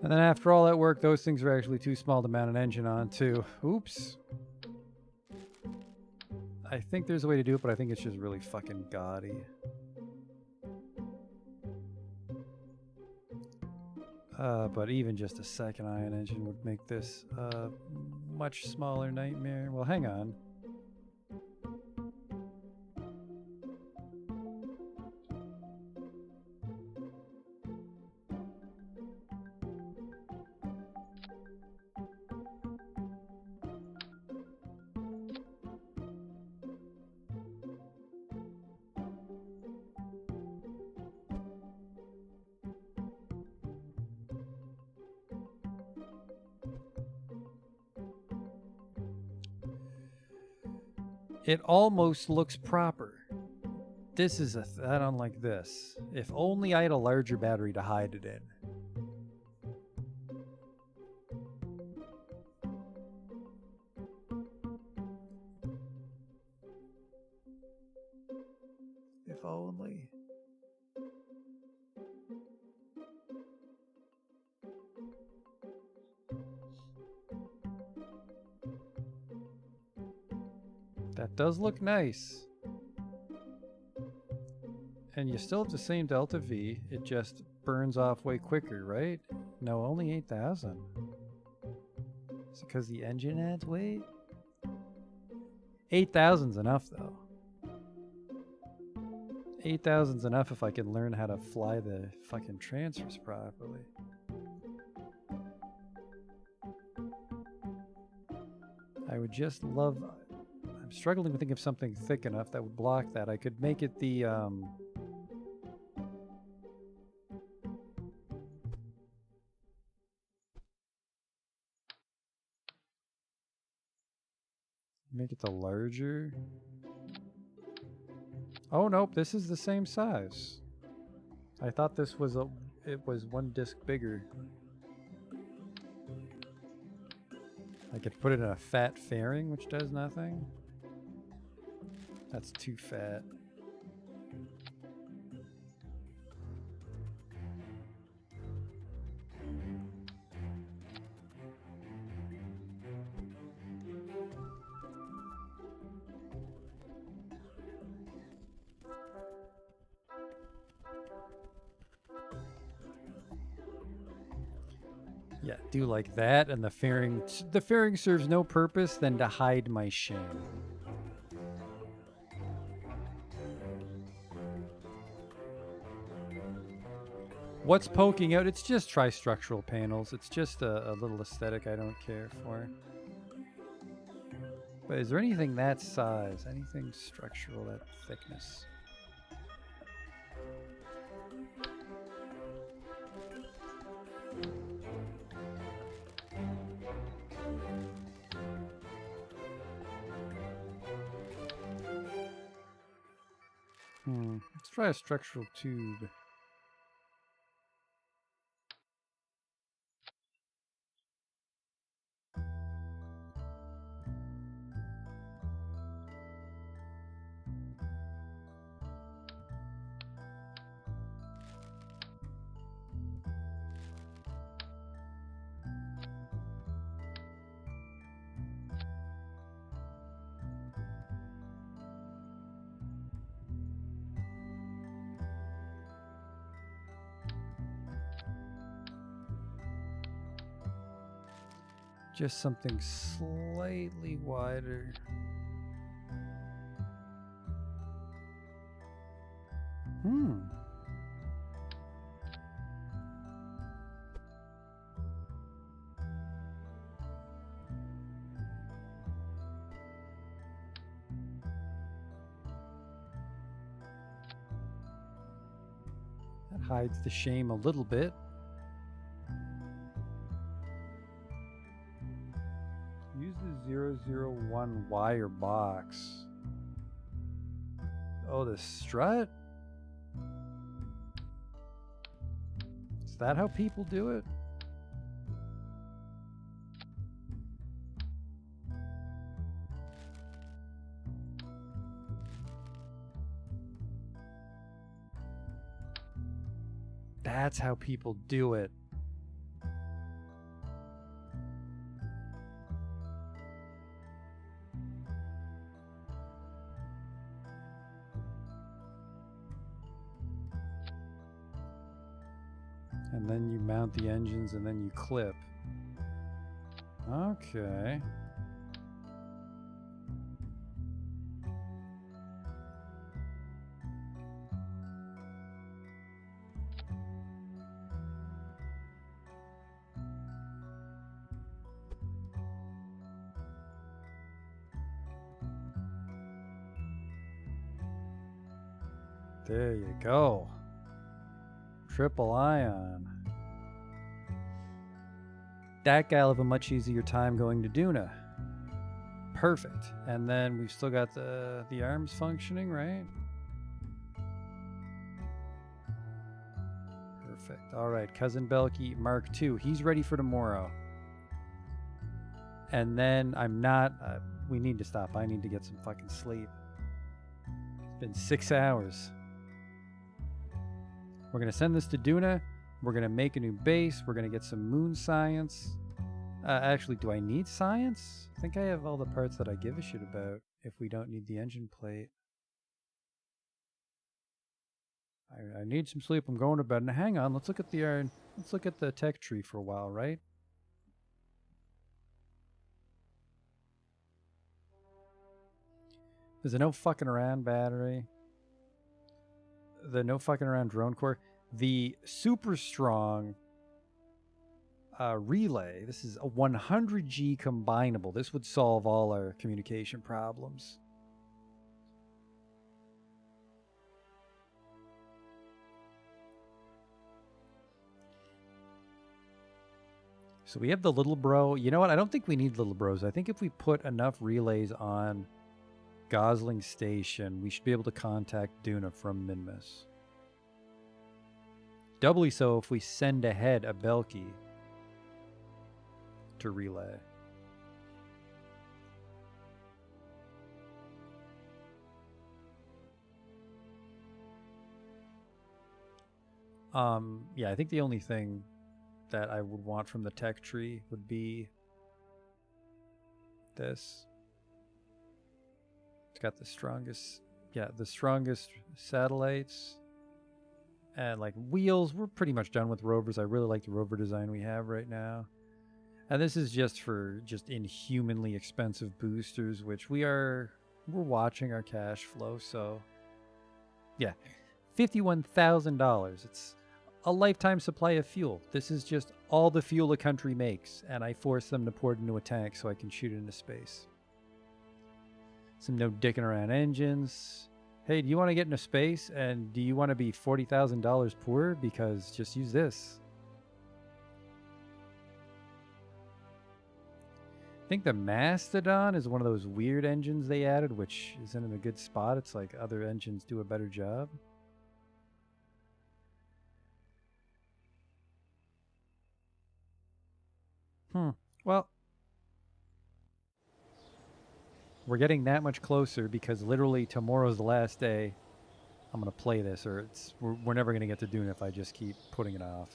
And then after all that work, those things are actually too small to mount an engine on, too. Oops. I think there's a way to do it, but I think it's just really fucking gaudy. But even just a second ion engine would make this a much smaller nightmare. Well, hang on. It almost looks proper. This is I don't like this. If only I had a larger battery to hide it in. only. That does look nice. And you still have the same delta V, it just burns off way quicker, right? No, only 8,000. Is it because the engine adds weight? 8,000's enough though. 8,000's enough if I can learn how to fly the fucking transfers properly. I would just love... I'm struggling to think of something thick enough that would block that. I could make it the... Make it the larger. Oh nope, this is the same size. I thought this was it was one disc bigger. I could put it in a fat fairing, which does nothing. That's too fat. Yeah, do like that, and the fairing serves no purpose than to hide my shame. What's poking out? It's just tri-structural panels. It's just a little aesthetic I don't care for. But is there anything that size? Anything structural, that thickness? Let's try a structural tube. Just something slightly wider. That hides the shame a little bit. Use the 001 wire box. Oh, the strut? Is that how people do it? That's how people do it. And then you mount the engines and then you clip. Okay. There you go. Triple ion. That guy'll have a much easier time going to Duna. Perfect. And then we've still got the arms functioning, right? Perfect. All right, Cousin Belky Mark II. He's ready for tomorrow. And then I'm not... we need to stop. I need to get some fucking sleep. It's been 6 hours. We're going to send this to Duna. We're going to make a new base. We're going to get some moon science. Actually, do I need science? I think I have all the parts that I give a shit about if we don't need the engine plate. I need some sleep. I'm going to bed. Now, hang on. Let's look at the iron. Let's look at the tech tree for a while, right? There's a no fucking around battery. The no fucking around drone core. The super strong relay. This is a 100G combinable. This would solve all our communication problems. So we have the little bro. You know what? I don't think we need little bros. I think if we put enough relays on Gosling Station, we should be able to contact Duna from Minmus. Doubly so if we send ahead a Belky to relay. Yeah, I think the only thing that I would want from the tech tree would be this. It's got the strongest, the strongest satellites. And like wheels, we're pretty much done with rovers. I really like the rover design we have right now. And this is just for just inhumanly expensive boosters, which we're watching our cash flow. So yeah, $51,000. It's a lifetime supply of fuel. This is just all the fuel a country makes, and I force them to pour it into a tank so I can shoot it into space. Some no dicking around engines. Hey, do you want to get into space, and do you want to be $40,000 poorer? Because just use this. I think the Mastodon is one of those weird engines they added, which isn't in a good spot. It's like other engines do a better job. Well, we're getting that much closer because literally tomorrow's the last day I'm going to play this, or we're never going to get to Dune if I just keep putting it off.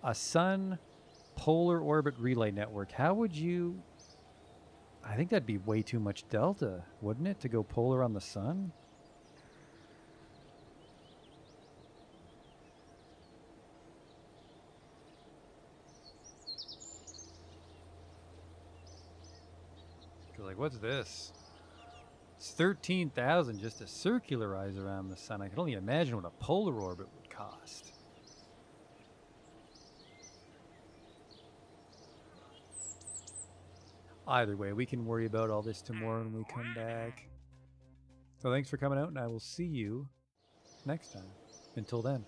A Sun Polar Orbit Relay Network. How would you... I think that'd be way too much delta, wouldn't it, to go polar on the Sun? Like, what's this? It's 13,000 just to circularize around the Sun. I can only imagine what a polar orbit would cost. Either way, we can worry about all this tomorrow when we come back. So thanks for coming out, and I will see you next time. Until then.